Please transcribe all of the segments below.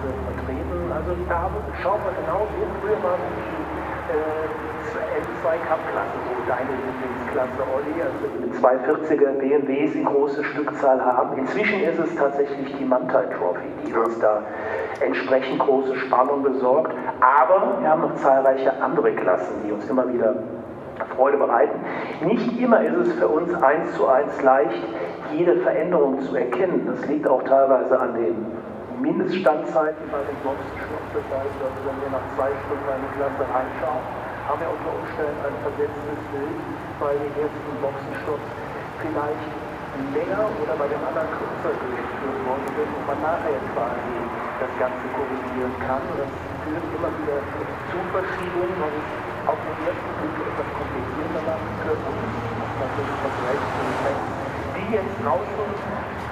vertreten. Also da schauen wir genau, wie früher mal N2 Cup-Klasse, wo deine Lieblingsklasse, Olli, also die 240er BMWs in große Stückzahl haben. Inzwischen ist es tatsächlich die Mantai Trophy, die uns da entsprechend große Spannung besorgt. Aber wir haben noch zahlreiche andere Klassen, die uns immer wieder Freude bereiten. Nicht immer ist es für uns 1:1 leicht, jede Veränderung zu erkennen. Das liegt auch teilweise an den Mindeststandzeiten bei den Boxenstops. Das heißt, also wenn wir nach 2 Stunden eine Klasse reinschauen, haben wir unter Umständen ein versetztes Bild bei den ersten Boxenstopps vielleicht länger oder bei dem anderen kürzer durchgeführt worden sind und man nachher quasi das Ganze korrigieren kann. Und das führt immer wieder zu Verschiebungen, weil es auf den ersten Blick etwas komplizierter machen können. Und das ist natürlich das Recht und Recht, die jetzt draußen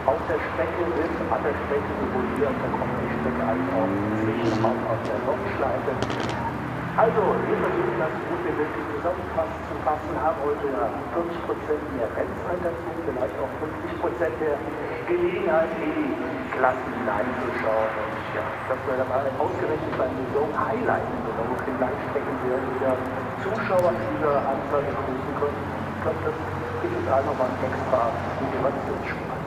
auf der Strecke sind, an der Strecke sowohl hier auf der Company-Strecke als auch inzwischen auch auf der Lokschleife. Also, wir versuchen das gut wie möglich zusammenzufassen, haben heute ja 50% mehr Rennzeit dazu, vielleicht auch 50% mehr Gelegenheit, in die Klassen hineinzuschauen. Und ja, dass wir dann mal ausgerechnet beim Saison-Highlight in der Nürburgring Langstreckenserie wieder Zuschauer dieser Anzahl begrüßen können. Ich glaube, das ist jetzt einfach mal ein extra Motivationsspann.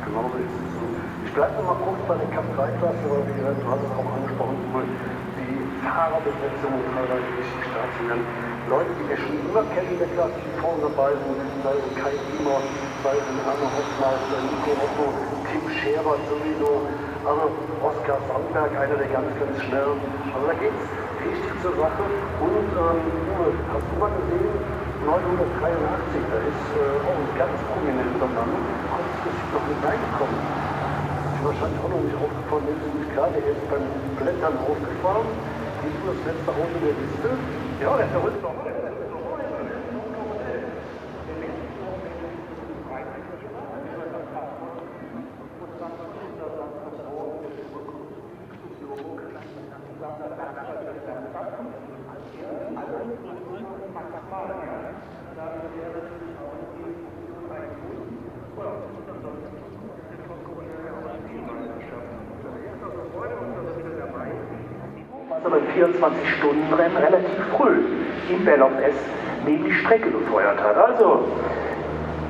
Genau so ist es. Ich bleibe noch mal kurz bei der Cup-3-Klasse, weil wie gesagt, du hast es auch angesprochen, die Fahrerbesetzung teilweise richtig stark sind. Leute, die wir schon immer kennen in der Klasse, die vorne dabei sind, sei es Kai Diemer, sei es Arne Hoffmeister, Nico Otto, Tim Scherer sowieso, also Oskar Sandberg, einer der ganz, ganz schnellen. Also da geht es richtig zur Sache. Und Uwe, hast du mal gesehen, 983, da ist auch ein ganz prominenter Mann, kurzfristig noch mit reingekommen. Ist wahrscheinlich auch noch nicht aufgefallen, ist klar, der ist beim Blättern aufgefahren. Nicht nur das letzte Auto der Liste. Ja, der verrückt noch. Aber im 24-Stunden-Rennen relativ früh im VLN neben die Strecke gefeuert hat. Also,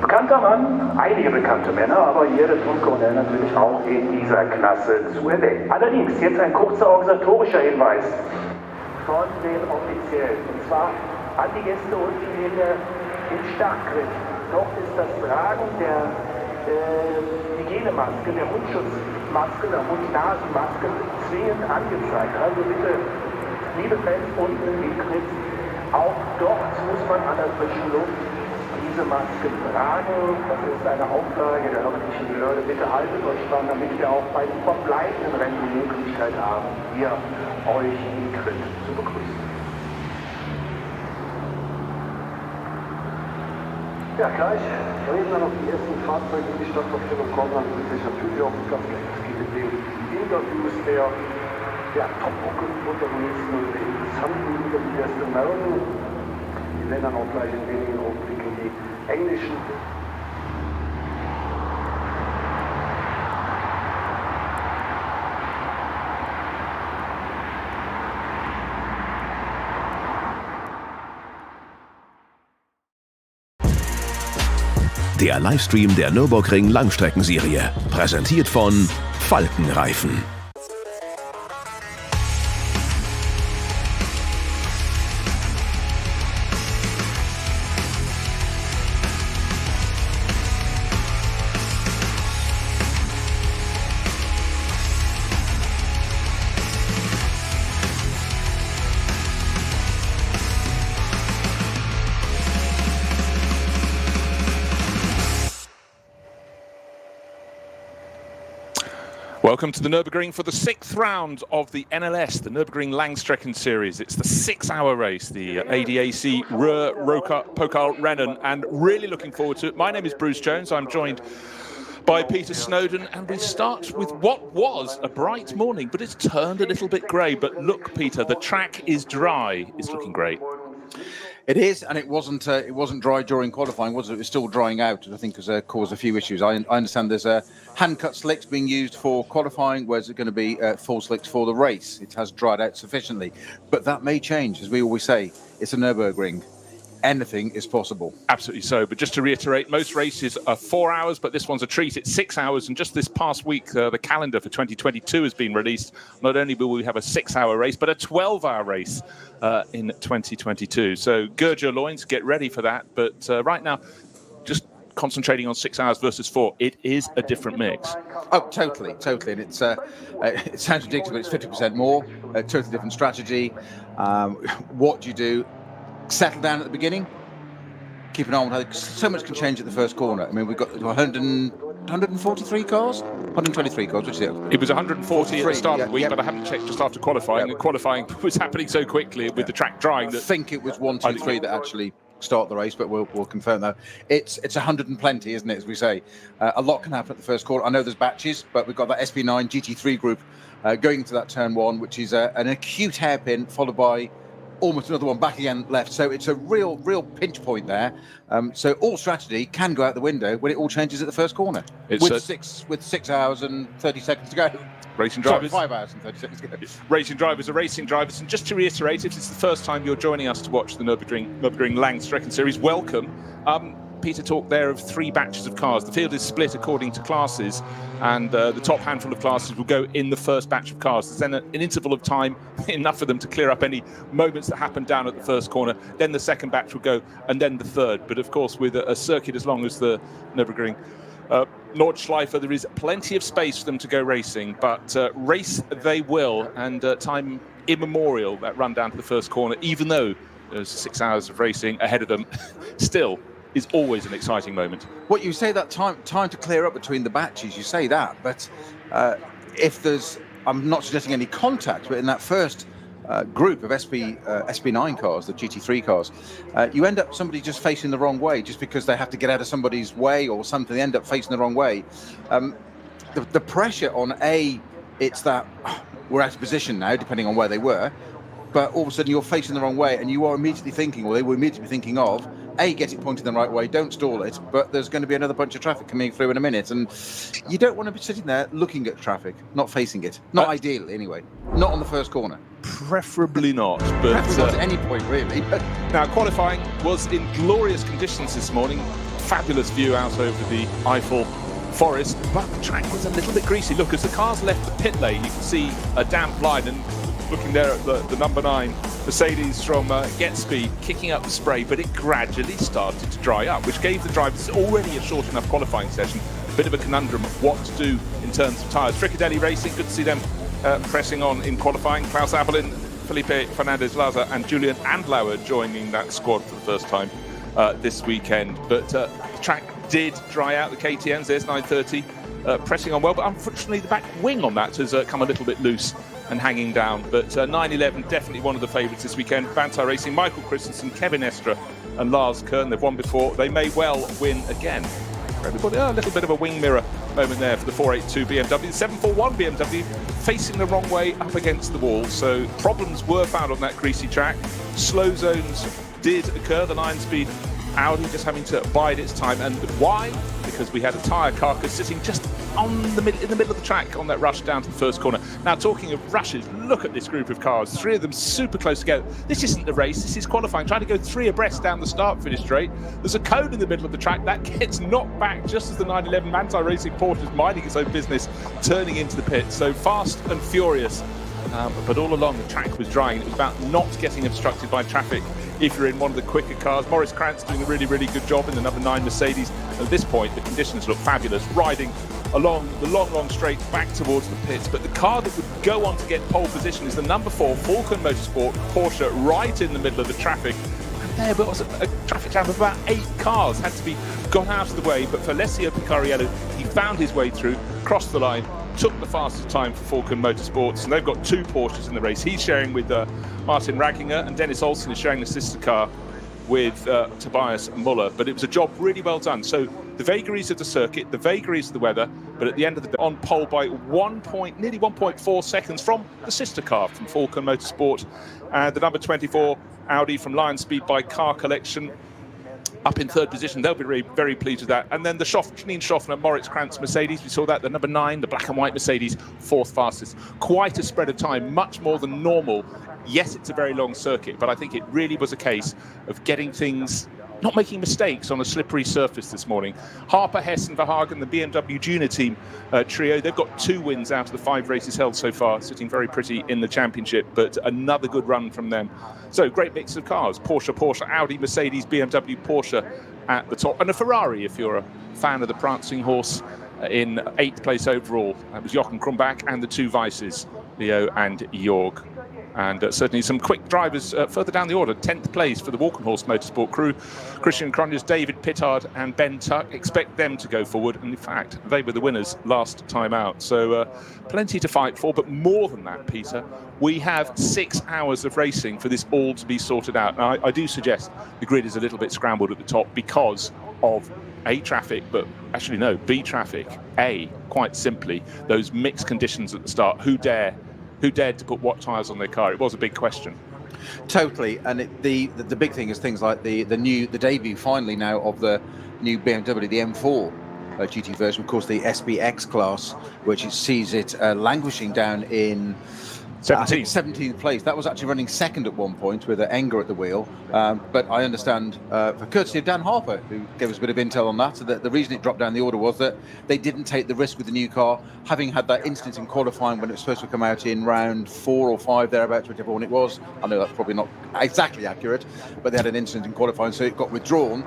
bekannter Mann, einige bekannte Männer, aber hier der Tonkornell natürlich auch in dieser Klasse zu erwähnen. Allerdings, jetzt ein kurzer organisatorischer Hinweis von den Offiziellen. Und zwar an die Gäste unten im Startgrid. Dort ist das Tragen der Hygienemaske, der Mundschutzmaske, der Mund-Nasen-Maske zwingend angezeigt. Also bitte, liebe Fans unten im Grid, auch dort muss man an der frischen Luft diese Maske tragen. Das ist eine Auflage der örtlichen Behörde. Bitte haltet euch dran, damit wir auch bei den verbleibenden Rennen die Möglichkeit haben, hier euch im Grid zu begrüßen. Ja, gleich reden dann noch die ersten Fahrzeuge in die Stadtaufstellung kommen, dann wird sich natürlich auch ganz gleich mit den Interviews der Top-Protagonisten und der interessanten Interviewgäste melden. Die werden dann auch gleich in wenigen Augenblicken die englischen. Der Livestream der Nürburgring Langstreckenserie, präsentiert von Falkenreifen. Welcome to the Nürburgring for the 6th round of the NLS, the Nürburgring Langstrecken Series. It's the 6-hour race, the ADAC Pokal Rennen, and really looking forward to it. My name is Bruce Jones. I'm joined by Peter Snowden, and we start with what was a bright morning, but it's turned a little bit grey. But look, Peter, the track is dry. It's looking great. It is, and it wasn't dry during qualifying, was it? It was still drying out, I think, has caused a few issues. I understand there's hand-cut slicks being used for qualifying, whereas it's going to be full slicks for the race. It has dried out sufficiently, but that may change, as we always say. It's a Nürburgring. Anything is possible. Absolutely so. But just to reiterate, most races are 4 hours, but this one's a treat. It's 6 hours. And just this past week, the calendar for 2022 has been released. Not only will we have a 6-hour race, but a 12-hour race in 2022. So gird your loins, get ready for that. But right now, just concentrating on 6 hours versus 4, it is a different mix. Oh, totally. And it sounds ridiculous, but it's 50% more. Totally different strategy. What do you do? Settle down at the beginning, keep an eye on how so much can change at the first corner. I mean, we've got 143 cars, 123 cars, which is it? It was 140 at the start of the week, but I haven't checked just after qualifying. And qualifying was happening so quickly with the track drying. I think it was 1, 2, 3 that actually start the race, but we'll confirm that. It's 100 and plenty, isn't it, as we say? A lot can happen at the first corner. I know there's batches, but we've got that SP9 GT3 group going into that turn 1, which is an acute hairpin, followed by almost another one back again left. So it's a real pinch point there. So all strategy can go out the window when it all changes at the first corner. With 6 hours and 30 seconds to go. Racing drivers. 5 hours and 30 seconds to go. Racing drivers are racing drivers. And just to reiterate, if it's the first time you're joining us to watch the Nürburgring Langstrecken Series, welcome. Peter talked there of 3 batches of cars. The field is split according to classes, and the top handful of classes will go in the first batch of cars. There's then an interval of time, enough for them to clear up any moments that happen down at the first corner. Then the second batch will go, and then the third. But of course, with a circuit as long as the Nürburgring Nordschleife, there is plenty of space for them to go racing, but race they will, and time immemorial, that run down to the first corner, even though there's 6 hours of racing ahead of them, still is always an exciting moment. What you say, that time to clear up between the batches, you say that, but if there's, I'm not suggesting any contact, but in that first group of SP9 cars, the GT3 cars, you end up somebody just facing the wrong way just because they have to get out of somebody's way or something. They end up facing the wrong way. The pressure on it's that we're out of position now, depending on where they were, but all of a sudden you're facing the wrong way, and you are immediately thinking, or they were immediately thinking of, get it pointed the right way, don't stall it, but there's going to be another bunch of traffic coming through in a minute, and you don't want to be sitting there looking at traffic, not facing it. Not ideally, anyway. Not on the first corner. Preferably not. But preferably not at any point, really. Now, qualifying was in glorious conditions this morning. Fabulous view out over the Eiffel Forest, but the track was a little bit greasy. Look, as the cars left the pit lane, you can see a damp line, and looking there at the number 9 Mercedes from Get Speed kicking up the spray, but it gradually started to dry up, which gave the drivers already a short enough qualifying session a bit of a conundrum of what to do in terms of tyres. Fricadelli Racing, good to see them pressing on in qualifying. Klaus Abelin, Felipe Fernandez-Laza and Julian Andlauer joining that squad for the first time this weekend. But the track did dry out, the KTMs, there's 930 pressing on well, but unfortunately the back wing on that has come a little bit loose and hanging down. But 911 definitely one of the favourites this weekend. Bantar Racing, Michael Christensen, Kevin Estra and Lars Kern, they've won before. They may well win again. For everybody, a little bit of a wing mirror moment there for the 482 BMW. The 741 BMW facing the wrong way up against the wall. So problems were found on that greasy track. Slow zones did occur. The 9-speed Audi just having to bide its time. And why? Because we had a tyre carcass sitting just in the middle of the track on that rush down to the first corner. Now, talking of rushes, look at this group of cars. 3 of them super close together. This isn't the race, this is qualifying. Trying to go 3 abreast down the start-finish straight. There's a cone in the middle of the track that gets knocked back just as the 911 Manthey Racing Porsche is minding its own business, turning into the pit. So fast and furious. But all along the track was drying. It was about not getting obstructed by traffic if you're in one of the quicker cars. Maurice Krantz doing a really, really good job in the number 9 Mercedes. At this point, the conditions look fabulous, riding along the long straight back towards the pits. But the car that would go on to get pole position is the number 4 Falcon Motorsport Porsche, right in the middle of the traffic. And there was a traffic jam of about 8 cars had to be got out of the way. But for Alessio Picariello, he found his way through, crossed the line, took the fastest time for Falcon Motorsports, and they've got 2 Porsches in the race. He's sharing with Martin Ragginger, and Dennis Olsen is sharing the sister car with Tobias Muller. But it was a job really well done. So the vagaries of the circuit, the vagaries of the weather, but at the end of the day, on pole by nearly 1.4 seconds from the sister car from Falcon Motorsport, and the number 24 Audi from Lion Speed by Car Collection up in third position. They'll be very, very pleased with that. And then the Janine Schaffner, Moritz Krantz Mercedes, we saw that, the number 9, the black and white Mercedes, fourth fastest. Quite a spread of time, much more than normal. Yes, it's a very long circuit, but I think it really was a case of getting things, not making mistakes on a slippery surface this morning. Harper, Hess and Verhagen, the BMW Junior team trio, they've got 2 wins out of the 5 races held so far, sitting very pretty in the championship, but another good run from them. So great mix of cars, Porsche, Audi, Mercedes, BMW, Porsche at the top, and a Ferrari if you're a fan of the prancing horse in 8th place overall. That was Jochen Krumbach and the 2 Weisses, Leo and Jorg. And certainly some quick drivers further down the order. 10th place for the Walkenhorst Motorsport crew. Christian Cronjes, David Pittard and Ben Tuck. Expect them to go forward. And in fact, they were the winners last time out. So plenty to fight for. But more than that, Peter, we have 6 hours of racing for this all to be sorted out. Now, I do suggest the grid is a little bit scrambled at the top because of A, traffic, but actually no, B, traffic. A, quite simply, those mixed conditions at the start. Who dared to put what tyres on their car? It was a big question. Totally, and the big thing is things like the debut finally now of the new BMW, the M4 GT version, of course the SBX class, which sees it languishing down in 17th place. That was actually running second at one point with Enger at the wheel. But I understand, for courtesy of Dan Harper, who gave us a bit of intel on that, that the reason it dropped down the order was that they didn't take the risk with the new car, having had that incident in qualifying when it was supposed to come out in round 4 or 5, thereabouts, whichever one it was. I know that's probably not exactly accurate, but they had an incident in qualifying, so it got withdrawn.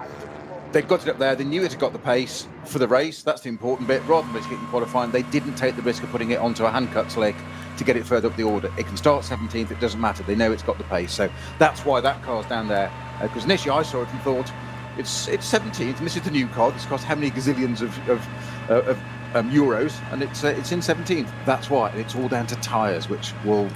They got it up there, they knew it had got the pace for the race, that's the important bit. Rather than risking it in qualifying, they didn't take the risk of putting it onto a hand-cut slick to get it further up the order. It can start 17th, it doesn't matter, they know it's got the pace. So that's why that car's down there. Because initially I saw it and thought, it's 17th, and this is the new car, this costs how many gazillions of euros, and it's in 17th. That's why, and it's all down to tyres, which will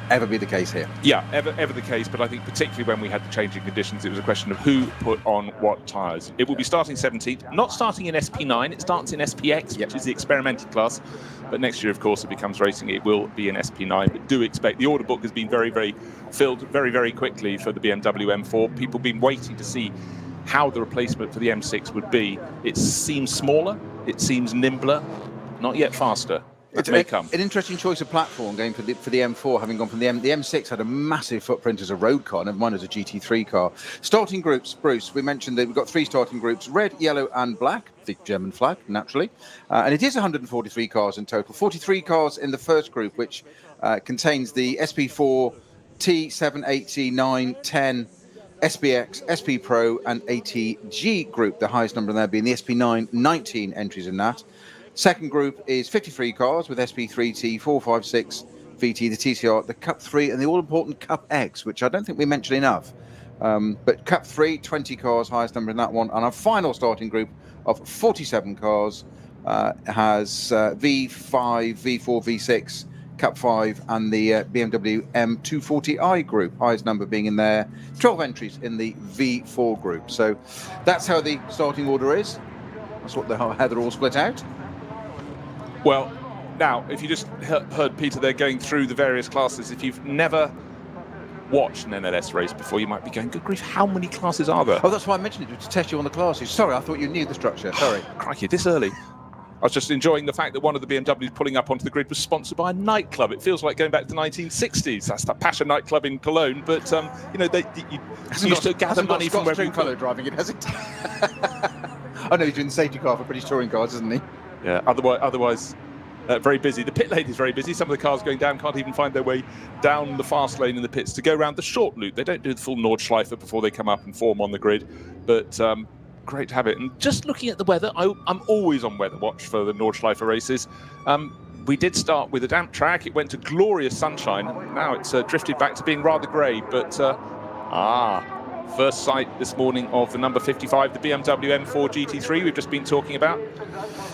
ever be the case here. Yeah, ever the case, but I think particularly when we had the changing conditions, it was a question of who put on what tyres. It will be starting 17th, not starting in SP9, it starts in SPX, which is the experimental class, but next year, of course, it becomes racing, it will be in SP9, but do expect, the order book has been very, very filled very, very quickly for the BMW M4. People have been waiting to see how the replacement for the M6 would be. It seems smaller, it seems nimbler, not yet faster. It's an interesting choice of platform going for the M4, having gone from the M6 had a massive footprint as a road car, never mind as a GT3 car. Starting groups, Bruce, we mentioned that we've got 3 starting groups, red, yellow and black, the German flag, naturally. And it is 143 cars in total, 43 cars in the first group, which contains the SP4, T7, 8T, 9, 10, SPX, SP Pro and ATG group, the highest number there being the SP9, 19 entries in that. Second group is 53 cars with SP3T, 456 VT, the TCR, the Cup 3 and the all-important Cup X, which I don't think we mentioned enough. But Cup 3, 20 cars, highest number in that one. And our final starting group of 47 cars has V5, V4, V6, Cup 5 and the BMW M240i group, highest number being in there. 12 entries in the V4 group. So that's how the starting order is. That's how they're all split out. Well, now, if you just heard Peter there going through the various classes, if you've never watched an NLS race before, you might be going, good grief, how many classes are there? Oh, that's why I mentioned it, to test you on the classes. Sorry, I thought you knew the structure. Sorry. Crikey, this early. I was just enjoying the fact that one of the BMWs pulling up onto the grid was sponsored by a nightclub. It feels like going back to the 1960s. That's that Passion nightclub in Cologne. But, you know, you used to gather money from wherever you could. Driving it, has it? I know he's doing the safety car for British touring cars, isn't he? Yeah, otherwise very busy. The pit lane is very busy. Some of the cars going down can't even find their way down the fast lane in the pits to go around the short loop. They don't do the full Nordschleife before they come up and form on the grid. But great to have it. And just looking at the weather, I'm always on weather watch for the Nordschleife races. We did start with a damp track. It went to glorious sunshine. Now it's drifted back to being rather grey. But first sight this morning of the number 55, the BMW M4 GT3 we've just been talking about,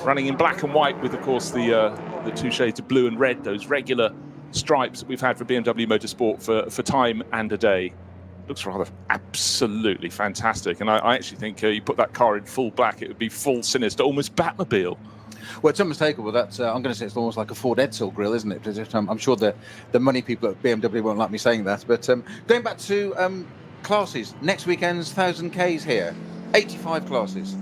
running in black and white with, of course, the 2 shades of blue and red, those regular stripes that we've had for BMW Motorsport for time and a day. Looks rather absolutely fantastic, and I actually think you put that car in full black, it would be full sinister, almost Batmobile. Well, it's unmistakable that I'm going to say it's almost like a Ford Edsel grill, isn't it? Because I'm sure the money people at BMW won't like me saying that. But going back to classes, next weekend's 1,000 Ks here, 85 classes.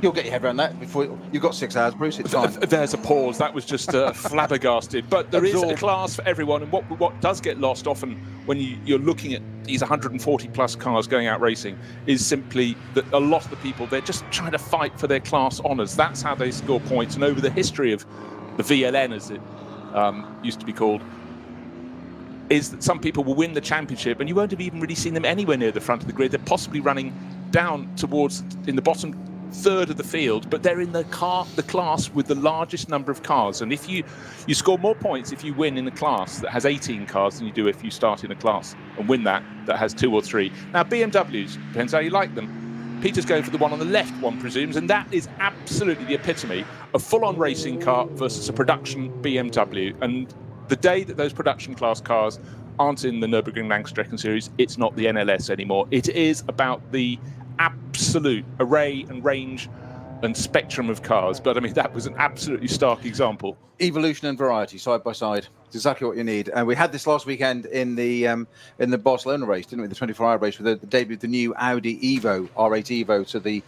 You'll get your head around that before you've got 6 hours, Bruce. It's fine. There's a pause. That was just flabbergasted. But there is a class for everyone. And what does get lost often when you're looking at these 140 plus cars going out racing is simply that a lot of the people, they're just trying to fight for their class honours. That's how they score points. And over the history of the VLN, as it used to be called, is that some people will win the championship and you won't have even really seen them anywhere near the front of the grid. They're possibly running down towards in the bottom third of the field, but they're in the class with the largest number of cars. And if you score more points if you win in a class that has 18 cars than you do if you start in a class and win that has 2 or 3. Now BMWs, depends how you like them. Peter's going for the one on the left, one presumes, and that is absolutely the epitome of full-on racing car versus a production BMW. And the day that those production class cars aren't in the Nürburgring Langstrecken Series, it's not the NLS anymore. It is about the absolute array and range and spectrum of cars. But I mean, that was an absolutely stark example. Evolution and variety side by side. It's exactly what you need. And we had this last weekend in the Barcelona race, didn't we? The 24-hour race with the debut of the new Audi Evo, R8 Evo, to the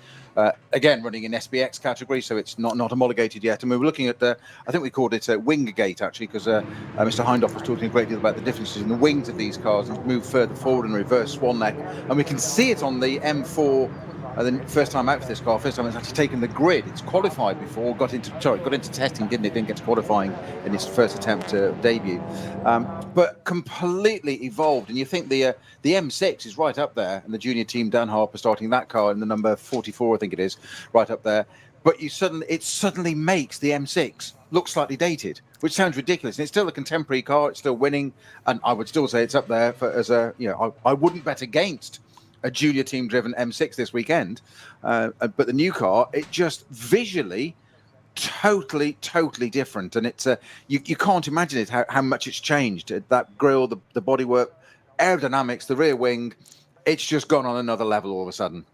again running in SBX category, so it's not homologated yet. And we were looking at I think we called it Winggate actually, because Mr. Hindhoff was talking a great deal about the differences in the wings of these cars and move further forward and reverse swan neck. And we can see it on the M4. The first time out for this car, first time it's actually taken the grid. It's qualified before, got into testing, didn't it? Didn't get to qualifying in its first attempt to debut, but completely evolved. And you think the M6 is right up there, and the junior team Dan Harper starting that car in the number 44, I think it is, right up there. But it suddenly makes the M6 look slightly dated, which sounds ridiculous. And it's still a contemporary car. It's still winning, and I would still say it's up there as a I wouldn't bet against a junior team driven M6 this weekend, but the new car, it just visually totally different, and it's you can't imagine it how much it's changed. That grille, the bodywork, aerodynamics, the rear wing, it's just gone on another level all of a sudden.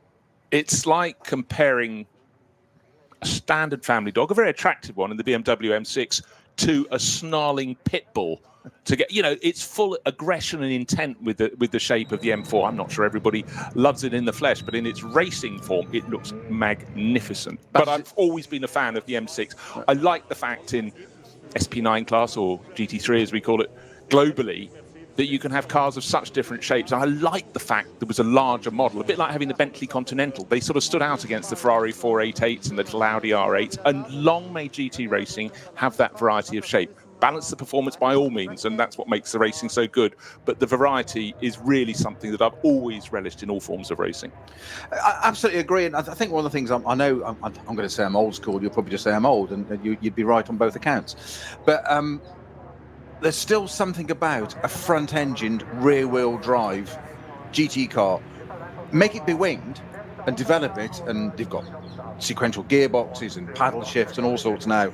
It's like comparing a standard family dog, a very attractive one in the BMW M6, to a snarling pit bull. To get, it's full aggression and intent with the shape of the M4. I'm not sure everybody loves it in the flesh, but in its racing form, it looks magnificent. But I've always been a fan of the M6. I like the fact in SP9 class, or GT3 as we call it globally, that you can have cars of such different shapes. And I like the fact there was a larger model, a bit like having the Bentley Continental. They sort of stood out against the Ferrari 488s and the little Audi R8. And long may GT racing have that variety of shape. Balance the performance by all means, and that's what makes the racing so good. But the variety is really something that I've always relished in all forms of racing. I absolutely agree, and I think one of the things I'm going to say I'm old school. You'll probably just say I'm old, and you'd be right on both accounts. But there's still something about a front-engined, rear-wheel drive GT car. Make it be winged and develop it, and they've got sequential gearboxes and paddle shifts and all sorts now,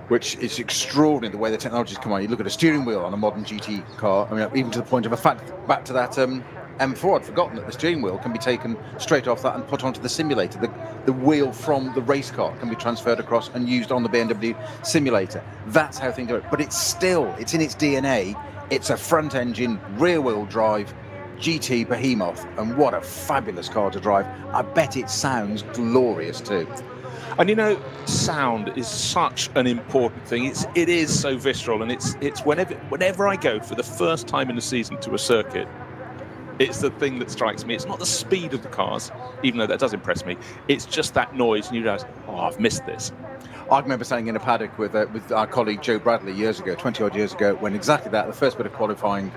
which is extraordinary the way the technology's come on. You look at a steering wheel on a modern GT car, I mean, even to the point of a fact, back to that M4, I'd forgotten that the steering wheel can be taken straight off that and put onto the simulator. The wheel from the race car can be transferred across and used on the BMW simulator. That's how things are. But it's in its DNA. It's a front-engine, rear-wheel drive GT behemoth, and what a fabulous car to drive. I bet it sounds glorious too. And sound is such an important thing. It is so visceral, and it's whenever I go for the first time in the season to a circuit, it's the thing that strikes me. It's not the speed of the cars, even though that does impress me. It's just that noise, and you realize, I've missed this. I remember standing in a paddock with our colleague Joe Bradley years ago, 20-odd years ago, when exactly that, the first bit of qualifying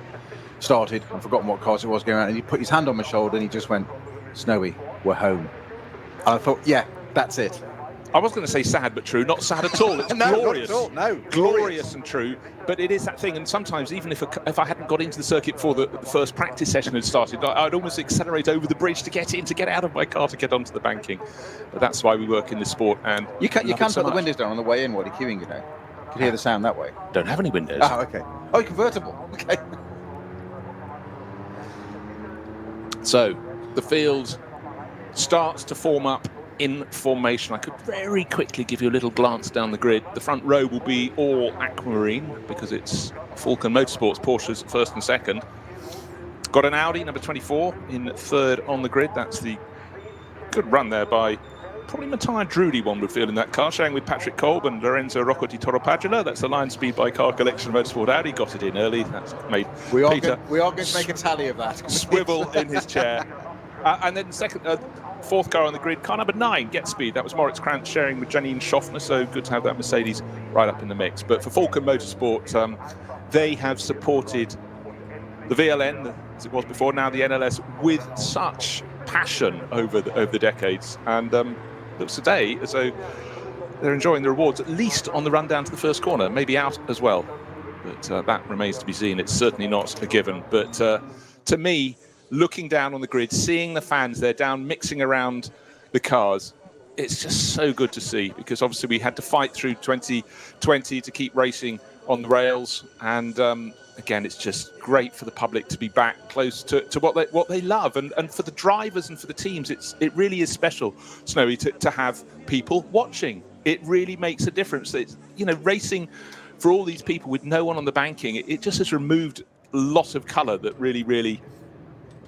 started. I've forgotten what cars it was going around, and he put his hand on my shoulder and he just went, "Snowy, we're home." And I thought, yeah, that's it. I was going to say sad but true, not sad at all. It's no, glorious. Not at all. No, glorious and true. But it is that thing, and sometimes even if I hadn't got into the circuit before the first practice session had started, I'd almost accelerate over the bridge to get out of my car to get onto the banking. But that's why we work in this sport. And you can put the windows down on the way in while you're queuing, You can hear the sound that way. Don't have any windows. Oh, okay. Oh, convertible. Okay. So the field starts to form up in formation. I could very quickly give you a little glance down the grid. The front row will be all aquamarine because it's Falcon Motorsports Porsches first and second. Got an Audi number 24 in third on the grid. That's the good run there by probably Matthias Drudy, one would feel, in that car, sharing with Patrick Kolb and Lorenzo Rocco di Toropadula. That's the Lion Speed by Car Collection Motorsport Audi. Got it in early. That's made Peter we are going to make a tally of that. Swivel in his chair. And then fourth car on the grid, car number 9, Get Speed. That was Moritz Krantz sharing with Janine Schaffner, so good to have that Mercedes right up in the mix. But for Falcon Motorsport, they have supported the VLN, as it was before, now the NLS, with such passion over the decades. And looks today as though they're enjoying the rewards, at least on the run down to the first corner, maybe out as well. But that remains to be seen. It's certainly not a given. But to me, looking down on the grid, seeing the fans there down, mixing around the cars, it's just so good to see, because obviously we had to fight through 2020 to keep racing on the rails. And again, it's just great for the public to be back close to what they love. And for the drivers and for the teams, it really is special, Snowy, to have people watching. It really makes a difference. It's, racing for all these people with no one on the banking, it just has removed a lot of colour that really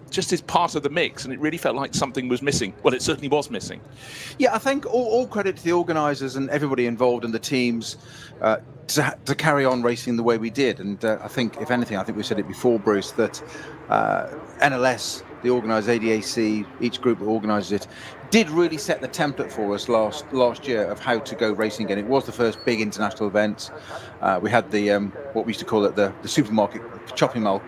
just is part of the mix, and it really felt like something was missing. Well, it certainly was missing. Yeah, I think all credit to the organisers and everybody involved in the teams to carry on racing the way we did. And I think, if anything, I think we said it before, Bruce, that NLS, the organised ADAC, each group that organises it, did really set the template for us last year of how to go racing again. It was the first big international event. We had the what we used to call it the supermarket chopping mall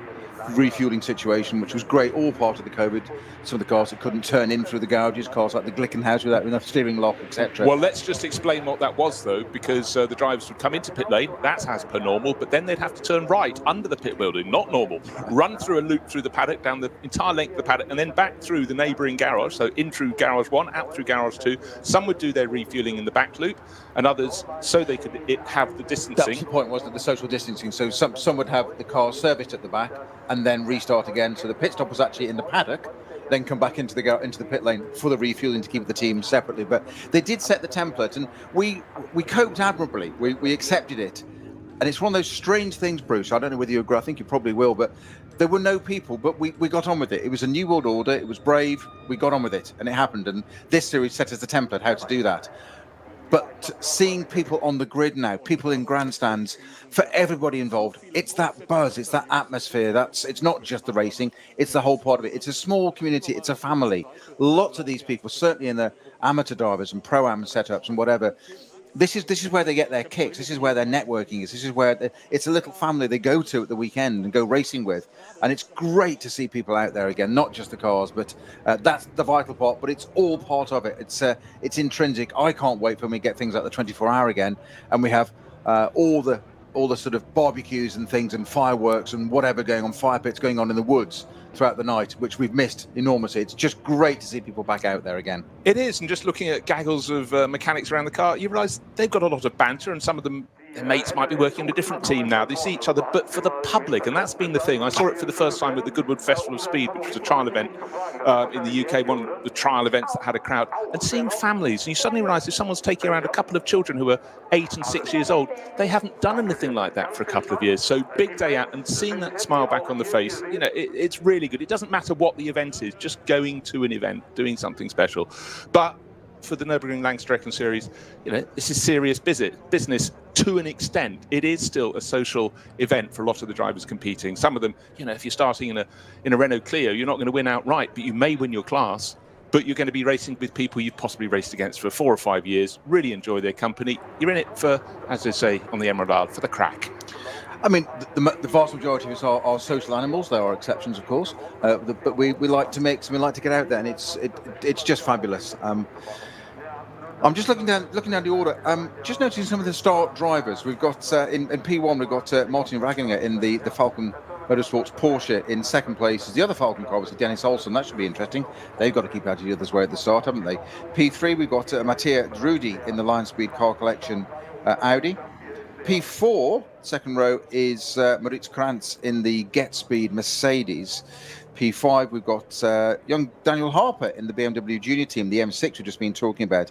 refueling situation, which was great, all part of the COVID. Some of the cars that couldn't turn in through the garages, cars like the Glickenhaus without enough steering lock, etc. Well, let's just explain what that was, though, because the drivers would come into pit lane, that's as per normal, but then they'd have to turn right under the pit building, not normal, run through a loop through the paddock, down the entire length of the paddock, and then back through the neighbouring garage, so in through garage 1, out through garage 2. Some would do their refueling in the back loop, and others so they could have the distancing. That's the point, wasn't it? The social distancing. So some would have the car serviced at the back and then restart again. So the pit stop was actually in the paddock, then come back into the pit lane for the refueling to keep the teams separately. But they did set the template, and we coped admirably. We accepted it. And it's one of those strange things, Bruce. I don't know whether you agree. I think you probably will. But there were no people, but we got on with it. It was a new world order. It was brave. We got on with it, and it happened. And this series set us the template how to do that. But seeing people on the grid now, people in grandstands, for everybody involved, it's that buzz, it's that atmosphere. It's not just the racing, it's the whole part of it. It's a small community, it's a family. Lots of these people, certainly in the amateur drivers and pro-am setups and whatever, this is where they get their kicks. This is where their networking is. This is where it's a little family they go to at the weekend and go racing with. And it's great to see people out there again, not just the cars, but that's the vital part. But it's all part of it. It's intrinsic. I can't wait for when we get things like the 24-hour again, and we have all the sort of barbecues and things and fireworks and whatever going on, fire pits going on in the woods throughout the night, which we've missed enormously. It's just great to see people back out there again. It is, and just looking at gaggles of mechanics around the car, you realise they've got a lot of banter, and some of them, their mates might be working in a different team now. They see each other, but for the public, and that's been the thing. I saw it for the first time with the Goodwood Festival of Speed, which was a trial event in the UK, one of the trial events that had a crowd, and seeing families, and you suddenly realise if someone's taking around a couple of children who are 8 and 6 years old, they haven't done anything like that for a couple of years. So big day out, and seeing that smile back on the face, it's really good. It doesn't matter what the event is, just going to an event, doing something special. But for the Nürburgring Langstrecken Series, this is serious business to an extent. It is still a social event for a lot of the drivers competing. Some of them, if you're starting in a Renault Clio, you're not going to win outright, but you may win your class. But you're going to be racing with people you've possibly raced against for 4 or 5 years, really enjoy their company. You're in it for, as they say on the Emerald Isle, for the crack. I mean, the vast majority of us are social animals. There are exceptions, of course, but we like to mix and we like to get out there, and it's just fabulous. I'm just looking down the order. Just noticing some of the start drivers. We've got in P1, we've got Martin Raginger in the Falcon Motorsports Porsche. In second place is the other Falcon car, obviously Dennis Olsen. That should be interesting. They've got to keep out of the other's way at the start, haven't they? P3, we've got Matthias Drudy in the Lion Speed Car Collection Audi. P4, second row, is Moritz Krantz in the Get Speed Mercedes. P5, we've got young Daniel Harper in the BMW Junior team, the M6 we've just been talking about.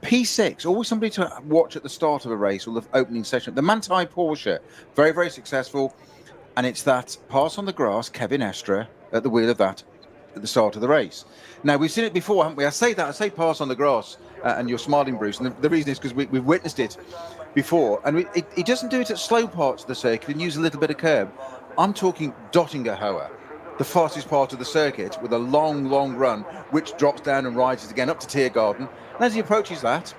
P6, always somebody to watch at the start of a race or the opening session. The Manthey Porsche, very, very successful. And it's that pass on the grass, Kevin Estre, at the wheel of that at the start of the race. Now, we've seen it before, haven't we? I say pass on the grass, and you're smiling, Bruce. And the reason is because we've witnessed it before. And he doesn't do it at slow parts of the circuit and use a little bit of curb. I'm talking Dottingerhohe, the fastest part of the circuit, with a long, long run, which drops down and rises again up to Tiergarten. And as he approaches that,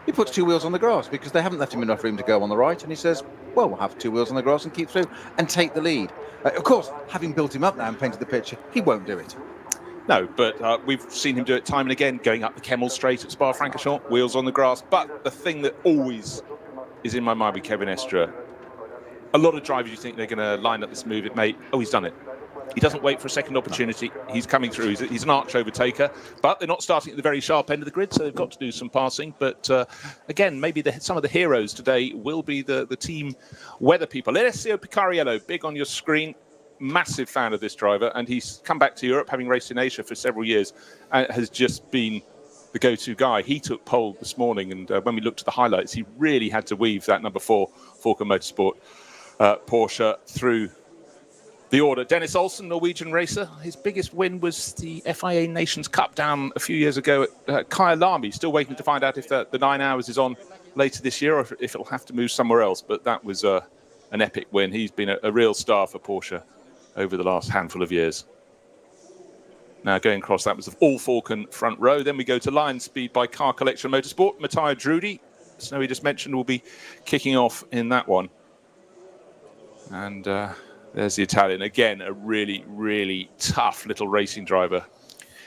he puts two wheels on the grass because they haven't left him enough room to go on the right. And he says, well, we'll have two wheels on the grass and keep through and take the lead. Of course, having built him up now and painted the picture, he won't do it. No, but we've seen him do it time and again, going up the Kemmel Straight at Spa-Francorchamps, wheels on the grass. But the thing that always is in my mind with Kevin Estre, a lot of drivers, you think they're going to line up this move, it may, oh, he's done it. He doesn't wait for a second opportunity. He's coming through. He's an arch overtaker, but they're not starting at the very sharp end of the grid, so they've got to do some passing. But again, maybe some of the heroes today will be the team weather people. Alessio Picariello, big on your screen. Massive fan of this driver, and he's come back to Europe, having raced in Asia for several years, and has just been the go-to guy. He took pole this morning, and when we looked at the highlights, he really had to weave that number 4 Falken Motorsport Porsche through the order. Dennis Olsen, Norwegian racer. His biggest win was the FIA Nations Cup down a few years ago at Kyalami. Still waiting to find out if the 9 hours is on later this year or if it'll have to move somewhere else. But that was an epic win. He's been a real star for Porsche over the last handful of years. Now going across, that was the all Falken front row. Then we go to line speed by Car Collection Motorsport. Matteo Drudi, Snowy just mentioned, will be kicking off in that one. And there's the Italian. Again, a really, really tough little racing driver.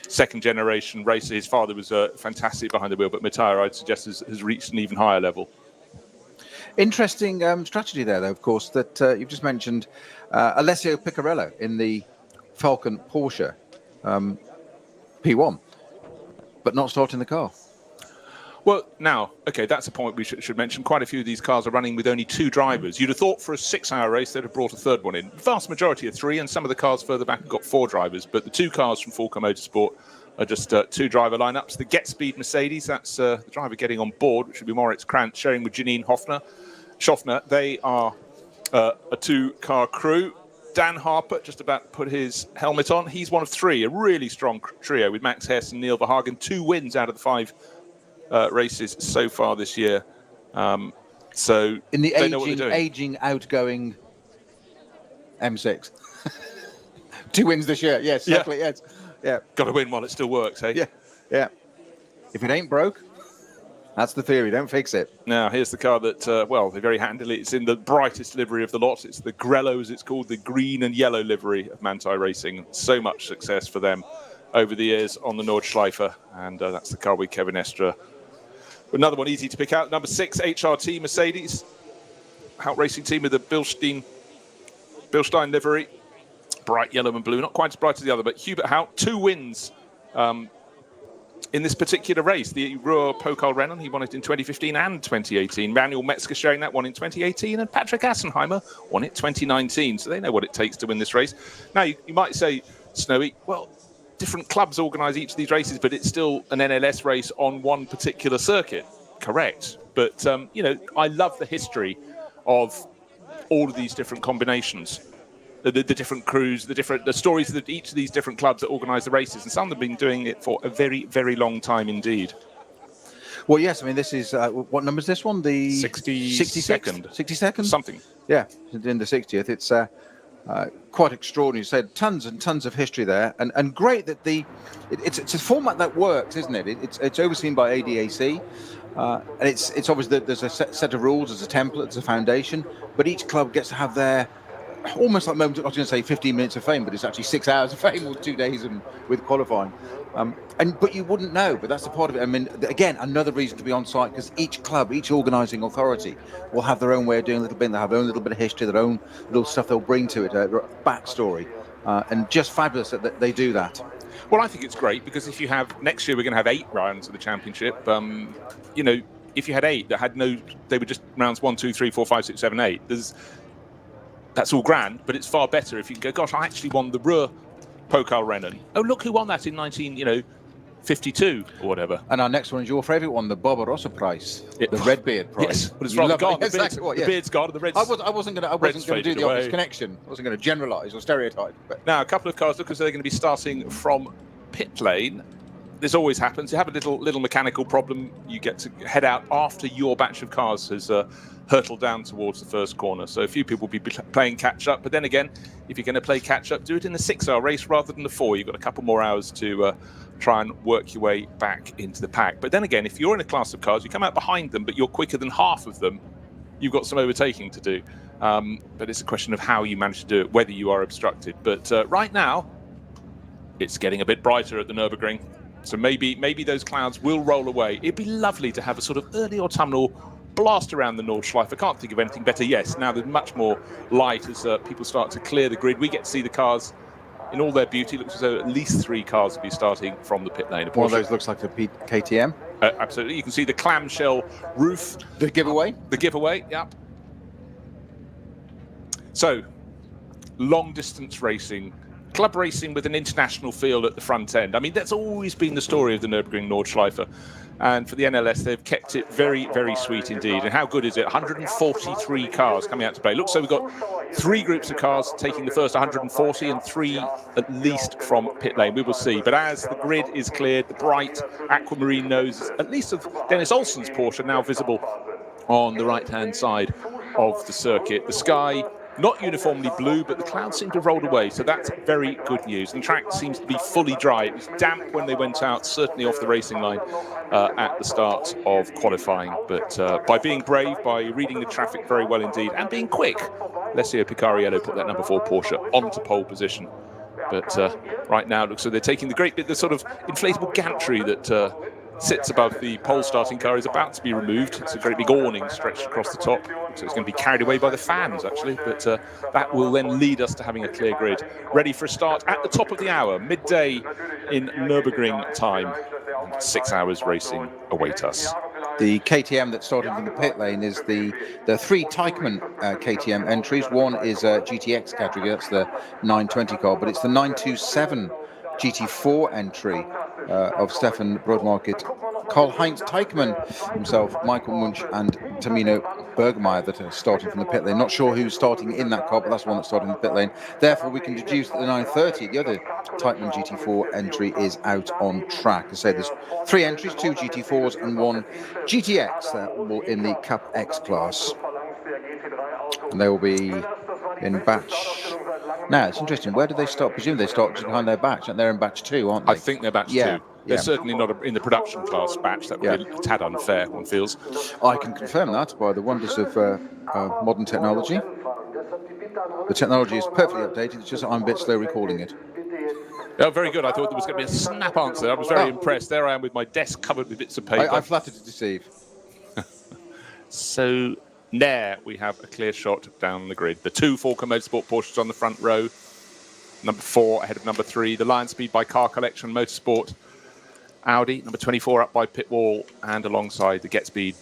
Second generation racer. His father was fantastic behind the wheel, but Matteo, I'd suggest, has reached an even higher level. Interesting strategy there, though, of course, that you've just mentioned. Alessio Picariello in the Falken Porsche P1, but not starting the car. Well, now, okay, that's a point we should mention. Quite a few of these cars are running with only 2 drivers. You'd have thought for a 6-hour race they'd have brought a third one in. The vast majority are 3, and some of the cars further back have got 4 drivers. But the 2 cars from Falken Motorsport are just 2 driver lineups. The Get Speed Mercedes, that's the driver getting on board, which would be Moritz Krantz, sharing with Janine Schaffner. They are a 2-car crew. Dan Harper just about to put his helmet on. He's one of 3, a really strong trio with Max Hess and Neil Verhagen. 2 wins out of the 5 races so far this year. So in the aging, outgoing M6. 2 wins this year. Yes, exactly. Yes. Yeah. Got to win while it still works, hey? Yeah. Yeah. If it ain't broke, that's the theory. Don't fix it. Now, here's the car that, well, they're very handily. It's in the brightest livery of the lot. It's the Grello, as it's called, the green and yellow livery of Manthey Racing. So much success for them over the years on the Nordschleife. And that's the car with Kevin Estre. Another one easy to pick out. Number 6, HRT Mercedes. Hout Racing team with the Bilstein livery. Bright yellow and blue. Not quite as bright as the other, but Hubert Hout, 2 wins in this particular race. The Ruhr Pokal-Rennen, he won it in 2015 and 2018. Manuel Metzger sharing that one in 2018, and Patrick Assenheimer won it 2019. So they know what it takes to win this race. Now, you might say, Snowy, well, different clubs organise each of these races, but it's still an NLS race on one particular circuit. Correct. But, you know, I love the history of all of these different combinations. The different crews, the stories of each of these different clubs that organise the races, and some have been doing it for a very, very long time indeed. Well, yes, I mean, this is, what number is this one? The 62nd. 62nd? Something. Yeah, in the 60th. It's quite extraordinary. You said tons and tons of history there, and great that it's a format that works, isn't it? It's overseen by ADAC, and it's obvious that there's a set of rules, there's a template, there's a foundation, but each club gets to have their almost like moment. I was going to say 15 minutes of fame, but it's actually 6 hours of fame, or 2 days and with qualifying. But you wouldn't know. But that's the part of it. I mean, again, another reason to be on site, because each club, each organising authority, will have their own way of doing a little bit. They'll have their own little bit of history, their own little stuff they'll bring to it, a backstory, and just fabulous that they do that. Well, I think it's great because if you have next year, we're going to have 8 rounds of the championship. You know, if you had 8 that had they were just rounds 1, 2, 3, 4, 5, 6, 7, 8. That's all grand, but it's far better if you can go, gosh, I actually won the Ruhr Pokal Rennen. Oh, look who won that in 1952 or whatever. And our next one is your favourite one, the Barbarossa Prize, the Redbeard Prize. Yes, but it's rather gone. The beard's gone and the red's... I wasn't going to do the obvious connection. I wasn't going to generalise or stereotype. But. Now, a couple of cars, look as they're going to be starting from pit lane. This always happens. You have a little mechanical problem. You get to head out after your batch of cars has hurtled down towards the first corner. So a few people will be playing catch-up. But then again, if you're going to play catch-up, do it in the 6-hour race rather than the 4. You've got a couple more hours to try and work your way back into the pack. But then again, if you're in a class of cars, you come out behind them, but you're quicker than half of them, you've got some overtaking to do. But it's a question of how you manage to do it, whether you are obstructed. But right now, it's getting a bit brighter at the Nürburgring. So maybe those clouds will roll away. It'd be lovely to have a sort of early autumnal blast around the Nordschleife. I can't think of anything better. Yes, now there's much more light as people start to clear the grid. We get to see the cars in all their beauty. It looks as though at least 3 cars will be starting from the pit lane. One of those looks like a KTM. Absolutely. You can see the clamshell roof. The giveaway? The giveaway, yep. So, long distance racing. Club racing with an international feel at the front end. I mean, that's always been the story of the Nürburgring Nordschleife. And for the NLS, they've kept it very, very sweet indeed. And how good is it? 143 cars coming out to play. Looks so we've got 3 groups of cars taking the first 140 and 3 at least from pit lane. We will see. But as the grid is cleared, the bright aquamarine nose, at least of Dennis Olsen's Porsche, now visible on the right-hand side of the circuit. The sky, not uniformly blue, but the clouds seem to have rolled away, so that's very good news. And the track seems to be fully dry. It was damp when they went out, certainly off the racing line at the start of qualifying. But by being brave, by reading the traffic very well indeed, and being quick, Alessio Picariello put that number 4 Porsche onto pole position. But right now, it looks like they're taking the great bit, the sort of inflatable gantry that sits above the pole starting car is about to be removed. It's a very big awning stretched across the top, so it's going to be carried away by the fans actually, but that will then lead us to having a clear grid ready for a start at the top of the hour, midday in Nürburgring time. 6 hours racing await us. The KTM that started from the pit lane is the 3 Teichmann KTM entries. One is a GTX category, that's the 920 car, but it's the 927 GT4 entry of Stefan Brodmarket, Karl-Heinz Teichmann himself, Michael Munch and Tamino Bergmeier that are starting from the pit lane. Not sure who's starting in that car, but that's one that's starting in the pit lane. Therefore, we can deduce that the 930, the other Teichmann GT4 entry, is out on track. I say there's 3 entries, 2 GT4s and 1 GTX in the Cup X class. And they will be in batch. Now, it's interesting. Where do they start? Presumably they start behind their batch, and they're in batch 2, aren't they? I think they're batch 2. They're certainly not in the production class batch. That would be a tad unfair, one feels. I can confirm that by the wonders of modern technology. The technology is perfectly updated. It's just I'm a bit slow recalling it. Oh, very good. I thought there was going to be a snap answer. I was very impressed. There I am with my desk covered with bits of paper. I flattered to deceive. So there we have a clear shot down the grid. The 2 Falcon Motorsport Porsches on the front row. Number 4 ahead of number 3. The Lion Speed by Car Collection Motorsport. Audi, number 24 up by Pitwall, and alongside the Get Speed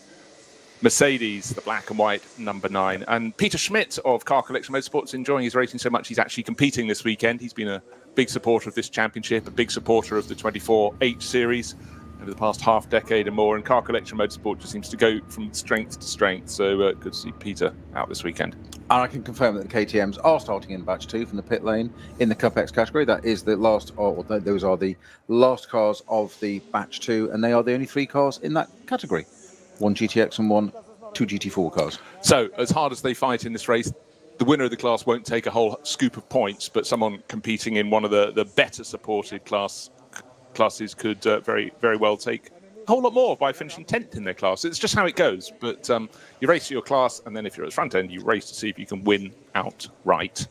Mercedes, the black and white number 9. And Peter Schmidt of Car Collection Motorsports enjoying his racing so much he's actually competing this weekend. He's been a big supporter of this championship, a big supporter of the 24H series over the past half decade and more. And Car Collection Motorsport just seems to go from strength to strength. So good to see Peter out this weekend. And I can confirm that the KTMs are starting in batch 2 from the pit lane in the Cup X category. That is the last, those are the last cars of the batch 2, and they are the only 3 cars in that category. 1 GTX and 2 GT4 cars. So as hard as they fight in this race, the winner of the class won't take a whole scoop of points, but someone competing in one of the better supported classes could very, very well take a whole lot more by finishing 10th in their class. It's just how it goes. But you race to your class, and then if you're at the front end, you race to see if you can win outright.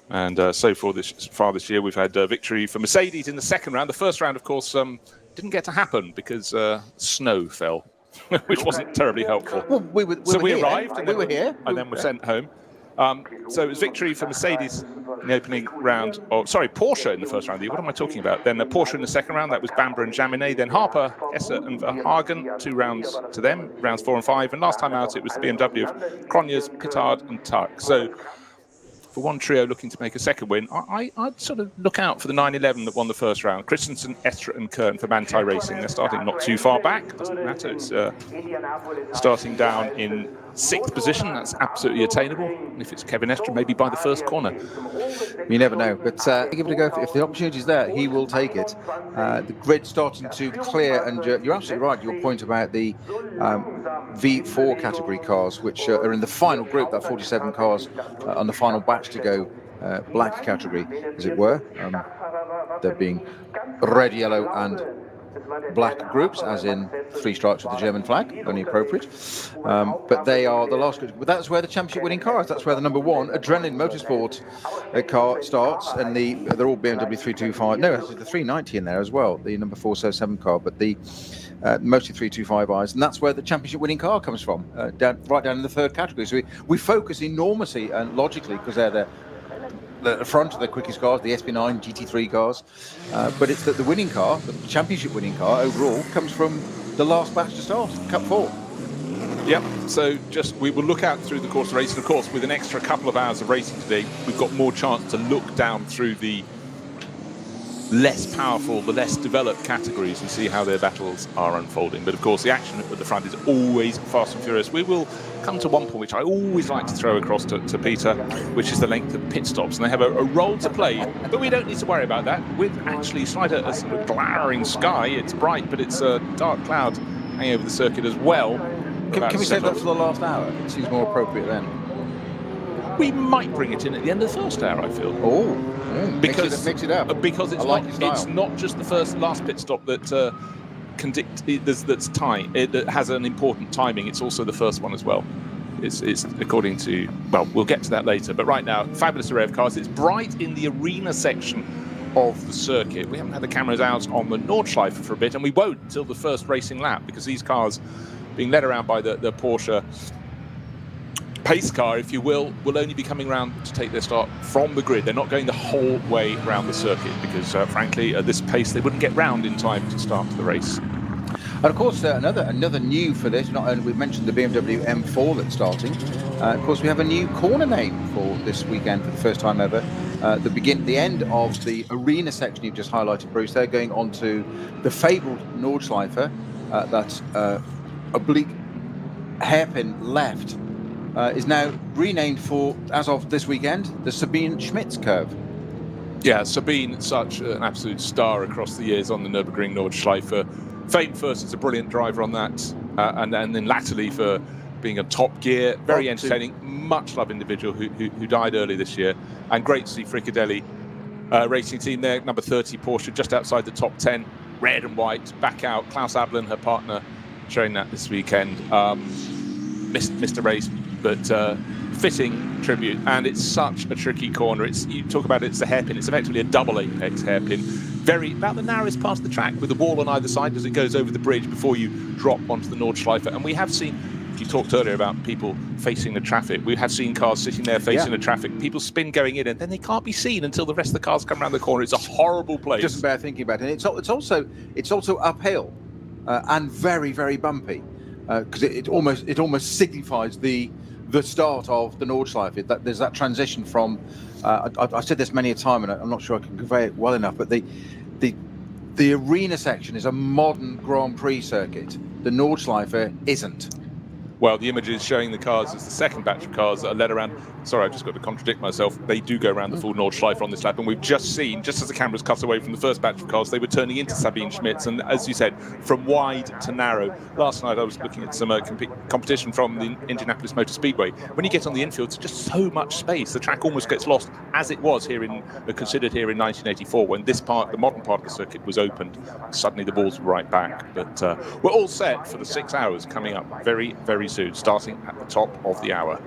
And so far this year, we've had victory for Mercedes in the second round. The first round, of course, didn't get to happen because snow fell, which wasn't terribly helpful. Well, we arrived, and we were here, and then were sent home. So it was victory for Mercedes in the opening round. Porsche in the first round. What am I talking about? Then Porsche in the second round. That was Bamber and Jaminet. Then Harper, Esser and Verhagen. 2 rounds to them, rounds 4 and 5. And last time out, it was the BMW of Cronjes, Pittard and Tuck. So for one trio looking to make a second win, I'd sort of look out for the 911 that won the first round. Christensen, Estra and Kern for Manti Racing. They're starting not too far back. Doesn't matter. It's starting down in 6th position. That's absolutely attainable. And if it's Kevin Estra, maybe by the first corner. You never know, but give it a go. If the opportunity is there, he will take it. The grid's starting to clear, and you're absolutely right. Your point about the V4 category cars, which are in the final group, that 47 cars on the final batch to go, black category, as it were. They're being red, yellow, and black groups, as in 3 stripes with the German flag, only appropriate. But they are the last group. But that's where the championship winning car is. That's where the number 1 Adrenaline Motorsport car starts, and they're all BMW 325. No, actually the 390 in there as well, the number 407 car, but the mostly 325Is, and that's where the championship winning car comes from, right down in the 3rd category. So we focus enormously and logically, because they're the front of the quickest cars, the SP9 GT3 cars, but it's that the winning car, the championship winning car overall, comes from the last batch to start, Cup 4. Yep, so we will look out through the course of racing. Of course, with an extra couple of hours of racing today, we've got more chance to look down through the less powerful, the less developed categories and see how their battles are unfolding. But of course, the action at the front is always fast and furious. We will come to one point which I always like to throw across to Peter, which is the length of pit stops. And they have a role to play, but we don't need to worry about that. With actually slight a sort of glaring sky, it's bright, but it's a dark cloud hanging over the circuit as well. Can we save that for the last hour? It seems more appropriate then. We might bring it in at the end of the first hour, I feel. Oh, because mix it up. Because it's not just the last pit stop that that has an important timing. It's also the first one as well. It's according to, well, we'll get to that later. But right now, fabulous array of cars. It's bright in the arena section of the circuit. We haven't had the cameras out on the Nordschleife for a bit, and we won't until the first racing lap, because these cars being led around by the Porsche pace car, if you will only be coming around to take their start from the grid. They're not going the whole way around the circuit because, frankly, at this pace, they wouldn't get round in time to start the race. And of course, another new for this, not only we've mentioned the BMW M4 that's starting, of course we have a new corner name for this weekend for the first time ever. The end of the arena section you've just highlighted, Bruce, they're going on to the fabled Nordschleife, that oblique hairpin left, is now renamed for, as of this weekend, the Sabine Schmitz curve. Yeah, Sabine, such an absolute star across the years on the Nürburgring Nordschleife. Fame first as a brilliant driver on that, and then latterly for being a top gear, very entertaining, much loved individual who died early this year. And great to see Fricadelli racing team there, number 30 Porsche, just outside the top 10, red and white, back out. Klaus Ablin, her partner, showing that this weekend. Missed a race, but fitting tribute. And it's such a tricky corner. You talk about it's a hairpin. It's effectively a double apex hairpin. About the narrowest part of the track, with the wall on either side as it goes over the bridge before you drop onto the Nordschleife. And we have seen, you talked earlier about people facing the traffic. We have seen cars sitting there facing the traffic. People spin going in, and then they can't be seen until the rest of the cars come around the corner. It's a horrible place. Just about thinking about it. And it's also uphill and very, very bumpy, because it almost signifies the start of the Nordschleife. There's that transition from. I've said this many a time, and I'm not sure I can convey it well enough. But the arena section is a modern Grand Prix circuit. The Nordschleife isn't. Well, the images showing the cars as the second batch of cars that are led around. Sorry, I've just got to contradict myself. They do go around the full Nordschleife on this lap, and we've just seen, just as the cameras cut away from the first batch of cars, they were turning into Sabine Schmitz, and as you said, from wide to narrow. Last night I was looking at some competition from the Indianapolis Motor Speedway. When you get on the infield, it's just so much space. The track almost gets lost, as it was considered here in 1984, when this part, the modern part of the circuit, was opened. Suddenly the balls were right back. But we're all set for the 6 hours coming up very, very soon, starting at the top of the hour.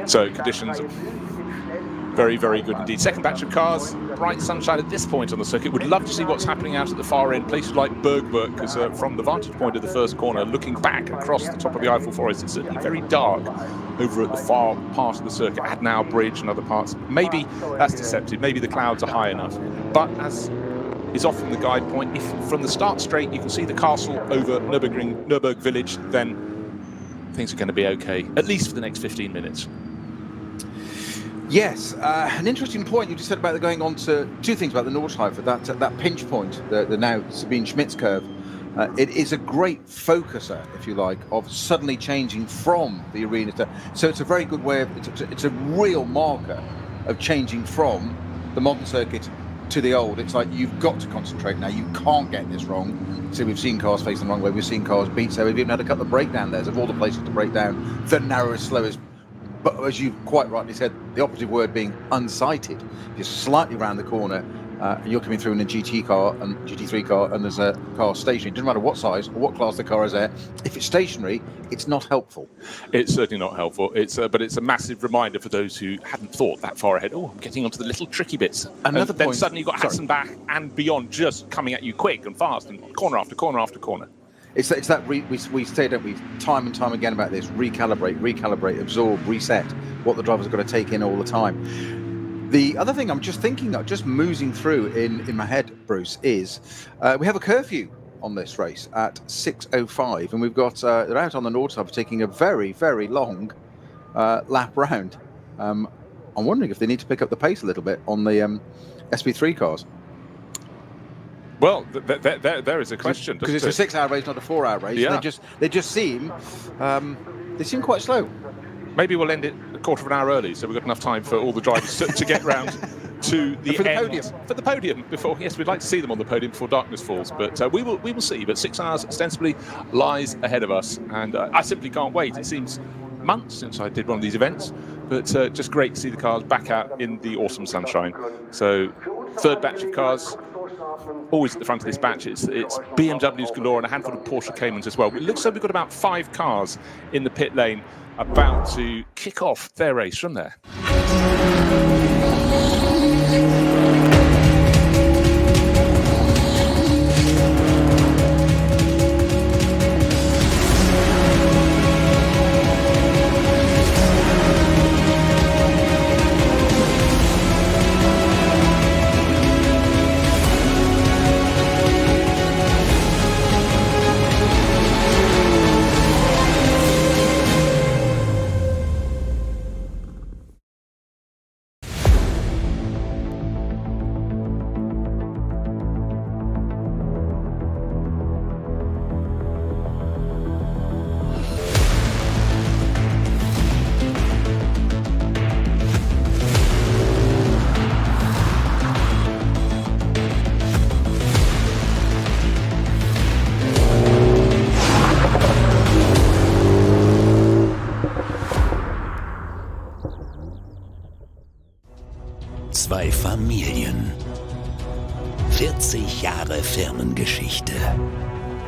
So conditions very, very good indeed. Second batch of cars, bright sunshine at this point on the circuit. Would love to see what's happening out at the far end, places like Bergwerk, because from the vantage point of the first corner, looking back across the top of the Eiffel Forest, it's certainly very dark over at the far part of the circuit, Adenauer Bridge and other parts. Maybe that's deceptive, maybe the clouds are high enough. But as is often the guide point, if from the start straight you can see the castle over Nürburg village, then things are going to be okay, at least for the next 15 minutes. Yes, an interesting point you just said about going on to two things about the Nordschleife, that pinch point, the now Sabine Schmitz curve. It is a great focuser, if you like, of suddenly changing from the arena to. So it's a very good way of. It's a real marker of changing from the modern circuit to the old. It's like you've got to concentrate now. You can't get this wrong. So we've seen cars facing the wrong way. We've seen cars beat. So we've even had a couple of breakdown there. Of all the places to break down, the narrowest, slowest. But as you quite rightly said, the operative word being unsighted. You're slightly round the corner, and you're coming through in a GT car and GT3 car, and there's a car stationary. It doesn't matter what size or what class the car is there. If it's stationary, it's not helpful. It's certainly not helpful. But it's a massive reminder for those who hadn't thought that far ahead. Oh, I'm getting onto the little tricky bits. Another Then point. suddenly you've got Hassenbach and beyond just coming at you quick and fast and corner after corner after corner. It's that we say, don't we, time and time again about this: recalibrate, absorb, reset. What the drivers are going to take in all the time. The other thing I'm just thinking of, just moving through in my head, Bruce, is we have a curfew on this race at 6:05, and we've got they're out on the north side taking a very, very long lap round. I'm wondering if they need to pick up the pace a little bit on the SP3 cars. Well, there is a question. Because it's a 6-hour race, not a 4-hour race. Yeah. They just seem quite slow. Maybe we'll end it a quarter of an hour early, so we've got enough time for all the drivers to get round to the for the end. podium. For the podium before, yes, we'd like to see them on the podium before darkness falls, but we will see. But 6 hours ostensibly lies ahead of us, and I simply can't wait. It seems months since I did one of these events, but just great to see the cars back out in the awesome sunshine. So, third batch of cars. Always at the front of this batch, it's BMWs galore and a handful of Porsche Caymans as well. It looks like we've got about 5 cars in the pit lane about to kick off their race from there. Zwei Familien. 40 Jahre Firmengeschichte.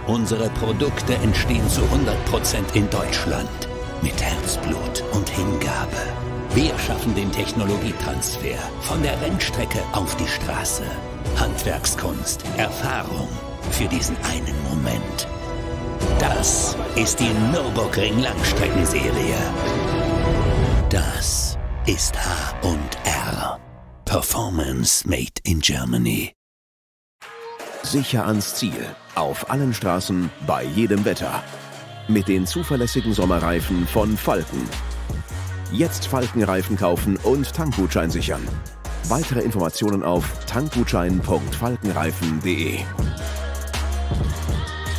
Unsere Produkte entstehen zu 100% in Deutschland. Mit Herzblut und Hingabe. Wir schaffen den Technologietransfer von der Rennstrecke auf die Straße. Handwerkskunst, Erfahrung für diesen einen Moment. Das ist die Nürburgring Langstreckenserie. Das ist H&R. Performance made in Germany. Sicher ans Ziel. Auf allen Straßen, bei jedem Wetter. Mit den zuverlässigen Sommerreifen von Falken. Jetzt Falkenreifen kaufen und Tankgutschein sichern. Weitere Informationen auf tankgutschein.falkenreifen.de.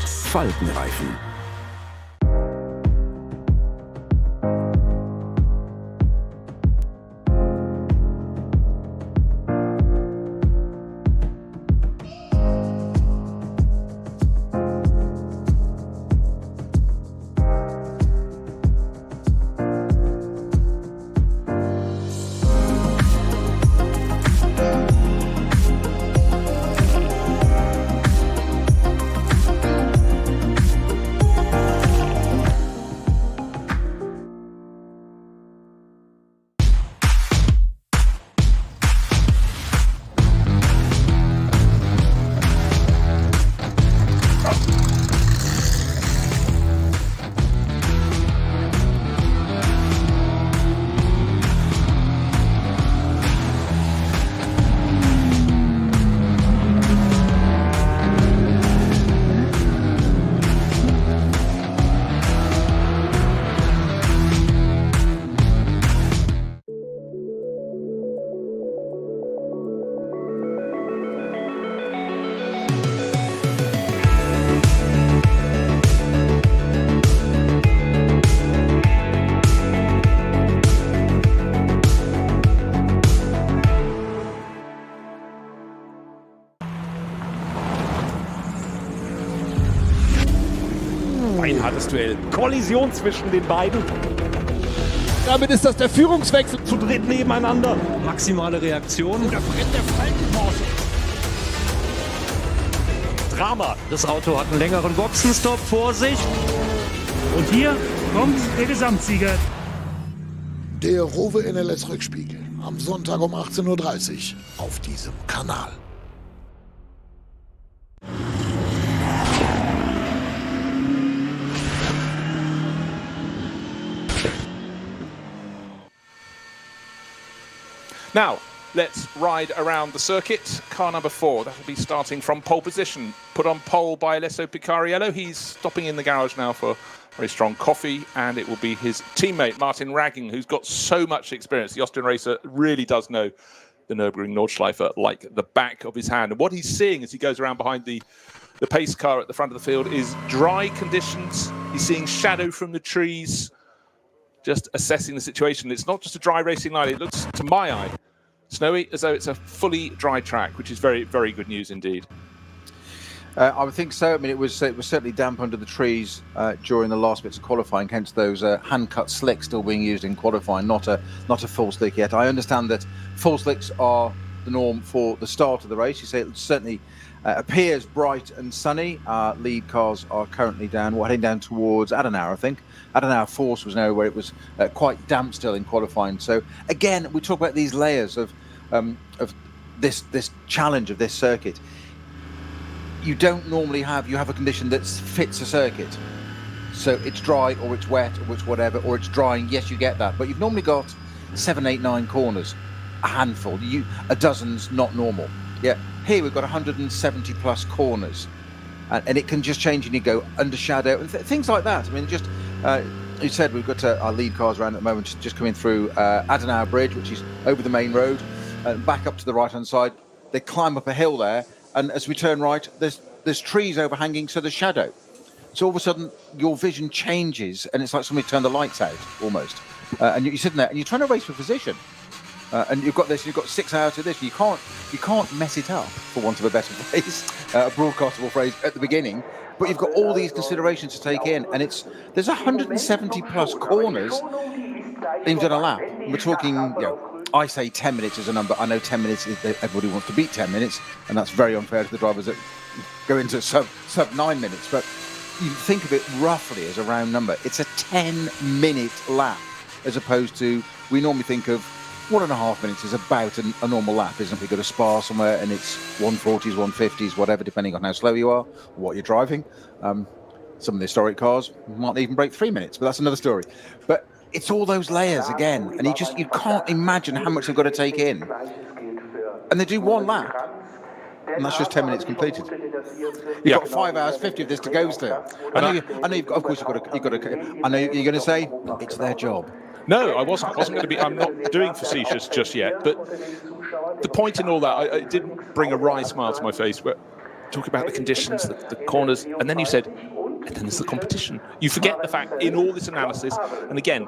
Falkenreifen. Ein hartes Duell. Kollision zwischen den beiden. Damit ist das der Führungswechsel zu dritt nebeneinander. Maximale Reaktion. Da brennt der Falkenporsche. Drama. Das Auto hat einen längeren Boxenstopp vor sich. Und hier kommt der Gesamtsieger. Der Rowe NLS Rückspiegel am Sonntag um 18:30 Uhr auf diesem Kanal. Now, let's ride around the circuit. Car number 4, that will be starting from pole position. Put on pole by Alessio Picariello. He's stopping in the garage now for very strong coffee, and it will be his teammate, Martin Ragging, who's got so much experience. The Austrian racer really does know the Nürburgring Nordschleife like the back of his hand. And what he's seeing as he goes around behind the pace car at the front of the field is dry conditions. He's seeing shadow from the trees, just assessing the situation. It's not just a dry racing line. It looks, to my eye, snowy, as though it's a fully dry track, which is very, very good news indeed. I would think so. I mean, it was certainly damp under the trees during the last bits of qualifying, hence those hand-cut slicks still being used in qualifying, not a full slick yet. I understand that full slicks are the norm for the start of the race. You say it certainly appears bright and sunny. Lead cars are currently heading down towards Adenauer, I think. Adenauer Force was now where it was quite damp still in qualifying. So again, we talk about these layers of this challenge of this circuit. You don't normally have a condition that fits a circuit. So it's dry or it's wet or it's whatever, or it's drying. Yes, you get that. But you've normally got 7, 8, 9 corners, a handful. A dozen's not normal. Yeah, here we've got 170 plus corners. And it can just change and you go under shadow and things like that. I mean, just, you said we've got our lead cars around at the moment, just coming through Adenauer Bridge, which is over the main road, and back up to the right-hand side. They climb up a hill there. And as we turn right, there's trees overhanging, so there's shadow. So all of a sudden, your vision changes, and it's like somebody turned the lights out, almost. And you're sitting there, and you're trying to race for position. And you've got 6 hours of this. You can't mess it up, for want of a better phrase, a broadcastable phrase at the beginning. But you've got all these considerations to take in, and there's 170 plus corners. And you've done a lap. And we're talking, I say 10 minutes is a number. I know 10 minutes, everybody wants to beat 10 minutes, and that's very unfair to the drivers that go into sub 9 minutes. But you think of it roughly as a round number. It's a 10-minute lap, as opposed to, we normally think of 1.5 minutes is about a normal lap, isn't it? We go to Spa somewhere and it's 140s, 150s, whatever, depending on how slow you are, or what you're driving. Some of the historic cars might even break 3 minutes, but that's another story. But it's all those layers again, and you can't imagine how much they've got to take in. And they do one lap, and that's just 10 minutes completed. You've got 5 hours 50 of this to go still. I know you've got, of course you've got to. I know you're going to say it's their job. No, I wasn't going to be. I'm not doing facetious just yet. But the point in all that, it didn't bring a wry smile to my face. But talk about the conditions, the corners, and then you said, and then there's the competition. You forget the fact in all this analysis, and again,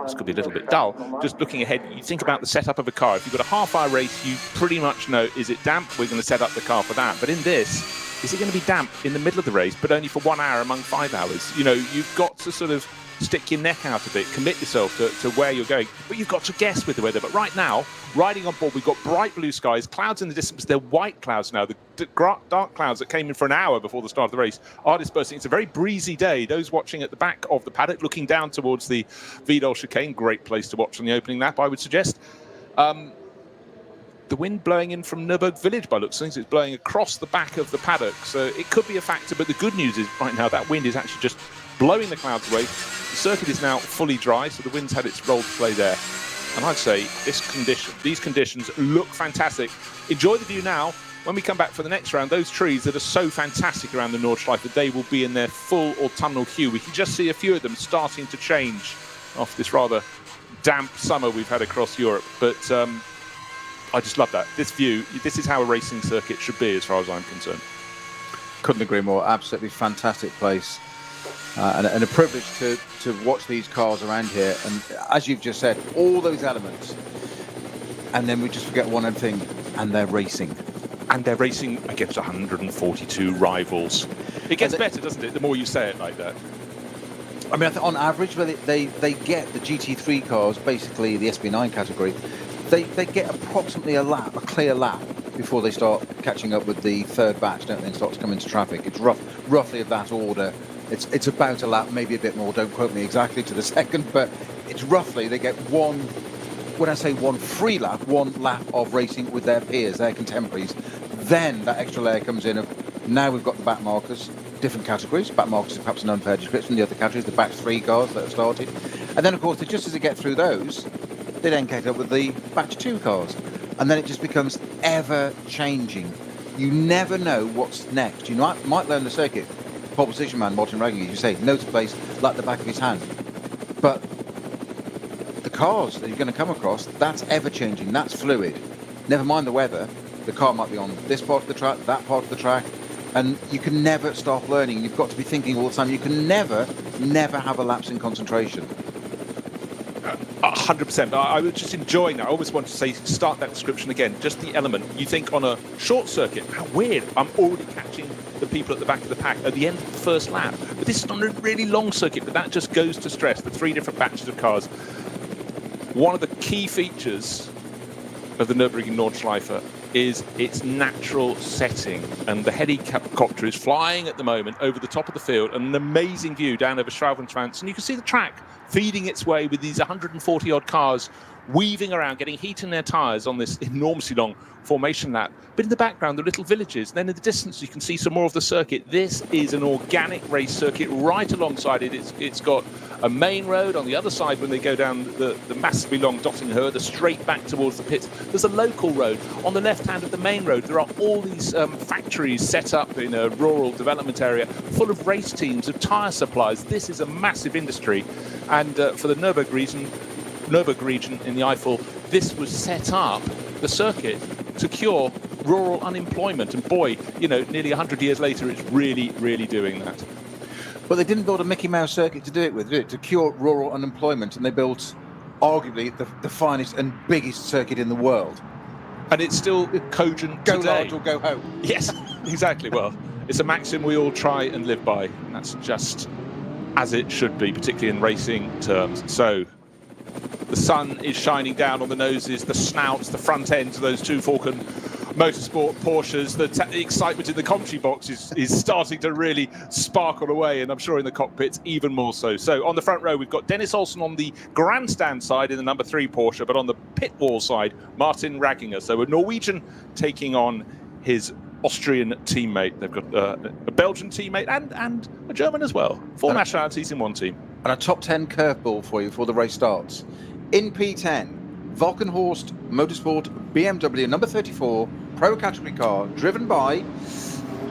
this could be a little bit dull, just looking ahead, you think about the setup of a car. If you've got a half-hour race, you pretty much know, is it damp? We're going to set up the car for that. But in this, is it going to be damp in the middle of the race, but only for 1 hour among 5 hours? You've got to sort of stick your neck out a bit, commit yourself to where you're going. But you've got to guess with the weather. But right now, riding on board, we've got bright blue skies, clouds in the distance. They're white clouds now. The dark clouds that came in for an hour before the start of the race are dispersing. It's a very breezy day. Those watching at the back of the paddock, looking down towards the Vidal chicane, great place to watch on the opening lap, I would suggest. The wind blowing in from Nürburgring village by looks of things. It's blowing across the back of the paddock. So it could be a factor. But the good news is right now that wind is actually just blowing the clouds away. The circuit is now fully dry, so the wind's had its role to play there. And I'd say these conditions look fantastic. Enjoy the view now. When we come back for the next round, those trees that are so fantastic around the Nordschleife, they will be in their full autumnal hue. We can just see a few of them starting to change off this rather damp summer we've had across Europe. But I just love that. This view, this is how a racing circuit should be as far as I'm concerned. Couldn't agree more. Absolutely fantastic place. And a privilege to watch these cars around here. And as you've just said, all those elements. And then we just forget one other thing, and they're racing. And they're racing against 142 rivals. It gets better, doesn't it, the more you say it like that? I mean, I think on average, they get the GT3 cars, basically the SB9 category, they get approximately a clear lap, before they start catching up with the third batch, don't they, and start to come into traffic. It's roughly of that order. It's about a lap, maybe a bit more. Don't quote me exactly to the second, but it's roughly, they get one, when I say one free lap, one lap of racing with their peers, their contemporaries. Then that extra layer comes in of, now we've got the back markers, different categories. Back markers is perhaps an unfair description. The other categories, the batch 3 cars that have started. And then, of course, just as they get through those, they then catch up with the batch 2 cars. And then it just becomes ever-changing. You never know what's next. You might learn the circuit. Pole position man, Martin Ragginger, as you say, knows the place like the back of his hand. But the cars that you're going to come across, that's ever-changing, that's fluid. Never mind the weather. The car might be on this part of the track, that part of the track, and you can never stop learning. You've got to be thinking all the time. You can never have a lapse in concentration. 100%. I was just enjoying that. I always want to say, start that description again. Just the element. You think on a short circuit, how weird. I'm already catching the people at the back of the pack at the end of the first lap. But this is on a really long circuit, but that just goes to stress the 3 different batches of cars. One of the key features of the Nürburgring Nordschleife is its natural setting, and the helicopter is flying at the moment over the top of the field, an amazing view down over Schwalbenschwanz, and you can see the track feeding its way with these 140 odd cars weaving around, getting heat in their tyres on this enormously long formation lap. But in the background, the little villages. Then in the distance, you can see some more of the circuit. This is an organic race circuit right alongside it. It's got a main road on the other side when they go down the massively long Dottingher, straight back towards the pits. There's a local road. On the left hand of the main road, there are all these factories set up in a rural development area full of race teams, of tyre suppliers. This is a massive industry. And for the Nürburgring region in the Eifel, this was set up, the circuit, to cure rural unemployment. And boy, nearly 100 years later, it's really, really doing that. But they didn't build a Mickey Mouse circuit to do it with, did it? To cure rural unemployment, and they built arguably the finest and biggest circuit in the world. And it's still cogent today. Go large or go home. Yes, exactly. Well, it's a maxim we all try and live by, and that's just as it should be, particularly in racing terms. So the sun is shining down on the noses, the snouts, the front ends of those 2 Falcon Motorsport Porsches. The excitement in the commentary box is starting to really sparkle away, and I'm sure in the cockpits even more so. So on the front row, we've got Dennis Olsen on the grandstand side in the number 3 Porsche, but on the pit wall side, Martin Ragginger. So a Norwegian taking on his Austrian teammate. They've got a Belgian teammate and a German as well. 4 nationalities in one team. And a top 10 curveball for you before the race starts. In P10, Valkenhorst Motorsport BMW number 34 Pro category car, driven by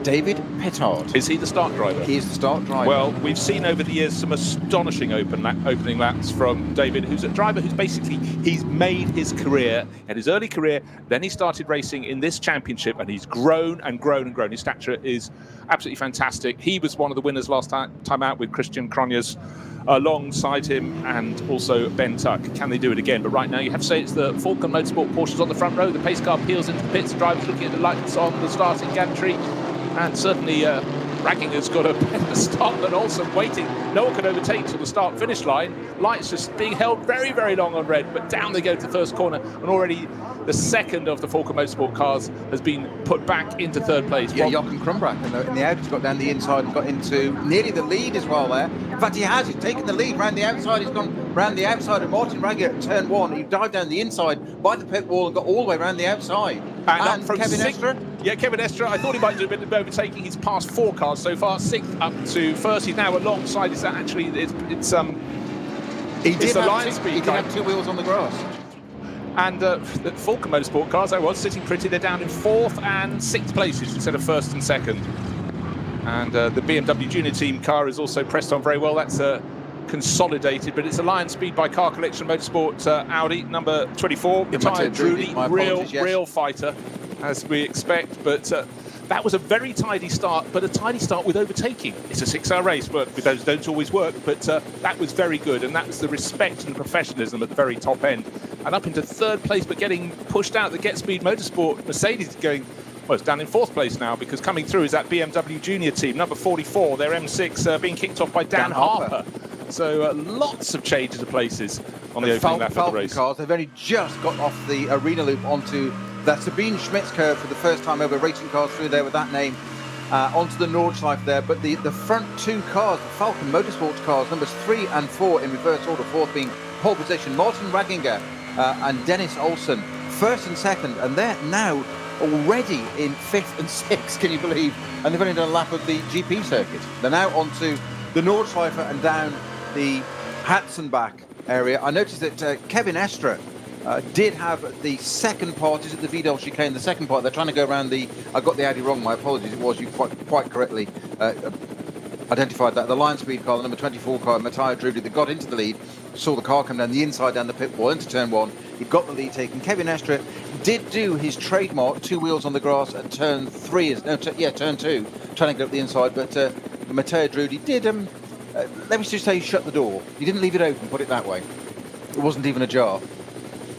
David Pittard. Is he the start driver? He is the start driver. Well, we've seen over the years some astonishing opening laps from David, who's a driver who's basically, he's made his career, and his early career, then he started racing in this championship, and he's grown and grown and grown. His stature is absolutely fantastic. He was one of the winners last time out with Christian Cronjes alongside him, and also Ben Tuck. Can they do it again? But right now you have to say it's the Falcon Motorsport Porsches on the front row. The pace car peels into the pits, the drivers looking at the lights on the starting gantry, and certainly Ragginger's got a better start than Olsen, waiting. No one can overtake till the start-finish line. Lights just being held very, very long on red, but down they go to the first corner, and already the second of the Falcon Motorsport cars has been put back into third place. Yeah, Jochen Krumbrach in the Audi's got down the inside and got into nearly the lead as well there. In fact, he's taken the lead round the outside. He's gone round the outside of Martin Ragginger at turn 1. He dived down the inside by the pit wall and got all the way round the outside. And from Kevin Estre? Yeah, Kevin Estre, I thought he might do a bit of overtaking. He's passed 4 cars so far, 6th up to 1st. He's now alongside. Is that actually, it's the line speed. He did have 2 wheels on the grass. And the Falcon Motorsport cars, I was sitting pretty. They're down in 4th and 6th places instead of 1st and 2nd. And the BMW Junior Team car is also pressed on very well. That's consolidated, but it's a Lion Speed by Car Collection Motorsport Audi number 24. Retired Drudy, real fighter, as we expect. But that was a very tidy start, but a tidy start with overtaking. It's a 6-hour race, but those don't always work. But that was very good, and that was the respect and the professionalism at the very top end. And up into 3rd place, but getting pushed out. The Get Speed Motorsport Mercedes going well, it's down in 4th place now, because coming through is that BMW Junior team, number 44, their M6 being kicked off by Dan Harper. So lots of changes of places on the opening lap of the race. Cars, they've only just got off the arena loop onto that Sabine Schmitz curve for the first time ever, racing cars through there with that name, onto the Nordschleife there. But the front 2 cars, the Falcon Motorsports cars, numbers 3 and 4 in reverse order, 4th being pole position, Martin Raginger and Dennis Olsen, 1st and 2nd, and they're now already in 5th and 6th, can you believe? And they've only done a lap of the GP circuit. They're now onto the Nordschleife and down the Hatzenbach area. I noticed that Kevin Estra did have the second part. Is it the Vidal chicane? The second part. They're trying to go around the. I got the Audi wrong. My apologies. It was you quite correctly identified that. The Lion Speed car, the number 24 car, Matthias Drudy, that got into the lead. Saw the car come down the inside down the pit wall into turn 1. He got the lead taken. Kevin Estra did do his trademark 2 wheels on the grass at turn 3. Turn 2, trying to go up the inside. But Matthias Drudy did. Let me just say, shut the door. He didn't leave it open. Put it that way. It wasn't even ajar.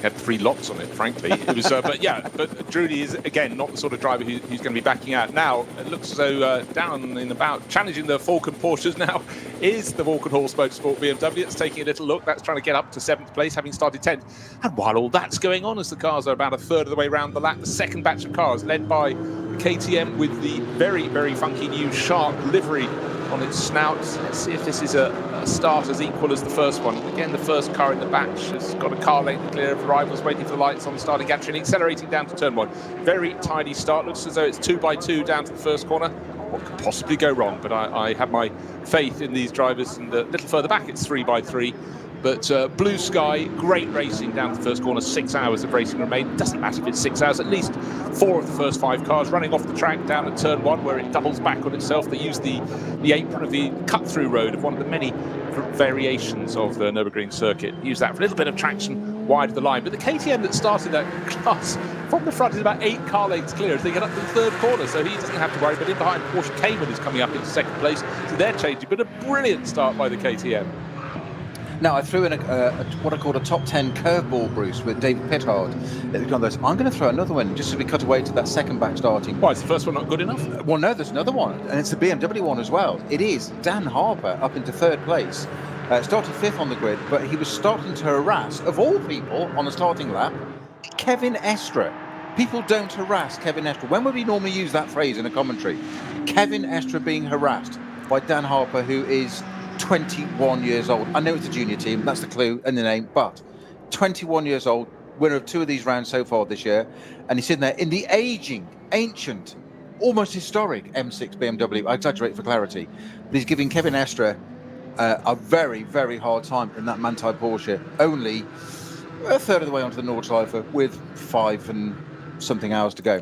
Had 3 locks on it, frankly. It was, but Drudy is again not the sort of driver who's going to be backing out. Now it looks as though down in about challenging the Falcon Porsches now is the Walkenhorst Motorsport BMW. It's taking a little look. That's trying to get up to 7th place, having started 10th. And while all that's going on, as the cars are about a third of the way around the lap, the second batch of cars led by KTM with the very, very funky new shark livery on its snout. Let's see if this is a start as equal as the first one. Again, the first car in the batch has got a car length clear of the rivals, waiting for the lights on the starting gantry and accelerating down to turn 1. Very tidy start. Looks as though it's 2 by 2 down to the first corner. What could possibly go wrong? But I have my faith in these drivers. And a little further back, it's 3 by 3. But blue sky, great racing down to the first corner. 6 hours of racing remain. Doesn't matter if it's 6 hours. At least 4 of the first 5 cars running off the track down at turn 1, where it doubles back on itself. They use the apron of the cut-through road of one of the many variations of the Nürburgring circuit. Use that for a little bit of traction wide of the line. But the KTM that started that class from the front is about 8 car lengths clear as they get up to the 3rd corner, so he doesn't have to worry. But in behind, Porsche Cayman is coming up into 2nd place, so they're changing. But a brilliant start by the KTM. Now, I threw in what I called a top 10 curveball, Bruce, with David Pittard. I'm going to throw another one just as we cut away to that second batch starting. Why, is the first one not good enough? Well, no, there's another one, and it's the BMW one as well. It is Dan Harper up into 3rd place. Started 5th on the grid, but he was starting to harass, of all people, on the starting lap, Kevin Estra. People don't harass Kevin Estra. When would we normally use that phrase in a commentary? Kevin Estra being harassed by Dan Harper, who is 21 years old. I know it's a junior team, that's the clue in the name, but 21 years old, winner of 2 of these rounds so far this year, and he's sitting there in the aging, ancient, almost historic M6 BMW. I exaggerate for clarity, but he's giving Kevin Estra a very, very hard time in that Manthey Porsche, only a third of the way onto the Nordschleife with 5 and something hours to go.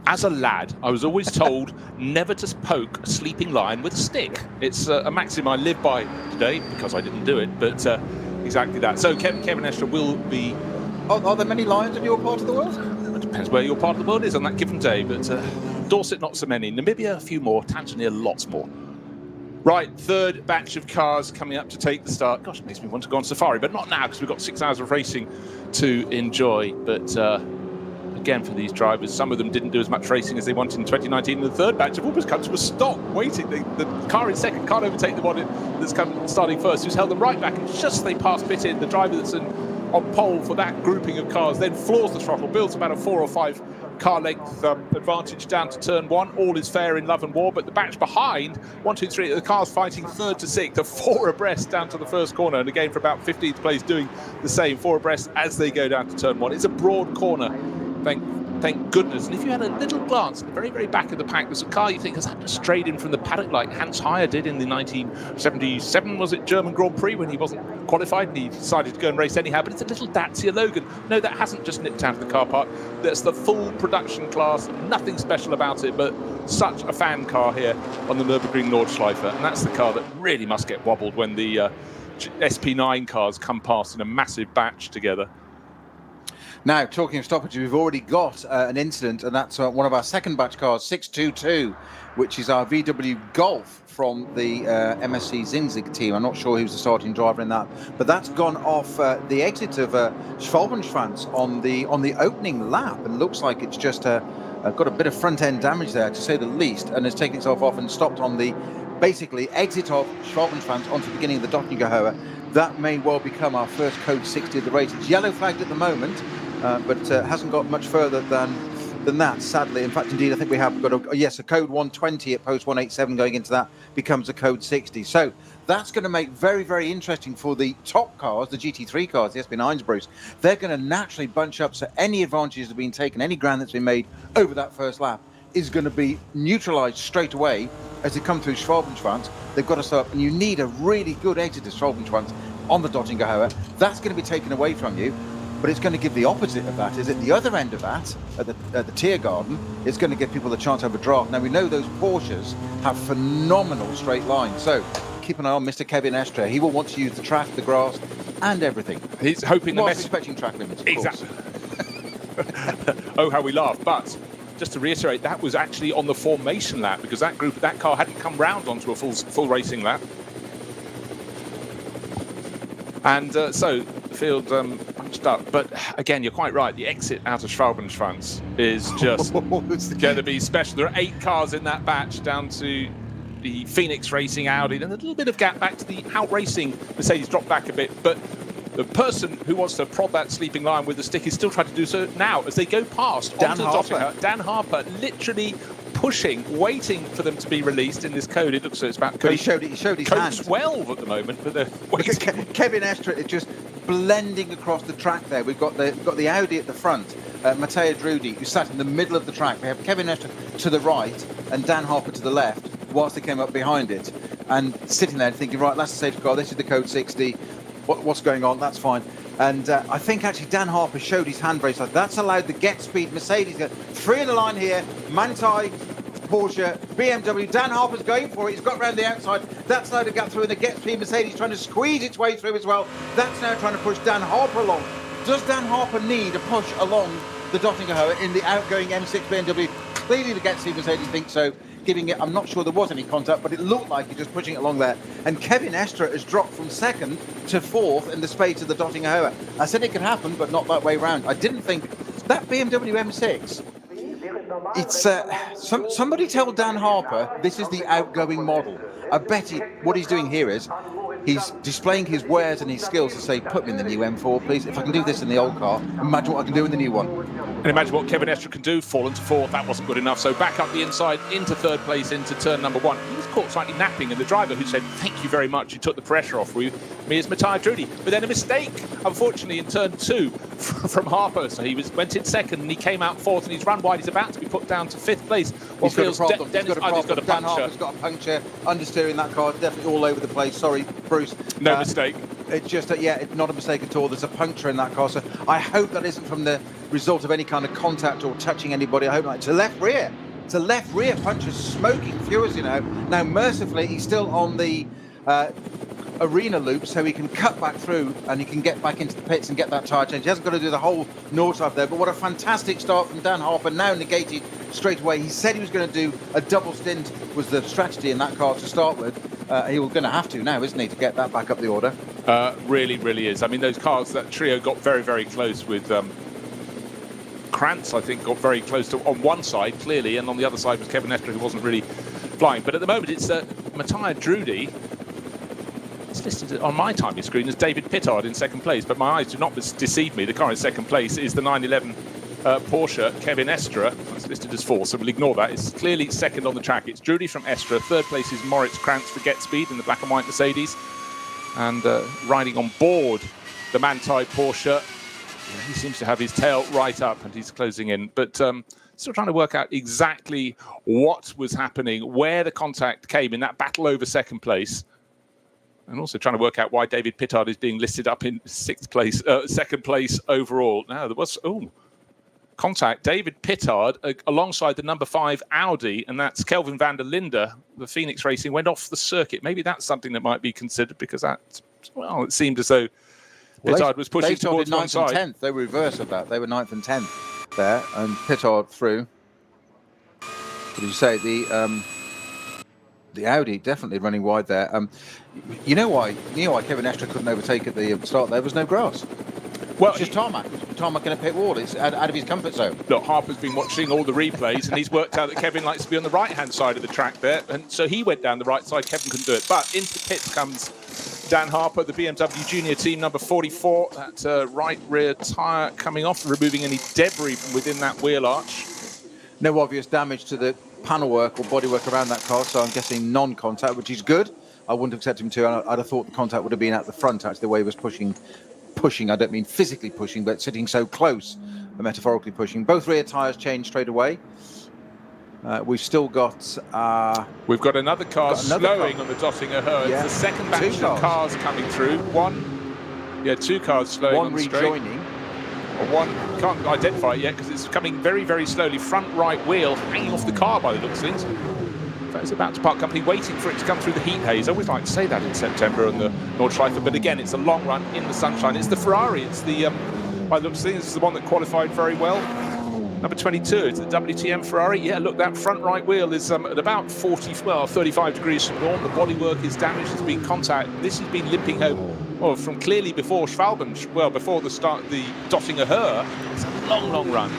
As a lad, I was always told never to poke a sleeping lion with a stick. It's a maxim I live by today, because I didn't do it, but exactly that. So Kevin Estra will be... Are there many lions in your part of the world? It depends where your part of the world is on that given day, but Dorset, not so many. Namibia, a few more. Tanzania, lots more. Right, 3rd batch of cars coming up to take the start. Gosh, it makes me want to go on safari, but not now, because we've got 6 hours of racing to enjoy. But... again, for these drivers, some of them didn't do as much racing as they wanted in 2019. And the 3rd batch have almost come to a stop, waiting. The car in 2nd can't overtake the one that's starting first, who's held them right back. And just as they pass pit in, the driver that's on pole for that grouping of cars then floors the throttle, builds about a 4 or 5 car length advantage down to turn 1. All is fair in love and war, but the batch behind, 1, 2, 3, the car's fighting 3rd to 6th, a 4 abreast down to the first corner, and again for about 15th place doing the same, 4 abreast as they go down to turn 1. It's a broad corner. Thank goodness. And if you had a little glance at the very, very back of the pack, there's a car you think has strayed in from the paddock like Hans Heyer did in the 1977, was it, German Grand Prix, when he wasn't qualified and he decided to go and race anyhow. But it's a little Dacia Logan. No, that hasn't just nipped out of the car park. That's the full production class. Nothing special about it, but such a fan car here on the Nürburgring Nordschleife. And that's the car that really must get wobbled when the SP9 cars come past in a massive batch together. Now, talking of stoppage, we've already got an incident, and that's one of our second batch cars, 622, which is our VW Golf from the MSC Zinzig team. I'm not sure who's the starting driver in that, but that's gone off the exit of Schwalbenschwanz on the opening lap, and looks like it's just got a bit of front end damage there, to say the least, and has taken itself off and stopped on the basically exit of Schwalbenschwanz onto the beginning of the Dottingerhöhe. That may well become our first code 60 of the race. It's yellow flagged at the moment, but hasn't got much further than that, sadly. In fact, indeed, I think we have got a code 120 at post 187 going into that becomes a code 60. So that's going to make very, very interesting for the top cars, the GT3 cars, the SP9s, Bruce. They're going to naturally bunch up, so any advantages that have been taken, any ground that's been made over that first lap is going to be neutralised straight away as they come through Schwalbenschwanz. They've got to start, and you need a really good exit to Schwalbenschwanz on the Dottingerhöhe. That's going to be taken away from you, but it's going to give the opposite of that. Is at the other end of that, at the Tiergarten, it's going to give people the chance to have a draft. Now, we know those Porsches have phenomenal straight lines, so keep an eye on Mr. Kevin Estre. He will want to use the track, the grass, and everything. He's hoping the message... respecting track limits, of exactly. Oh, how we laugh. But just to reiterate, that was actually on the formation lap, because that car hadn't come round onto a full racing lap. And so the field bunched up. But again, you're quite right. The exit out of Schwalbenschwanz is just going to be special. There are 8 cars in that batch, down to the Phoenix Racing Audi, and a little bit of gap back to the out racing Mercedes, dropped back a bit. But the person who wants to prod that sleeping lion with the stick is still trying to do so now as they go past onto the Dottinger. Dan Harper literally pushing, waiting for them to be released in this code. It looks like it's about code, he showed his code hand. 12 at the moment, but they're waiting. Kevin Estre is just blending across the track there. We've got the Audi at the front, Matteo Drudi, who sat in the middle of the track. We have Kevin Estre to the right and Dan Harper to the left, whilst they came up behind it, and sitting there thinking, right, that's the safety car, this is the code 60, what's going on, that's fine. And I think actually Dan Harper showed his hand brace. That's allowed the get speed Mercedes. 3 in the line here, Manthey, Porsche, BMW. Dan Harper's going for it. He's got round the outside. That's allowed to get through, and the get speed Mercedes trying to squeeze its way through as well. That's now trying to push Dan Harper along. Does Dan Harper need a push along the Dottingerhöhe in the outgoing M6 BMW? Clearly the get speed Mercedes thinks so. Giving it, I'm not sure there was any contact, but it looked like he's just pushing it along there. And Kevin Estre has dropped from 2nd to 4th in the space of the Dottingerhöhe. I said it could happen, but not that way round. I didn't think that BMW M6. It's somebody tell Dan Harper this is the outgoing model. I bet what he's doing here is he's displaying his wares and his skills to say, put me in the new M4, please. If I can do this in the old car, imagine what I can do in the new one. And imagine what Kevin Estre can do. Fallen to 4th, that wasn't good enough. So back up the inside into 3rd place, into turn number 1. He was caught slightly napping, and the driver who said, thank you very much, you took the pressure off me is Matteo Drudi. But then a mistake, unfortunately, in turn 2 from Harper. So he went in 2nd, and he came out 4th, and he's run wide. He's about to be put down to 5th place. He's got a problem. He's got a puncture. Dan Harper's got a puncture. Understeering that car, definitely all over the place. Sorry, Bruce. No mistake. It's just, it's not a mistake at all. There's a puncture in that car. So I hope that isn't from the result of any kind of contact or touching anybody. I hope not. It's a left rear. It's a left rear puncture, smoking furiously now. Now, mercifully, he's still on the arena loop, so he can cut back through and he can get back into the pits and get that tyre change. He hasn't got to do the whole north side there, but what a fantastic start from Dan Harper, now negated straight away. He said he was going to do a double stint, was the strategy in that car to start with. He was going to have to now, isn't he, to get that back up the order? Really, really is. I mean, those cars, that trio got very, very close with Krantz, I think, got very close to on one side, clearly, and on the other side was Kevin Estre, who wasn't really flying. But at the moment, it's Matteo Drudi. It's listed on my timing screen as David Pittard in 2nd place, but my eyes do not deceive me. The car in 2nd place is the 911 Porsche, Kevin Estre. That's listed as 4th, so we'll ignore that. It's clearly 2nd on the track. It's Drudi from Estre. 3rd place is Moritz Krantz for Get Speed in the black and white Mercedes. And riding on board the Manthey Porsche, he seems to have his tail right up and he's closing in. But still trying to work out exactly what was happening, where the contact came in that battle over 2nd place. And also trying to work out why David Pittard is being listed up in 6th place, 2nd place overall. Now, there was contact. David Pittard alongside the number 5 Audi, and that's Kelvin van der Linde. The Phoenix Racing went off the circuit. Maybe that's something that might be considered, because it seemed as though Pittard was pushing towards one side. 9th and 10th. They were reverse of that. They were 9th and 10th there, and Pittard through. What did you say? The Audi definitely running wide there. You know why Kevin Estre couldn't overtake at the start? There was no grass. Well, it's just tarmac in a pit wall. It's out of his comfort zone. Look, Harper's been watching all the replays, and he's worked out that Kevin likes to be on the right-hand side of the track there, and so he went down the right side. Kevin couldn't do it, but into the pits comes Dan Harper, the BMW Junior team number 44. That right rear tyre coming off, removing any debris from within that wheel arch. No obvious damage to the panel work or bodywork around that car, so I'm guessing non-contact, which is good. I wouldn't have accepted him to. I'd have thought the contact would have been at the front, actually, the way he was pushing. I don't mean physically pushing, but sitting so close, metaphorically pushing. Both rear tyres changed straight away. We've still got... We've got another car slowing on the Dottinger Hertz. Yeah. The second batch of cars coming through. Two cars slowing on the straight. One rejoining. One, can't identify it yet because it's coming very, very slowly. Front right wheel hanging off the car by the looks of things. It's about to park company, waiting for it to come through the heat haze. I always like to say that in September on the Nordschleife, but again, it's a long run in the sunshine. It's the Ferrari. It's the, by the looks of things, it's the one that qualified very well. Number 22, it's the WTM Ferrari. Yeah, look, that front right wheel is at about 35 degrees from norm. The bodywork is damaged. There's been contact. This has been limping home from clearly before Schwalben, before the start, the Dottinger Her. It's a long, long run.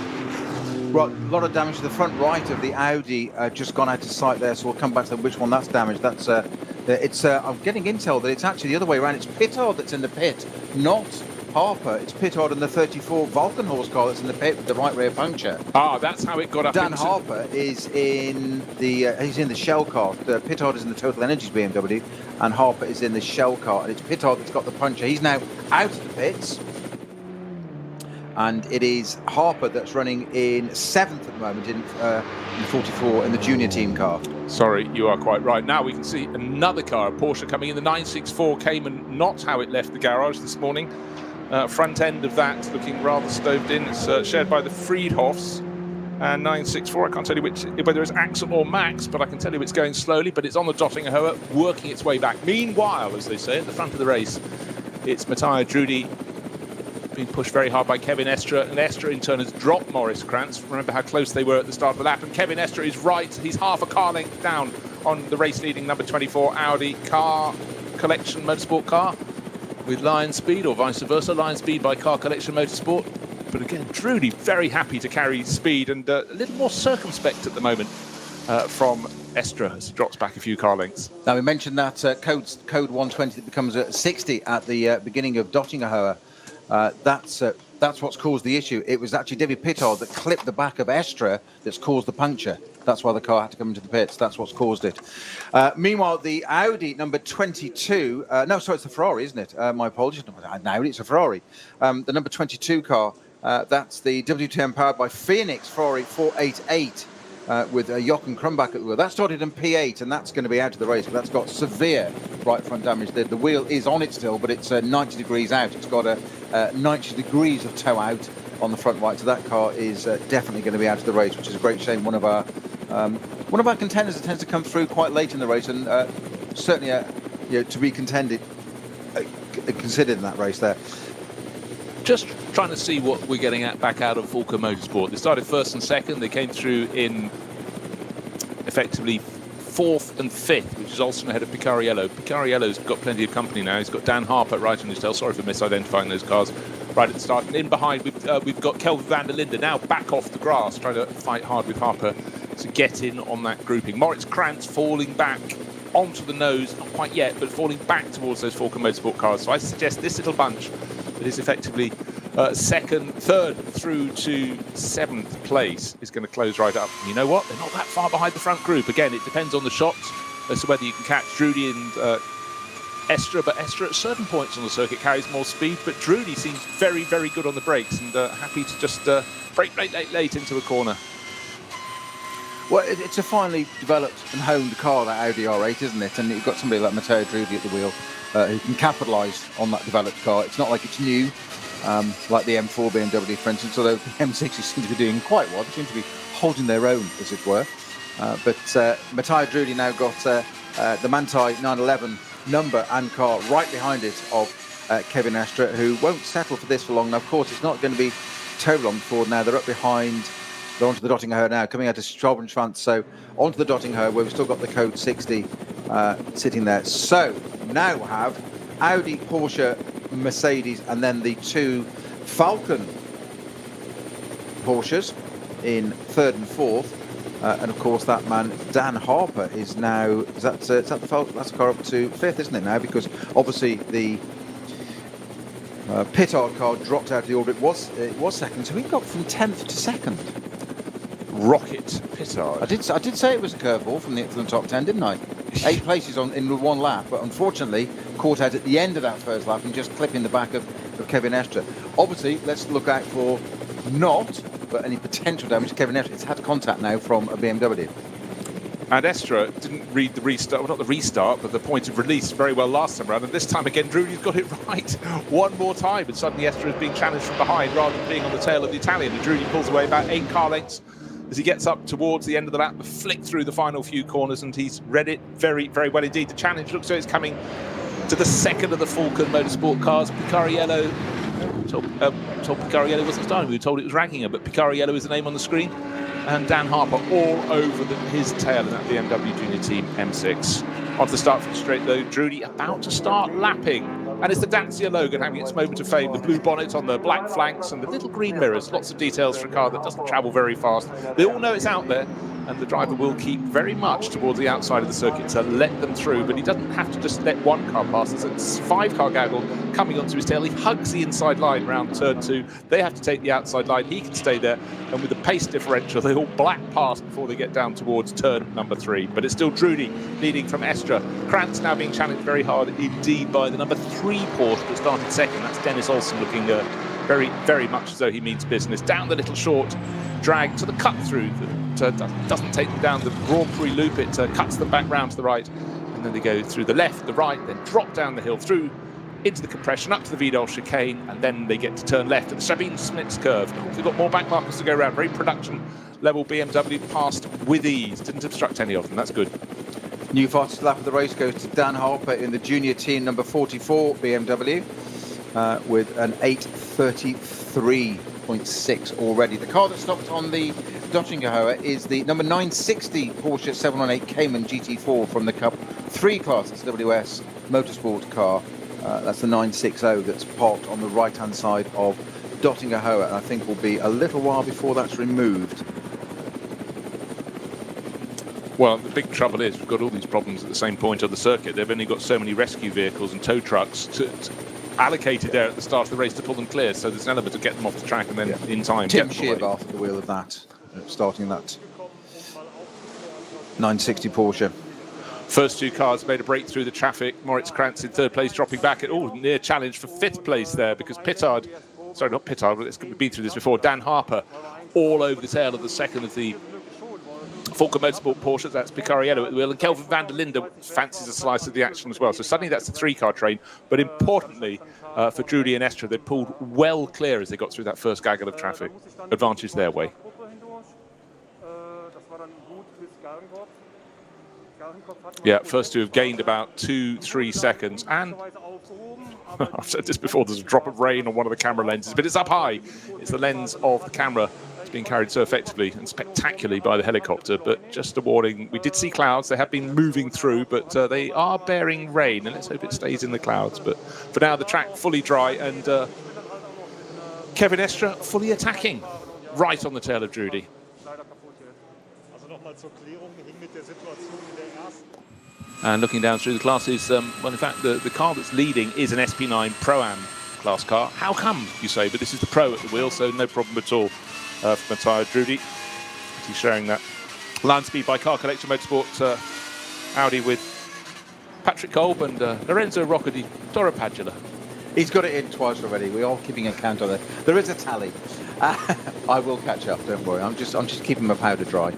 Well, a lot of damage to the front right of the Audi, just gone out of sight there, so we'll come back to which one that's damaged. That's I'm getting intel that it's actually the other way around. It's Pittard that's in the pit, not Harper. It's Pittard in the 34 Valkenhorst car that's in the pit with the right rear puncture. Ah, that's how it got up. Dan Harper is in the he's in the Shell car. Pittard is in the Total Energies BMW, and Harper is in the Shell car, and it's Pittard that's got the puncture. He's now out of the pits. And it is Harper that's running in 7th at the moment in 44 in the junior team car. Sorry, you are quite right. Now we can see another car, a Porsche coming in. The 964 Cayman, not how it left the garage this morning. Front end of that looking rather stoved in. It's shared by the Friedhoffs. And 964, I can't tell you whether it's Axel or Max, but I can tell you it's going slowly, but it's on the Dottinger Her, working its way back. Meanwhile, as they say, at the front of the race, it's Matthias Drudy being pushed very hard by Kevin Estre, and Estre in turn has dropped Maurice Krantz. Remember how close they were at the start of the lap, and Kevin Estre is right. He's half a car length down on the race-leading number 24 Audi Car Collection Motorsport car with Lion Speed, or vice versa, Lion Speed by Car Collection Motorsport. But again, Drudy very happy to carry speed and a little more circumspect at the moment from Estre as he drops back a few car lengths. Now we mentioned that code 120 that becomes 60 at the beginning of Dottinger Her. That's what's caused the issue. It was actually David Pittard that clipped the back of Estre that's caused the puncture. That's why the car had to come into the pits. That's what's caused it. Meanwhile, the Audi number 22, no, sorry, it's the Ferrari, isn't it? My apologies. Now it's a Ferrari. The number 22 car, that's the WTM powered by Phoenix Ferrari 488 with Jochen Krumbach at the wheel. That started in P8, and that's going to be out of the race, but that's got severe right front damage. The wheel is on it still, but it's 90 degrees out. It's got 90 degrees of toe out on the front right, so that car is definitely going to be out of the race, which is a great shame. One of our contenders that tends to come through quite late in the race, and certainly to be considered in that race there. Just trying to see what we're getting back out of Volker Motorsport. They started first and second. They came through in effectively 4th and 5th, which is also ahead of Picariello. Picariello's got plenty of company now. He's got Dan Harper right on his tail. Sorry for misidentifying those cars right at the start. And in behind, we've got Kelvin van der Linde now back off the grass, trying to fight hard with Harper to get in on that grouping. Maurice Krantz falling back onto the nose, not quite yet, but falling back towards those Volker Motorsport cars. So I suggest this little bunch that is effectively third through to 7th place is going to close right up. And you know what? They're not that far behind the front group. Again, it depends on the shots as to whether you can catch Drudy and Estre, but Estre at certain points on the circuit carries more speed, but Drudy seems very, very good on the brakes and happy to just brake late into a corner. Well, it's a finely developed and honed car, that Audi R8, isn't it? And you've got somebody like Matteo Drudy at the wheel who can capitalise on that developed car. It's not like it's new, like the M4 BMW, for instance, although the M6 seem to be doing quite well. They seem to be holding their own, as it were. But Matteo Drudy now got the Manthey 911 number and car right behind it of Kevin Estre, who won't settle for this for long. Now, of course, it's not going to be totally long before now. They're up behind. They're onto the Dottinger Her now, coming out of Schwalbenschwanz, so onto the Dottinger Her, where we've still got the code 60 sitting there. So now have Audi, Porsche, Mercedes, and then the two Falcon Porsches in third and fourth. And of course, that man Dan Harper is now. Is that the Falcon? That's the car up to fifth, isn't it now? Because obviously the Pittard car dropped out of the orbit. It was second, so he got from 10th to second. Rocket Pittard. I did say it was a curveball from the top 10, didn't I? 8 places in one lap, but unfortunately caught out at the end of that first lap and just clipping the back of Kevin Estre. Obviously, let's look out for but any potential damage to Kevin Estre. It's had contact now from a BMW. And Estre didn't read the restart, well, not the restart, but the point of release very well last time around. And this time again, Drudy's got it right one more time. And suddenly Estre is being challenged from behind rather than being on the tail of the Italian. And Drudy pulls away about 8 car lengths as he gets up towards the end of the lap, the flick through the final few corners, and he's read it very, very well indeed. The challenge looks like it's coming to the second of the Falcon Motorsport cars. Picariello, told Picariello wasn't starting, we were told it was Ragginger, but Picariello is the name on the screen. And Dan Harper all over his tail in that BMW Junior Team M6. On the start from straight though, Drudy about to start lapping. And it's the Dacia Logan having its moment of fame. The blue bonnet on the black flanks and the little green mirrors. Lots of details for a car that doesn't travel very fast. They all know it's out there, and the driver will keep very much towards the outside of the circuit to let them through, but he doesn't have to just let one car pass. There's a 5-car gaggle coming onto his tail. He hugs the inside line round turn 2. They have to take the outside line. He can stay there, and with the pace differential, they all black past before they get down towards turn number 3. But it's still Drudy leading from Estre. Krantz now being challenged very hard indeed by the number 3 Porsche that started second. That's Dennis Olsen looking very, very much as though he means business. Down the little short drag to the cut through that doesn't take them down the Grand Prix loop. It cuts them back round to the right, and then they go through the left, the right, then drop down the hill through into the compression up to the Vidal chicane, and then they get to turn left at the Sabine Smits curve. They've got more back markers to go around. Very production level BMW, passed with ease, didn't obstruct any of them. That's good. New fastest lap of the race goes to Dan Harper in the junior team number 44 BMW with an 8:33.6 already. The car that stopped on the Döttinger is the number 960 Porsche 718 Cayman GT4 from the Cup 3 class. It's a WS Motorsport car. That's the 960 that's parked on the right-hand side of Döttinger, and I think will be a little while before that's removed. Well, the big trouble is we've got all these problems at the same point of the circuit. They've only got so many rescue vehicles and tow trucks allocated there at the start of the race to pull them clear. So there's an element to get them off the track and then in time. Tim Shearbath at the wheel of that, starting that 960 Porsche. First 2 cars made a break through the traffic. Moritz Krantz in 3rd place, dropping back at near challenge for 5th place there, because Pittard, sorry, not Pittard, but we've been through this before. Dan Harper all over the tail of the second of the Falcon Motorsport Porsche. That's Picariello at the wheel, and Kelvin van der Linde fancies a slice of the action as well. So suddenly that's the 3-car train. But importantly for Drudy and Estre, they pulled well clear as they got through that first gaggle of traffic. Advantage their way. Yeah, first 2 have gained about 2-3 seconds, and I've said this before, there's a drop of rain on one of the camera lenses, but it's up high. It's the lens of the camera. It's being carried so effectively and spectacularly by the helicopter, but just a warning, we did see clouds. They have been moving through, but they are bearing rain, and let's hope it stays in the clouds. But for now, the track fully dry, and Kevin Estre fully attacking right on the tail of Drudy. And looking down through the classes, well, in fact, the car that's leading is an SP9 Pro-Am class car. How come, you say? But this is the Pro at the wheel, so no problem at all for Matteo Drudy. He's sharing that line speed by Car Collection Motorsport Audi with Patrick Kolb and Lorenzo Rocca di Toro Padula. He's got it in twice already. We are keeping a count on it. There is a tally. I will catch up, don't worry. I'm just keeping my powder dry.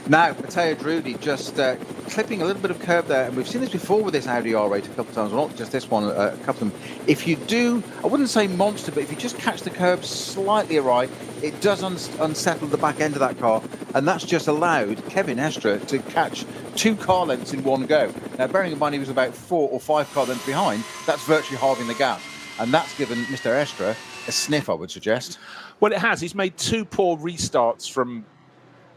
Now, Matteo Drudy just clipping a little bit of curb there, and we've seen this before with this Audi R8 a couple of times. Well, not just this one, a couple of them. If you do, I wouldn't say monster, but if you just catch the curb slightly awry, it does unsettle the back end of that car, and that's just allowed Kevin Estre to catch 2 car lengths in one go. Now, bearing in mind he was about 4 or 5 car lengths behind, that's virtually halving the gap, and that's given Mr. Estre a sniff, I would suggest. Well, it has. He's made 2 poor restarts from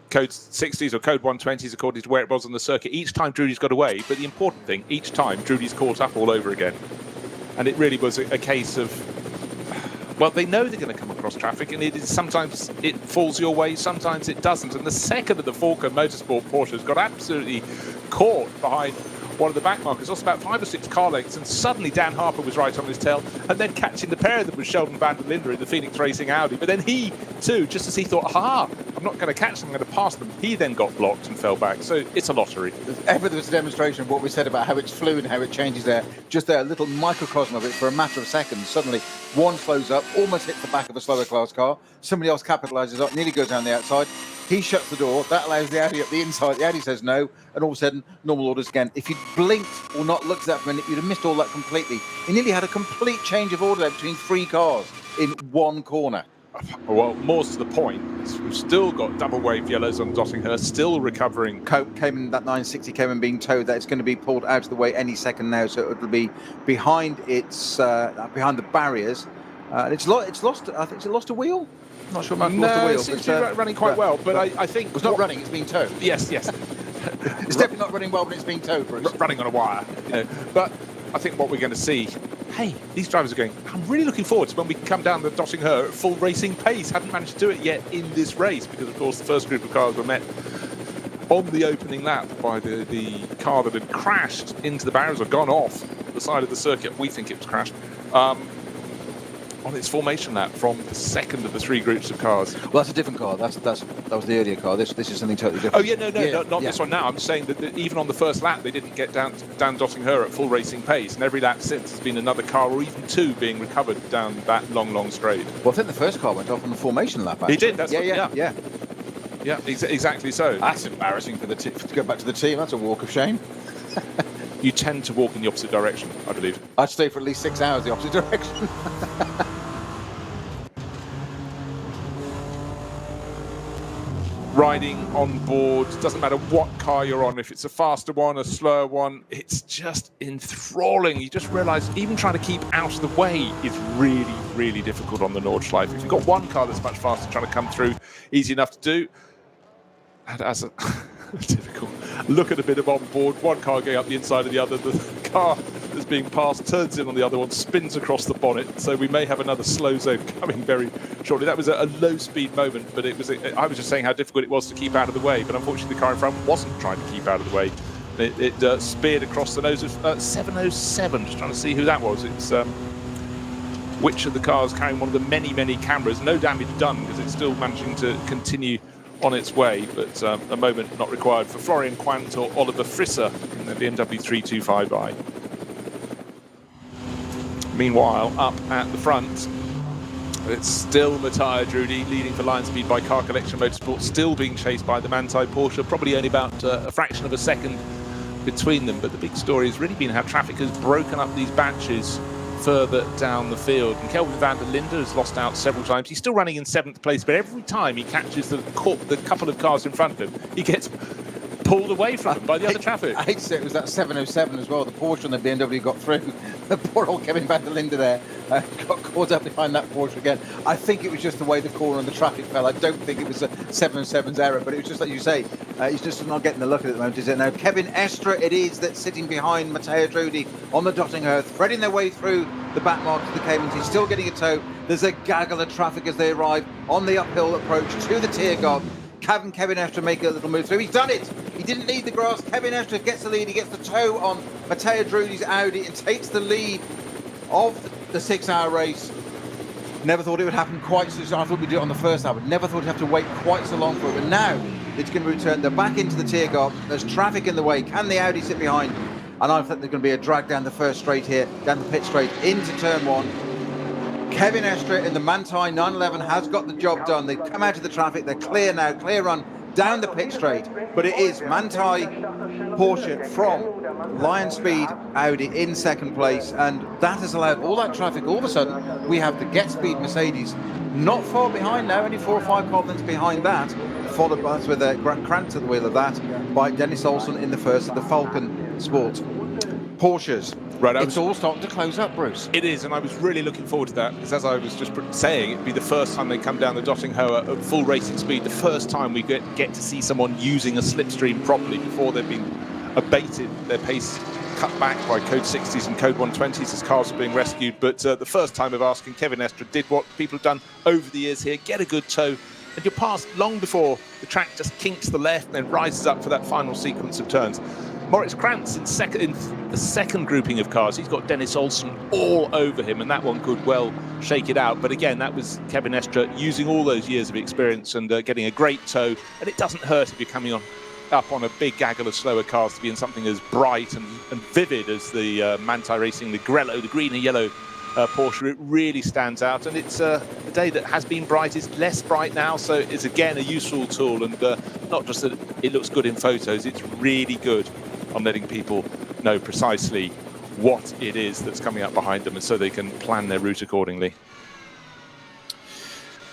code 60s or code 120s, according to where it was on the circuit. Each time Drudy's got away, but the important thing, each time Drudy's caught up all over again. And it really was a case of well, they know they're going to come across traffic, and sometimes it falls your way, sometimes it doesn't. And the second of the Falco Motorsport Porsches got absolutely caught behind one of the back markers, lost about 5 or 6 car lengths, and suddenly Dan Harper was right on his tail, and then catching the pair of them was Sheldon van der Linde in the Phoenix Racing Audi. But then he too, just as he thought, aha, I'm not going to catch them, I'm going to pass them, he then got blocked and fell back. So it's a lottery. Ever there was a demonstration of what we said about how it's fluid and how it changes there, just there, a little microcosm of it for a matter of seconds. Suddenly one slows up, almost hits the back of a slower class car, somebody else capitalises up, nearly goes down the outside. He shuts the door, that allows the Audi up the inside, the Audi says no, and all of a sudden, normal orders again. If you'd blinked or not looked at that for a minute, you'd have missed all that completely. He nearly had a complete change of order there between 3 cars in one corner. Well, more to the point, we've still got double wave yellows on Dottinghurst, still recovering. Cayman, that 960 Cayman being towed, that it's going to be pulled out of the way any second now, so it'll be behind its behind the barriers. It's lost. I think it's lost a wheel. I'm not sure Mark lost a wheel. It seems to be running quite well, but I think it's not running. It's being towed. Yes. It's definitely not running well, but it's being towed, Bruce. Running on a wire, you know. But I think what we're going to see, hey, these drivers are going, I'm really looking forward to when we come down the Dottinghurst at full racing pace. Haven't managed to do it yet in this race because, of course, the first group of cars were met on the opening lap by the car that had crashed into the barriers or gone off the side of the circuit. We think it was crashed. On its formation lap from the second of the 3 groups of cars. Well, that's a different car. That was the earlier car. This is something totally different. Oh yeah, not this one now. I'm saying that even on the first lap, they didn't get down Dottinghurst at full racing pace, and every lap since has been another car or even 2 being recovered down that long straight. Well, I think the first car went off on the formation lap. Actually. He did. That's Yeah, exactly so. That's embarrassing for to go back to the team. That's a walk of shame. You tend to walk in the opposite direction, I believe. I'd stay for at least 6 hours the opposite direction. Riding on board, doesn't matter what car you're on, if it's a faster one, a slower one, it's just enthralling. You just realise even trying to keep out of the way is really, really difficult on the Nordschleife. If you've got one car that's much faster trying to come through, easy enough to do. And as a difficult look at a bit of on board, one car going up the inside of the other, the car that's being passed turns in on the other one, spins across the bonnet, so we may have another slow zone coming very shortly. That was a low speed moment, but I was just saying how difficult it was to keep out of the way, but unfortunately the car in front wasn't trying to keep out of the way. It speared across the nose of 707, just trying to see who that was. It's which of the cars carrying one of the many cameras. No damage done because it's still managing to continue on its way, but a moment not required for Florian Quant or Oliver Frisser in the BMW 325i. Meanwhile, up at the front, it's still Matteo Drudi leading for line speed by Car Collection Motorsport, still being chased by the Manthey Porsche, probably only about a fraction of a second between them. But the big story has really been how traffic has broken up these batches further down the field. And Kelvin van der Linde has lost out several times. He's still running in 7th place, but every time he catches the couple of cars in front of him, he gets pulled away from them by the other traffic. I hate to say it was that 707 as well. The Porsche and the BMW got through. The poor old Kevin van der Linde there got caught up behind that Porsche again. I think it was just the way the corner and the traffic fell. I don't think it was a 707's error, but it was just like you say, he's just not getting the look at it at the moment, is it? Now, Kevin Estre it is that's sitting behind Matteo Drudi on the Dottinghurst, threading their way through the back mark of the Caymans. He's still getting a tow. There's a gaggle of traffic as they arrive on the uphill approach to the Tiergarten. Kevin Estre make a little move through. He's done it. He didn't need the grass. Kevin Estre gets the lead. He gets the tow on Matteo Drudi's Audi and takes the lead of the 6-hour race. Never thought it would happen quite so soon. I thought we'd do it on the first hour. Never thought we'd have to wait quite so long for it. But now it's going to return. They're back into the Tiergarten. There's traffic in the way. Can the Audi sit behind? And I think there's going to be a drag down the first straight here, down the pit straight into turn 1. Kevin Estre in the Manthey 911 has got the job done. They come out of the traffic. They're clear now. Clear run down the pit straight. But it is Manthey Porsche from Lion Speed Audi in 2nd place. And that has allowed all that traffic. All of a sudden, we have the Get Speed Mercedes not far behind now. Only 4 or 5 car lengths behind that. Followed by, with Grant Krantz at the wheel of that, by Dennis Olsen in the first of the Falcon Sport Porsches. Right, it's all starting to close up, Bruce. It is, and I was really looking forward to that, because as I was just saying, it'd be the first time they come down the Dottinghurst at full racing speed, the first time we get to see someone using a slipstream properly before they've been abated their pace cut back by code 60s and code 120s as cars were being rescued. But the first time of asking, Kevin Estre did what people have done over the years here, get a good tow, and you're past long before the track just kinks to the left and then rises up for that final sequence of turns. Moritz Krantz in the second grouping of cars, he's got Dennis Olsen all over him, and that one could well shake it out. But again, that was Kevin Estre using all those years of experience and getting a great tow. And it doesn't hurt if you're coming up on a big gaggle of slower cars to be in something as bright and vivid as the Manthey Racing, the Grello, the green and yellow Porsche. It really stands out, and it's a day that has been bright, is less bright now, so it's again a useful tool. And not just that it looks good in photos, it's really good on letting people know precisely what it is that's coming up behind them, and so they can plan their route accordingly.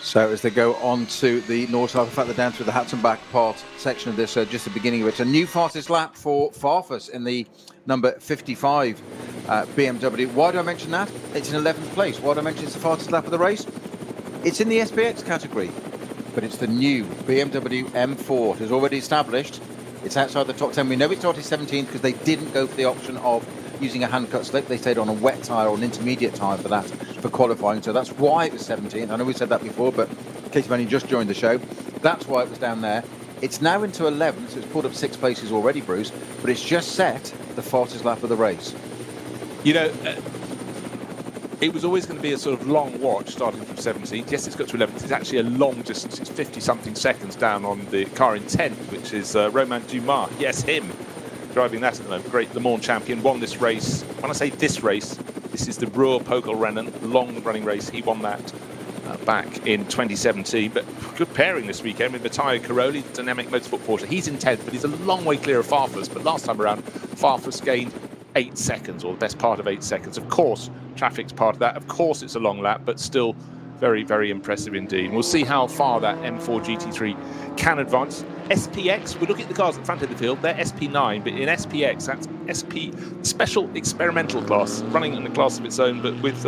So as they go on to the north side, in fact, they're down through the Hatton back part section of this, just the beginning of it. A new fastest lap for Farfus in the number 55 BMW. Why do I mention that? It's in 11th place. Why do I mention it's the fastest lap of the race? It's in the SPX category, but it's the new BMW M4. It is already established. It's outside the top 10. We know it started 17th because they didn't go for the option of using a hand-cut slip. They stayed on a wet tyre or an intermediate tyre for that, for qualifying. So that's why it was 17th. I know we said that before, but in case you've only just joined the show, that's why it was down there. It's now into 11th, so it's pulled up 6 places already, Bruce, but it's just set the fastest lap of the race. You know, it was always going to be a sort of long watch starting from 17th. Yes, it's got to 11th. It's actually a long distance. It's 50-something seconds down on the car in 10th, which is Romain Dumas. Yes, him driving that at the moment. Great Le Mans champion, won this race. When I say this race, this is the Ruhr-Pokal-Rennen, long-running race. He won that back in 2017. But good pairing this weekend with Matteo Caroli, dynamic motorsport Porsche. He's in 10th, but he's a long way clear of Farfus. But last time around, Farfus gained 8 seconds, or the best part of 8 seconds. Of course, traffic's part of that. Of course, it's a long lap, but still very, very impressive indeed. We'll see how far that M4 GT3 can advance. SPX, we look at the cars at the front of the field, they're SP9, but in SPX, that's SP Special Experimental class, running in a class of its own, but with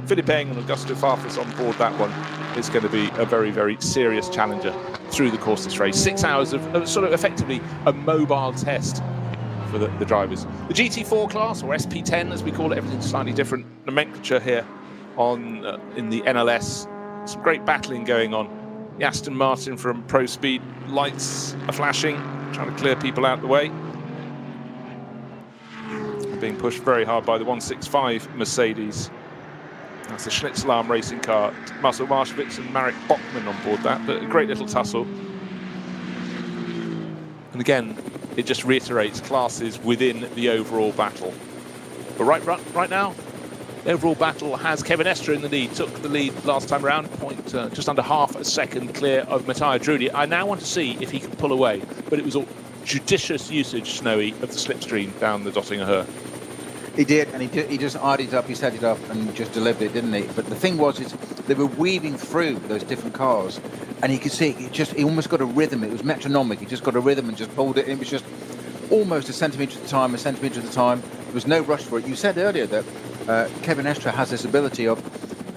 Philippe Eng and Augusto Farfus on board, that one is going to be a very, very serious challenger through the course of this race. 6 hours of sort of effectively a mobile test for the drivers. The GT4 class, or SP10 as we call it, everything's slightly different nomenclature here on in the NLS. Some great battling going on. The Aston Martin from Pro Speed, lights are flashing, trying to clear people out the way. Being pushed very hard by the 165 Mercedes. That's the Schlitzalarm racing car. Marcel Marschwitz and Marek Bockman on board that, but a great little tussle. And again, it just reiterates classes within the overall battle. But right now, the overall battle has Kevin Estre in the lead. Took the lead last time around, just under half a second clear of Matteo Drudi. I now want to see if he can pull away, but it was a judicious usage, Snowy, of the slipstream down the Dottinger Her. He did, and he just eyed it up, he set it up, and just delivered it, didn't he? But the thing was, they were weaving through those different cars, and he could see he almost got a rhythm. It was metronomic. He just got a rhythm and just pulled it. It was just almost a centimetre at a time, There was no rush for it. You said earlier that Kevin Estre has this ability of,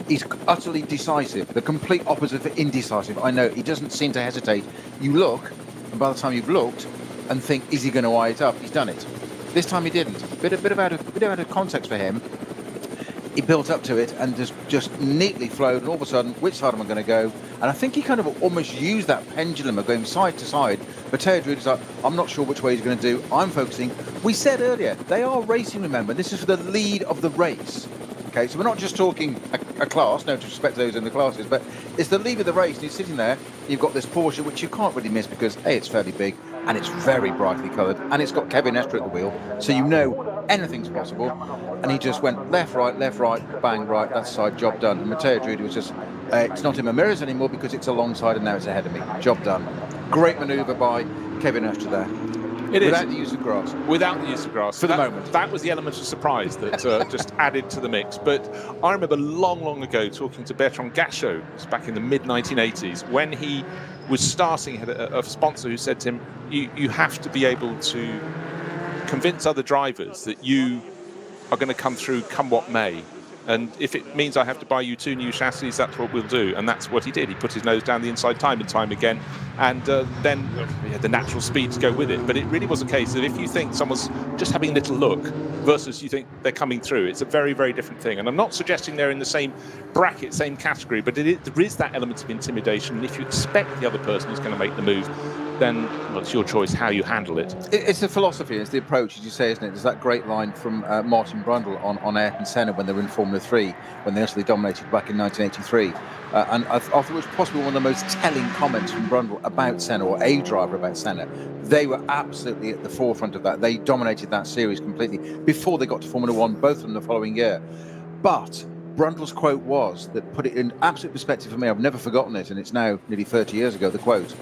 he's utterly decisive, the complete opposite of indecisive. I know, he doesn't seem to hesitate. You look, and by the time you've looked, and think, is he going to eye it up? He's done it. This time he didn't. Bit out of context for him. He built up to it and just neatly flowed, and all of a sudden, which side am I going to go? And I think he kind of almost used that pendulum of going side to side. Matteo Drudi's like, I'm not sure which way he's going to do. I'm focusing. We said earlier, they are racing, remember. This is for the lead of the race. Okay, so we're not just talking a class, no disrespect to those in the classes, but it's the lead of the race, and he's sitting there. You've got this Porsche, which you can't really miss because, A, it's fairly big, and it's very brightly coloured, and it's got Kevin Estre at the wheel, so you know anything's possible. And he just went left, right, bang, right, that side, job done. And Matteo Drudi was just, it's not in my mirrors anymore because it's alongside and now it's ahead of me. Job done. Great manoeuvre by Kevin Estre there. It is. Without the use of grass. Without the use of grass. For the moment. That was the element of surprise that just added to the mix. But I remember long ago talking to Bertrand Gachot, it was back in the mid-1980s, when he was starting, had a sponsor who said to him, you have to be able to convince other drivers that you are going to come through come what may. And if it means I have to buy you 2 new chassis, that's what we'll do. And that's what he did. He put his nose down the inside time and time again. and then the natural speed to go with it. But it really was a case of if you think someone's just having a little look versus you think they're coming through, it's a very, very different thing. And I'm not suggesting they're in the same bracket, same category, but there is that element of intimidation. And if you expect the other person is going to make the move, then well, it's your choice how you handle it. It's the philosophy, it's the approach, as you say, isn't it? There's that great line from Martin Brundle on Ayrton Senna when they were in Formula 3, when they actually dominated back in 1983. And I thought it was possibly one of the most telling comments from Brundle about Senna, or a driver about Senna. They were absolutely at the forefront of that. They dominated that series completely before they got to Formula 1, both of them the following year. But Brundle's quote was, that put it in absolute perspective for me, I've never forgotten it, and it's now nearly 30 years ago, the quote.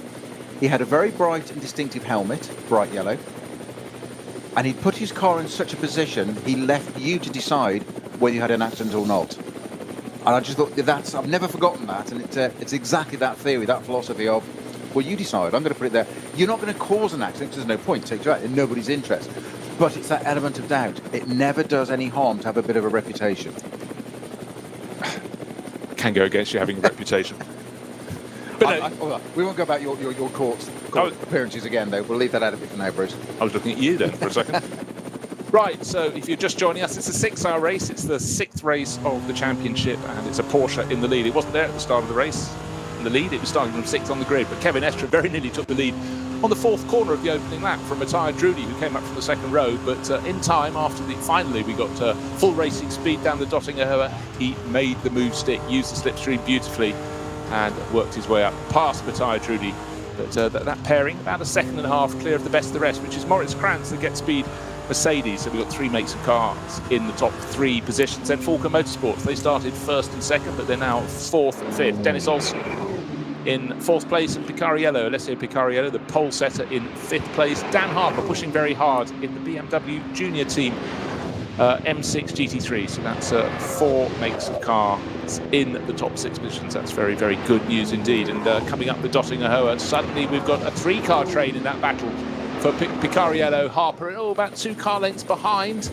He had a very bright and distinctive helmet, bright yellow, and he'd put his car in such a position, he left you to decide whether you had an accident or not. And I just thought, I've never forgotten that, and it's exactly that theory, that philosophy of, well, you decide, I'm going to put it there. You're not going to cause an accident, because there's no point, take you out, in nobody's interest. But it's that element of doubt. It never does any harm to have a bit of a reputation. Can go against you having a reputation. But we won't go about your court appearances again, though. We'll leave that out of it for now, Bruce. I was looking at you then for a second. Right, so if you're just joining us, it's a 6-hour race. It's the 6th race of the championship, and it's a Porsche in the lead. It wasn't there at the start of the race. In the lead, it was starting from 6th on the grid, but Kevin Estre very nearly took the lead on the 4th corner of the opening lap from Matthias Drudy, who came up from the 2nd row. But in time, after finally we got full racing speed down the Dottinger Höhe, he made the move stick, used the slipstream beautifully, and worked his way up past Matthias Drudy. But that pairing, about a second and a half clear of the best of the rest, which is Moritz Kranz, the Get Speed Mercedes. So we've got 3 makes of cars in the top 3 positions. Then Falken Motorsports, they started 1st and 2nd, but they're now 4th and 5th. Dennis Olsen in 4th place, and Picariello, Alessio Picariello, the pole setter, in 5th place. Dan Harper pushing very hard in the BMW Junior team, M6 GT3. So that's 4 makes of cars in the top 6 positions. That's very, very good news indeed. And coming up the Dottinger Höhe, suddenly we've got a 3-car train in that battle for Picariello. Harper, about 2 car lengths behind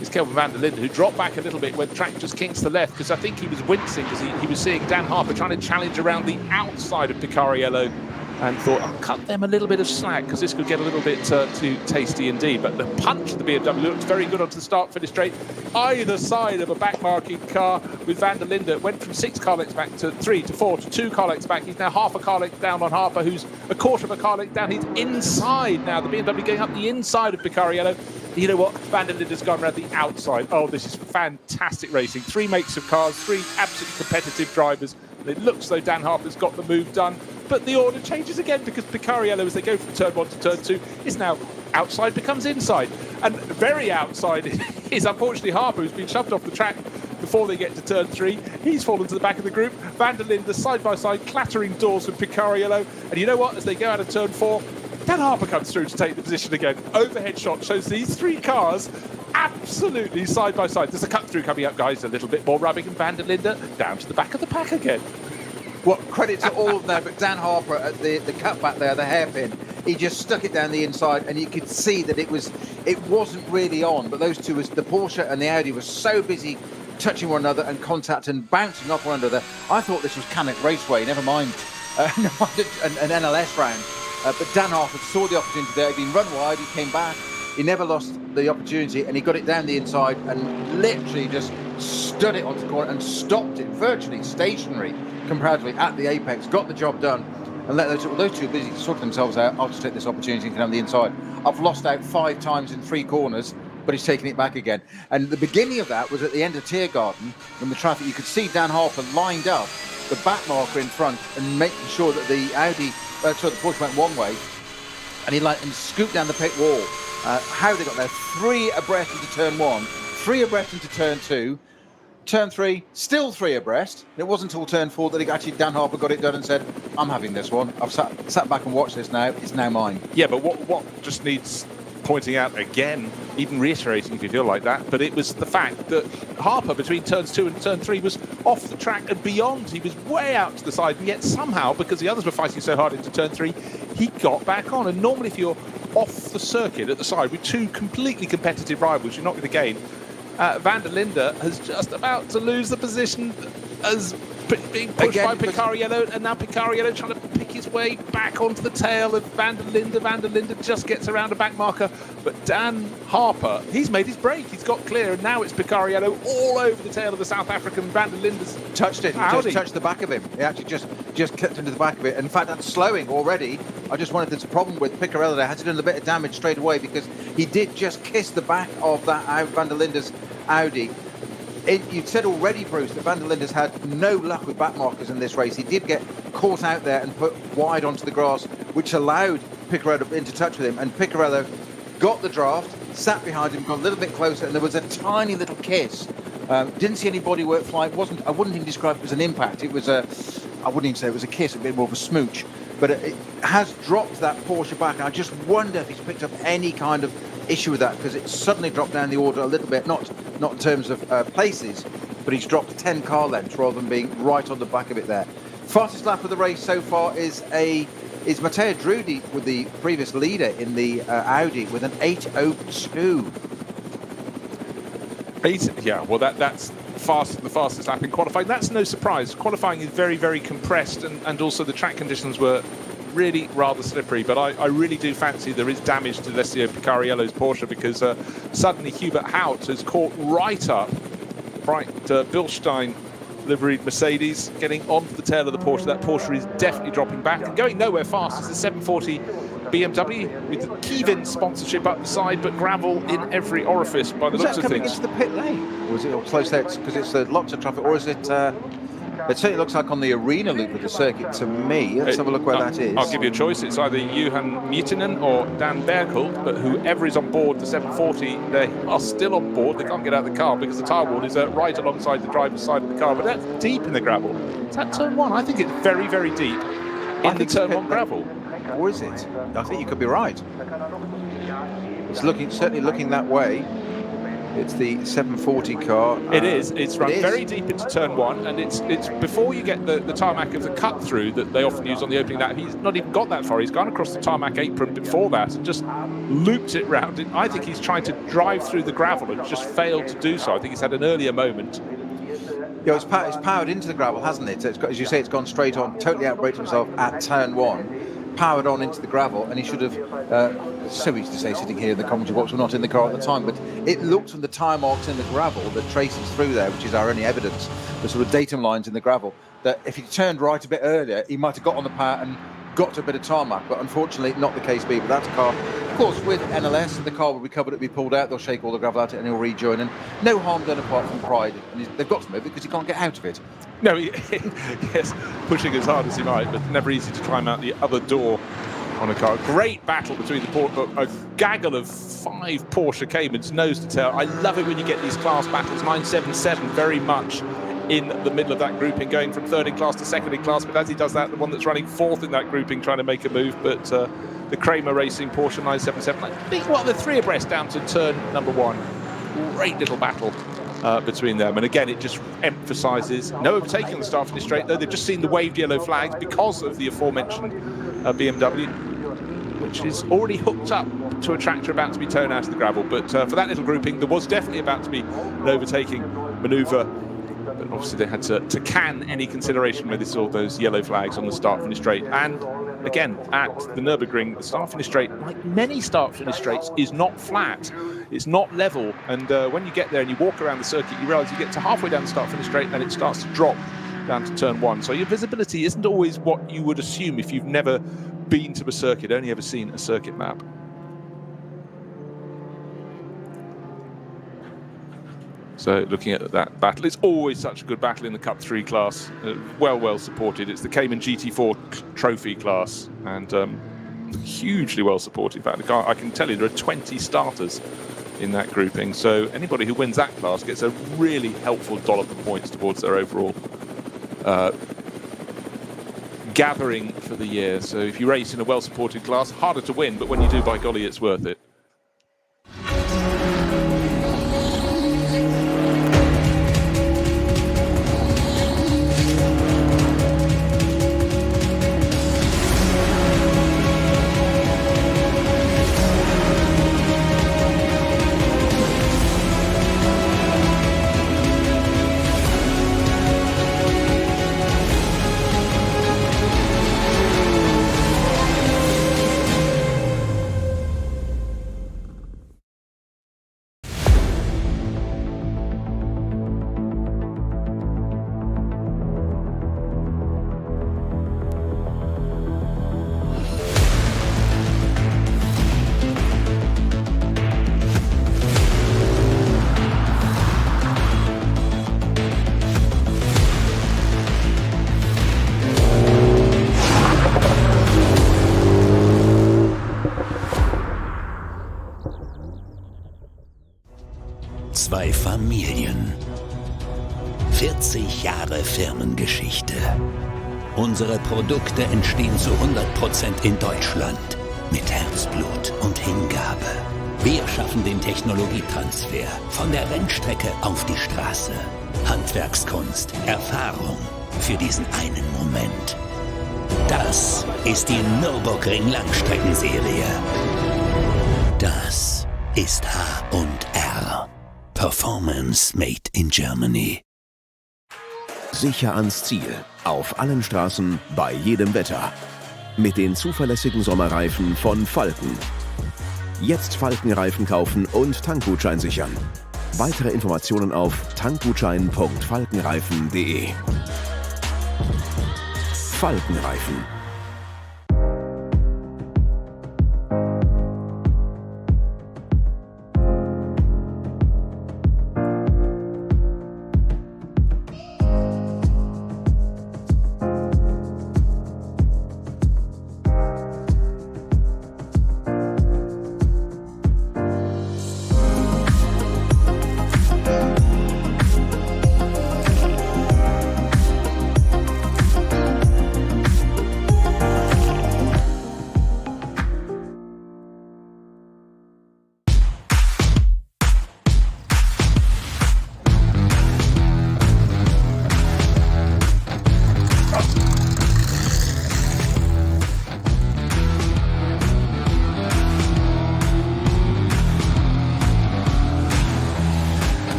is Kelvin van der Linde, who dropped back a little bit when track just kinks to the left, because I think he was wincing because he was seeing Dan Harper trying to challenge around the outside of Picariello, and thought, I'll cut them a little bit of slack because this could get a little bit too tasty indeed. But the punch of the BMW looked very good onto the start-finish straight, either side of a back-marking car with van der Linde. Went from 6 car lengths back to 3 to 4 to 2 car lengths back. He's now half a car length down on Harper, who's a quarter of a car length down. He's inside now. The BMW going up the inside of Picariello. You know what? Van der Linde's gone around the outside. Oh, this is fantastic racing. 3 makes of cars, 3 absolutely competitive drivers. And it looks though Dan Harper's got the move done. But the order changes again, because Picariello, as they go from turn 1 to turn 2, is now outside becomes inside. And very outside is unfortunately Harper, who's been shoved off the track before they get to turn 3. He's fallen to the back of the group. Van der Linde side by side, clattering doors with Picariello. And you know what? As they go out of turn 4, Dan Harper comes through to take the position again. Overhead shot shows these 3 cars absolutely side by side. There's a cut through coming up, guys. A little bit more rubbing, and Van der Linde down to the back of the pack again. Well, credit to all of them, but Dan Harper at the cutback there, the hairpin, he just stuck it down the inside, and you could see that it wasn't really on. But those two, the Porsche and the Audi, were so busy touching one another and contact and bouncing off one another. I thought this was Canuck Raceway, never mind an NLS round. But Dan Harper saw the opportunity there. He'd been run wide, he came back, he never lost the opportunity, and he got it down the inside and literally just stood it onto the corner and stopped it, virtually stationary comparatively at the apex, got the job done, and let those two busy sorting themselves out. I'll just take this opportunity to come on the inside. I've lost out 5 times in 3 corners, but he's taking it back again. And the beginning of that was at the end of Tiergarten, when the traffic, you could see Dan Harper lined up the back marker in front and making sure that the the Porsche went one way, and he scooped down the pit wall. How they got there? 3 abreast into turn 1, 3 abreast into turn 2, turn 3, still 3 abreast. It wasn't until turn 4 that actually Dan Harper got it done and said, I'm having this one. I've sat back and watched this now. It's now mine. Yeah, but what just needs pointing out again, even reiterating if you feel like that, but it was the fact that Harper between turns 2 and turn 3 was off the track and beyond. He was way out to the side, and yet somehow, because the others were fighting so hard into turn 3, he got back on. And normally if you're off the circuit at the side with 2 completely competitive rivals, you're not going to gain. Van der Linde is just about to lose the position as being pushed by Picariello, and now Picariello trying to pick his way back onto the tail of Van der Linde. Van der Linde just gets around a back marker, but Dan Harper, he's made his break. He's got clear, and now it's Picariello all over the tail of the South African. Van der Linde's touched it. He just touched the back of him. He actually just clipped into the back of it. In fact, that's slowing already. I just wondered if there's a problem with Picariello. They had to do a bit of damage straight away because he did just kiss the back of that Van der Linde's Audi. You'd said already, Bruce, that Van der Linde's had no luck with back markers in this race. He did get caught out there and put wide onto the grass, which allowed Picariello into touch with him. And Picariello got the draft, sat behind him, got a little bit closer, and there was a tiny little kiss. Didn't see any bodywork fly. I wouldn't even describe it as an impact. It was I wouldn't even say it was a kiss, a bit more of a smooch. But it has dropped that Porsche back. And I just wonder if he's picked up any kind of issue with that, because it's suddenly dropped down the order a little bit, not in terms of places, but he's dropped 10 car lengths rather than being right on the back of it there. Fastest lap of the race so far is Matteo Drudi with the previous leader in the Audi with an 8:02. That's the fastest lap in qualifying. That's no surprise. Qualifying is very, very compressed, and also the track conditions were really rather slippery, but I really do fancy there is damage to Alessio Picariello's Porsche, because suddenly Hubert Haut has caught right up Bilstein liveried Mercedes, getting onto the tail of the Porsche. That Porsche is definitely dropping back and going nowhere fast. It's the 740 BMW with the Kevin sponsorship up the side, but gravel in every orifice by the looks of things. Was that coming into the pit lane? Or was it all close there because it's lots of traffic, or is it... It certainly looks like on the arena loop of the circuit to me. Let's have a look where that is. I'll give you a choice. It's either Johan Mutinen or Dan Bergholt, but whoever is on board the 740, they are still on board. They can't get out of the car because the tyre wall is right alongside the driver's side of the car, but that's deep in the gravel. Is that turn one? I think it's very, very deep in the turn one gravel. Or is it? I think you could be right. It's certainly looking that way. It's the 740 car. It is. It's run very deep into turn one, and it's before you get the tarmac of the cut through that they often use on the opening lap. He's not even got that far. He's gone across the tarmac apron before that and just looped it round. I think he's trying to drive through the gravel and just failed to do so. I think he's had an earlier moment. Yeah, it's powered into the gravel, hasn't it? It's got, as you say, it's gone straight on, totally outbraked himself at turn one, powered on into the gravel, and he should have, so easy to say sitting here in the commentary box, we're not in the car at the time, but it looked from the tyre marks in the gravel that traces through there, which is our only evidence, the sort of datum lines in the gravel, that if he turned right a bit earlier, he might have got on the power and got to a bit of tarmac, but unfortunately not the case be. But that's a car, of course, with NLS, the car will be covered, it'll be pulled out, they'll shake all the gravel out and he'll rejoin, and no harm done apart from pride, and they've got to move it because he can't get out of it. No, yes, pushing as hard as he might, but never easy to climb out the other door on a car. Great battle between a gaggle of 5 Porsche Caymans, nose to tail. I love it when you get these class battles. 977 very much in the middle of that grouping, going from third in class to second in class, but as he does that, the one that's running fourth in that grouping trying to make a move, but the Kramer Racing Porsche 977, I think, they're 3 abreast down to turn number 1. Great little battle between them, and again it just emphasises no overtaking on the start finish straight, though they've just seen the waved yellow flags because of the aforementioned BMW, which is already hooked up to a tractor about to be towed out of the gravel. But for that little grouping, there was definitely about to be an overtaking manoeuvre, but obviously they had to can any consideration when they saw those yellow flags on the start finish straight. And again, at the Nürburgring, the start finish straight, like many start finish straights, is not flat. It's not level, and when you get there and you walk around the circuit, you realise you get to halfway down the start finish straight and it starts to drop down to turn 1. So your visibility isn't always what you would assume if you've never been to a circuit, only ever seen a circuit map. So looking at that battle, it's always such a good battle in the Cup 3 class, well supported. It's the Cayman GT4 trophy class, and hugely well supported. In fact, I can tell you there are 20 starters in that grouping, so anybody who wins that class gets a really helpful dollop of points towards their overall gathering for the year. So if you race in a well-supported class, harder to win, but when you do, by golly, it's worth it. Zwei Familien. 40 Jahre Firmengeschichte. Unsere Produkte entstehen zu 100% in Deutschland. Mit Herzblut und Hingabe. Wir schaffen den Technologietransfer von der Rennstrecke auf die Straße. Handwerkskunst, Erfahrung für diesen einen Moment. Das ist die Nürburgring Langstreckenserie. Das ist H&R. Performance made in Germany. Sicher ans Ziel. Auf allen Straßen, bei jedem Wetter. Mit den zuverlässigen Sommerreifen von Falken. Jetzt Falkenreifen kaufen und Tankgutschein sichern. Weitere Informationen auf tankgutschein.falkenreifen.de. Falkenreifen.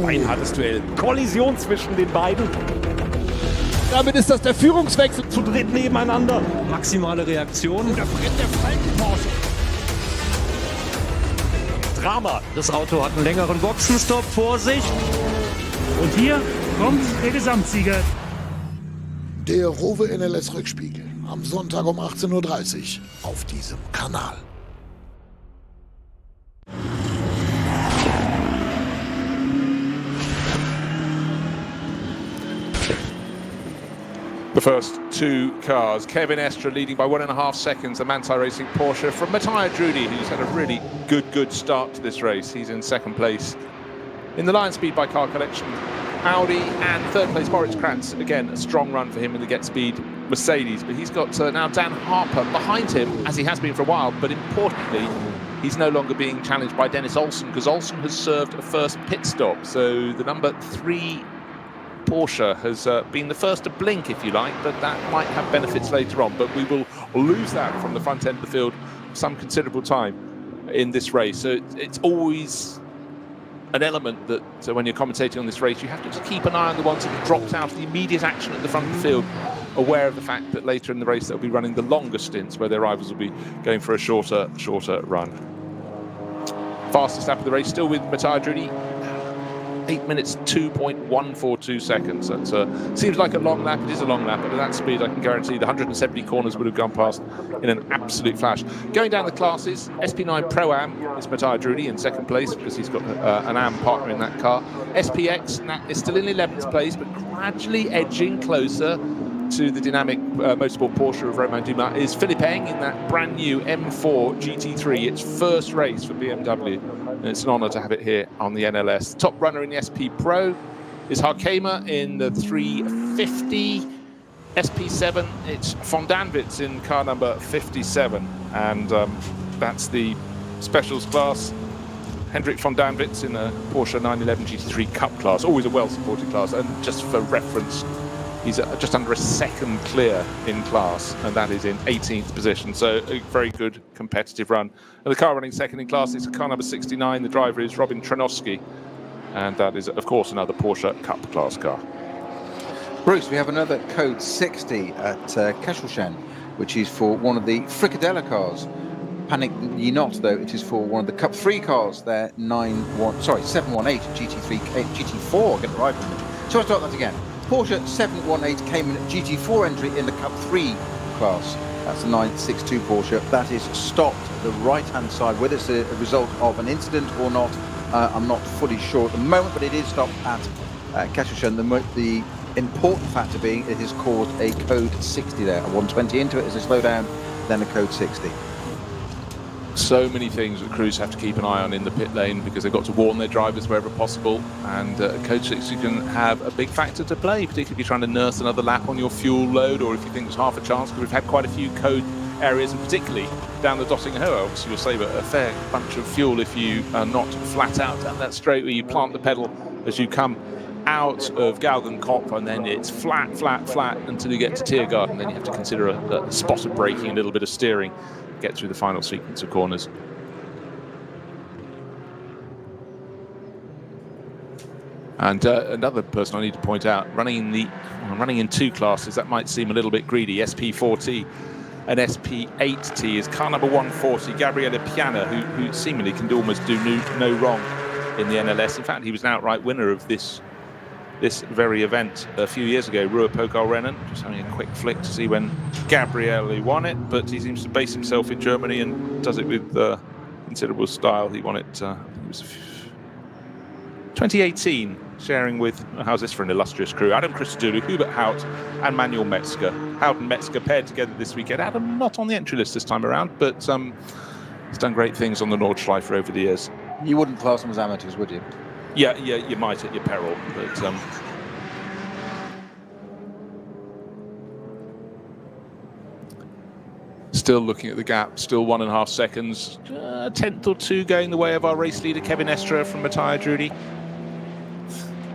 Ein hartes Duell. Kollision zwischen den beiden. Damit ist das der Führungswechsel. Zu dritt nebeneinander. Maximale Reaktion. Da brennt der Falken-Porsche. Drama. Das Auto hat einen längeren Boxenstopp. Vorsicht. Und hier kommt der Gesamtsieger. Der Rowe NLS Rückspiegel. Am Sonntag um 18:30 Uhr auf diesem Kanal. The first two cars, Kevin Estre leading by 1.5 seconds, the Manthey Racing Porsche from Matthias Drudy, who's had a really good start to this race. He's in second place. In the Lion Speed by Car Collection, Audi, and third place Moritz Kratz. Again, a strong run for him in the Get Speed Mercedes, but he's got now Dan Harper behind him, as he has been for a while, but importantly, he's no longer being challenged by Dennis Olsen, because Olsen has served a first pit stop, so the number 3 Porsche has been the first to blink, if you like, but that might have benefits later on. But we will lose that from the front end of the field for some considerable time in this race. So it's always an element that when you're commentating on this race, you have to just keep an eye on the ones that have dropped out of the immediate action at the front of the field, aware of the fact that later in the race they'll be running the longer stints where their rivals will be going for a shorter run. Fastest lap of the race still with Matthias Drudy. 8 minutes 2.142 seconds. That seems like a long lap. It is a long lap, but at that speed I can guarantee the 170 corners would have gone past in an absolute flash. Going down the classes, SP9 Pro-Am is Matthias Drudy in second place because he's got an AM partner in that car. SPX is still in 11th place, but gradually edging closer to the dynamic motorsport Porsche of Romain Dumas is Philippe Eng in that brand new M4 GT3, its first race for BMW. And it's an honour to have it here on the NLS. Top runner in the SP Pro is Harkema in the 350. SP7, it's Von Danwitz in car number 57. And that's the specials class. Hendrik Von Danwitz in a Porsche 911 GT3 Cup class, always a well-supported class. And just for reference, He's just under a second clear in class, and that is in 18th position. So a very good competitive run. And the car running second in class is car number 69. The driver is Robin Tranowski, and that is, of course, another Porsche Cup class car. Bruce, we have another code 60 at Kesselchen, which is for one of the Fricadella cars. Panic ye not, though, it is for one of the Cup 3 cars. They're 718 GT3, GT4, get it right. So I'll start that again. Porsche 718 Cayman GT4 entry in the Cup 3 class. That's the 962 Porsche. That is stopped at the right-hand side. Whether it's a result of an incident or not, I'm not fully sure at the moment, but it is stopped at Kesselchen. The important factor being it has caused a code 60 there. A 120 into it as a slowdown, then a code 60. So many things that crews have to keep an eye on in the pit lane because they've got to warn their drivers wherever possible, and code 60 can have a big factor to play, particularly if you're trying to nurse another lap on your fuel load, or if you think there's half a chance, because we've had quite a few code areas, and particularly down the Dottinghöhe, obviously you'll save a fair bunch of fuel if you are not flat out down that straight where you plant the pedal as you come out of Galgenkopf, and then it's flat until you get to Tiergarten. Then you have to consider a spot of braking, a little bit of steering, get through the final sequence of corners. And another person I need to point out, running in two classes, that might seem a little bit greedy. SP4T and SP8T is car number 140, Gabriele Piana, who seemingly can almost do no wrong in the NLS. In fact, he was an outright winner of this very event a few years ago, Ruhr-Pokal-Rennen. Just having a quick flick to see when Gabriele won it, but he seems to base himself in Germany and does it with considerable style. He won it, I think it was 2018, sharing with, how's this for an illustrious crew, Adam Christodoulou, Hubert Hout and Manuel Metzger. Hout and Metzger paired together this weekend. Adam not on the entry list this time around, but he's done great things on the Nordschleife over the years. You wouldn't class them as amateurs, would you? Yeah, you might at your peril, but still looking at the gap, still 1.5 seconds, a tenth or two going the way of our race leader Kevin Estre from Matthias Drudy.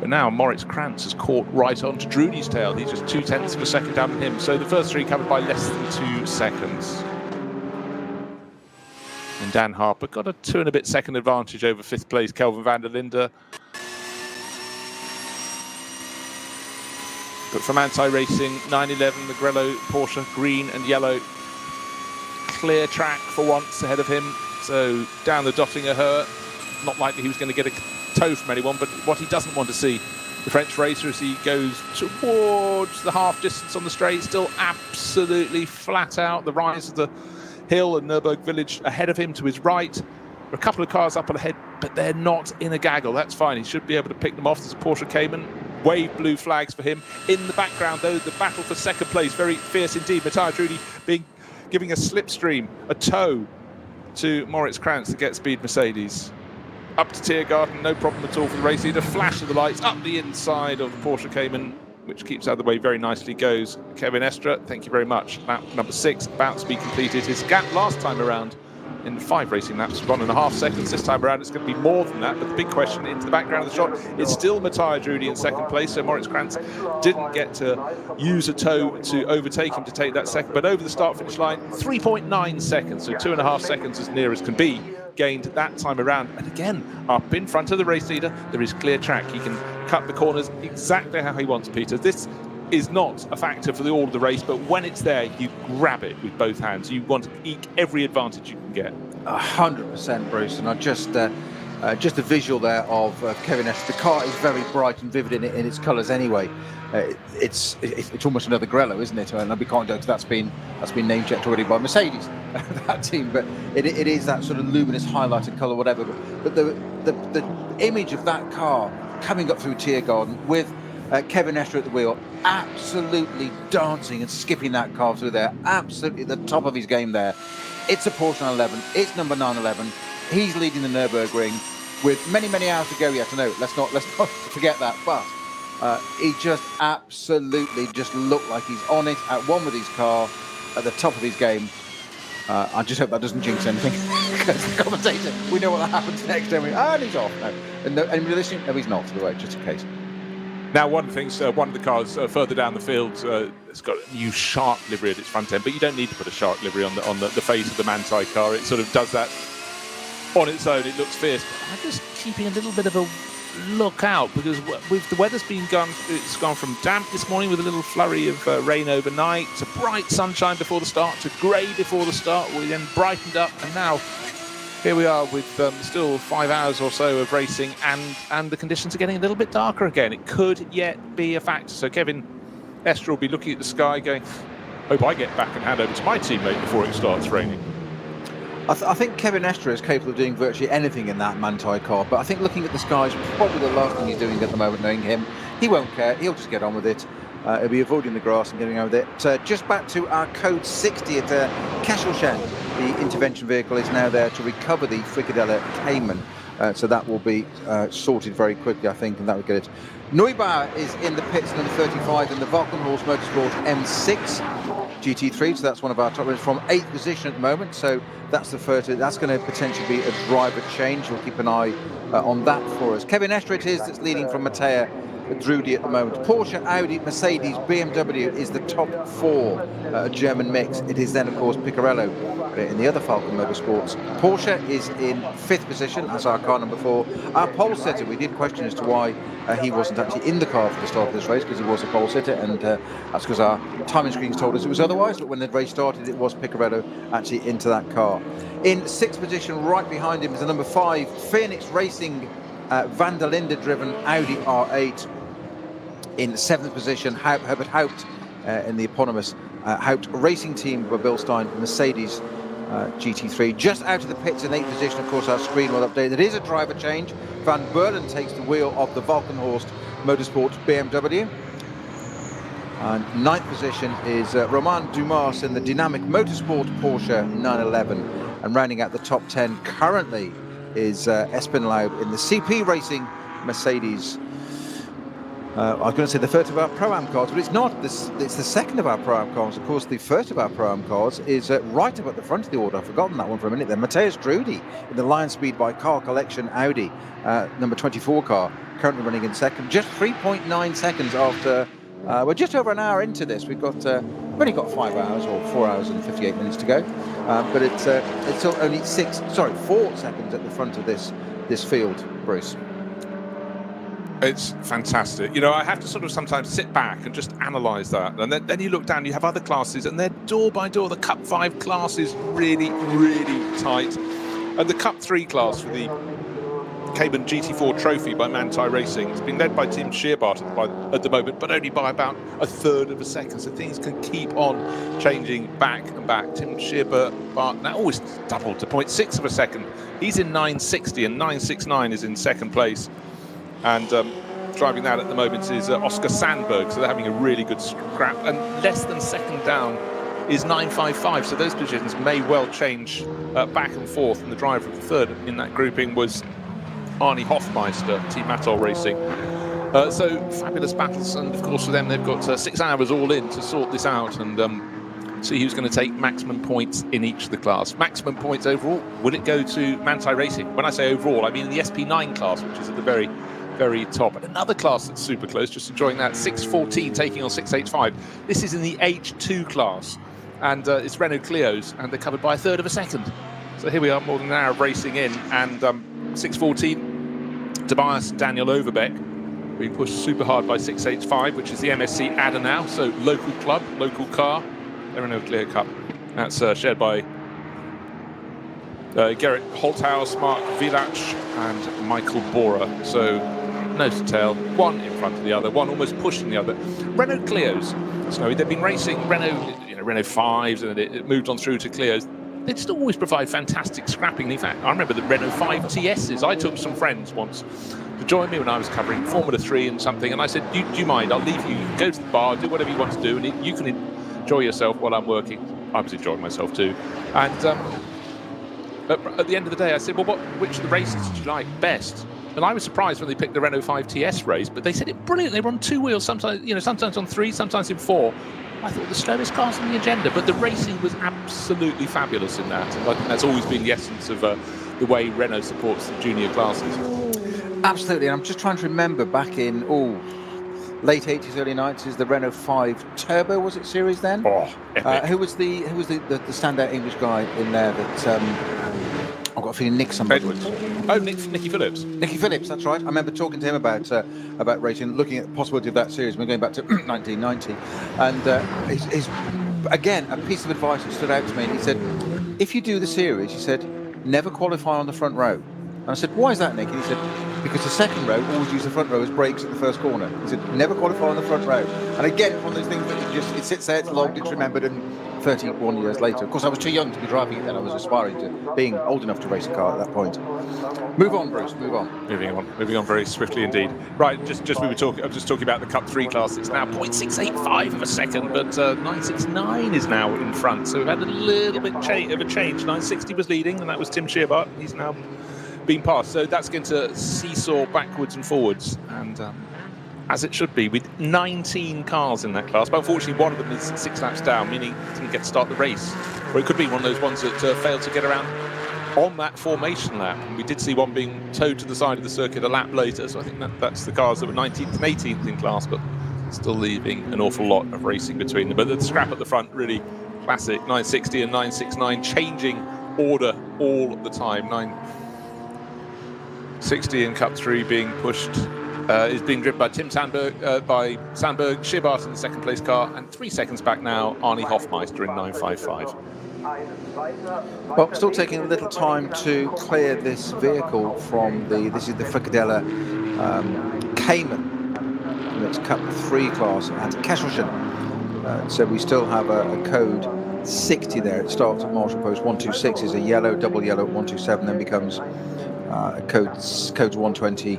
But now Moritz Krantz has caught right onto Drudy's tail. He's just 0.2 of a second down on him, so the first three covered by less than 2 seconds. And Dan Harper got a 2 and a bit second advantage over 5th place Kelvin van der Linde. But from anti-racing, 911, the Grello Porsche, green and yellow. Clear track for once ahead of him. So down the Dottinghöhe, not likely he was going to get a tow from anyone, but what he doesn't want to see, the French racer, as he goes towards the half distance on the straight, still absolutely flat out. The rise of the hill and Nürburg village ahead of him to his right. There are a couple of cars up ahead, but they're not in a gaggle. That's fine. He should be able to pick them off. There's a Porsche Cayman. Wave blue flags for him. In the background, though, the battle for second place, very fierce indeed. Matthias Drudy giving a slipstream, a tow to Moritz Krantz to get speed Mercedes. Up to Tiergarten, no problem at all for the race leader. Flash of the lights up the inside of the Porsche Cayman, which keeps out of the way very nicely, goes Kevin Estre. Thank you very much. Lap number 6 about to be completed. His gap last time around in 5 racing laps, 1.5 seconds. This time around it's going to be more than that, but the big question into the background of the shot is still Matthias Drudy in second place, so Moritz Krantz didn't get to use a tow to overtake him to take that second, but over the start finish line 3.9 seconds, so 2.5 seconds as near as can be gained that time around. And again, up in front of the race leader, there is clear track. He can cut the corners exactly how he wants, Peter. This is not a factor for all of the race, but when it's there, you grab it with both hands. You want to eke every advantage you can get. 100%, Bruce. And I just a visual there of Kevin Estre. The car is very bright and vivid in its colours anyway. It's almost another Grello, isn't it? And we can't go because that's been name checked already by Mercedes, that team. But it is that sort of luminous highlighted colour, whatever. But the image of that car coming up through Tiergarten with Kevin Estre at the wheel, absolutely dancing and skipping that car through there, absolutely at the top of his game there. It's a Porsche 911, it's number 911. He's leading the Nürburgring with many hours to go yet. I know, let's not forget that, but he just absolutely just looked like he's on it, at one with his car, at the top of his game. I just hope that doesn't jinx anything. Because the commentator, we know what happens next, don't we? And he's off. No. And anybody listening? No, he's not, by the way, just in case. Now, one of the cars further down the field, it's got a new shark livery at its front end, but you don't need to put a shark livery on the face of the Manthey car. It sort of does that on its own. It looks fierce. But I'm just keeping a little bit of a look out, because with the weather's it's gone from damp this morning with a little flurry of rain overnight to bright sunshine before the start to grey before the start. We then brightened up, and now here we are with still 5 hours or so of racing, and the conditions are getting a little bit darker again. It could yet be a factor. So Kevin Estre will be looking at the sky going, hope I get back and hand over to my teammate before it starts raining. I think Kevin Estre is capable of doing virtually anything in that Manthey car, but I think looking at the sky is probably the last thing he's doing at the moment, knowing him. He won't care. He'll just get on with it. He'll be avoiding the grass and getting on with it. Just back to our code 60 at Kesselchen. The intervention vehicle is now there to recover the Frikadella Cayman. So that will be sorted very quickly, I think, and that will get it. Neubauer is in the pits, number 35, in the Valkenhorst Motorsport M6 GT3. So that's one of our top runners from 8th position at the moment. So that's the first. That's going to potentially be a driver change. We'll keep an eye on that for us. Kevin Estre it is that's leading from Matteo Drudi at the moment. Porsche, Audi, Mercedes, BMW is the top 4 German mix. It is then, of course, Picarello in the other Falcon Motorsports. Porsche is in 5th position as our car number 4. Our pole sitter, we did question as to why he wasn't actually in the car for the start of this race, because he was a pole sitter, and that's because our timing screens told us it was otherwise, but when the race started it was Picarello actually into that car. In 6th position, right behind him, is the number 5 Phoenix Racing Van der Linde driven Audi R8. In 7th position, Herbert Haupt in the eponymous Haupt Racing Team by Bill Stein Mercedes GT3. Just out of the pits in 8th position, of course, our screen will update. It is a driver change. Van Berlen takes the wheel of the Valkenhorst Motorsport BMW. And 9th position is Romain Dumas in the Dynamic Motorsport Porsche 911. And rounding out the top 10 currently is Espen Laub in the CP Racing Mercedes. I was going to say the first of our Pro-Am cars, but it's not. It's the second of our Pro-Am cars. Of course, the first of our Pro-Am cars is right up at the front of the order. I've forgotten that one for a minute there. Matthias Drudi in the Lion Speed by Car Collection Audi, number 24 car, currently running in second. Just 3.9 seconds after, we're just over an hour into this. We've only got 5 hours or 4 hours and 58 minutes to go. But it's still only 4 seconds at the front of this field, Bruce. It's fantastic. You know, I have to sort of sometimes sit back and just analyse that. And then you look down, you have other classes, and they're door by door. The Cup 5 class is really, really tight. And the Cup 3 class for the Cayman GT4 Trophy by Manthey Racing has been led by Tim Scheerbart at the moment, but only by about 1/3 of a second. So things can keep on changing back and back. Tim Scheerbart now always doubled to 0.6 of a second. He's in 960, and 969 is in second place. And driving that at the moment is Oscar Sandberg, so they're having a really good scrap. And less than second down is 955, so those positions may well change back and forth. And the driver of the third in that grouping was Arnie Hofmeister, Team Atoll Racing. So fabulous battles, and of course for them they've got 6 hours all in to sort this out and see who's going to take maximum points in each of the class. Maximum points overall, will it go to Manthey Racing? When I say overall, I mean the SP9 class, which is at the very top. And another class that's super close, just enjoying that, 614 taking on 685. This is in the H2 class, and it's Renault Clios, and they're covered by 1/3 of a second. So here we are, more than an hour of racing in, and 614, Tobias and Daniel Overbeck being pushed super hard by 685, which is the MSC Adenau, so local club, local car, the Renault Clio Cup. That's shared by Gerrit Holthaus, Mark Villach, and Michael Bora. So nose to tail, one in front of the other, one almost pushing the other. Renault Clios, so they've been racing Renault 5s, and it moved on through to Clios. They just always provide fantastic scrapping. In fact, I remember the Renault 5 TSs. I took some friends once to join me when I was covering Formula 3 and something, and I said, do you mind? I'll leave you. You can go to the bar, do whatever you want to do, and you can enjoy yourself while I'm working. I was enjoying myself too. And at the end of the day, I said, well, which of the races did you like best? And I was surprised when they picked the Renault 5 TS race, but they said it brilliant. They were on 2 wheels, sometimes on 3, sometimes in 4. I thought the slowest cars on the agenda, but the racing was absolutely fabulous in that. And I think that's always been the essence of the way Renault supports the junior classes. Absolutely, and I'm just trying to remember back in, late 80s, early 90s, the Renault 5 Turbo, was it series then? Oh, epic. Who was the standout English guy in there that I've got a feeling Nick somebody. Oh, Nicky Phillips. Nicky Phillips, that's right. I remember talking to him about racing, looking at the possibility of that series. We're going back to 1990, and his again, a piece of advice that stood out to me. He said, if you do the series, he said, never qualify on the front row. And I said, why is that, Nick? And he said, because the second row always use the front row as brakes at the first corner. He said, never qualify on the front row. And again, it's one of those things that it sits there, it's logged, it's remembered, and 31 years later. Of course, I was too young to be driving it then. I was aspiring to being old enough to race a car at that point. Move on, Bruce, move on. Moving on very swiftly indeed. Right, I was just talking about the Cup 3 class. It's now 0.685 of a second, but 969 is now in front. So we've had a little bit of a change. 960 was leading, and that was Tim Shearbart. He's now been passed. So that's going to seesaw backwards and forwards, and as it should be, with 19 cars in that class. But unfortunately, one of them is 6 laps down, meaning it didn't get to start the race. Or it could be one of those ones that failed to get around on that formation lap. And we did see one being towed to the side of the circuit a lap later. So I think that's the cars that were 19th and 18th in class, but still leaving an awful lot of racing between them. But the scrap at the front, really classic. 960 and 969 changing order all the time. 960 in Cup 3 being pushed. Is being driven by Tim Sandberg, Shearbart in the second place car, and 3 seconds back now, Arnie Hofmeister in 955. Well, still taking a little time to clear this vehicle from this is the Fricadella Cayman, in its Cup 3 class at Kesselchen. So we still have a code 60 there. It starts at marshal post 126, is a yellow, double yellow at 127, then becomes code 120.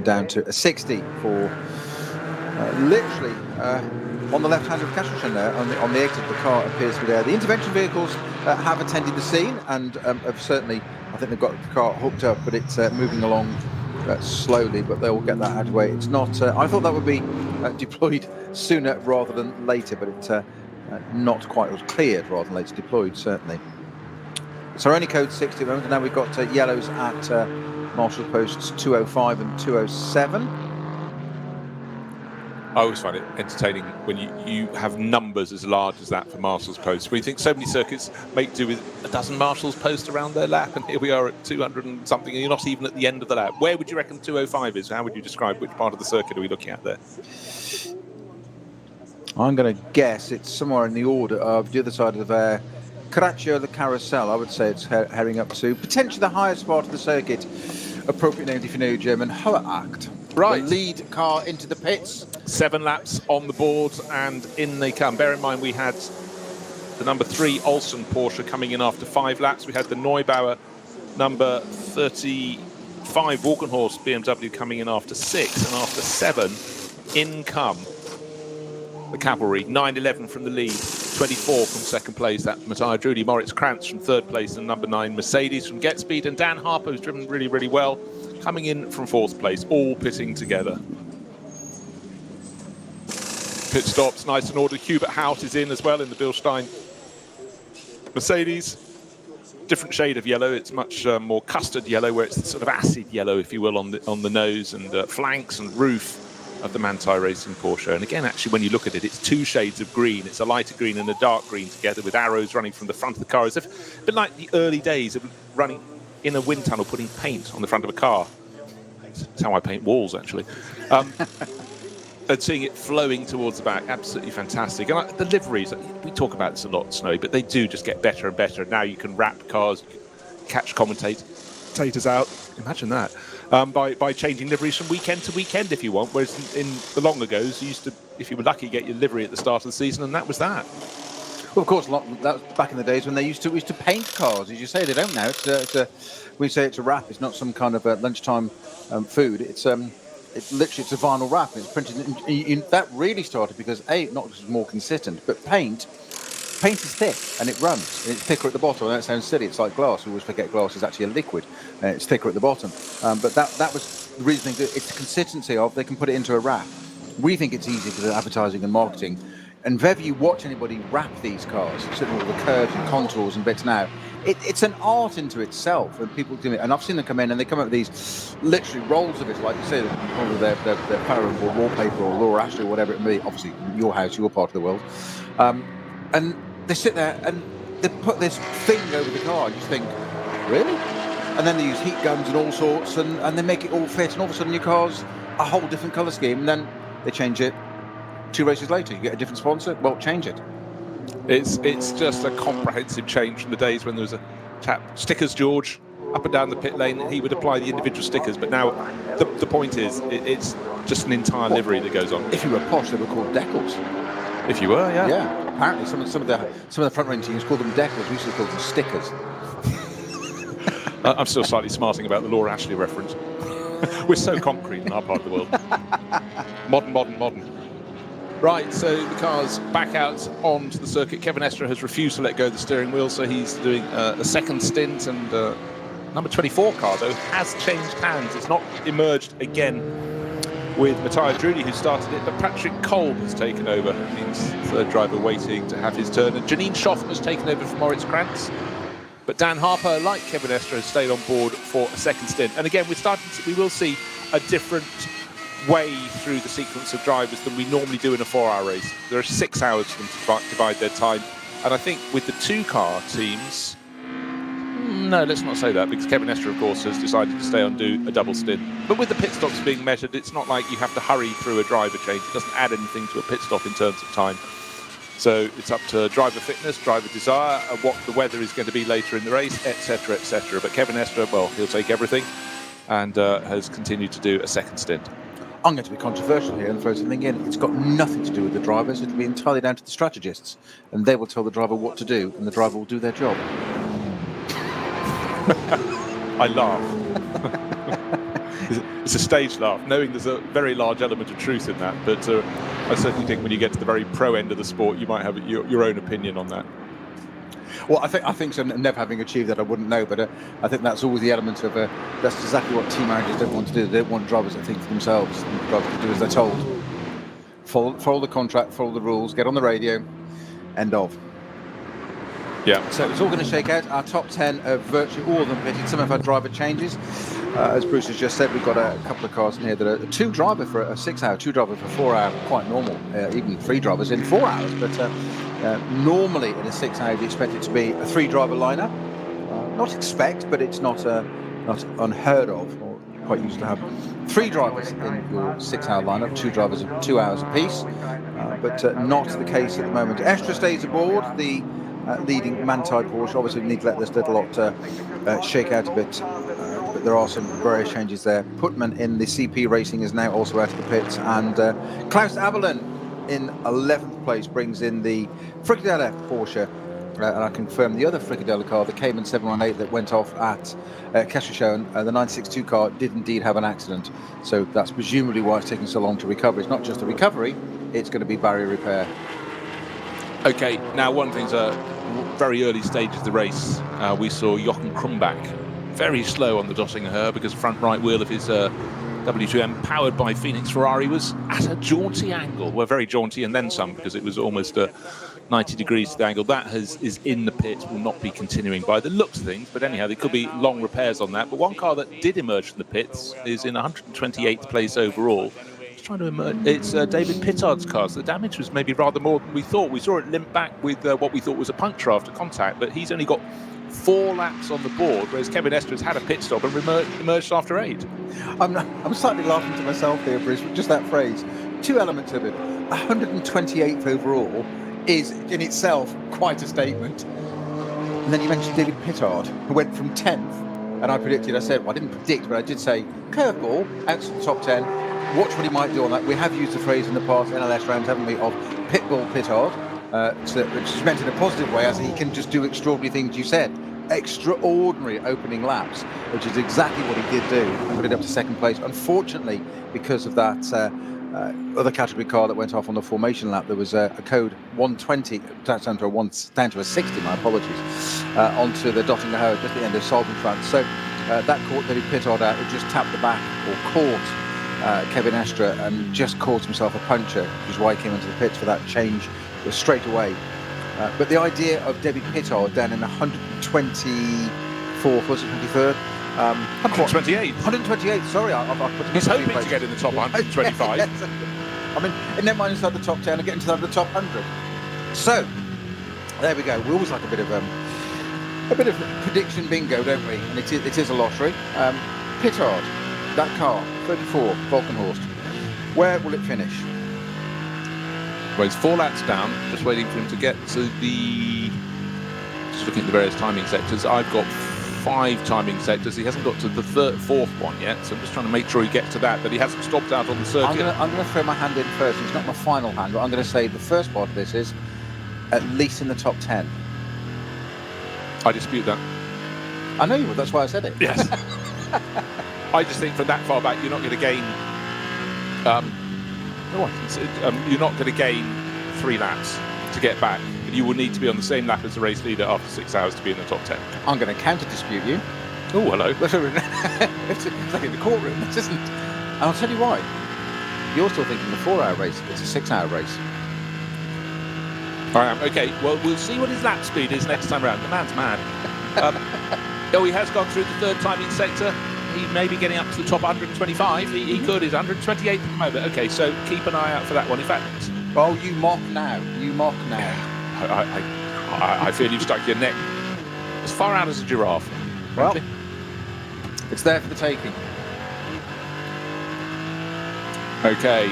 Down to a 60 for literally on the left hand of Kesselchen there, on the exit of the car appears to be there. The intervention vehicles have attended the scene and have certainly, I think they've got the car hooked up, but it's moving along slowly, but they'll get that out of the way. It's not, I thought that would be deployed sooner rather than later, but it's not quite, it was cleared rather than later deployed, certainly. So only code 60 at the moment, and now we've got yellows at marshal posts 205 and 207. I always find it entertaining when you have numbers as large as that for marshal's posts. We think so many circuits make do with a dozen marshal's posts around their lap, and here we are at 200 and something, and you're not even at the end of the lap. Where would you reckon 205 is? How would you describe which part of the circuit are we looking at there? I'm going to guess it's somewhere in the order of the other side of the Caraccio, the Carousel. I would say it's heading up to potentially the highest part of the circuit, appropriate name if you know German, Hohe Acht. Right. The lead car into the pits. 7 laps on the board, and in they come. Bear in mind, we had the number 3 Olsen Porsche coming in after 5 laps. We had the Neubauer number 35 Walkenhorst BMW coming in after 6, and after 7, in come the cavalry. 9-11 from the lead, 24 from second place. That Matthias Drudy, Moritz Krantz from third place, and number 9 Mercedes from Get Speed, and Dan Harper, who's driven really, really well, coming in from 4th place, all pitting together. Pit stops, nice and ordered. Hubert Hout is in as well in the Bilstein Mercedes. Different shade of yellow. It's much more custard yellow, where it's sort of acid yellow, if you will, on the nose and flanks and roof of the Manthey Racing Porsche. And again, actually, when you look at it, it's 2 shades of green. It's a lighter green and a dark green together, with arrows running from the front of the car. It's a bit like the early days of running in a wind tunnel, putting paint on the front of a car. That's how I paint walls, actually. And seeing it flowing towards the back, absolutely fantastic. And the liveries, we talk about this a lot, Snowy, but they do just get better and better. Now you can wrap cars, catch commentators out. Imagine that. By changing liveries from weekend to weekend if you want. Whereas in the long ago, you used to, if you were lucky, get your livery at the start of the season, and that was that. Well, of course, that was back in the days when they used to paint cars. As you say, they don't now. We say it's a wrap. It's not some kind of lunchtime food. It's literally it's a vinyl wrap. It's printed. That really started because not just more consistent, but paint is thick and it runs. And it's thicker at the bottom. And that sounds silly. It's like glass. We always forget glass is actually a liquid. And it's thicker at the bottom. But that was the reasoning. It's the consistency of they can put it into a wrap. We think it's easy for the advertising and marketing. And whenever you watch anybody wrap these cars, sitting with the curves and contours and bits now, it's an art into itself, and people do it. And I've seen them come in, and they come up with these literally rolls of it, like you say, probably their power or wallpaper or Laura Ashley or whatever it may be. Obviously, your house, your part of the world, and they sit there and they put this thing over the car. And you think, really? And then they use heat guns and all sorts, and they make it all fit, and all of a sudden your car's a whole different colour scheme, and then they change it. 2 races later, you get a different sponsor. Well, change it. It's just a comprehensive change from the days when there was a chap, stickers George, up and down the pit lane, and he would apply the individual stickers. But now the point is, it's just an entire livery that goes on. If you were posh, they were called decals. If you were, yeah. Yeah. Apparently, some of the front range teams call them decals. We used to call them stickers. I'm still slightly smarting about the Laura Ashley reference. We're so concrete in our part of the world. Modern. Right, so the car's back out onto the circuit. Kevin Estre has refused to let go of the steering wheel, so he's doing a second stint. And number 24 car, though, has changed hands. It's not emerged again with Matthias Drudi, who started it, but Patrick Kolb has taken over. It means third driver waiting to have his turn. And Janine Schoffen has taken over from Moritz Krantz. But Dan Harper, like Kevin Estre, has stayed on board for a second stint. And again, we will see a different way through the sequence of drivers than we normally do in a 4-hour race. There are 6 hours for them to divide their time. And I think with the 2-car teams, no, let's not say that, because Kevin Estre, of course, has decided to stay on, do a double stint. But with the pit stops being measured, it's not like you have to hurry through a driver change. It doesn't add anything to a pit stop in terms of time. So it's up to driver fitness, driver desire, what the weather is going to be later in the race, etc., etc. But Kevin Estre, well, he'll take everything, and has continued to do a second stint. I'm going to be controversial here and throw something in. It's got nothing to do with the drivers. It'll be entirely down to the strategists, and they will tell the driver what to do, and the driver will do their job. I laugh. It's a stage laugh, knowing there's a very large element of truth in that. But I certainly think when you get to the very pro end of the sport, you might have your own opinion on that. Well, I think so. Never having achieved that, I wouldn't know. But I think that's always the element of that's exactly what team managers don't want to do. They don't want drivers that think for themselves. Drivers to do as they're told. Follow the contract, follow the rules, get on the radio, end of. Yeah. So it's all going to shake out. Our top 10 are virtually all of them pitted. Some of our driver changes. As Bruce has just said, we've got a couple of cars in here that are 2 driver for a 6-hour, 2 driver for 4 hour, quite normal. Even 3 drivers in 4 hours. But normally in a 6-hour, you expect it to be a 3 driver lineup. Not expect, but it's not unheard of. Or quite used to have 3 drivers in your 6-hour lineup, 2 drivers of 2 hours apiece. But not the case at the moment. Estre stays aboard. The leading Manthey Porsche. Obviously, we need to let this little lot shake out a bit. But there are some various changes there. Putman in the CP Racing is now also out of the pits, and Klaus Aberlin in 11th place brings in the Fricadella Porsche, and I confirm the other Fricadella car, the Cayman 718 that went off at Kesselschön, the 962 car did indeed have an accident, so that's presumably why it's taking so long to recover. It's not just a recovery, it's going to be barrier repair. Okay, now one thing's very early stages of the race, we saw Jochen Krumbach very slow on the Dottinger because the front right wheel of his W2M powered by Phoenix Ferrari was at a jaunty angle. Well, very jaunty and then some, because it was almost 90 degrees to the angle. That is in the pit, will not be continuing by the looks of things. But anyhow, there could be long repairs on that. But one car that did emerge from the pits is in 128th place overall. Trying to emerge. It's David Pittard's car. So the damage was maybe rather more than we thought. We saw it limp back with what we thought was a puncture after contact, but he's only got 4 laps on the board, whereas Kevin Estre has had a pit stop and emerged after 8. I'm slightly laughing to myself here, Bruce, with just that phrase. 2 elements of it. 128th overall is in itself quite a statement. And then you mentioned David Pittard, who went from 10th, and I didn't predict, but I did say, curveball, out to the top 10. Watch what he might do on that. We have used the phrase in the past, NLS rounds, haven't we, of pitbull Pittard, which is meant in a positive way, as he can just do extraordinary things. You said extraordinary opening laps, which is exactly what he did do, and put it up to 2nd place. Unfortunately, because of that other category car that went off on the formation lap, there was a code 120 down to a 60. My apologies, onto the Dottinger Hohe just at the end of Salbenfranz. So that caught David Pittard out. It just tapped the back or caught Kevin Estre and just caused himself a puncture, which is why he came into the pits for that change straight away. But the idea of David Pittard down in 124th, was it 23rd? 128. 128, sorry. I've put He's hoping to get in the top 125. Yes. I mean, never mind inside the top 10 and get into the top 100. So, there we go. We always like a bit of prediction bingo, don't we? And it is a lottery. Pittard, that car, 34, Volkenhorst. Where will it finish? Well, he's 4 laps down, just waiting for him to get to the... Just looking at the various timing sectors. I've got 5 timing sectors. He hasn't got to the 4th one yet, so I'm just trying to make sure he gets to that, but he hasn't stopped out on the circuit. I'm going to throw my hand in first. It's not my final hand, but I'm going to say the first part of this is at least in the top 10. I dispute that. I know you would, that's why I said it. Yes. I just think from that far back, you're not going to gain... you're not going to gain 3 laps to get back. You will need to be on the same lap as the race leader after 6 hours to be in the top 10. I'm going to counter-dispute you. Oh, hello. It's like in the courtroom, this isn't. And I'll tell you why. You're still thinking the 4-hour race. It's a 6-hour race. I am. Okay, well, we'll see what his lap speed is next time round. The man's mad. He has gone through the 3rd timing sector. He may be getting up to the top 125. He could. He's 128 at the moment. Okay, so keep an eye out for that one. In fact... Oh, you mock now. You mock now. I feel you've stuck your neck as far out as a giraffe. Well, frankly. It's there for the taking. Okay.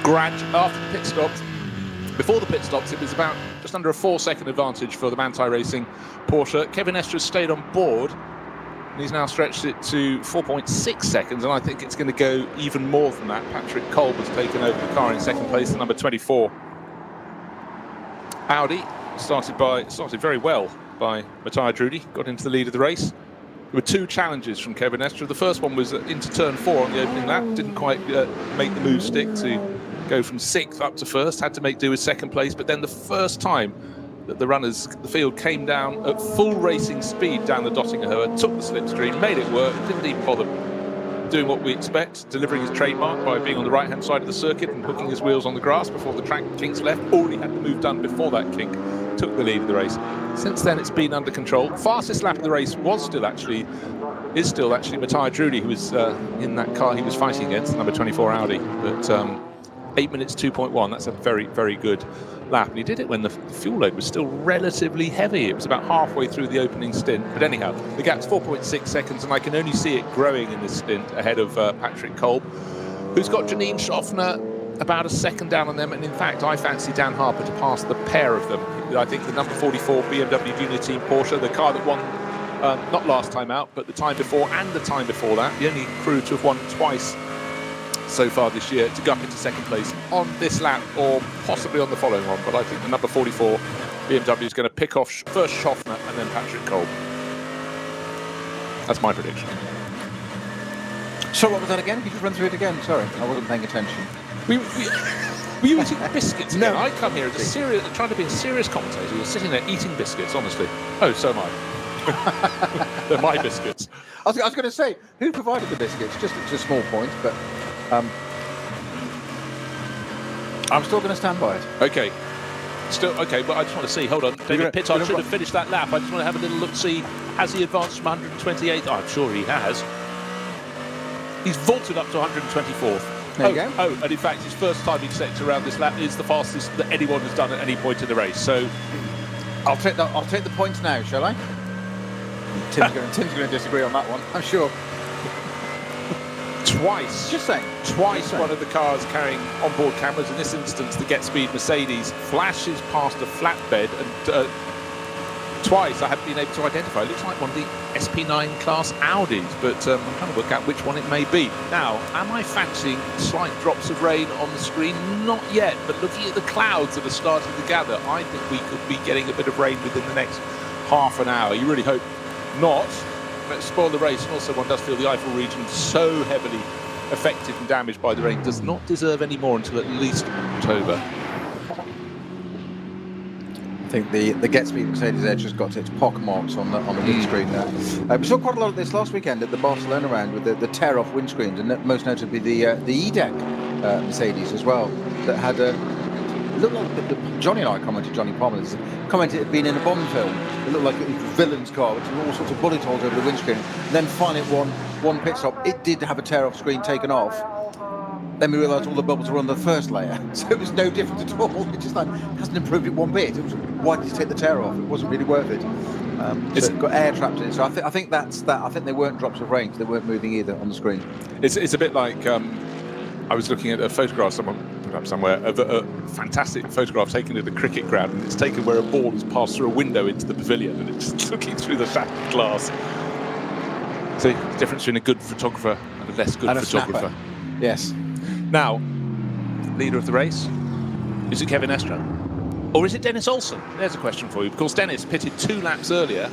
After the pit stops, before the pit stops, it was about just under a 4-second advantage for the Manthey Racing Porsche. Kevin Estre stayed on board, and he's now stretched it to 4.6 seconds, and I think it's going to go even more than that. Patrick Kolb has taken over the car in 2nd place, the number 24. Audi started very well by Matthias Drudy, got into the lead of the race. There were 2 challenges from Kevin Estre. The first one was into turn 4 on the opening lap. Didn't quite make the move stick to go from 6th up to 1st. Had to make do with 2nd place. But then the first time that the field came down at full racing speed down the Dottingerhöhe, took the slipstream, made it work, didn't even bother doing what we expect, delivering his trademark by being on the right-hand side of the circuit and hooking his wheels on the grass before the track kinks left. Already had the move done before that kink, took the lead of the race. Since then, it's been under control. Fastest lap of the race is still actually Matthias Drudy, who was in that car he was fighting against, the number 24 Audi. But 8 minutes 2.1, that's a very, very good lap. And he did it when the fuel load was still relatively heavy. It was about halfway through the opening stint. But anyhow, the gap's 4.6 seconds, and I can only see it growing in this stint ahead of Patrick Kolb, who's got Janine Schaffner about a second down on them. And in fact, I fancy Dan Harper to pass the pair of them. I think the number 44 BMW Junior Team Porsche, the car that won not last time out, but the time before and the time before that, the only crew to have won twice so far this year, to go up into 2nd place on this lap or possibly on the following one. But I think the number 44 BMW is going to pick off first Schaffner and then Patrick Kolb. That's my prediction. So what was that again? Could you just run through it again? Sorry, I wasn't paying attention. Were you eating biscuits again? No. I come here as trying to be a serious commentator. You're sitting there eating biscuits, honestly. Oh, so am I. They're my biscuits. I was going to say, who provided the biscuits? Just a small point, but I'm still going to stand by it. Okay. But I just want to see. Hold on. David Pittard should have finished that lap. I just want to have a little look, see, has he advanced from 128th? I'm sure he has. He's vaulted up to 124th. There you go. Oh, and in fact, his first timing sector around this lap is the fastest that anyone has done at any point in the race. So I'll take the points now, shall I? Tim's going to disagree on that one, I'm sure. Twice. Just saying. Twice one of the cars carrying onboard cameras, in this instance the Get Speed Mercedes, flashes past a flatbed, and twice I haven't been able to identify. It looks like one of the SP9 class Audis, but I'm trying to work out which one it may be. Now, am I fancying slight drops of rain on the screen? Not yet, but looking at the clouds that are starting to gather, I think we could be getting a bit of rain within the next half an hour. You really hope not. Let's spoil the race, and also one does feel the Eifel region so heavily affected and damaged by the rain does not deserve any more until at least October. I think the Get Speed Mercedes Edge has got its pock marks on the windscreen there. We saw quite a lot of this last weekend at the Barcelona round with the tear-off windscreens, and most notably the E-Deck Mercedes as well, that had looked like Johnny and I commented, Johnny Palmer commented it had been in a Bond film. It looked like it was a villain's car, which had all sorts of bullet holes over the windscreen. And then finally, at one pit stop, it did have a tear-off screen taken off. Then we realised all the bubbles were on the first layer, so it was no different at all. It just hasn't improved it one bit. It was, why did you take the tear off? It wasn't really worth it. So it got air trapped in it. So I think that's that. I think they weren't drops of rain. They weren't moving either on the screen. It's a bit like I was looking at a photograph someone put up somewhere of a fantastic photograph taken at a cricket ground, and it's taken where a ball has passed through a window into the pavilion, and it's just looking through the shattered glass. So the difference between a good photographer and a less good photographer. Snapper. Yes. Now, leader of the race, is it Kevin Estre? Or is it Dennis Olsen? There's a question for you. Of course, Dennis pitted 2 laps earlier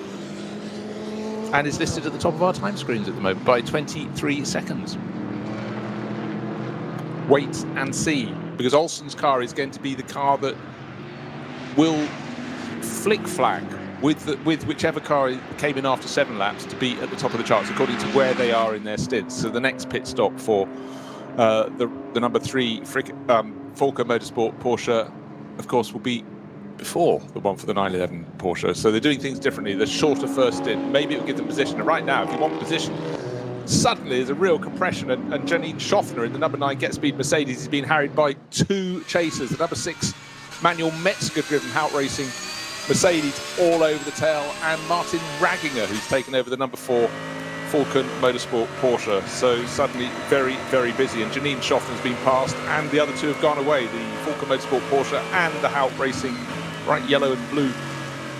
and is listed at the top of our time screens at the moment by 23 seconds. Wait and see, because Olsen's car is going to be the car that will flick-flack with whichever car came in after 7 laps to be at the top of the charts, according to where they are in their stints. So the next pit stop for the number 3 Volker Motorsport Porsche, of course, will be before the one for the 911 Porsche. So they're doing things differently. The shorter first stint, maybe it will give them position. And right now, if you want position, suddenly there's a real compression. And Janine Schaffner in the number 9 Get Speed Mercedes is being harried by 2 chasers. The number 6 Manuel Metzger-driven Hout Racing Mercedes all over the tail. And Martin Ragginger, who's taken over the number 4 Falcon Motorsport Porsche. So suddenly very, very busy, and Janine Schaffner's been passed, and the other 2 have gone away, the Falcon Motorsport Porsche and the Hout Racing bright yellow and blue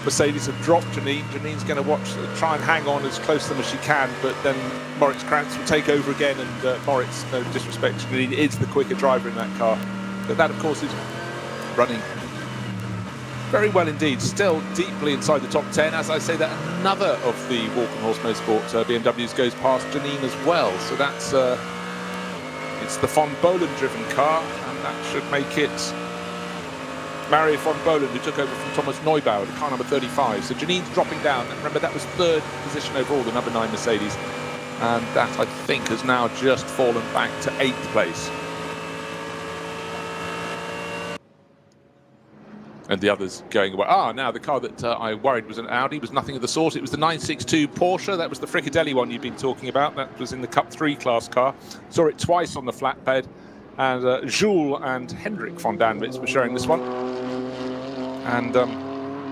Mercedes have dropped Janine. Janine's going to try and hang on as close to them as she can, but then Moritz Krantz will take over again, and Moritz, no disrespect to Janine, is the quicker driver in that car. But that, of course, is running very well indeed, still deeply inside the top 10. As I say, that another of the Walkenhorst Motorsport BMWs goes past Janine as well. So that's it's the von Bohlen driven car, and that should make it Mario von Bohlen, who took over from Thomas Neubauer, the car number 35. So Janine's dropping down, and remember that was 3rd position overall, the number 9 Mercedes, and that I think has now just fallen back to 8th place. And the others going away. Now the car that I worried was an Audi was nothing of the sort. It was the 962 Porsche. That was the Fricadelli one you've been talking about. That was in the Cup 3 class car. Saw it twice on the flatbed. And Jules and Hendrik von Danwitz were showing this one. And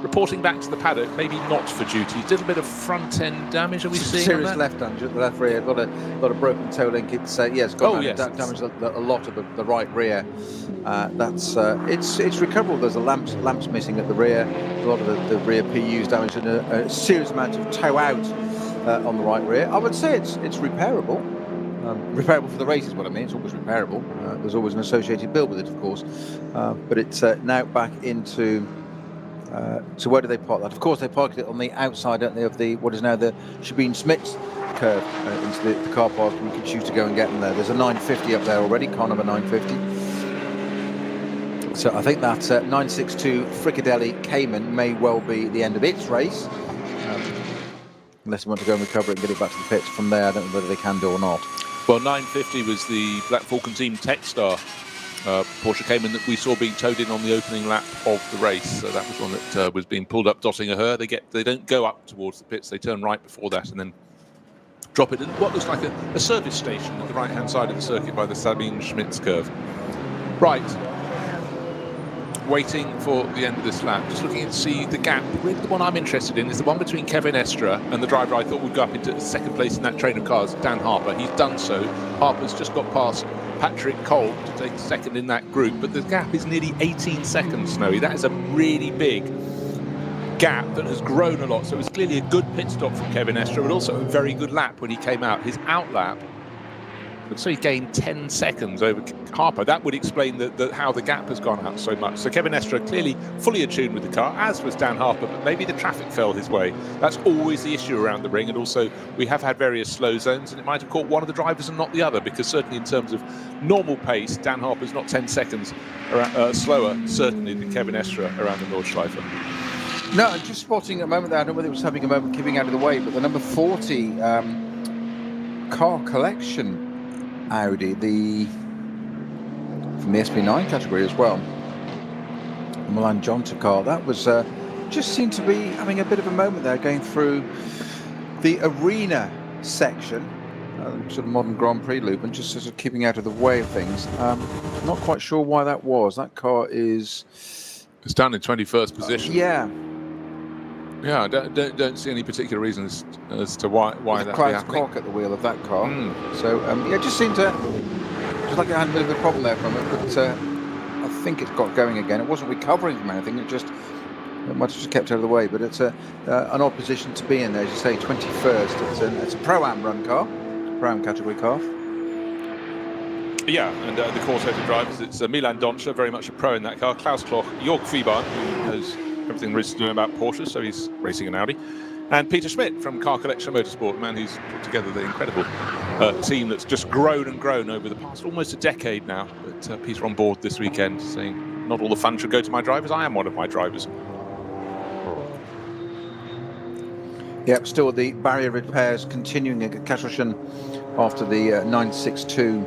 reporting back to the paddock, maybe not for duty. A little bit of front end damage. Are we seeing serious left damage at the left rear? Got a lot of broken toe link. It's it's got damage a lot of the right rear. That's it's recoverable. There's a lamps missing at the rear. A lot of the rear PU's damaged, and a serious amount of toe out on the right rear. I would say it's repairable. Repairable for the race is what I mean. It's always repairable. There's always an associated bill with it, of course. But it's now back into. So where do they park that? Of course, they parked it on the outside, don't they, of the what is now the Sabine-Smits curve into the car park, and you can choose to go and get them there. There's a 950 up there already, car number 950. So I think that 962 Fricadelli Cayman may well be the end of its race, unless they want to go and recover it and get it back to the pits from there. I don't know whether they can do or not. Well, 950 was the Black Falcon Team Techstar Porsche Cayman that we saw being towed in on the opening lap of the race. So that was one that was being pulled up, dotting a her. They don't go up towards the pits. They turn right before that and then drop it in what looks like a service station at the right-hand side of the circuit by the Sabine-Schmitz curve. Right. Waiting for the end of this lap. Just looking to see the gap. Really, the one I'm interested in is the one between Kevin Estre and the driver I thought would go up into second place in that train of cars, Dan Harper. He's done so. Harper's just got past Patrick Cole to take second in that group, but the gap is nearly 18 seconds, Snowy. That is a really big gap that has grown a lot. So it was clearly a good pit stop from Kevin Estre, but also a very good lap when he came out. His out lap, so he gained 10 seconds over Harper. That would explain how the gap has gone out so much. So Kevin Estre clearly fully attuned with the car, as was Dan Harper, but maybe the traffic fell his way. That's always the issue around the ring. And also, we have had various slow zones, and it might have caught one of the drivers and not the other, because certainly in terms of normal pace, Dan Harper's not 10 seconds slower, certainly, than Kevin Estre around the Nordschleife. No, I'm just spotting a moment there. I don't know whether it was having a moment keeping out of the way, but the number 40 car collection Audi, from the SP9 category as well. Milan Jonta car. That was just seemed to be having a bit of a moment there, going through the arena section, sort of modern Grand Prix loop, and just sort of keeping out of the way of things. Not quite sure why that was. That car is... It's down in 21st position. Yeah. Yeah, I don't see any particular reasons as to why that's happening. Cork at the wheel of that car. So, yeah, it just seemed to... Just like it had a bit of a problem there from it, but I think it's got going again. It wasn't recovering from anything, it might have just kept out of the way, but it's an odd position to be in there, as you say, 21st. It's a Pro-Am run car, Pro-Am category car. Yeah, and the core set of drivers, it's Milan Doncha, very much a pro in that car. Klaus Kloch, Jörg Fieber, who knows everything there is to know about Porsche, so he's racing an Audi. And Peter Schmidt from Car Collection Motorsport, man who's put together the incredible team that's just grown and grown over the past almost a decade now. But Peter on board this weekend saying, not all the fun should go to my drivers, I am one of my drivers. Yep, still the barrier repairs continuing at Kasselchen after the 962.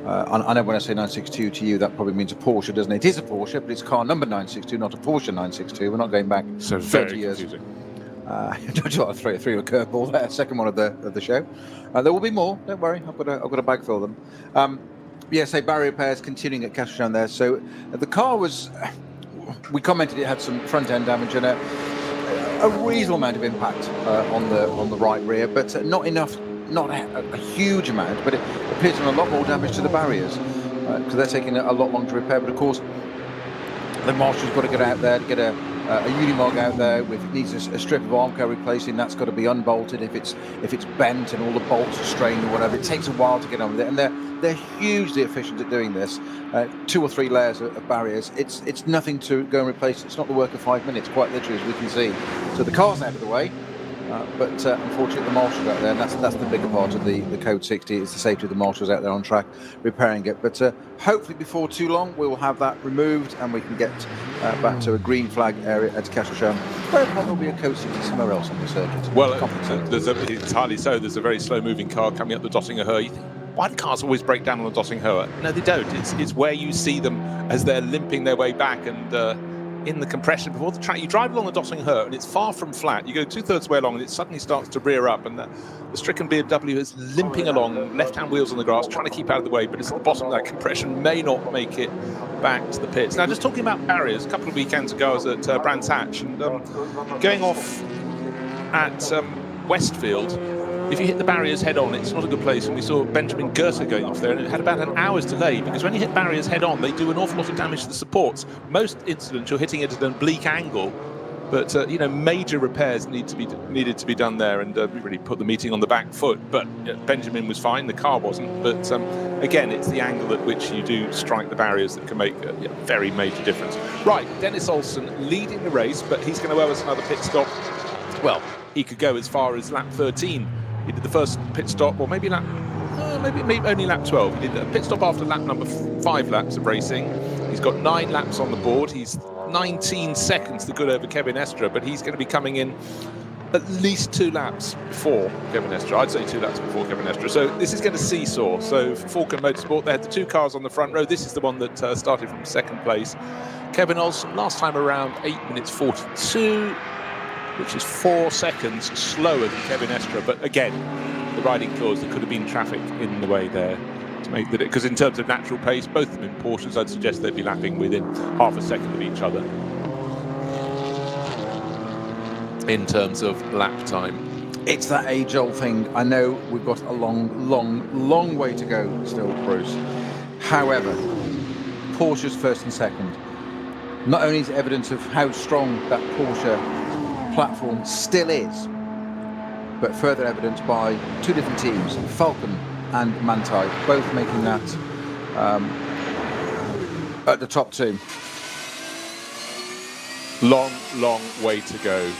I know when I say 962 to you, that probably means a Porsche, doesn't it? It is a Porsche, but it's car number 962, not a Porsche 962. We're not going back so 30 years. Confusing. Don't you want to throw a curveball there? Second one of the show. There will be more. Don't worry. I've got a bag full of them. Yeah, say barrier repairs continuing at Kasselchen there. So the car was. We commented it had some front end damage and a reasonable amount of impact on the right rear, but not enough. Not a huge amount, but it appears to have a lot more damage to the barriers because they're taking a lot longer to repair. But of course, the marshal's got to get out there to get a Unimog out there. If it needs a strip of Armco replacing, that's got to be unbolted. If it's bent and all the bolts are strained or whatever, it takes a while to get on with it. And they're hugely efficient at doing this. 2 or 3 layers of barriers. It's nothing to go and replace. It's not the work of 5 minutes, quite literally, as we can see. So the car's out of the way. But unfortunately, the marshal's out there, and that's the bigger part of the Code 60. It's the safety of the marshals out there on track repairing it. But hopefully, before too long, we will have that removed and we can get back to a green flag area at Kasselchen. Where will be a Code 60 somewhere else on the circuit. Well, it's hardly so. There's a very slow-moving car coming up the Dottinger Höhe. You think, why do cars always break down on the Dottinger Höhe? No, they don't. It's where you see them as they're limping their way back and. In the compression before the track, you drive along the Dottinger Höhe and it's far from flat. You go 2/3 way along and it suddenly starts to rear up, and the stricken BMW is limping along, left-hand wheels on the grass, trying to keep out of the way, but it's at the bottom of that compression, may not make it back to the pits. Now, just talking about barriers, a couple of weekends ago I was at Brands Hatch and going off at Westfield. If you hit the barriers head-on, it's not a good place, and we saw Benjamin Goethe going off there, and it had about an hour's delay, because when you hit barriers head-on, they do an awful lot of damage to the supports. Most incidents, you're hitting it at an oblique angle, but major repairs needed to be done there, and we really put the meeting on the back foot. But Benjamin was fine, the car wasn't. But again, it's the angle at which you do strike the barriers that can make a very major difference. Right, Dennis Olsen leading the race, but he's going to owe us another pit stop. Well, he could go as far as lap 13. He did the first pit stop, or maybe only lap 12. He did a pit stop after lap number 5 laps of racing. He's got 9 laps on the board. He's 19 seconds the good over Kevin Estre, but he's going to be coming in at least 2 laps before Kevin Estre. I'd say 2 laps before Kevin Estre. So this is going to seesaw. So for Falcon Motorsport, they had the 2 cars on the front row. This is the one that started from 2nd place. Kevin Olsen, last time around 8 minutes 42. Which is 4 seconds slower than Kevin Estre, but again, the riding clause, there could have been traffic in the way there to make that. Because in terms of natural pace, both of them in Porsches, I'd suggest they'd be lapping within half a second of each other in terms of lap time. It's that age-old thing. I know we've got a long way to go still, Bruce. However, Porsche's 1st and 2nd. Not only is it evidence of how strong that Porsche platform still is, but further evidence by 2 different teams, Falcon and Manthey, both making that at the top 2. Long way to go.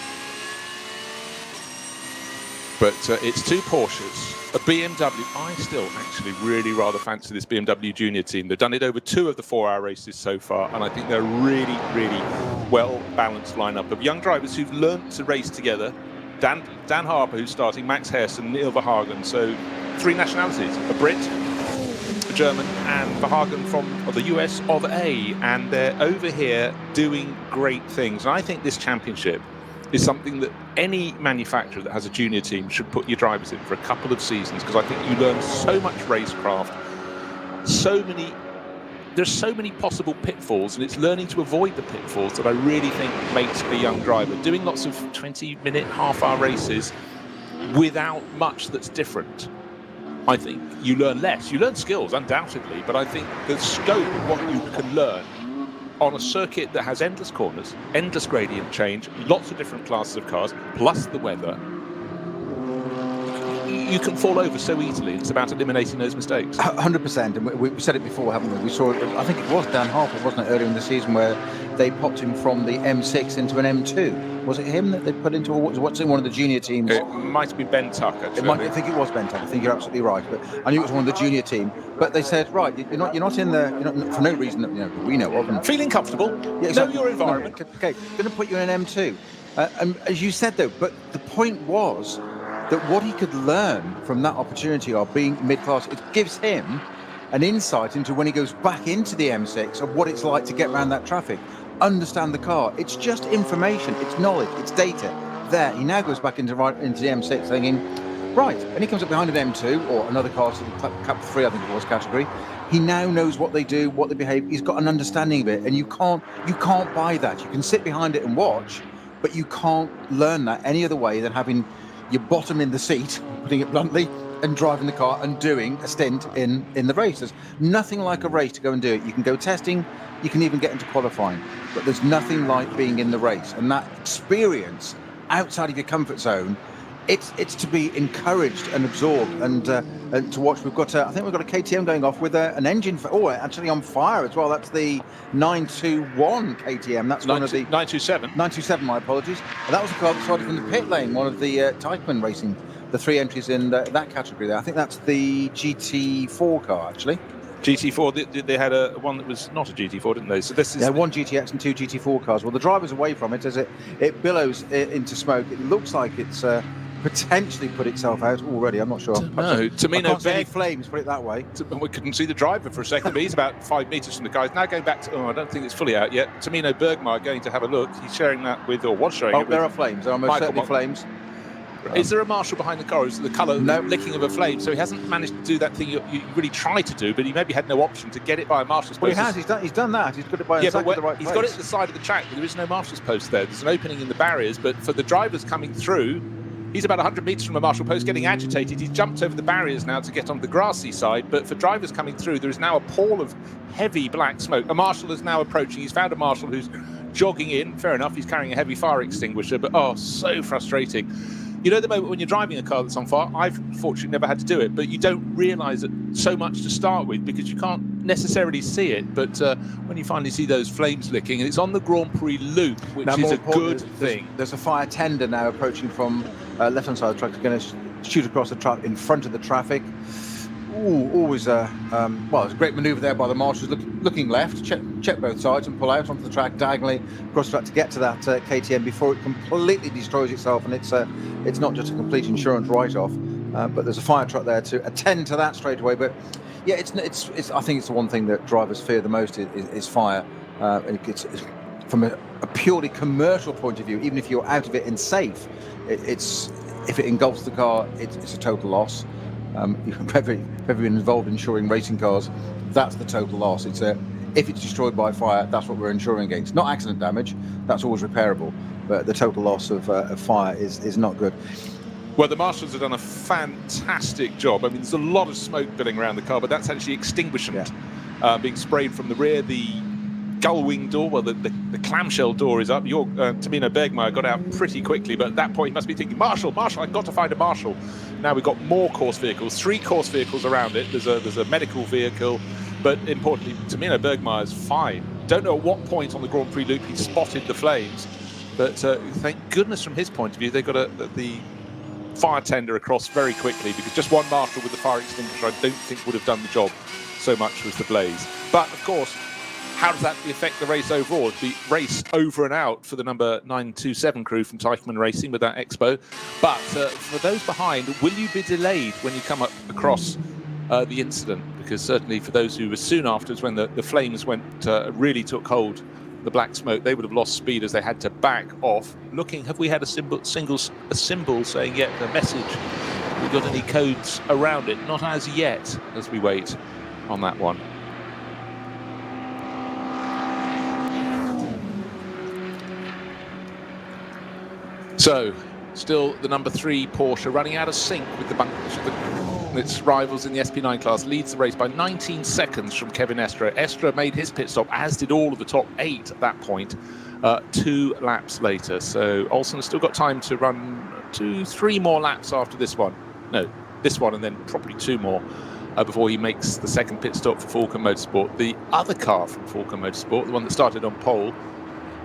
But it's 2 Porsches, a BMW. I still actually really rather fancy this BMW Junior team. They've done it over 2 of the 4-hour races so far, and I think they're a really well-balanced lineup of young drivers who've learned to race together. Dan Harper, who's starting, Max Hess and Neil Verhagen. So 3 nationalities, a Brit, German, and Verhagen from the US of A, and they're over here doing great things. And I think this championship is something that any manufacturer that has a junior team should put your drivers in for a couple of seasons, because I think you learn so much racecraft, there's so many possible pitfalls, and it's learning to avoid the pitfalls that I really think makes a young driver. Doing lots of 20-minute, half-hour races without much that's different, I think you learn less. You learn skills, undoubtedly, but I think the scope of what you can learn on a circuit that has endless corners, endless gradient change, lots of different classes of cars, plus the weather, you can fall over so easily. It's about eliminating those mistakes. 100%, and we said it before, haven't we? We saw it, I think it was Dan Harper, wasn't it, earlier in the season, where they popped him from the M6 into an M2. Was it him that they put into, what's in one of the junior teams? It might have been Ben Tuck, actually. I think it was Ben Tuck. I think you're absolutely right. But I knew it was one of the junior team. But they said, right, you're not in the, for no reason that we know of. And feeling comfortable. Yeah, exactly. Know your environment. No, okay, going to put you in an M2. And as you said, though, but the point was that what he could learn from that opportunity of being mid-class, it gives him an insight into when he goes back into the M6 of what it's like to get around that traffic, understand the car. It's just information, it's knowledge, it's data. There, he now goes back into the M6 thinking, right, and he comes up behind an M2 or another car, Cap 3, I think it was, category. He now knows what they do, what they behave. He's got an understanding of it, and you can't buy that. You can sit behind it and watch, but you can't learn that any other way than having your bottom in the seat, putting it bluntly, and driving the car and doing a stint in the race. There's nothing like a race to go and do it. You can go testing, you can even get into qualifying, but there's nothing like being in the race. And that experience outside of your comfort zone, it's to be encouraged and absorbed and to watch. We've got I think we've got a KTM going off with an engine actually on fire as well. That's the 921 KTM. That's one of the 927. My apologies. And that was a car that started from the pit lane. One of the Teichmann Racing, the 3 entries in that category there. I think that's the GT4 car actually. GT4, they had one that was not a GT4, didn't they? So this is one GTX and 2 GT4 cars. Well, the driver's away from it as it billows into smoke. It looks like it's potentially put itself out already. I'm not sure. No, Tamino Berg flames, put it that way. We couldn't see the driver for a second, but he's about 5 meters from the guys. Now going back to, I don't think it's fully out yet. Tamino Bergmar going to have a look. He's sharing that with, or was sharing it with. There are flames. There are most certainly flames. Is there a marshal behind the car? Is it the colour licking of a flame? So he hasn't managed to do that thing you really try to do, but he maybe had no option to get it by a marshal's post. Well, he has. He's done that. He's got it by the right place. He's got it at the side of the track, but there is no marshal's post there. There's an opening in the barriers, but for the drivers coming through, he's about 100 metres from a marshal post, getting agitated. He's jumped over the barriers now to get on the grassy side, but for drivers coming through, there is now a pall of heavy black smoke. A marshal is now approaching. He's found a marshal who's jogging in. Fair enough, he's carrying a heavy fire extinguisher, but so frustrating. You know the moment when you're driving a car that's on fire? I've fortunately never had to do it, but you don't realise it so much to start with because you can't necessarily see it. But when you finally see those flames licking, and it's on the Grand Prix loop, which is a good thing. There's a fire tender now approaching from left-hand side of the track. They're going to shoot across the track in front of the traffic. Always it's a great manoeuvre there by the marshals, looking left, check both sides and pull out onto the track diagonally across the track to get to that KTM before it completely destroys itself. And it's not just a complete insurance write-off, but there's a fire truck there to attend to that straight away. But yeah, it's I think it's the one thing that drivers fear the most is fire. It's from a purely commercial point of view, even if you're out of it and safe, if it engulfs the car, it's a total loss. If you've ever been involved in insuring racing cars, that's the total loss. If it's destroyed by fire, that's what we're insuring against. Not accident damage, that's always repairable, but the total loss of fire is not good. Well, the marshals have done a fantastic job. I mean, there's a lot of smoke billowing around the car, but that's actually extinguishment being sprayed from the rear. The gull wing door, well, the clamshell door is up. Tamino Bergmeier got out pretty quickly, but at that point he must be thinking, Marshal, I've got to find a marshal. Now we've got more course vehicles, 3 course vehicles around it. There's a medical vehicle, but importantly, Tamino Bergmeier is fine. Don't know at what point on the Grand Prix loop he spotted the flames, but thank goodness from his point of view, they got the fire tender across very quickly, because just one marshal with the fire extinguisher I don't think would have done the job. So much was the blaze. But of course, how does that affect the race overall? The race over and out for the number 927 crew from Teichmann Racing with that Expo. But for those behind, will you be delayed when you come up across the incident, because certainly for those who were soon afterwards, when the flames went really took hold, the black smoke, they would have lost speed as they had to back off. Looking, have we had a symbol saying yet the message? Have we got any codes around it? Not as yet, as we wait on that one. So, still the number 3 Porsche running out of sync with its rivals in the SP9 class, leads the race by 19 seconds from Kevin Estre. Estre made his pit stop, as did all of the top 8 at that point, 2 laps later. So Olsen has still got time to run 2-3 more laps after this one. No, this one and then probably 2 more before he makes the second pit stop for Falcon Motorsport. The other car from Falcon Motorsport, the one that started on pole,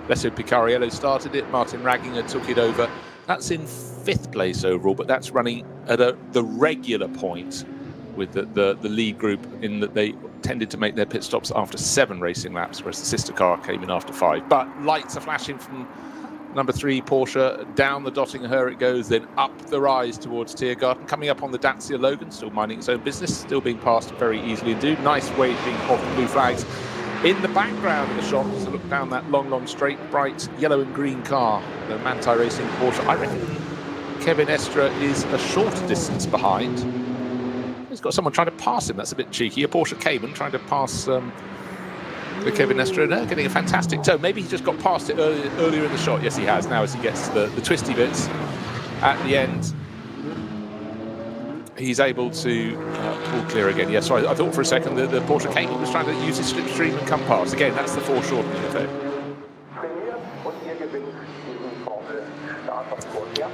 Alessio Picariello started it, Martin Ragginger took it over. That's in 5th place overall, but that's running at the regular point with the lead group, in that they tended to make their pit stops after 7 racing laps, whereas the sister car came in after 5. But lights are flashing from number 3 Porsche, down the Dottinger it goes, then up the rise towards Tiergarten, coming up on the Dacia Logan, still minding its own business, still being passed very easily indeed. Nice waving of the blue flags. In the background of the shot, as I look down that long straight, bright yellow and green car, the Manthey Racing Porsche, I reckon Kevin Estre is a shorter distance behind. He's got someone trying to pass him. That's a bit cheeky. A Porsche Cayman trying to pass the Kevin Estre. No, getting a fantastic toe. Maybe he just got past it earlier in the shot. Yes, he has. Now as he gets the twisty bits at the end, he's able to pull clear again. Yeah, sorry, I thought for a second the Porsche Cayman was trying to use his slipstream and come past. Again, that's the foreshortening effect.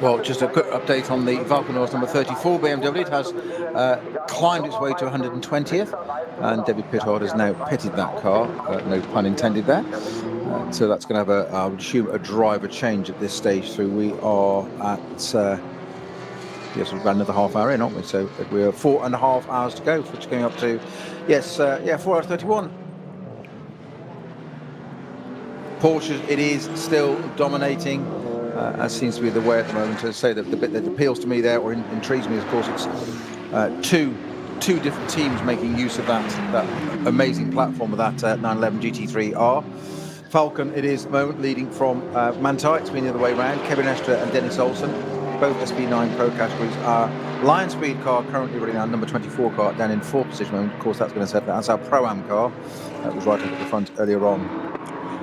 Well, just a quick update on the Valkenhorst number 34 BMW. It has climbed its way to 120th, and David Pittard has now pitted that car. No pun intended there. So that's going to have I would assume, a driver change at this stage. So we are at... yes, we've ran another half hour in, aren't we? So we're 4.5 hours to go, which is going up to, 4 hours 31. Porsche, it is still dominating, as seems to be the way at the moment. To say that the bit that appeals to me there, or intrigues me, of course, it's two different teams making use of that amazing platform of that 911 GT3R. Falcon, it is at the moment leading from Manthey. It's been the other way around. Kevin Estre and Dennis Olsen, both SP9 Pro categories. Our Lion Speed car currently running our number 24 car down in 4th position. Of course, that's going to set that. That's our Pro-Am car. That was right up at the front earlier on.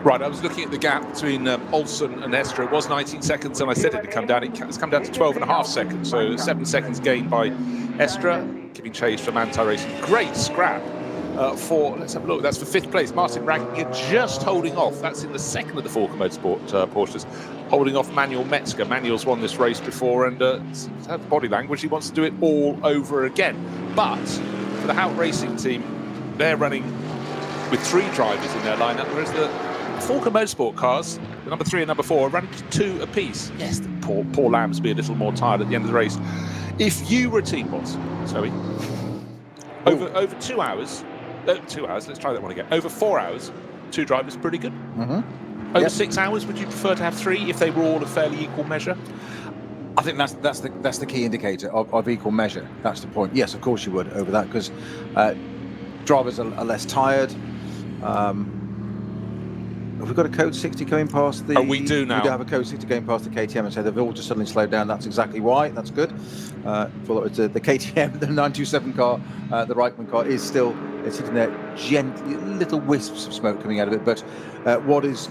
Right, I was looking at the gap between Olsen and Estre. It was 19 seconds, and I said it had come down. It's come down to 12.5 seconds, so 7 seconds gained by Estre, giving chase for Manthey Racing. Great scrap for, let's have a look, that's for 5th place. Martin Ragginger just holding off. That's in the second of the Falcon Motorsport Porsches, holding off Manuel Metzger. Manuel's won this race before, and seems to have body language. He wants to do it all over again. But for the Hout Racing team, they're running with 3 drivers in their lineup, whereas the Falcon Motorsport cars, the number 3 and number 4, are running 2 apiece. Yes, poor Lambs be a little more tired at the end of the race. If you were a team boss, Zoe, over 2 hours, let's try that one again. Over 4 hours, 2 drivers, pretty good. Mm-hmm. Over 6 hours, would you prefer to have 3 if they were all a fairly equal measure? I think that's the key indicator of equal measure. That's the point. Yes, of course you would over that, because drivers are less tired. Have we got a code 60 going past the... Oh, we do now. We do have a code 60 going past the KTM, and so they've all just suddenly slowed down. That's exactly why. That's good. For the KTM, the 927 car, the Reichmann car, is still sitting there, gently, little wisps of smoke coming out of it. But what is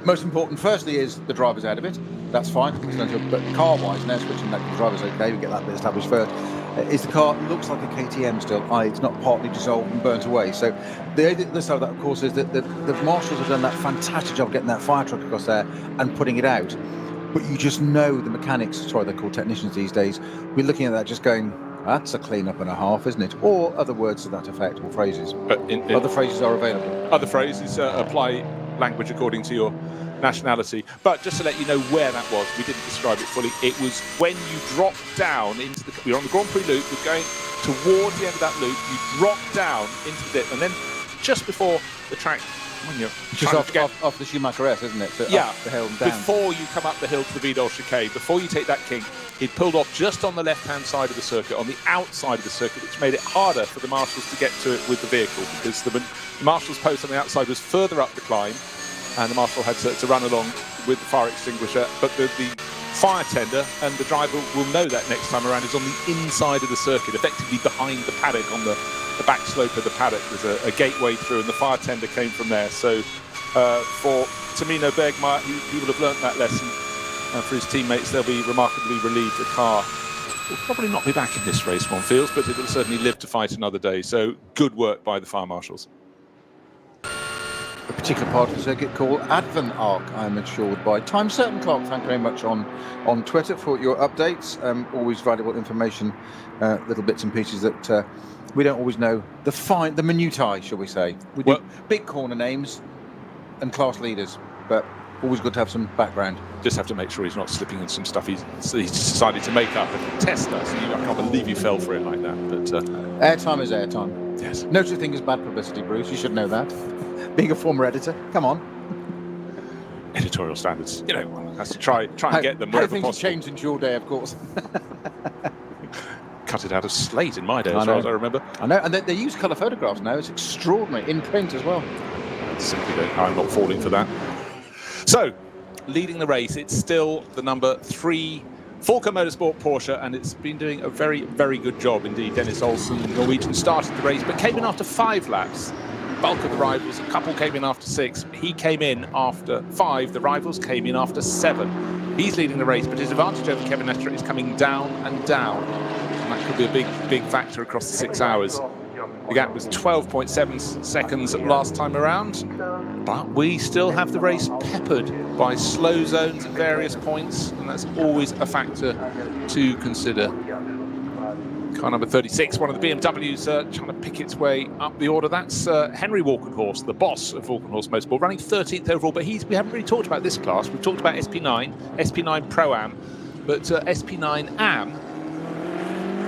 most important, firstly, is the driver's out of it. That's fine. But car-wise, now switching back to the driver's okay. We get that bit established first. Is the car looks like a KTM still, it's not partly dissolved and burnt away. So the other side of that, of course, is that the marshals have done that fantastic job getting that fire truck across there and putting it out. But you just know the mechanics, sorry, they're called technicians these days, we're looking at that just going, that's a clean-up and a half, isn't it? Or other words to that effect, or phrases. Other phrases are available. Other phrases apply language according to your nationality. But just to let you know where that was, we didn't describe it fully. It was when you drop down into the... We're on the Grand Prix loop, we're going towards the end of that loop, you drop down into the dip, and then just before the track... When you're just off the Schumacher S, isn't it? So yeah, up the hill and down. Before you come up the hill to the Vidal chicane, before you take that kink, He'd pulled off just on the left-hand side of the circuit, on the outside of the circuit, which made it harder for the marshals to get to it with the vehicle, because the marshal's post on the outside was further up the climb, and the marshal had to run along with the fire extinguisher. But the fire tender, and the driver will know that next time around, is on the inside of the circuit, effectively behind the paddock, on the back slope of the paddock. There's a gateway through, and the fire tender came from there. So for Tamino Bergmeier, he will have learnt that lesson. For his teammates, they'll be remarkably relieved. The car will probably not be back in this race, one feels, but it will certainly live to fight another day. So good work by the fire marshals. A particular part of the circuit called Advent Arc, I'm assured by Time Certain Clark. Thank you very much on Twitter for your updates. Always valuable information, little bits and pieces that we don't always know. The minutiae, shall we say. We do big corner names and class leaders, but always good to have some background. Just have to make sure he's not slipping in some stuff he's decided to make up and test us. I can't believe you fell for it like that. But airtime is airtime. Yes. No such thing as bad publicity, Bruce. You should know that. Being a former editor, come on. Editorial standards, one has to try and get them wherever things possible. Have changed since your day, of course. Cut it out of slate in my day, as far as I remember. I know, and they use colour photographs now. It's extraordinary, in print as well. I'm not falling for that. So, leading the race, it's still the number 3 Falco Motorsport Porsche, and it's been doing a very, very good job indeed. Dennis Olsen, the Norwegian, started the race, but came in after 5 laps. Bulk of the rivals, a couple came in after 6. He came in after 5. The rivals came in after 7. He's leading the race, but his advantage over Kevin Estre is coming down and down. And that could be a big factor across the 6 hours. The gap was 12.7 seconds last time around, but we still have the race peppered by slow zones at various points, and that's always a factor to consider. Car number 36, one of the BMWs trying to pick its way up the order. That's Henry Walkenhorst, the boss of Walkenhorst Motorsport, running 13th overall. But we haven't really talked about this class. We've talked about SP9, SP9 Pro-Am, but SP9 Am,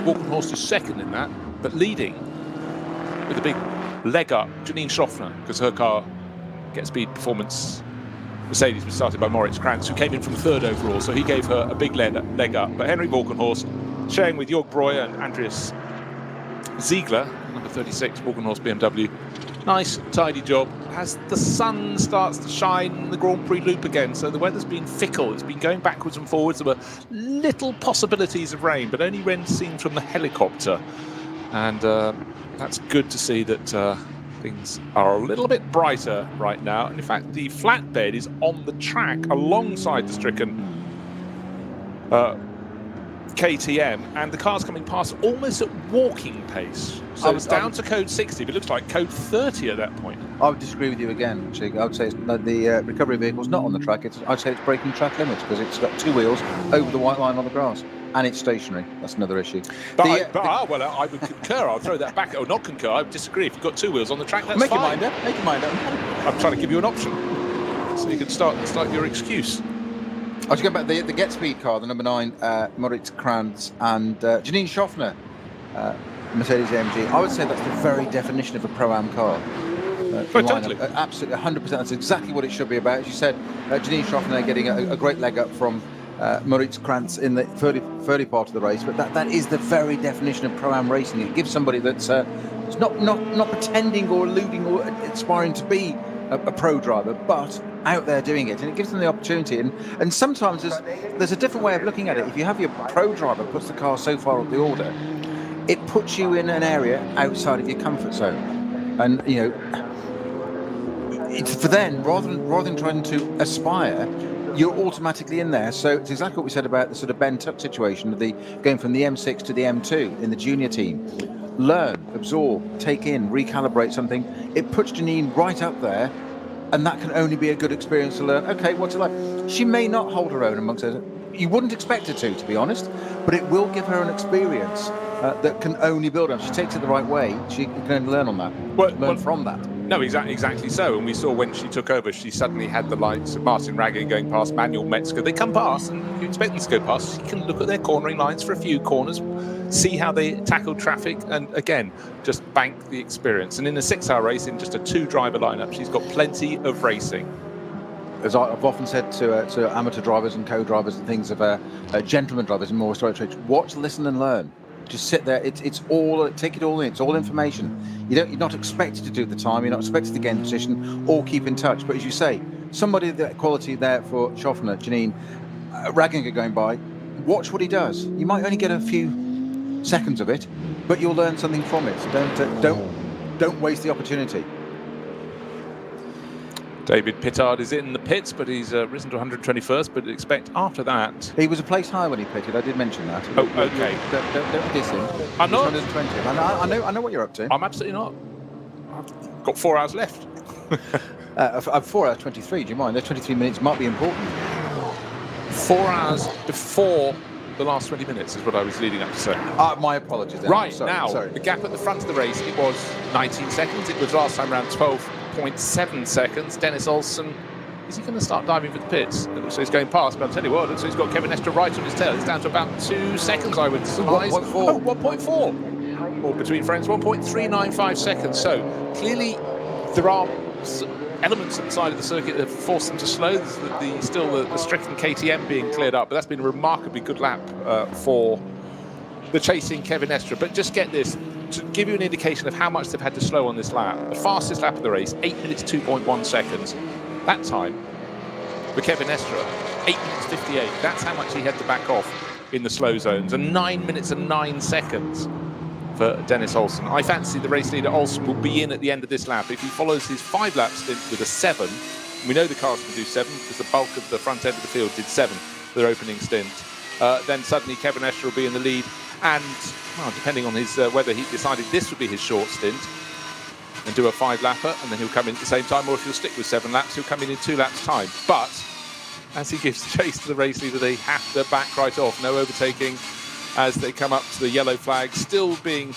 Walkenhorst is second in that, but leading with a big leg up, Janine Schroffner, because her car, Get Speed Performance Mercedes, was started by Moritz Krantz, who came in from 3rd overall, so he gave her a big leg up. But Henry Walkenhorst sharing with Jörg Breuer and Andreas Ziegler, number 36, Walkenhorst BMW. Nice, tidy job. As the sun starts to shine in the Grand Prix loop again, so the weather's been fickle. It's been going backwards and forwards. There were little possibilities of rain, but only rain seen from the helicopter. And that's good to see that things are a little bit brighter right now. And in fact, the flatbed is on the track alongside the stricken KTM, and the car's coming past almost at walking pace. So it's down to code 60, but it looks like code 30 at that point. I would disagree with you again, Chig. I would say the recovery vehicle's not on the track. I'd say it's breaking track limits because it's got 2 wheels over the white line on the grass, and it's stationary. That's another issue. I would concur. I'll throw that back. Or not concur. I would disagree. If you've got 2 wheels on the track, that's fine. Make your mind up. I'm trying to give you an option, so you can start your excuse. I was going back the Get Speed car, the number 9, Moritz Krantz, and Janine Schroffner, Mercedes AMG. I would say that's the very definition of a Pro-Am car. Totally. Absolutely, 100%. That's exactly what it should be about. As you said, Janine Schroffner getting a great leg up from Moritz Krantz in the 30 part of the race. But that is the very definition of Pro-Am racing. It gives somebody that's not pretending or alluding or aspiring to be a pro driver, but out there doing it, and it gives them the opportunity. And sometimes there's a different way of looking at it. If you have your pro driver puts the car so far up the order, it puts you in an area outside of your comfort zone, and it's for then rather than trying to aspire, you're automatically in there. So it's exactly what we said about the sort of Ben Tuck situation of the going from the M6 to the M2 in the junior team. Learn, absorb, take in, recalibrate something. It puts Janine right up there, and that can only be a good experience to learn. Okay, what's it like? She may not hold her own amongst us. You wouldn't expect her to be honest, but it will give her an experience that can only build on. If she takes it the right way, she can only learn on that. Learn from that. No, exactly so. And we saw when she took over, she suddenly had the likes of Martin Raggett going past, Manuel Metzger. They come past, and you expect them to go past. She can look at their cornering lines for a few corners, see how they tackle traffic, and again, just bank the experience. And in a 6-hour race, in just a 2-driver lineup, she's got plenty of racing. as I've often said to amateur drivers and co-drivers and things of gentleman drivers in more historic trades, watch, listen and learn. Just sit there. It's all, take it all in. It's all information. You're not expected to do the time. You're not expected to gain position or keep in touch. But as you say, somebody of that quality there for Schaffner, Janine, Ragginger going by, watch what he does. You might only get a few seconds of it, but you'll learn something from it. So don't waste the opportunity. David Pittard is in the pits, but he's risen to 121st. But expect after that. He was a place higher when he pitted. I did mention that. Oh, okay. Don't diss him. I'm not. 120. I know what you're up to. I'm absolutely not. I've got 4 hours left. I'm 4 hours 23. Do you mind? Those 23 minutes might be important. 4 hours before the last 20 minutes is what I was leading up to say. My apologies. Then. Right, sorry. the gap at the front of the race, it was 19 seconds. It was last time around 12.7 seconds. Dennis Olsen, is he going to start diving for the pits? It looks like he's going past, but I'll tell you what, it looks like he's got Kevin Estre right on his tail. It's down to about 2 seconds, I would surmise. 1.4. Oh, 1.4. Or between friends, 1.395 seconds. So clearly there are elements at the side of the circuit that have forced them to slow. Still the stricken KTM being cleared up, but that's been a remarkably good lap for the chasing Kevin Estre. But just get this, to give you an indication of how much they've had to slow on this lap. The fastest lap of the race, 8 minutes 2.1 seconds. That time for Kevin Estre, 8 minutes 58. That's how much he had to back off in the slow zones. And 9 minutes and 9 seconds for Dennis Olsen. I fancy the race leader Olsen will be in at the end of this lap. If he follows his 5-lap stint with a 7, we know the cars can do 7 because the bulk of the front end of the field did 7 for their opening stint. Then suddenly Kevin Estre will be in the lead, and well, depending on his whether he decided this would be his short stint and do a 5-lapper, and then he'll come in at the same time, or if he'll stick with 7 laps, he'll come in 2 laps time. But as he gives chase to the race leader, they have to back right off. No overtaking as they come up to the yellow flag, still being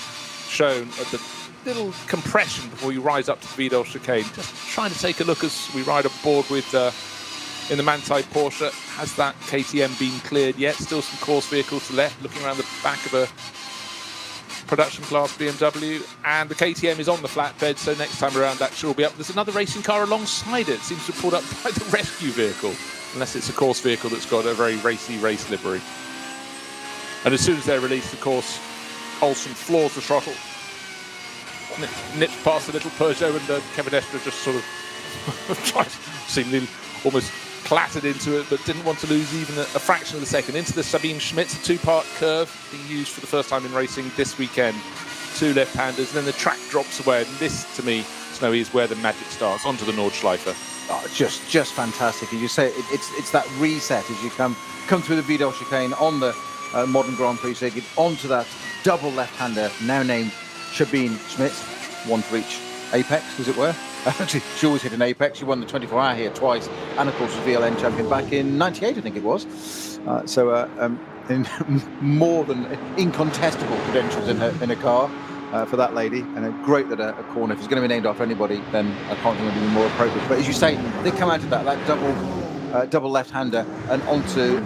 shown at the little compression before you rise up to the Vidal chicane. Just trying to take a look as we ride aboard with in the Manthey Porsche. Has that KTM been cleared yet? Still some course vehicles to the left, looking around the back of a production class BMW, and the KTM is on the flatbed, so next time around that should be up. There's another racing car alongside it. Seems to have pulled up by the rescue vehicle, unless it's a course vehicle that's got a very racy race livery. And as soon as they're released, of course, Olsen floors the throttle, nips past a little Peugeot, and Kevin Estre just sort of tried, seemingly almost clattered into it, but didn't want to lose even a fraction of a second. Into the Sabine Schmitz, a 2-part curve being used for the first time in racing this weekend. 2 left-handers, and then the track drops away. And this, to me, Snowy, is where the magic starts, onto the Nordschleife. Oh, just fantastic. As you say, it's that reset as you come through the Vidal chicane on the modern Grand Prix circuit, onto that double left-hander, now named Sabine Schmitz, one for each apex, as it were. She always hit an apex. She won the 24-hour here twice, and of course was VLN champion back in '98, I think it was. In more than incontestable credentials in her car for that lady, and great that a corner, if it's going to be named after anybody, then I can't think of anything more appropriate. But as you say, they come out of that double left-hander and onto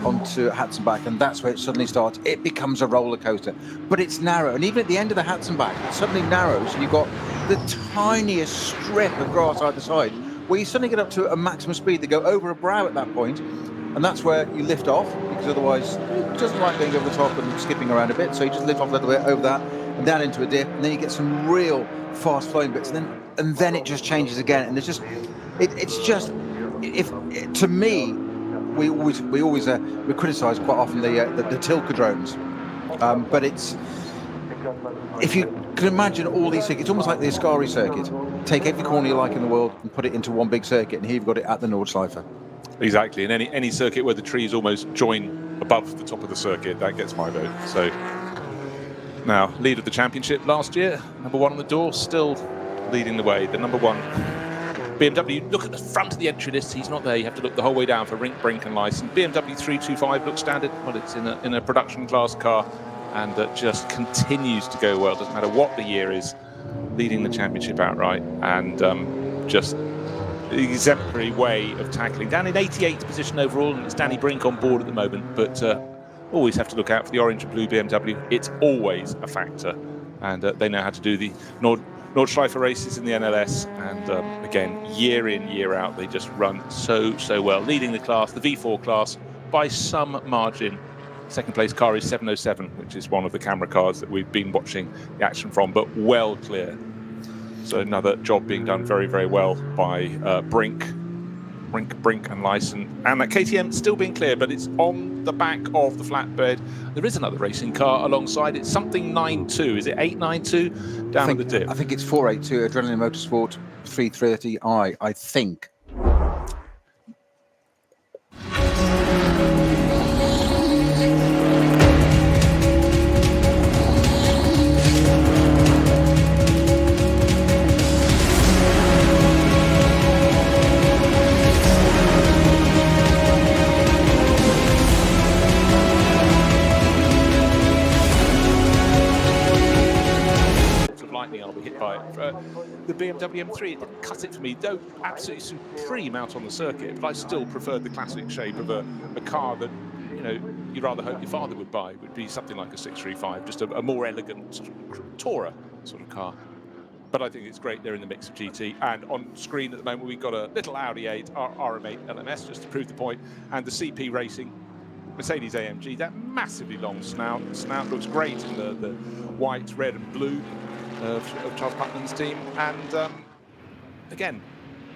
Hatzenbach, and that's where it suddenly starts. It becomes a roller coaster, but it's narrow, and even at the end of the Hatzenbach, it suddenly narrows, and you've got the tiniest strip of grass either side, where you suddenly get up to a maximum speed. They go over a brow at that point, and that's where you lift off, because otherwise it doesn't like going over the top and skipping around a bit, so you just lift off a little bit over that and down into a dip, and then you get some real fast flowing bits, and then it just changes again, and it's just to me, we criticise quite often the Tilke drones, but it's, if you can imagine all these circuits, it's almost like the Ascari circuit. Take every corner you like in the world and put it into one big circuit, and here you've got it at the Nordschleife. Exactly, and any circuit where the trees almost join above the top of the circuit, that gets my vote. So now, lead of the championship last year, number 1 on the door, still leading the way. The number 1 BMW, look at the front of the entry list, he's not there. You have to look the whole way down for Rink, Brink and license. BMW 325 looks standard, well, it's in a production class car, and just continues to go well. Doesn't matter what the year is, leading the championship outright, and just exemplary way of tackling. Down in 88th position overall, and it's Danny Brink on board at the moment, but always have to look out for the orange and blue BMW. It's always a factor, and they know how to do the Nordschleife races in the NLS, and again, year in, year out, they just run so well, leading the class, the V4 class, by some margin. Second place car is 707, which is one of the camera cars that we've been watching the action from, but well clear. So another job being done very, very well by Brink and Lyson. And that KTM still being clear, but it's on the back of the flatbed. There is another racing car alongside. It's something 92. Is it 892 down at the dip? I think it's 482 Adrenaline Motorsport 330i, I think. I'll be hit by it. The BMW M3, it didn't cut it for me, though absolutely supreme out on the circuit, but I still preferred the classic shape of a car that, you know, you'd rather hope your father would buy. It would be something like a 635, just a more elegant, sort of tourer sort of car. But I think it's great they're in the mix of GT. And on screen at the moment, we've got a little Audi 8 RM8 LMS, just to prove the point, and the CP Racing Mercedes AMG. That massively long snout looks great in the white, red and blue of Charles Putnam's team. And again,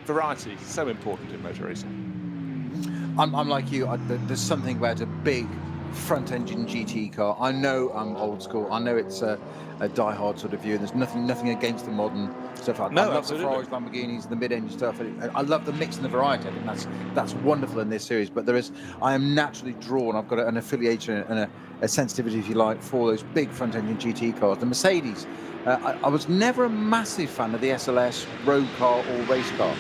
variety is so important in motor racing. I'm like you. There's something about a big front-engine GT car. I know I'm old school. I know it's a die-hard sort of view. There's nothing against the modern stuff. I love absolutely. The Ferraris, Lamborghinis, the mid-engine stuff. I love the mix and the variety. I think that's wonderful in this series. But I am naturally drawn. I've got an affiliation and a sensitivity, if you like, for those big front-engine GT cars. The Mercedes. I was never a massive fan of the SLS road car or race car.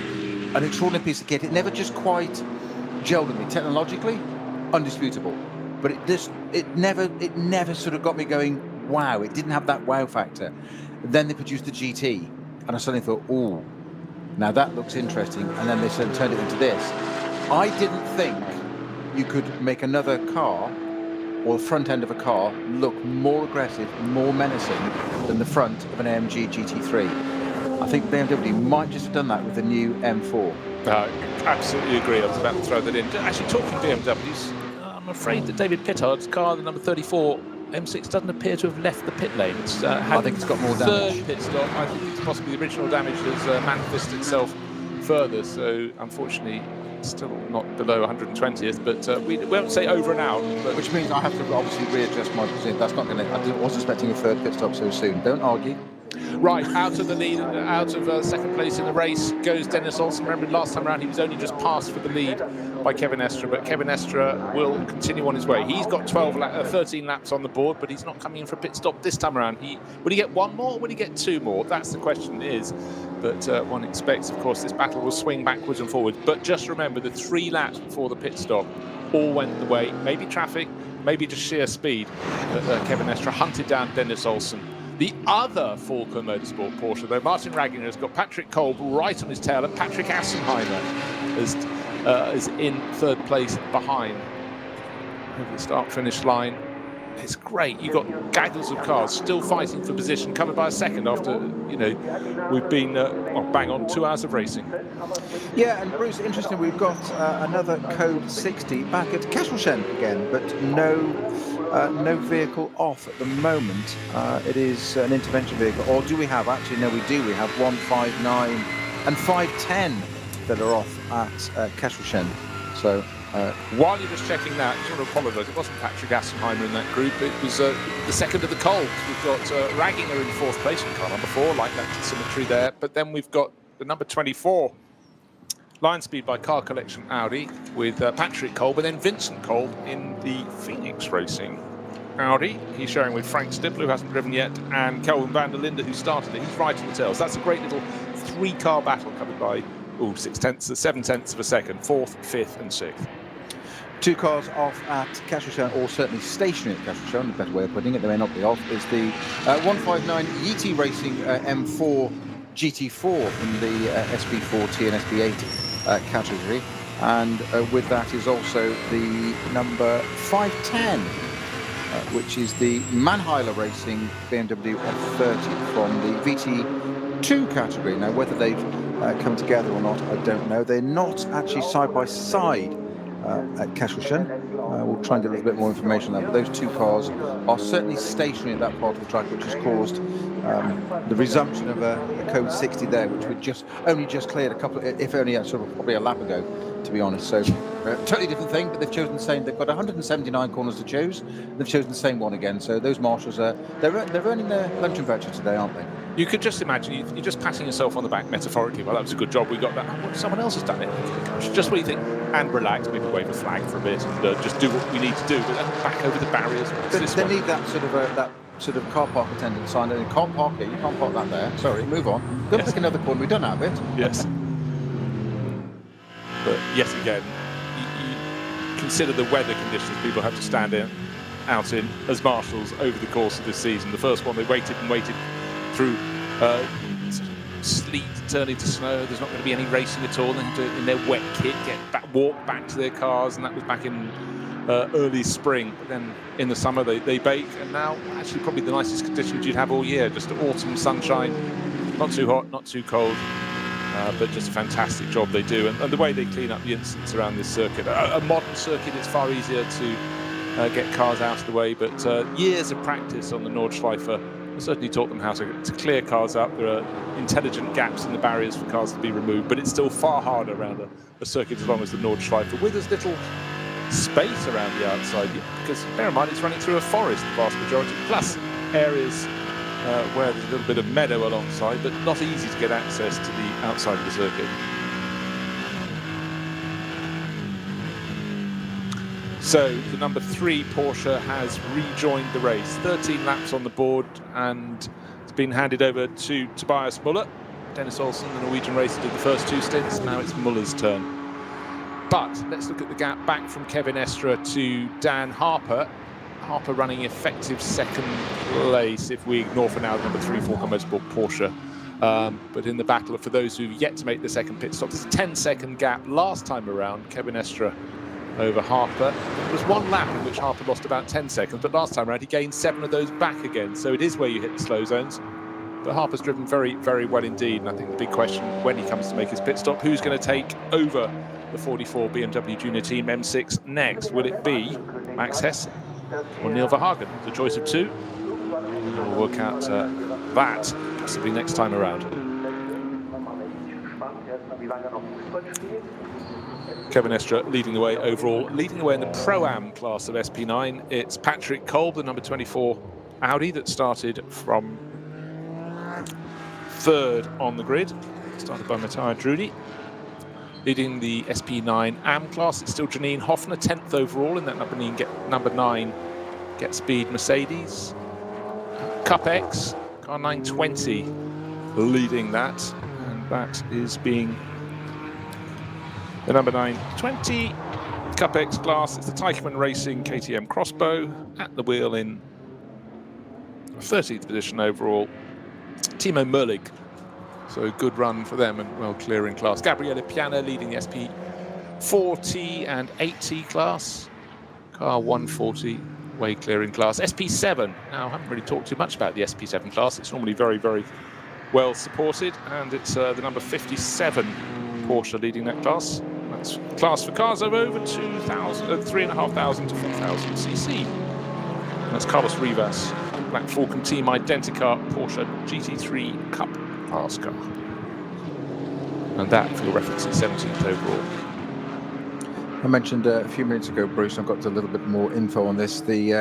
An extraordinary piece of kit. It never just quite gelled with me. Technologically, undisputable. But it never sort of got me going, wow. It didn't have that wow factor. Then they produced the GT, and I suddenly thought, oh, now that looks interesting. And then they turned it into this. I didn't think you could make another car or the front end of a car look more aggressive, more menacing than the front of an AMG GT3. I think BMW might just have done that with the new M4. Absolutely agree. I was about to throw that in. Actually, talking BMWs, I'm afraid that David Pittard's car, the number 34 M6, doesn't appear to have left the pit lane. I think it's got more damage. Third pit stop. I think it's possibly the original damage has manifested itself further. So unfortunately, still not below 120th, but we won't say over and out. But which means I have to obviously readjust my position. That's not going to. I wasn't expecting a third pit stop so soon. Don't argue. Right, out of the lead, out of second place in the race goes Dennis Olsen. Remember, last time around he was only just passed for the lead by Kevin Estre, but Kevin Estre will continue on his way. He's got 13 laps on the board, but he's not coming in for a pit stop this time around. Would he get one more or would he get two more? That's the question is. But one expects, of course, this battle will swing backwards and forwards. But just remember, the 3 laps before the pit stop all went the way. Maybe traffic, maybe just sheer speed. But Kevin Estre hunted down Dennis Olsen. The other Falco Motorsport Porsche, though, Martin Ragginger has got Patrick Kolb right on his tail, and Patrick Assenheimer is in third place behind over the start-finish line. It's great. You've got gaggles of cars still fighting for position, covered by a second after, you know, we've been bang on 2 hours of racing. Yeah, and Bruce, interesting, we've got another Code 60 back at Kesselchen again, but no vehicle off at the moment. It is an intervention vehicle, or do we have? Actually, no, we do. We have 159 and 510 that are off at Kesselchen. So. While you're just checking that, I just want to apologise. It wasn't Patrick Assenheimer in that group. It was the second of the Kolbs. We've got Ragginger in 4th place in car number 4, like that symmetry there. But then we've got the number 24, Line Speed by Car Collection Audi, with Patrick Kolb, and then Vincent Kolb in the Phoenix Racing Audi. He's sharing with Frank Stibler, who hasn't driven yet, and Kelvin van der Linde, who started it. He's right on the tail. So that's a great little 3-car battle covered by 7/10 of a second, 4th, 5th and 6th. 2 cars off at Kesselchen, or certainly stationary at Kesselchen, a better way of putting it, they may not be off, is the 159 Yeti Racing M4 GT4 in the SB4T and SB8 category. And with that is also the number 510, which is the Mannheimer Racing BMW F30 from the VT 2 category. Now, whether they've come together or not, I don't know. They're not actually side by side at Kesselchen. We'll try and get a little bit more information on that. But those 2 cars are certainly stationary at that part of the track, which has caused the resumption of a code 60 there, which we only just cleared a couple, if only sort of probably a lap ago, to be honest. So totally different thing, but they've chosen the same. They've got 179 corners to choose. They've chosen the same one again. So those marshals they're earning their luncheon voucher today, aren't they? You could just imagine you're just patting yourself on the back metaphorically. Well, that was a good job. We got that. Oh, someone else has done it. Gosh, just what you think. And relax, maybe wave a flag for a bit, and just do what we need to do. But then back over the barriers. They need that sort of car park attendant sign. You can't park here. You can't park that there. Sorry, move on. Go pick another corner. We've done that bit. Yes. But yet again, you consider the weather conditions people have to stand out in as marshals over the course of this season. The first one, they waited and waited through sleet turning to snow. There's not going to be any racing at all. They have to, in their wet kit, walk back to their cars, and that was back in early spring. But then in the summer they bake, and now actually probably the nicest conditions you'd have all year. Just autumn sunshine, not too hot, not too cold, but just a fantastic job they do. And the way they clean up the incidents around this circuit, a modern circuit, it's far easier to get cars out of the way, but years of practice on the Nordschleife certainly taught them how to clear cars up. There are intelligent gaps in the barriers for cars to be removed, but it's still far harder around a circuit as long as the Nordschleife, with as little space around the outside, because bear in mind it's running through a forest, the vast majority, plus areas where there's a little bit of meadow alongside, but not easy to get access to the outside of the circuit. So the number 3 Porsche has rejoined the race. 13 laps on the board, and it's been handed over to Tobias Muller. Dennis Olsen, the Norwegian racer, did the first 2 stints. Now it's Muller's turn. But let's look at the gap back from Kevin Estre to Dan Harper. Harper running effective 2nd place if we ignore for now the number 3 Volker Motorsport Porsche. But in the battle for those who've yet to make the second pit stop, there's a 10-second gap last time around. Kevin Estre over Harper. There was 1 lap in which Harper lost about 10 seconds, but last time around he gained 7 of those back again. So it is where you hit the slow zones. But Harper's driven very, very well indeed. And I think the big question when he comes to make his pit stop, who's going to take over the 44 BMW Junior Team M6 next? Will it be Max Hess or Neil Verhagen? The choice of 2. We'll work out that possibly next time around. Kevin Estre leading the way overall. Leading the way in the Pro-Am class of SP9, it's Patrick Kolb, the number 24 Audi that started from 3rd on the grid. Started by Matthias Drudy. Leading the SP9 AM class, it's still Janine Hoffner, 10th overall in that number 9 Get Speed Mercedes. Cup X, car 920 leading that, and that is being the number 920 Cup X class. It's the Teichmann Racing KTM Crossbow at the wheel in 13th position overall. Timo Merlig, so good run for them and well clearing class. Gabriele Piana leading the SP4T and 8T class. Car 140 way clearing class. SP7, now I haven't really talked too much about the SP7 class. It's normally very, very well supported, and it's the number 57 Porsche leading that class. That's class for cars of over 3,500 to 4,000 cc. And that's Carlos Rivas, Black Falcon Team Identicar Porsche GT3 Cup class car. And that, for your reference, is 17th overall. I mentioned a few minutes ago, Bruce, I've got a little bit more info on this. The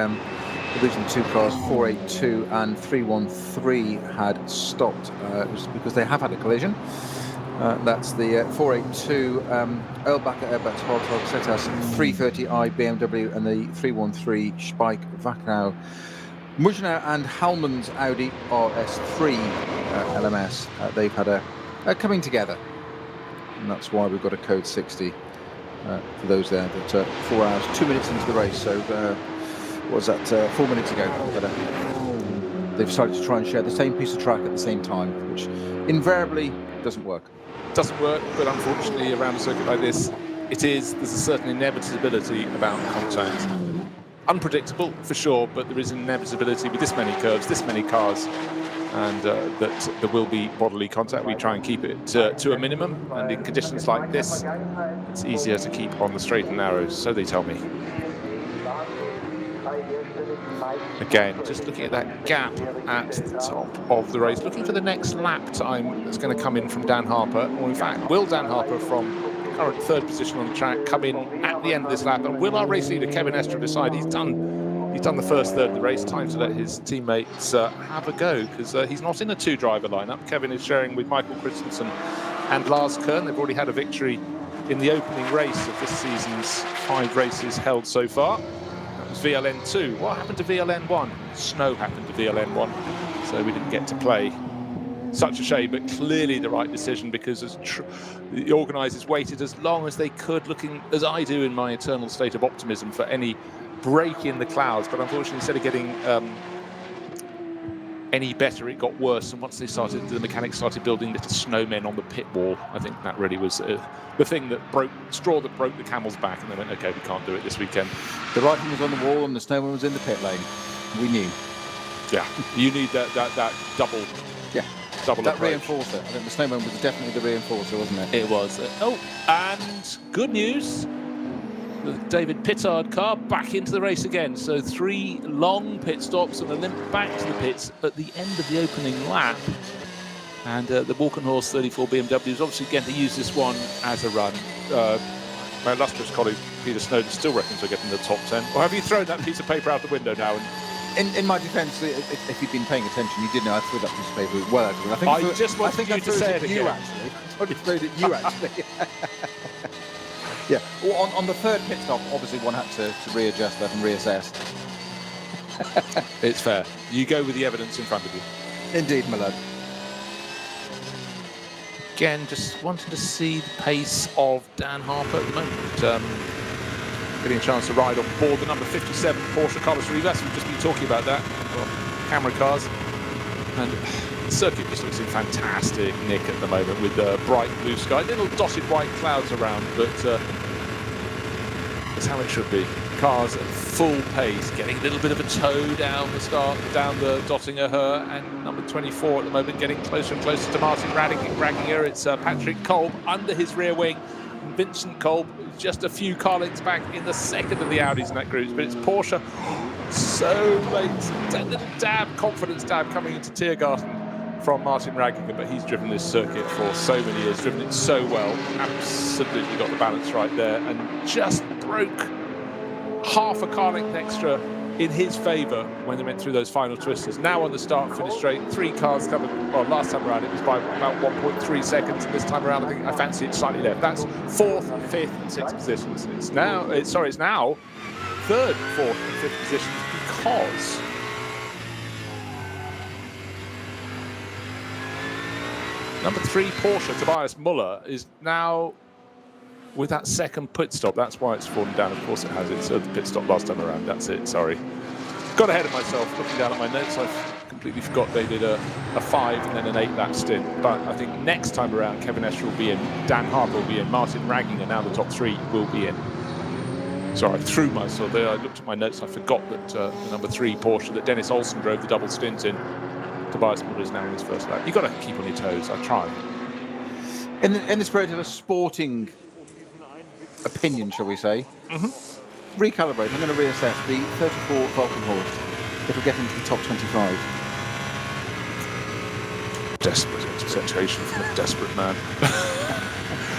Division 2 cars 482 and 313 had stopped. It was because they have had a collision. That's the 482 Erlbacher Airbags Hardtog Setas 330i BMW and the 313 Spike Wachnau Mujnau and Hallman's Audi RS3 LMS. They've had a coming together, and that's why we've got a code 60 for those there. But 4 hours, 2 minutes into the race, so what was that, 4 minutes ago? But, they've decided to try and share the same piece of track at the same time, which invariably doesn't work. Doesn't work, but unfortunately around a circuit like this, there's a certain inevitability about contact. Unpredictable for sure, but there is inevitability with this many curves, this many cars, and that there will be bodily contact. We try and keep it to a minimum, and in conditions like this, it's easier to keep on the straight and narrows, so they tell me. Again, just looking at that gap at the top of the race, looking for the next lap time that's going to come in from Dan Harper, or in fact, will Dan Harper from current third position on the track come in at the end of this lap, and will our race leader Kevin Estre decide he's done the first third of the race? Time to let his teammates have a go, because he's not in a two-driver lineup. Kevin is sharing with Michael Christensen and Lars Kern. They've already had a victory in the opening race of this season's 5 races held so far. That was VLN 2. What happened to VLN 1? Snow happened to VLN 1, so we didn't get to play. Such a shame, but clearly the right decision, because the organisers waited as long as they could, looking as I do in my eternal state of optimism for any break in the clouds. But unfortunately, instead of getting any better, it got worse. And once the mechanics started building little snowmen on the pit wall, I think that really was the thing that straw that broke the camel's back. And they went, okay, we can't do it this weekend. The writing was on the wall and the snowman was in the pit lane. We knew. Yeah, you need that double. Yeah. That reinforcer. I think the snowman was definitely the reinforcer, wasn't it? It was. Oh, and good news. The David Pittard car back into the race again. So 3 long pit stops and a limp back to the pits at the end of the opening lap. And the Walkenhorst 34 BMW is obviously going to use this one as a run. My illustrious colleague Peter Snowden still reckons we're getting the top 10. Or have you thrown that piece of paper out the window now? In my defence, if you'd been paying attention, you did know I threw that piece of paper well. I just wanted you to say it again. You actually. I threw it at you actually. Yeah. Well, on the third pit stop, obviously one had to readjust that and reassess. It's fair. You go with the evidence in front of you. Indeed, my lad. Again, just wanting to see the pace of Dan Harper at the moment. Getting a chance to ride on board the number 57 Porsche Carlos Rivas. We've just been talking about that. Well, camera cars. And the circuit just looks in fantastic nick at the moment with bright blue sky. Little dotted white clouds around, but that's how it should be. Cars at full pace, getting a little bit of a toe down the Dottinger Her, and number 24 at the moment getting closer and closer to Martin Ragginger. It's Patrick Kolb under his rear wing. Vincent Kolb just a few car lengths back in the second of the Audis in that group, but it's Porsche so late. A little confidence dab coming into Tiergarten from Martin Ragginger, but he's driven this circuit for so many years, driven it so well, absolutely got the balance right there, and just broke half a car length extra in his favour when they went through those final twisters. Now on the start-finish straight, 3 cars covered. Well, last time around it was by about 1.3 seconds, and this time around I think I fancy it slightly left. That's 4th, 5th, and 6th positions. It's now 3rd, 4th, and 5th positions because number 3 Porsche Tobias Muller is now with that second pit stop. That's why it's fallen down. Of course it has. It's the pit stop last time around. That's it, sorry. Got ahead of myself. Looking down at my notes, I've completely forgot they did a 5 and then an 8 lap stint. But I think next time around, Kevin Estre will be in, Dan Harper will be in, Martin Ragginger, now the top 3, will be in. Sorry, I threw myself there. I looked at my notes. I forgot that the number 3 Porsche that Dennis Olsen drove the double stint in, Tobias Muller, is now in his first lap. You've got to keep on your toes. I try. In the spirit of a sporting opinion, shall we say, recalibrate. I'm going to reassess the 34 Walkenhorst. It'll get into the top 25. Desperate expectation from a desperate man.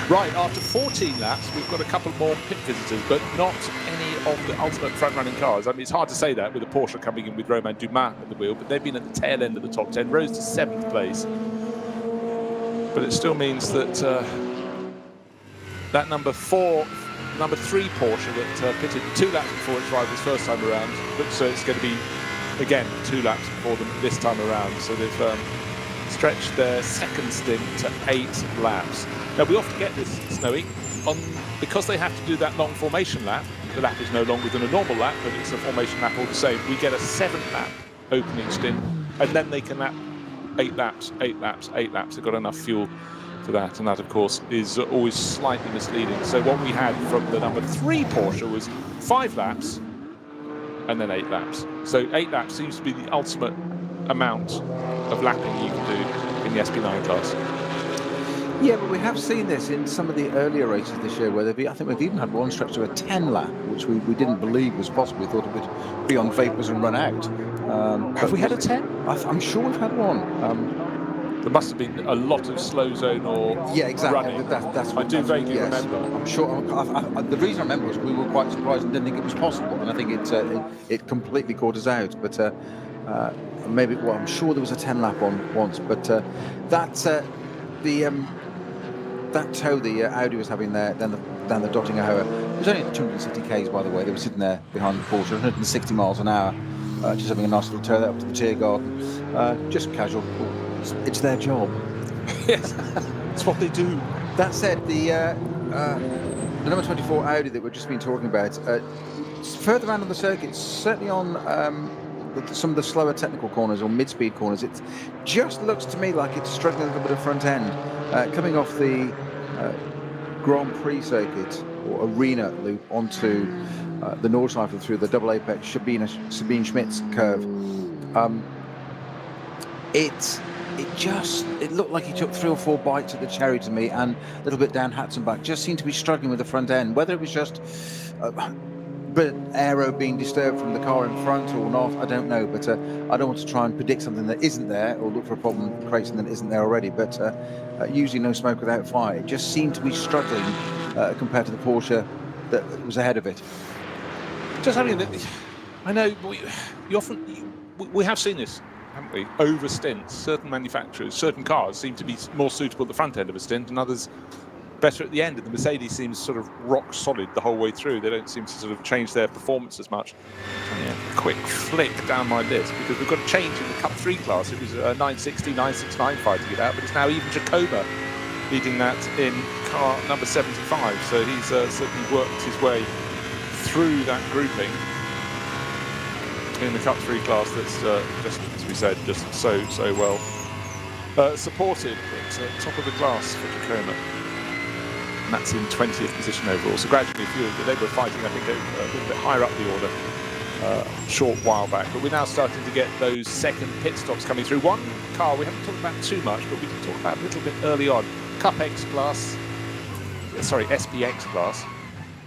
Right, after 14 laps, we've got a couple more pit visitors, but not any of the ultimate front-running cars. I mean, it's hard to say that with a Porsche coming in with Romain Dumas at the wheel, but they've been at the tail end of the top 10, rose to 7th place. But it still means that that number 3 Porsche that pitted 2 laps before its rivals first time around, looks it's going to be, again, 2 laps before them this time around. So they've stretched their second stint to 8 laps. Now, we often get this, Snowy, because they have to do that long formation lap. The lap is no longer than a normal lap, but it's a formation lap all the same. We get a 7th lap opening stint, and then they can lap 8 laps, 8 laps, 8 laps. They've got enough fuel for that, and that, of course, is always slightly misleading. So what we had from the number 3 Porsche was 5 laps and then 8 laps. So 8 laps seems to be the ultimate amount of lapping you can do in the SP9 class. Yeah, but we have seen this in some of the earlier races this year, where I think we've even had one stretch to a 10 lap, which we didn't believe was possible. We thought it would be on vapors and run out. Have we had a 10? I'm sure we've had one. There must have been a lot of slow zone or running. That's I do vaguely remember. I'm sure. The reason I remember was we were quite surprised and didn't think it was possible, and I think it completely caught us out. But maybe, well, I'm sure there was a 10 lap on once. But that tow the Audi was having there down the Dottinger Hohe, it was only at 260 k's, by the way. They were sitting there behind the Porsche, 160 miles an hour, just having a nice little tow up to the Tier Garden, just casual. It's their job. Yes, it's what they do. That said, the number 24 Audi that we've just been talking about, further around on the circuit, certainly on some of the slower technical corners or mid-speed corners, it just looks to me like it's struggling a little bit of front end. Coming off the Grand Prix circuit or arena loop onto the Nordschleife through the double apex Sabine Schmidt's curve, it looked like he took 3 or 4 bites at the cherry to me, and a little bit down Hatzenbach. Just seemed to be struggling with the front end. Whether it was just but aero being disturbed from the car in front or not, I don't know. But I don't want to try and predict something that isn't there or look for a problem creating that isn't there already. But usually no smoke without fire. It just seemed to be struggling compared to the Porsche that was ahead of it. Just having I know we have seen this, haven't we? Over stints, certain manufacturers, certain cars seem to be more suitable at the front end of a stint, and others better at the end. And the Mercedes seems sort of rock solid the whole way through. They don't seem to sort of change their performance as much. Yeah, quick flick down my list, because we've got a change in the Cup 3 class. It was 960, 969 fighting it out, but it's now even Jacoba leading that in car number 75. So he's certainly worked his way through that grouping in the Cup 3 class. That's just, as we said, just so well supported. But top of the class for Jacoba. And that's in 20th position overall. So gradually, they were fighting, I think, a little bit higher up the order a short while back. But we're now starting to get those second pit stops coming through. One car we haven't talked about too much, but we did talk about a little bit early on. Cup X class, SPX class.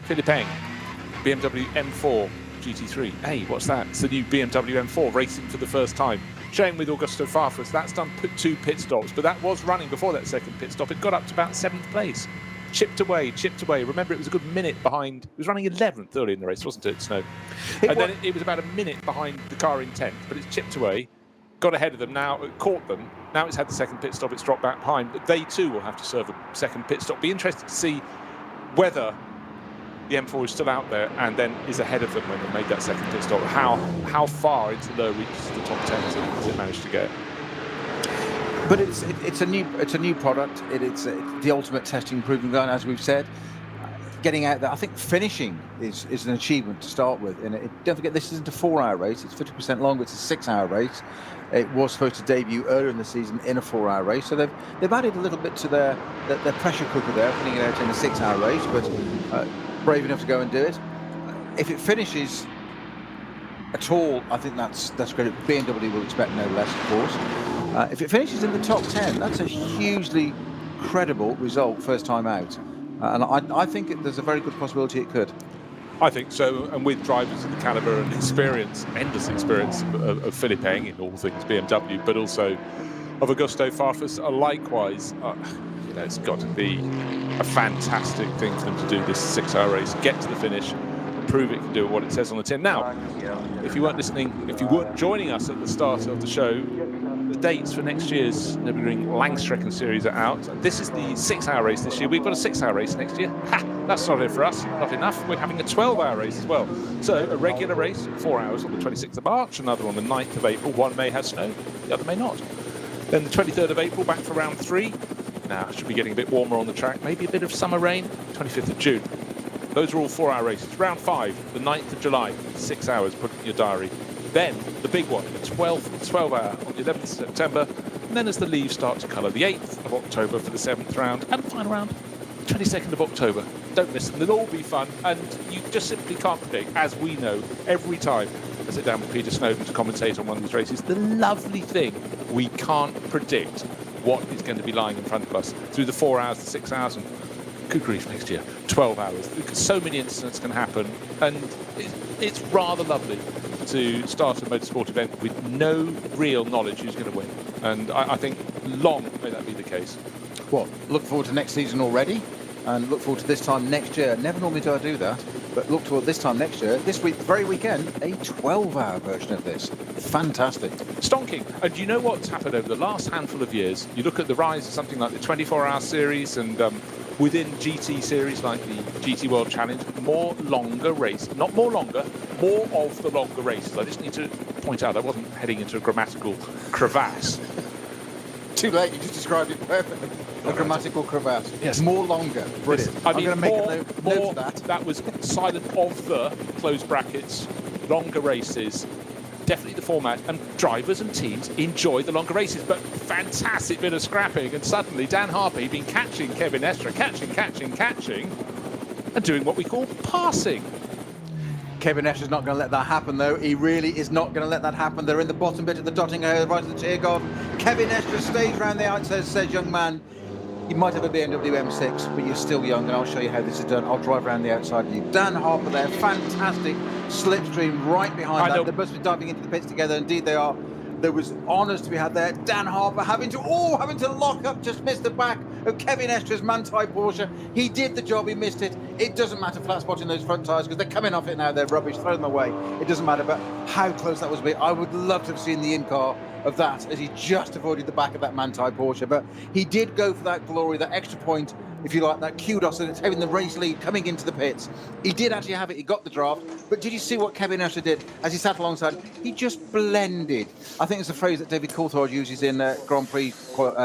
Philippe Eng, BMW M4 GT3. Hey, what's that? It's the new BMW M4 racing for the first time. Shame with Augusto Farfus. That's done 2 pit stops, but that was running before that second pit stop. It got up to about 7th place. Chipped away. Remember, it was a good minute behind. It was running 11th early in the race, wasn't it, Snow? Then it was about a minute behind the car in 10th, but it's chipped away, got ahead of them now, caught them. Now it's had the second pit stop, it's dropped back behind, but they too will have to serve a second pit stop. Be interested to see whether the M4 is still out there and then is ahead of them when they made that second pit stop. How far into the low reaches the top 10 has it managed to get? But it's a new product. It's the ultimate testing proving ground, as we've said. Getting out there, I think finishing is an achievement to start with. And don't forget, this isn't a 4-hour race. It's 50% longer. It's a 6-hour race. It was supposed to debut earlier in the season in a 4-hour race. So they've added a little bit to their pressure cooker there, putting it out in a 6-hour race. But brave enough to go and do it. If it finishes at all, I think that's great. BMW will expect no less, of course. If it finishes in the top 10, that's a hugely credible result first time out. And I think there's a very good possibility it could. I think so, and with drivers of the calibre and experience, endless experience of Philippe Eng in all things BMW, but also of Augusto Farfus, likewise, it's got to be a fantastic thing for them to do this 6-hour race, get to the finish, prove it can do what it says on the tin. Now, if you weren't listening, if you weren't joining us at the start of the show, the dates for next year's Nürburgring Langstrecken Series are out. This is the 6-hour race this year. We've got a 6-hour race next year. Ha! That's not it for us. Not enough. We're having a 12-hour race as well. So a regular race, 4 hours on the 26th of March, another on the 9th of April. One may have snow, the other may not. Then the 23rd of April, back for round 3. Now, it should be getting a bit warmer on the track. Maybe a bit of summer rain. 25th of June. Those are all 4-hour races. Round 5, the 9th of July, 6 hours, put it in your diary. Then, the big one, the 12-hour on the 11th of September. And then as the leaves start to colour, the 8th of October for the 7th round. And the final round, the 22nd of October. Don't listen, they'll all be fun. And you just simply can't predict, as we know, every time I sit down with Peter Snowden to commentate on one of these races. The lovely thing, we can't predict what is going to be lying in front of us through the 4 hours to 6 hours. And good grief, next year, 12 hours. So many incidents can happen, and it's rather lovely to start a motorsport event with no real knowledge who's going to win. And I think long may that be the case. Well, look forward to next season already, and look forward to this time next year. Never normally do I do that, but look toward this time next year. This week, the very weekend, a 12-hour version of this. Fantastic. Stonking. And you know what's happened over the last handful of years? You look at the rise of something like the 24-hour series, and within GT series like the GT World Challenge, more longer race, not more longer, more of the longer races. I just need to point out I wasn't heading into a grammatical crevasse. Too late, you just described it perfectly. A grammatical crevasse. Yes. More longer. Brilliant. I mean, I'm going to make a note of that. That was silent of the closed brackets, longer races. Definitely the format, and drivers and teams enjoy the longer races, but fantastic bit of scrapping, and suddenly Dan Harper, he'd been catching Kevin Estre, catching, and doing what we call passing. Kevin Estre's not going to let that happen, though. He really is not going to let that happen. They're in the bottom bit of the dotting area, right of the cheer garden. Kevin Estre stays round the outside, says, young man, you might have a BMW M6, but you're still young, and I'll show you how this is done. I'll drive around the outside of you. Dan Harper there, fantastic slipstream right behind that. They must be diving into the pits together. Indeed, they are. There was honours to be had there. Dan Harper having to lock up, just missed the back of Kevin Estre's Manthey Porsche. He did the job, he missed it. It doesn't matter flat spotting those front tyres because they're coming off it now, they're rubbish, throw them away. It doesn't matter, but how close that was. I would love to have seen the in-car of that as he just avoided the back of that Manthey Porsche. But he did go for that glory, that extra point, if you like, that kudos, and it's having the race lead coming into the pits. He did actually have it, he got the draft, but did you see what Kevin Estre did as he sat alongside? He just blended. I think it's a phrase that David Coulthard uses in Grand Prix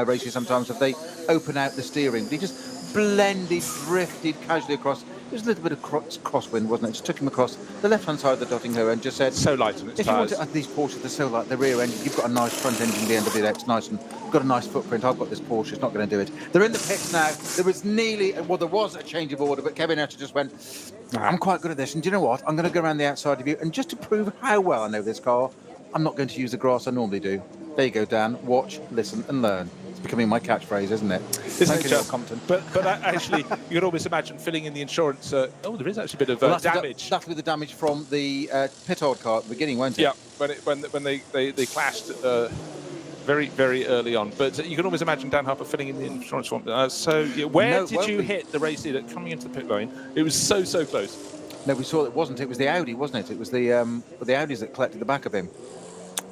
races sometimes, if they open out the steering. But he just blended, drifted casually across. It was a little bit of crosswind, wasn't it? Just took him across the left-hand side of the dotting area and just said... So light on its if tires. You want to, these Porsches, they're so light, the rear end, you've got a nice front engine, the end of the it's nice and got a nice footprint. I've got this Porsche, it's not going to do it. They're in the pits now. There was there was a change of order, but Kevin Estre just went, I'm quite good at this, and do you know what? I'm going to go around the outside of you, and just to prove how well I know this car, I'm not going to use the grass I normally do. There you go, Dan. Watch, listen, and learn. It's becoming my catchphrase, isn't it? Isn't it just? But actually, you could almost imagine filling in the insurance. There is actually a bit of damage. That'll be the damage from the Petard car at the beginning, won't it? Yeah, when they clashed very, very early on. But you can always imagine Dan Harper filling in the insurance form. Where did you hit the race leader coming into the pit lane? It was so close. No, we saw it wasn't. It was the Audi, wasn't it? It was the Audis that collected the back of him.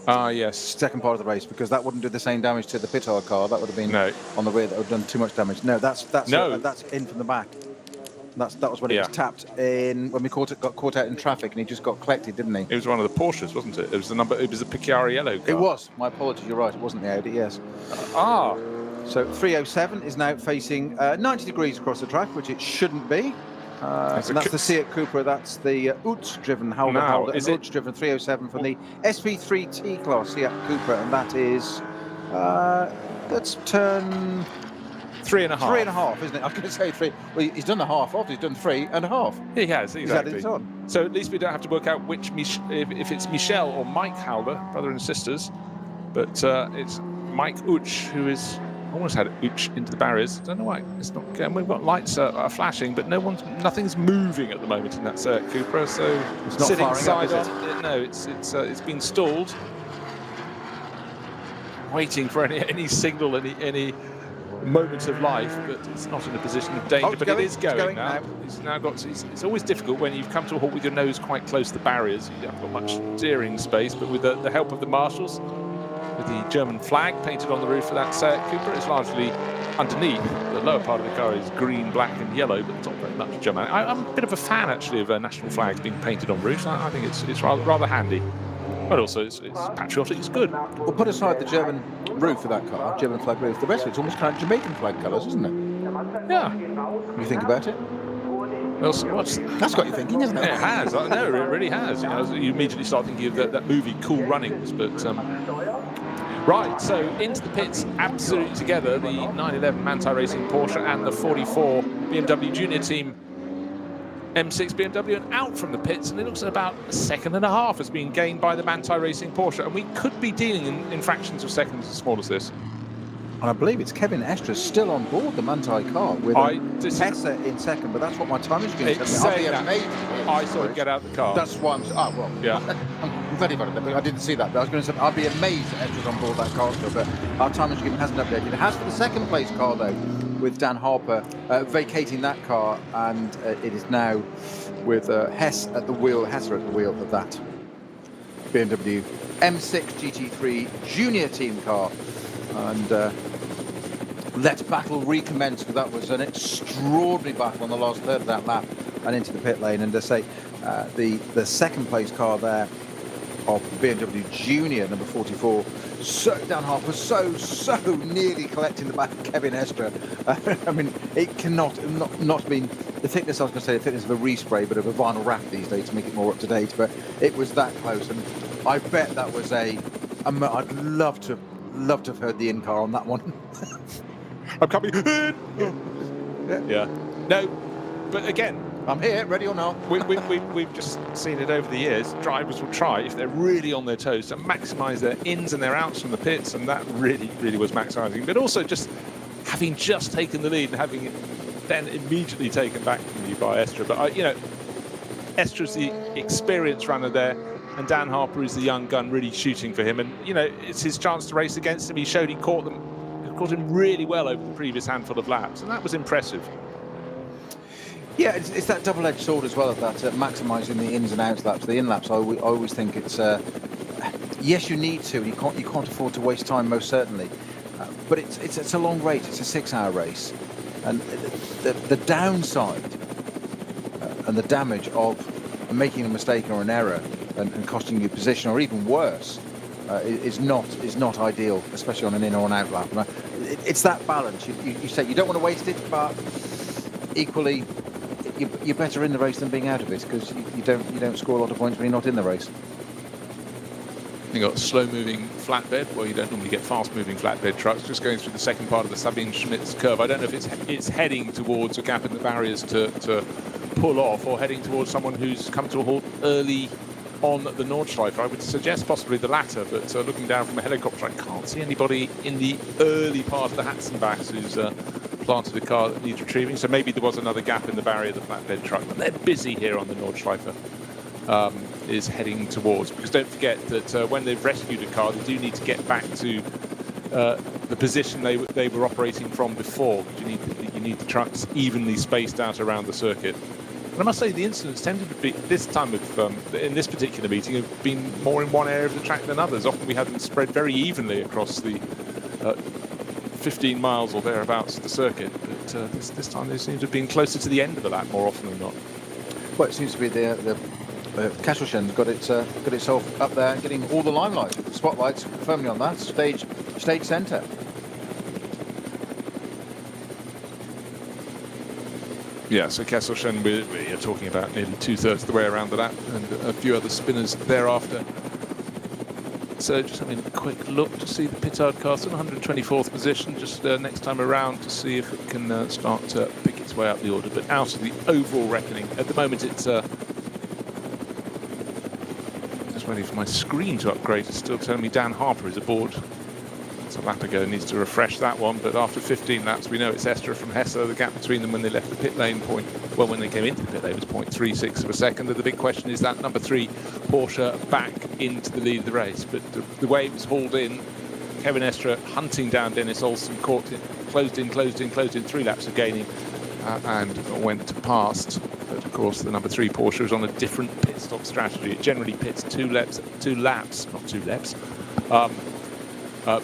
Ah, yes. Second part of the race, because that wouldn't do the same damage to the Petard car. That would have been on the rear. That would have done too much damage. No, that's in from the back. That was when it was tapped in when we got caught out in traffic, and he just got collected, didn't he? It was one of the Porsches, wasn't it? It was the Picchiariello car. It was. My apologies. You're right. It wasn't the Audi. Yes. So 307 is now facing 90 degrees across the track, which it shouldn't be. And that's the Seat Cupra. That's the UTS-driven Holder. It's UTS-driven 307 from the SP3T class Seat Cupra, and that is let's turn 3.5. 3.5, isn't it? I was going to say 3. Well, he's done the half off. He's done 3.5. He has, exactly. He's added it on. So at least we don't have to work out which if it's Michel or Mike Halber, brother and sisters, but it's Mike Uch who is. Almost had Uch into the barriers. Don't know why it's not going. We've got lights are flashing, but nothing's moving at the moment in that Cupra. So it's not sitting side up, on. No, it's been stalled, waiting for any signal, any moment of life, but it's not in a position of danger. But it is going now. It's now got. It's always difficult when you've come to a halt with your nose quite close to the barriers. You haven't got much steering space, but with the help of the marshals. With the German flag painted on the roof of that Cupra, it's largely underneath. The lower part of the car is green, black, and yellow, but it's not very much German. I'm a bit of a fan, actually, of national flags being painted on roofs. I think it's rather handy, but also it's patriotic. It's good. Well, put aside the German roof of that car, German flag roof. The rest of it's almost kind of Jamaican flag colours, isn't it? Yeah. You think about it? Well, that's got you thinking, isn't it? It has. No, it really has. You immediately start thinking of that movie Cool Runnings, but. Right, so into the pits, absolutely together, the 911 Manthey Racing Porsche and the 44 BMW Junior Team M6 BMW and out from the pits, and it looks at about a second and a half has been gained by the Manthey Racing Porsche, and we could be dealing in fractions of seconds as small as this. And I believe it's Kevin Estra still on board the Manthey car with Hesse in second, but that's what my timing screen says. I saw him get out the car. That's why yeah. I'm very but I didn't see that. But I was going to say I'd be amazed if Estra's on board that car still, but our timing screen hasn't updated. It has for the second place car though, with Dan Harper vacating that car, and it is now with Hesse at the wheel of that BMW M6 GT3 junior team car. And let battle recommence, because that was an extraordinary battle on the last third of that lap and into the pit lane. And to say the second place car there of BMW Junior, number 44, Dan Harper so nearly collecting the back of Kevin Estra. I mean, it cannot not been the thickness, I was going to say the thickness of a respray, but of a vinyl wrap these days to make it more up to date. But it was that close, and I bet that was I'd love to have heard the in-car on that one. I'm coming in. Yeah. No, but again, I'm here, ready or not. We've just seen it over the years. Drivers will try, if they're really on their toes, to maximise their ins and their outs from the pits, and that really was maximising. But also just having just taken the lead and having it then immediately taken back from you by Estra. But Estra's the experienced runner there, and Dan Harper is the young gun really shooting for him. And it's his chance to race against him. He showed he caught him really well over the previous handful of laps, and that was impressive. Yeah, it's that double-edged sword as well of that, maximising the ins and outs laps. The in laps, I always think it's yes, you need to. You can't afford to waste time, most certainly. But it's a long race. It's a 6-hour race, and the downside and the damage of making a mistake or an error and costing you position, or even worse, is not ideal, especially on an in or an out lap. It's that balance. You say you don't want to waste it, but equally, you're better in the race than being out of it, because you don't score a lot of points when you're not in the race. You got slow-moving flatbed. Well, you don't normally get fast-moving flatbed trucks. Just going through the second part of the Sabine Schmitz curve. I don't know if it's heading towards a gap in the barriers to pull off, or heading towards someone who's come to a halt early on the Nordschleife. I would suggest possibly the latter, but looking down from a helicopter, I can't see anybody in the early part of the Hatzenbachs who's planted a car that needs retrieving. So maybe there was another gap in the barrier of the flatbed truck, but they're busy here on the Nordschleife. Is heading towards, because don't forget that when they've rescued a car, they do need to get back to the position they were operating from before. You need the trucks evenly spaced out around the circuit. And I must say, the incidents tended to be, this time of in this particular meeting, have been more in one area of the track than others. Often we had them spread very evenly across the 15 miles or thereabouts of the circuit, but this time they seem to have been closer to the end of the lap more often than not. Well, it seems to be the Kesselchen's got itself up there and getting all the limelight. The spotlights firmly on that stage centre. Yeah, so Kesselchen, we're talking about nearly 2/3 of the way around the lap, and a few other spinners thereafter. So just having a quick look to see the Pittard car in 124th position, just next time around, to see if it can start to pick its way up the order. But out of the overall reckoning, at the moment it's just waiting for my screen to upgrade. It's still telling me Dan Harper is aboard. It's a lap ago, needs to refresh that one, but after 15 laps we know it's Estra from Hesse. The gap between them when they left the pit lane when they came into the pit lane was 0.36 of a second. And the big question is that number 3 Porsche back into the lead of the race. But the way it was hauled in, Kevin Estra hunting down Dennis Olsen, closed in 3 laps of gaining, and went past. But of course the number 3 Porsche was on a different pit stop strategy. It generally pits two laps,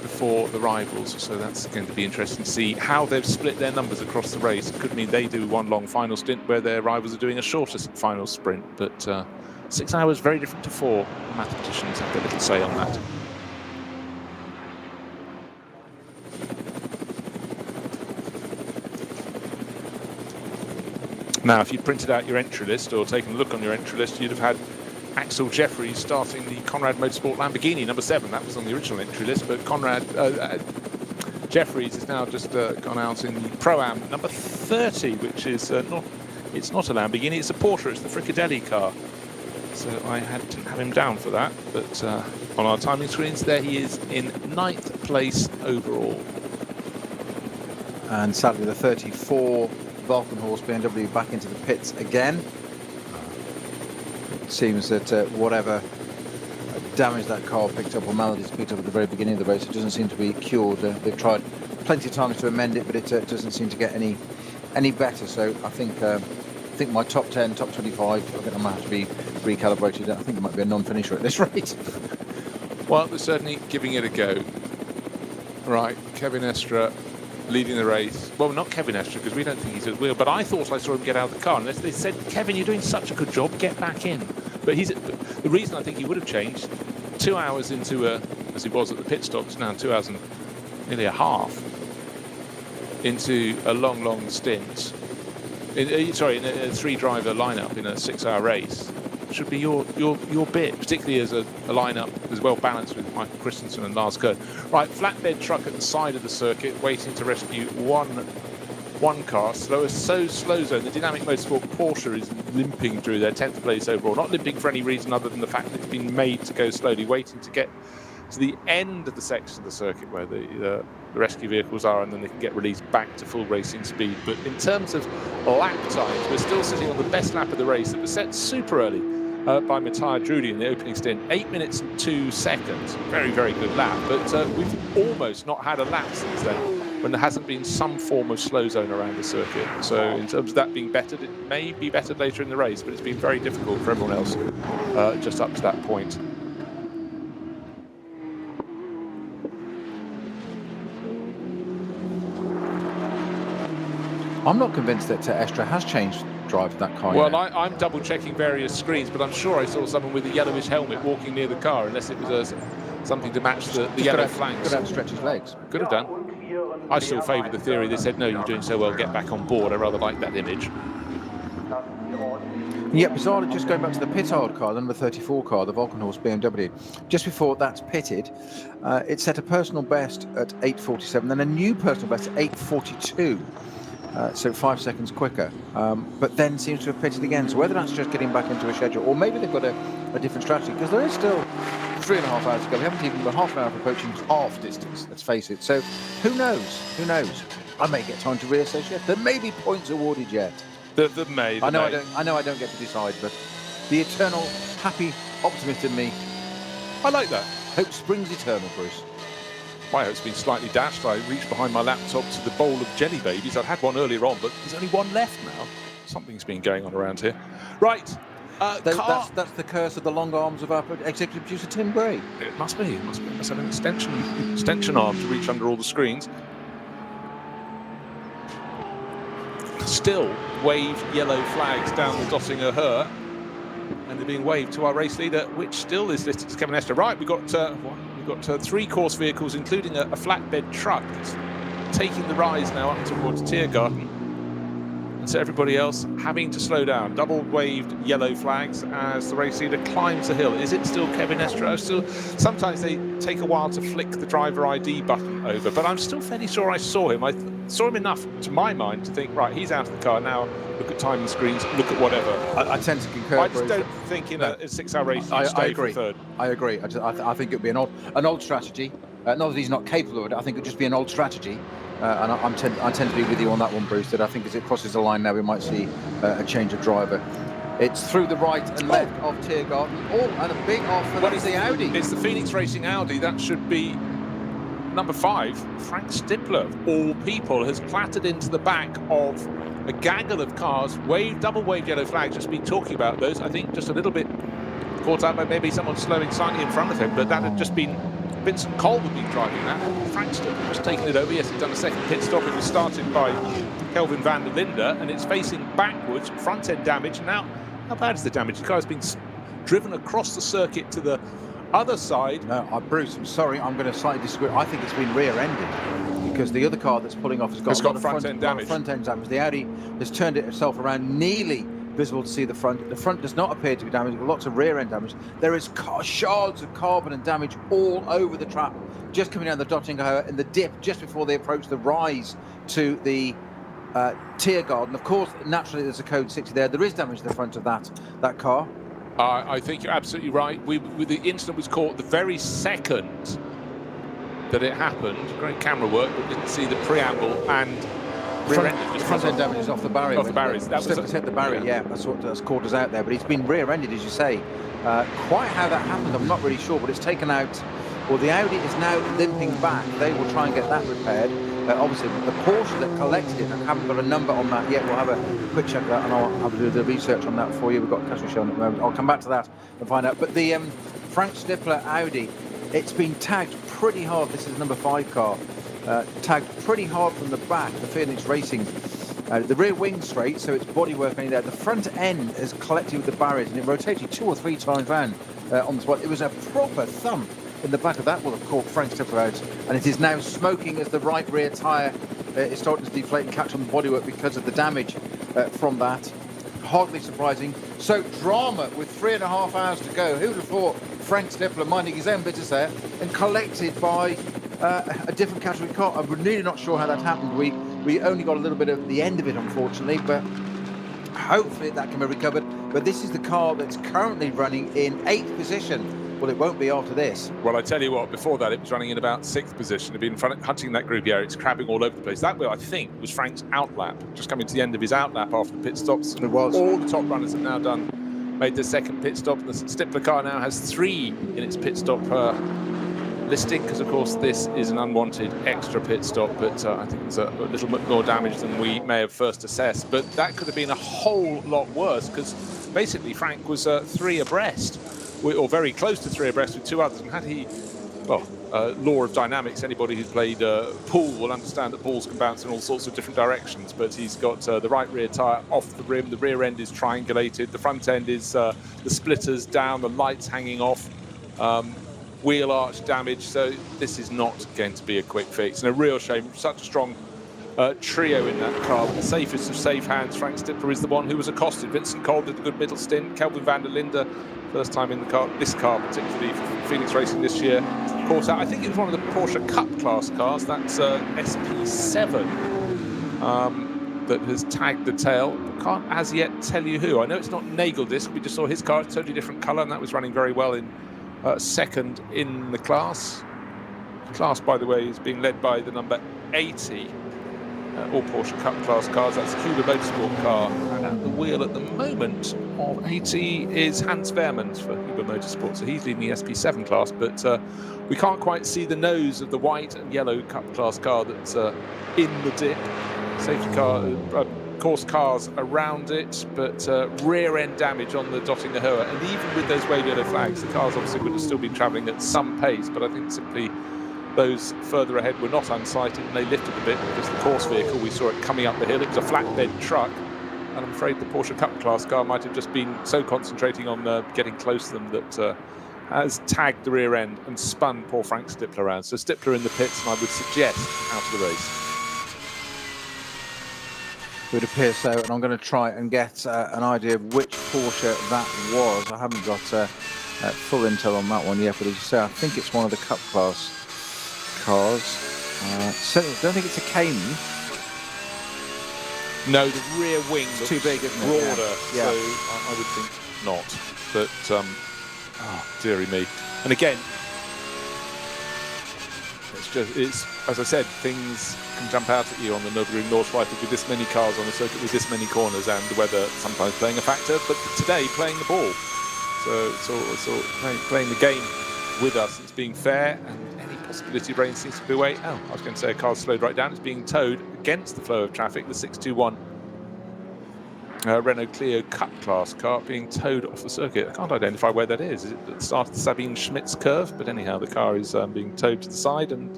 before the rivals, so that's going to be interesting to see how they've split their numbers across the race. It could mean they do one long final stint where their rivals are doing a shorter final sprint, but 6 hours very different to 4. The mathematicians have a little say on that. Now, if you'd printed out your entry list or taken a look on your entry list, you'd have had Axel Jeffries starting the Conrad Motorsport Lamborghini, number 7. That was on the original entry list, but Jeffries has now just gone out in the Pro-Am number 30, which is not It's not a Lamborghini, it's a Porsche, it's the Fricadelli car. So I had to have him down for that, but on our timing screens there he is in 9th place overall. And sadly the 34 Vulcan horse BMW back into the pits again. It seems that whatever damage that car picked up, or maladies picked up at the very beginning of the race, it doesn't seem to be cured. They've tried plenty of times to amend it, but it doesn't seem to get any better. So I think my top 10, top 25, I think I might have to be recalibrated. I think it might be a non-finisher at this rate. Well, they're certainly giving it a go. Right, Kevin Estre leading the race. Well, not Kevin Estre, because we don't think he's at the wheel, but I thought I saw him get out of the car. And they said, Kevin, you're doing such a good job, get back in. But the reason I think he would have changed, 2 hours into as he was at the pit stops, now 2 hours and nearly a half into a long stint. In a 3-driver lineup in a 6-hour race should be your bit, particularly as a lineup as well balanced with Michael Christensen and Lars Kern. Right, flatbed truck at the side of the circuit, waiting to rescue one car. So slow zone. The Dynamic Motorsport Porsche is limping through their 10th place overall. Not limping for any reason other than the fact that it's been made to go slowly, waiting to get to the end of the section of the circuit where the rescue vehicles are, and then they can get released back to full racing speed. But in terms of lap times, we're still sitting on the best lap of the race that was set super early by Matthias Drudy in the opening stint, 8 minutes and 2 seconds. Very, very good lap. But we've almost not had a lap since then, when there hasn't been some form of slow zone around the circuit. So in terms of that being bettered, it may be bettered later in the race, but it's been very difficult for everyone else just up to that point. I'm not convinced that Estre has changed drive of that car. Well, I'm double checking various screens, but I'm sure I saw someone with a yellowish helmet walking near the car, unless it was something to match the yellow flanks. Could have stretched his legs. Could have done. I still favoured the theory. They said, no, you're doing so well, get back on board. I rather like that image. Yeah, bizarrely, just going back to the Pittard car, the number 34 car, the Vulcan horse BMW, just before that's pitted, it set a personal best at 8:47, then a new personal best at 8:42. So 5 seconds quicker, but then seems to have pitted again. So whether that's just getting back into a schedule, or maybe they've got a different strategy, because there is still 3.5 hours to go. We haven't even got half an hour for approaching half distance, let's face it. So who knows? Who knows? I may get time to reassess yet. There may be points awarded yet. The May. I know I don't get to decide, but the eternal happy optimist in me. I like that. Hope springs eternal, Bruce. My hope's been slightly dashed. I reached behind my laptop to the bowl of jelly babies. I'd had one earlier on, but there's only one left now. Something's been going on around here. Right. That's the curse of the long arms of our executive producer, Tim Gray. It must be. It must be. It must have an extension arm to reach under all the screens. Still wave yellow flags down the Dottinger Her, and they're being waved to our race leader, which still is listed as Kevin Estre. Right, we've got 3 course vehicles, including a flatbed truck that's taking the rise now up towards Tiergarten. And so everybody else having to slow down. Double waved yellow flags as the race leader climbs the hill. Is it still Kevin Estre? Sometimes they take a while to flick the driver ID button over, but I'm still fairly sure I saw him. I saw him enough, to my mind, to think, right, he's out of the car now. Look at timing screens, look at whatever. I tend to concur. I just don't think in a 6-hour race you stay for third. I agree. I think it would be an old strategy. Not that he's not capable of it. I think it would just be an old strategy. And I tend to be with you on that one, Bruce, that I think as it crosses the line now, we might see a change of driver. It's through the right and left of Tiergarten. Oh, and a big off, and that's the Audi. It's the Phoenix Racing Audi. That should be number 5. Frank Stippler, of all people, has clattered into the back of a gaggle of cars, double waved yellow flags. Just been talking about those. I think just a little bit caught up by maybe someone slowing slightly in front of him, but that had just been Vincent Cole would be driving that. Frank Stippler just taking it over. Yes, he's done a second pit stop. It was started by Kelvin van der Linde, and it's facing backwards, front end damage. Now, how bad is the damage? The car has been driven across the circuit to the other side. No, Bruce, I'm sorry, I'm going to slightly disagree. I think it's been rear-ended, because the other car that's pulling off has got front end damage. The Audi has turned it itself around, nearly visible to see the front. The front does not appear to be damaged, but lots of rear-end damage. There is shards of carbon and damage all over the track, just coming down the Dottinger in the dip just before they approach the rise to the Tiergarten. Of course, naturally, there's a code 60 there. There is damage to the front of that car. I think you're absolutely right. The incident was caught the very second that it happened. Great camera work, but didn't see the preamble and front end damage is off the barrier. Off the barriers. That was hit the barrier. Yeah, that's caught us out there. But he's been rear-ended, as you say. Quite how that happened, I'm not really sure. But it's taken out. Well, the Audi is now limping back. They will try and get that repaired. Obviously, the Porsche that collected it, I haven't got a number on that yet. We'll have a quick check of that, and I'll have to do the research on that for you. We've got a customer show at the moment. I'll come back to that and find out. But the Frank Stippler Audi, it's been tagged pretty hard. This is number 5 car. Tagged pretty hard from the back, the Phoenix Racing. The rear wing straight, so it's bodywork only there. The front end is collected with the barriers, and it rotated 2 or 3 times round on the spot. It was a proper thump in the back of that will have caught Frank Stippler out, and it is now smoking as the right rear tyre is starting to deflate and catch on the bodywork because of the damage from that. Hardly surprising. So drama with 3.5 hours to go. Who would have thought Frank Stippler minding his own business there and collected by a different category car? I'm really not sure how that happened. We only got a little bit of the end of it, unfortunately, but hopefully that can be recovered. But this is the car that's currently running in 8th position. Well, it won't be after this. Well, I tell you what, before that, it was running in about 6th position. It'd been hunting that group area. It's crabbing all over the place. That wheel, I think, was Frank's outlap, just coming to the end of his outlap after the pit stops. It was. All the top runners have now made their second pit stop. The Stippler car now has 3 in its pit stop listing, because, of course, this is an unwanted extra pit stop, but I think there's a little bit more damage than we may have first assessed. But that could have been a whole lot worse, because basically Frank was 3 abreast. Or very close to 3 abreast with 2 others, and had he, well, law of dynamics, anybody who's played pool will understand that balls can bounce in all sorts of different directions, but he's got the right rear tyre off the rim, the rear end is triangulated, the front end is the splitters down, the lights hanging off, wheel arch damage, so this is not going to be a quick fix, and a real shame. Such a strong trio in that car. The safest of safe hands, Frank Stippler is the one who was accosted. Vincent Cole did a good middle stint. Kelvin van der Linde, first time in the car, this car particularly for Phoenix Racing this year, caught out. I think it was one of the Porsche Cup class cars. That's SP7 that has tagged the tail. I can't as yet tell you who. I know it's not Nageldisc. We just saw his car, totally different colour, and that was running very well in second in the class. The class, by the way, is being led by the number 80. All Porsche Cup class cars. That's the Huber Motorsport car. And at the wheel at the moment of 80 is Hans Wehrmann for Huber Motorsport. So he's leading the SP7 class, but we can't quite see the nose of the white and yellow Cup class car that's in the dip. Safety car, course cars around it, but rear end damage on the Dottinger-Höhe. And even with those wave yellow flags, the cars obviously would have still been travelling at some pace, but I think simply those further ahead were not unsighted, and they lifted a bit because the course vehicle, we saw it coming up the hill. It was a flatbed truck, and I'm afraid the Porsche Cup class car might have just been so concentrating on getting close to them that has tagged the rear end and spun poor Frank Stippler around. So Stippler in the pits, and I would suggest out of the race. It would appear so, and I'm going to try and get an idea of which Porsche that was. I haven't got full intel on that one yet, but as you say, I think it's one of the Cup class cars. Certainly don't think it's a Cayman. No, the rear wing looks too big, isn't it? Broader, yeah. So I would think not. But oh, dearie me. And again, it's as I said, things can jump out at you on the Nürburgring Nordschleife with this many cars on the circuit, with this many corners, and the weather sometimes playing a factor. But today, playing the ball. So it's all playing the game with us. It's being fair, and any possibility of rain seems to be away. Oh, I was going to say a car's slowed right down. It's being towed against the flow of traffic. The 621 Renault Clio Cup class car being towed off the circuit. I can't identify where that is. Is it at the start of the Sabine Schmitz curve? But anyhow, the car is being towed to the side, and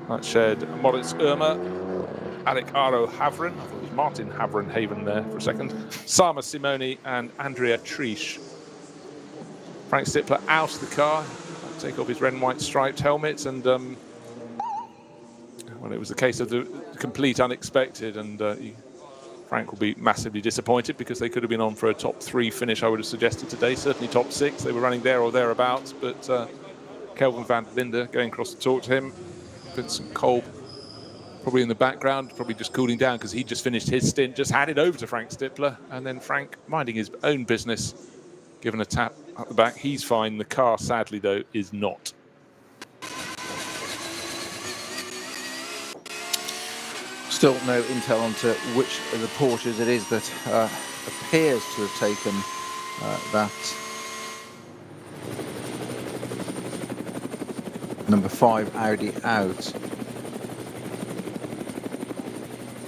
that shared Moritz Irmer, Alec Aro Havren, I thought it was Martin Havrenhaven there for a second, Sama Simoni and Andrea Triesch. Frank Stippler out of the car, take off his red and white striped helmet, and well, it was a case of the complete unexpected, and Frank will be massively disappointed because they could have been on for a top 3 finish, I would have suggested today, certainly top 6. They were running there or thereabouts, but Kelvin van der Linde going across to talk to him. Vincent Kolb probably in the background, probably just cooling down because he just finished his stint, just handed over to Frank Stippler, and then Frank minding his own business, given a tap at the back. He's fine. The car, sadly, though, is not. Still no intel onto which of the Porsches it is that appears to have taken that number 5 Audi out.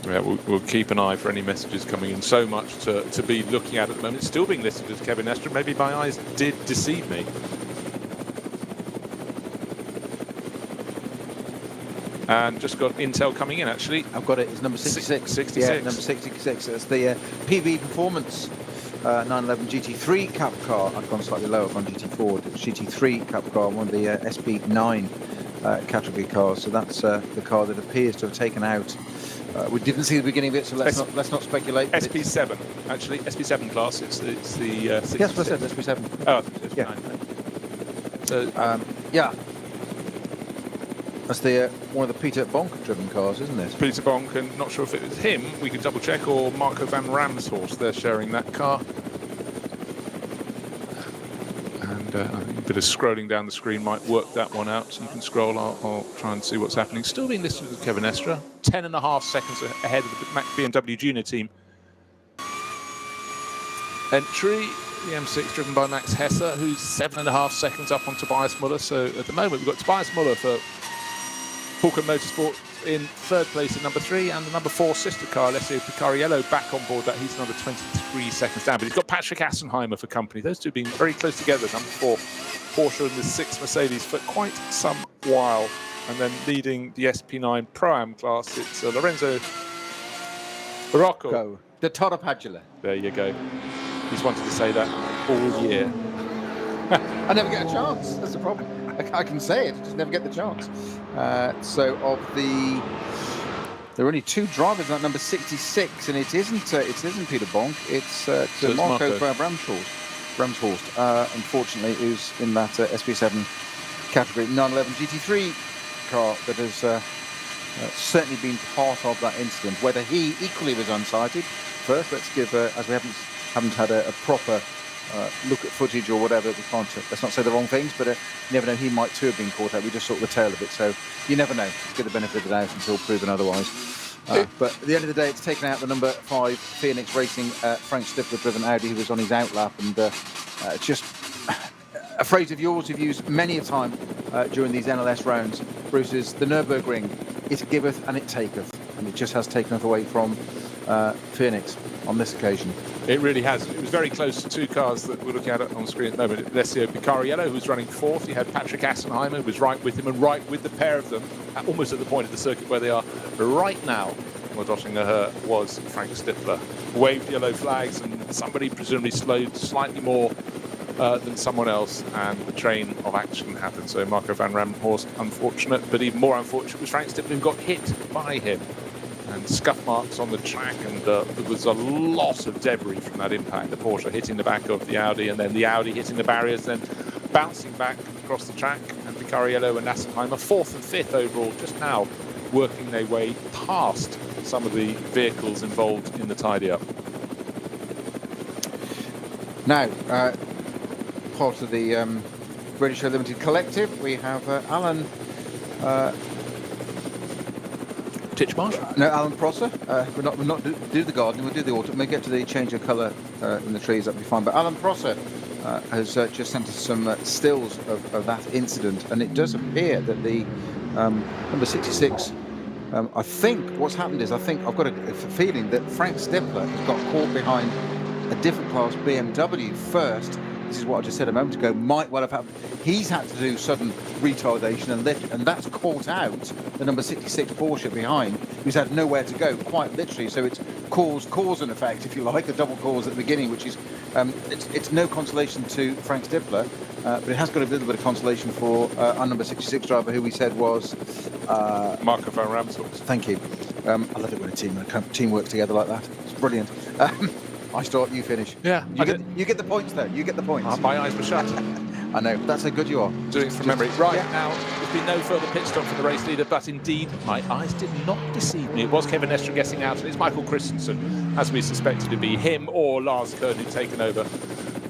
Yeah, we'll keep an eye for any messages coming in. So much to be looking at the moment. It's still being listed as Kevin Estre. Maybe my eyes did deceive me. And just got intel coming in, actually. I've got it. It's number 66. 66. Yeah, number 66. That's the PV Performance 911 GT3 Cup car. I've gone slightly lower. I've gone GT4. GT3 Cup car, one of the SP9 category cars. So that's the car that appears to have taken out. We didn't see the beginning of it, so let's not speculate. SP7, actually. SP7 class. It's the 66. Yes, what I said, SP7. Oh, yeah. So, yeah. That's the one of the Peter Bonk-driven cars, isn't it? Peter Bonk, and not sure if it was him, we could double check, or Marco van Ramshorst. They're sharing that car. And I think a bit of scrolling down the screen might work that one out. So you can scroll. I'll try and see what's happening. Still being listed with Kevin Estre, 10.5 seconds ahead of the BMW Junior team. Entry. The M6 driven by Max Hesse, who's 7.5 seconds up on Tobias Muller. So at the moment, we've got Tobias Muller for Hawken Motorsport in 3rd place at number 3, and the number 4 sister car, Alessio Picariello, back on board that. He's another 23 seconds down. But he's got Patrick Assenheimer for company. Those two being very close together. Number 4 Porsche and the 6 Mercedes for quite some while. And then leading the SP9 Pro-Am class, it's Lorenzo Barocco. The Toro Padula. There you go. He's wanted to say that all year. I never get a chance. That's the problem. I can say it, just never get the chance. So there are only 2 drivers at number 66, and it isn't Peter Bonk. It's Marco Bramshorst. Unfortunately, who's in that SP7 category 911 GT3 car that has certainly been part of that incident. Whether he equally was unsighted, first let's give, as we haven't had a proper look at footage or whatever, we can't, let's not say the wrong things, but you never know, he might too have been caught out. We just saw the tail of it, so you never know. Get the benefit of the doubt until proven otherwise. But at the end of the day, it's taken out the number 5 Phoenix Racing Frank Stippler driven Audi, who was on his outlap, and just a phrase of yours you've used many a time during these NLS rounds, Bruce, is the Nürburgring. It giveth and it taketh, and it just has taken us away from Phoenix on this occasion. It really has. It was very close to 2 cars that we're looking at on screen at the moment. Alessio Picariello, who was running 4th. He had Patrick Assenheimer, who was right with him, and right with the pair of them, almost at the point of the circuit where they are right now. Well, dotting her was Frank Stippler. Waved yellow flags, and somebody presumably slowed slightly more than someone else, and the train of action happened. So Marco van Ramshorst, unfortunate, but even more unfortunate was Frank Stippler, who got hit by him. And scuff marks on the track, and there was a lot of debris from that impact. The Porsche hitting the back of the Audi, and then the Audi hitting the barriers, then bouncing back across the track. And Picariello and Assenheimer 4th and 5th overall, just now working their way past some of the vehicles involved in the tidy-up. Now, part of the Radio Show Limited Collective, we have Alan Titchmarsh? No, Alan Prosser. We'll not do the gardening, we'll do the autumn. We'll get to the change of colour in the trees, that'll be fine. But Alan Prosser has just sent us some stills of that incident, and it does appear that the number 66, I think what's happened is, I've got a feeling that Frank Stippler has got caught behind a different class BMW first. This is what I just said a moment ago, might well have happened. He's had to do sudden retardation and lift, and that's caught out the number 66 Porsche behind, who's had nowhere to go, quite literally. So it's cause and effect, if you like, a double cause at the beginning, which is, it's no consolation to Frank Stippler, but it has got a little bit of consolation for our number 66 driver, who we said was Marco van Ramshorst. Thank you. I love it when a team works together like that. It's brilliant. I start, you finish. Yeah. You get the points, though. You get the points. My eyes were shut. I know. That's how good you are. Doing it from memory. Right, now, been no further pit stop for the race leader, but indeed, my eyes did not deceive me. It was Kevin Estre getting out, and it's Michael Christensen, as we suspected to be him or Lars Kern who'd taken over.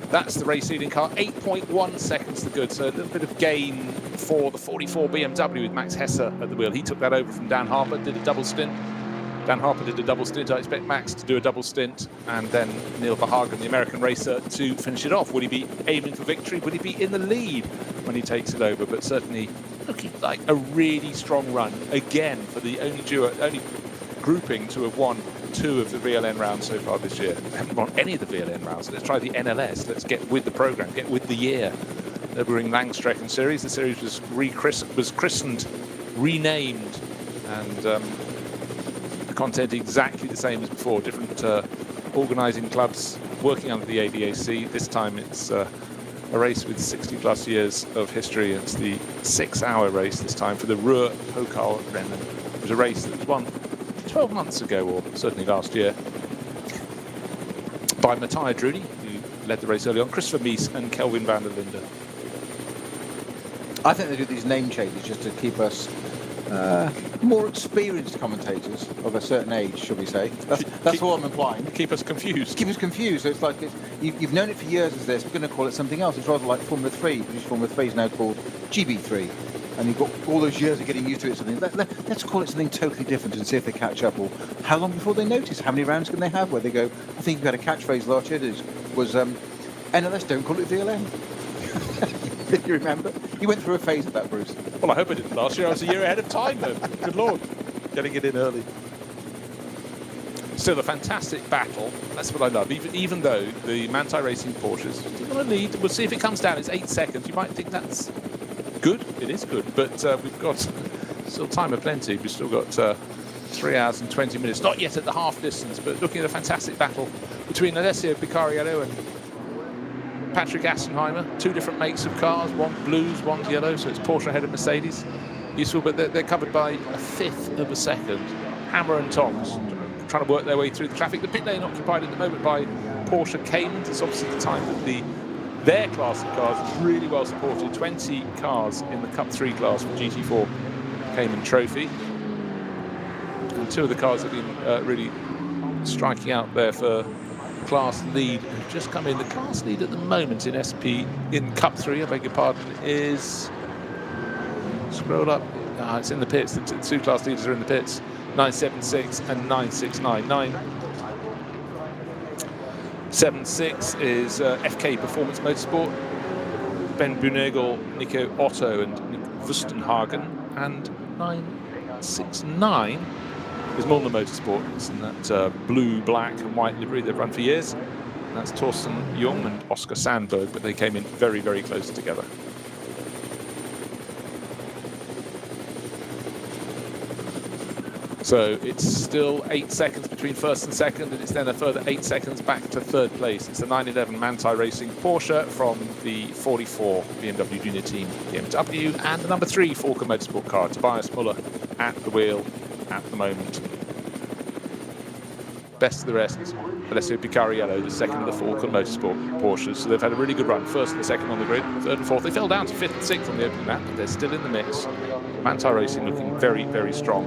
That's the race leading car, 8.1 seconds to good, so a little bit of gain for the 44 BMW with Max Hesse at the wheel. He took that over from Dan Harper, did a double stint. Dan Harper did a double stint. I expect Max to do a double stint, and then Neil Verhagen, the American racer, to finish it off. Will he be aiming for victory? Will he be in the lead when he takes it over? But certainly looking like a really strong run again for the only grouping to have won 2 of the VLN rounds so far this year. They haven't won any of the VLN rounds. Let's try the NLS. Let's get with the program, get with the year. Nürburgring Langstrecken Series. The series was christened, renamed, and the content exactly the same as before. Different organising clubs working under the ADAC. This time it's a race with 60+ years of history. It's the 6-hour race this time for the Ruhr-Pokal-Rennen. It was a race that was won 12 months ago, or certainly last year, by Matthias Druni, who led the race early on, Christopher Mies and Kelvin van der Linde. I think they do these name changes just to keep us more experienced commentators of a certain age, shall we say. That's what I'm implying. Keep us confused. Keep us confused. So it's like you've known it for years as this. We're going to call it something else. It's rather like Formula 3. British Formula 3 is now called GB3. And you've got all those years of getting used to it. Something. Let's call it something totally different and see if they catch up. Or how long before they notice? How many rounds can they have? Where they go, I think you had a catchphrase last year that was NLS, don't call it VLN. Did you remember? You went through a phase of that, Bruce. Well, I hope I didn't last year. I was a year ahead of time, though. Good Lord. Getting it in early. Still a fantastic battle. That's what I love. Even though the Manthey Racing Porsches still going to lead. We'll see if it comes down. It's 8 seconds. You might think that's good. It is good. But we've got still time aplenty. We've still got 3 hours and 20 minutes. Not yet at the half distance, but looking at a fantastic battle between Alessio Picariello and Patrick Assenheimer. 2 different makes of cars, one blues, one yellow, so it's Porsche ahead of Mercedes. Useful, but they're covered by 1/5 of a second. Hammer and tongs trying to work their way through the traffic. The pit lane occupied at the moment by Porsche Cayman. It's obviously the time that their class of cars is really well supported. 20 cars in the Cup 3 class for GT4 Cayman Trophy. And 2 of the cars have been really striking out there for class lead. Have just come in. The class lead at the moment in Cup 3, I beg your pardon, is scroll up. It's in the pits. The 2 class leaders are in the pits. 976 and 969. 976 is FK Performance Motorsport. Ben Brunegel, Nico Otto, and Nick Wustenhagen. And 969 is Molnar Motorsport. It's in that blue, black, and white livery they've run for years. And that's Torsten Jung and Oscar Sandberg, but they came in very, very close together. So it's still 8 seconds between first and second, and it's then a further 8 seconds back to 3rd place. It's the 911 Manthey Racing Porsche from the 44 BMW Junior Team BMW, and the number 3 Falken Motorsport car, Tobias Muller, at the wheel at the moment. Best of the rest, Alessio Picariello, the 2nd of the Falken Motorsport Porsches. So they've had a really good run, 1st and 2nd on the grid, 3rd and 4th. They fell down to 5th and 6th on the opening lap, but they're still in the mix. Manthey Racing looking very, very strong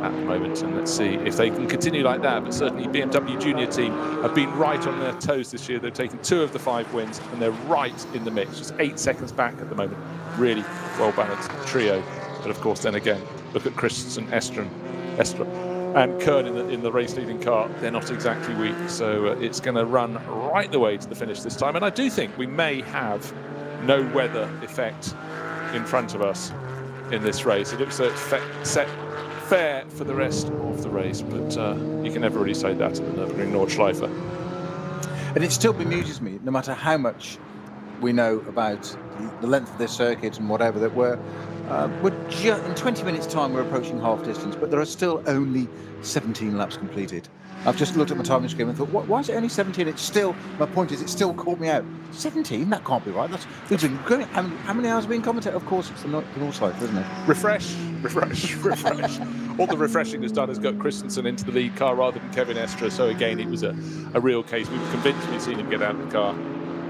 at the moment, and let's see if they can continue like that. But certainly BMW Junior Team have been right on their toes this year. They've taken 2 of the 5 wins, and they're right in the mix, just 8 seconds back at the moment. Really well-balanced trio. But of course, then again, look at Christensen, Estre and Kern in the race-leading car. They're not exactly weak, so it's going to run right the way to the finish this time. And I do think we may have no weather effect in front of us in this race. It looks like it's set fair for the rest of the race, but you can never really say that in the Nürburgring Nordschleife. And it still bemuses me, no matter how much we know about the length of this circuit and whatever, that we're in 20 minutes time we're approaching half distance, but there are still only 17 laps completed. I've just looked at my timing screen and thought, why is it only 17? It's still, my point is, it still caught me out. 17? That can't be right. We've been going, how many hours have we been commentating? Of course, it's the Nordschleife, isn't it? Refresh. All the refreshing has done has got Christensen into the lead car rather than Kevin Estre. So again, it was a real case. We were convinced we'd seen him get out of the car.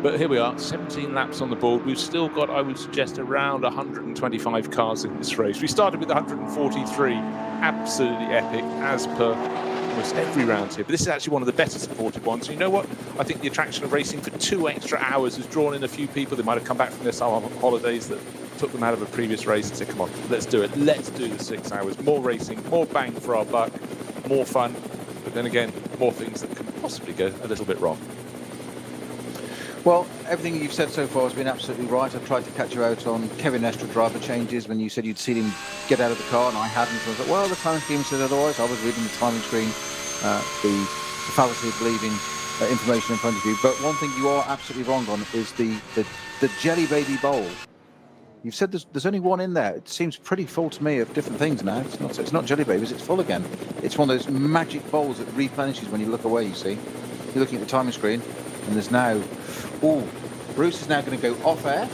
But here we are, 17 laps on the board. We've still got, I would suggest, around 125 cars in this race. We started with 143, absolutely epic, as per almost every round here. But this is actually one of the better supported ones. And you know what? I think the attraction of racing for 2 extra hours has drawn in a few people. They might have come back from their summer holidays that took them out of a previous race and said, come on, let's do it. Let's do the 6 hours. More racing, more bang for our buck, more fun. But then again, more things that can possibly go a little bit wrong. Well, everything you've said so far has been absolutely right. I tried to catch you out on Kevin Estre driver changes when you said you'd seen him get out of the car, and I hadn't. So I was like, well, the timing scheme said otherwise. I was reading the timing screen, the fallacy of believing information in front of you. But one thing you are absolutely wrong on is the Jelly Baby Bowl. You've said there's only one in there. It seems pretty full to me of different things now. It's not Jelly Babies, it's full again. It's one of those magic bowls that replenishes when you look away, you see. You're looking at the timing screen, and there's now... Oh, Bruce is now going to go off air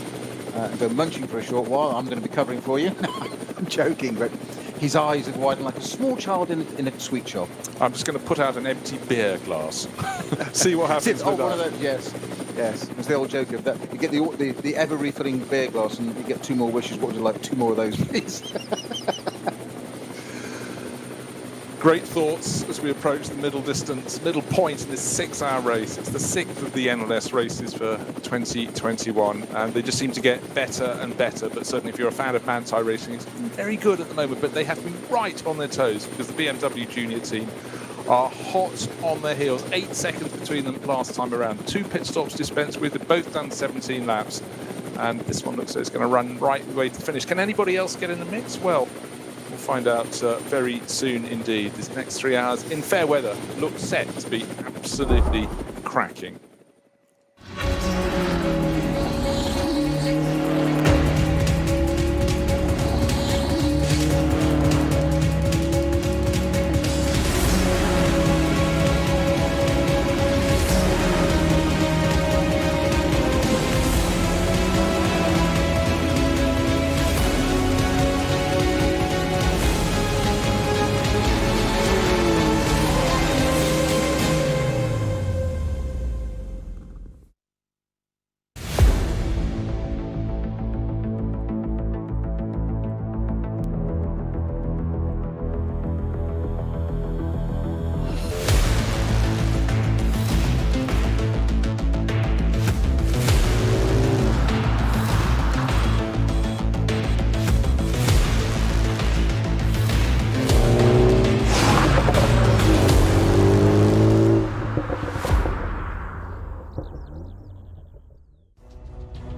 and go munching for a short while. I'm going to be covering for you. I'm joking, but his eyes have widened like a small child in a sweet shop. I'm just going to put out an empty beer glass. See what happens with one that. Of those, yes. It's the old joke of that. You get the ever-refilling beer glass and you get 2 more wishes. What would you like? 2 more of those, please? Great thoughts as we approach the middle point in this 6-hour race. It's the 6th of the NLS races for 2021, and they just seem to get better and better. But certainly if you're a fan of Manthey Racing, it's very good at the moment, but they have to be right on their toes because the BMW Junior team are hot on their heels. 8 seconds between them last time around. 2 pit stops dispensed with. They've both done 17 laps, and this one looks like it's going to run right the way to the finish. Can anybody else get in the mix? Well, we'll find out very soon indeed. This next 3 hours in fair weather looks set to be absolutely cracking.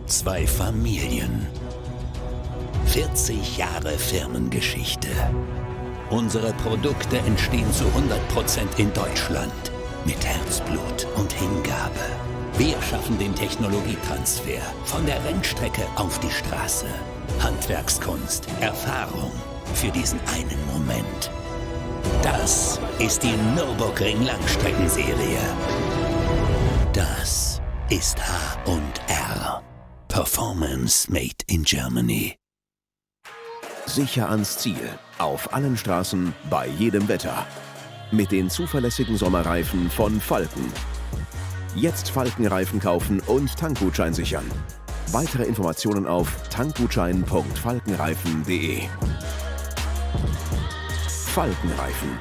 Zwei Familien. 40 Jahre Firmengeschichte. Unsere Produkte entstehen zu 100% in Deutschland. Mit Herzblut und Hingabe. Wir schaffen den Technologietransfer von der Rennstrecke auf die Straße. Handwerkskunst, Erfahrung für diesen einen Moment. Das ist die Nürburgring Langstreckenserie. Das ist H&R. Performance made in Germany. Sicher ans Ziel. Auf allen Straßen, bei jedem Wetter. Mit den zuverlässigen Sommerreifen von Falken. Jetzt Falkenreifen kaufen und Tankgutschein sichern. Weitere Informationen auf tankgutschein.falkenreifen.de. Falkenreifen.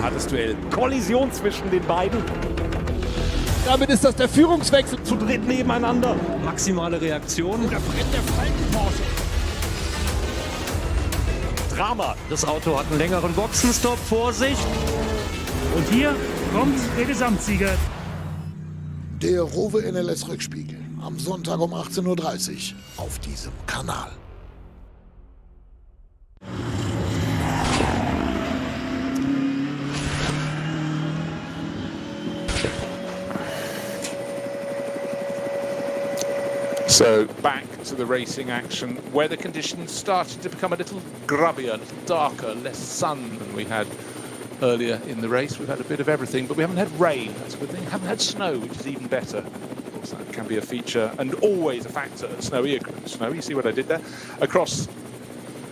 Hartes Duell. Kollision zwischen den beiden. Damit ist das der Führungswechsel. Zu dritt nebeneinander. Maximale Reaktion. Da brennt der Falken Porsche. Drama. Das Auto hat einen längeren Boxenstopp. Vorsicht. Und hier kommt der Gesamtsieger. Der Rowe NLS Rückspiegel. Am Sonntag um 18:30 Uhr auf diesem Kanal. So back to the racing action. Weather conditions started to become a little grubbier, a little darker, less sun than we had earlier in the race. We've had a bit of everything, but we haven't had rain. That's a good thing. Haven't had snow, which is even better. Of course, that can be a feature and always a factor. Snow, you see what I did there? Across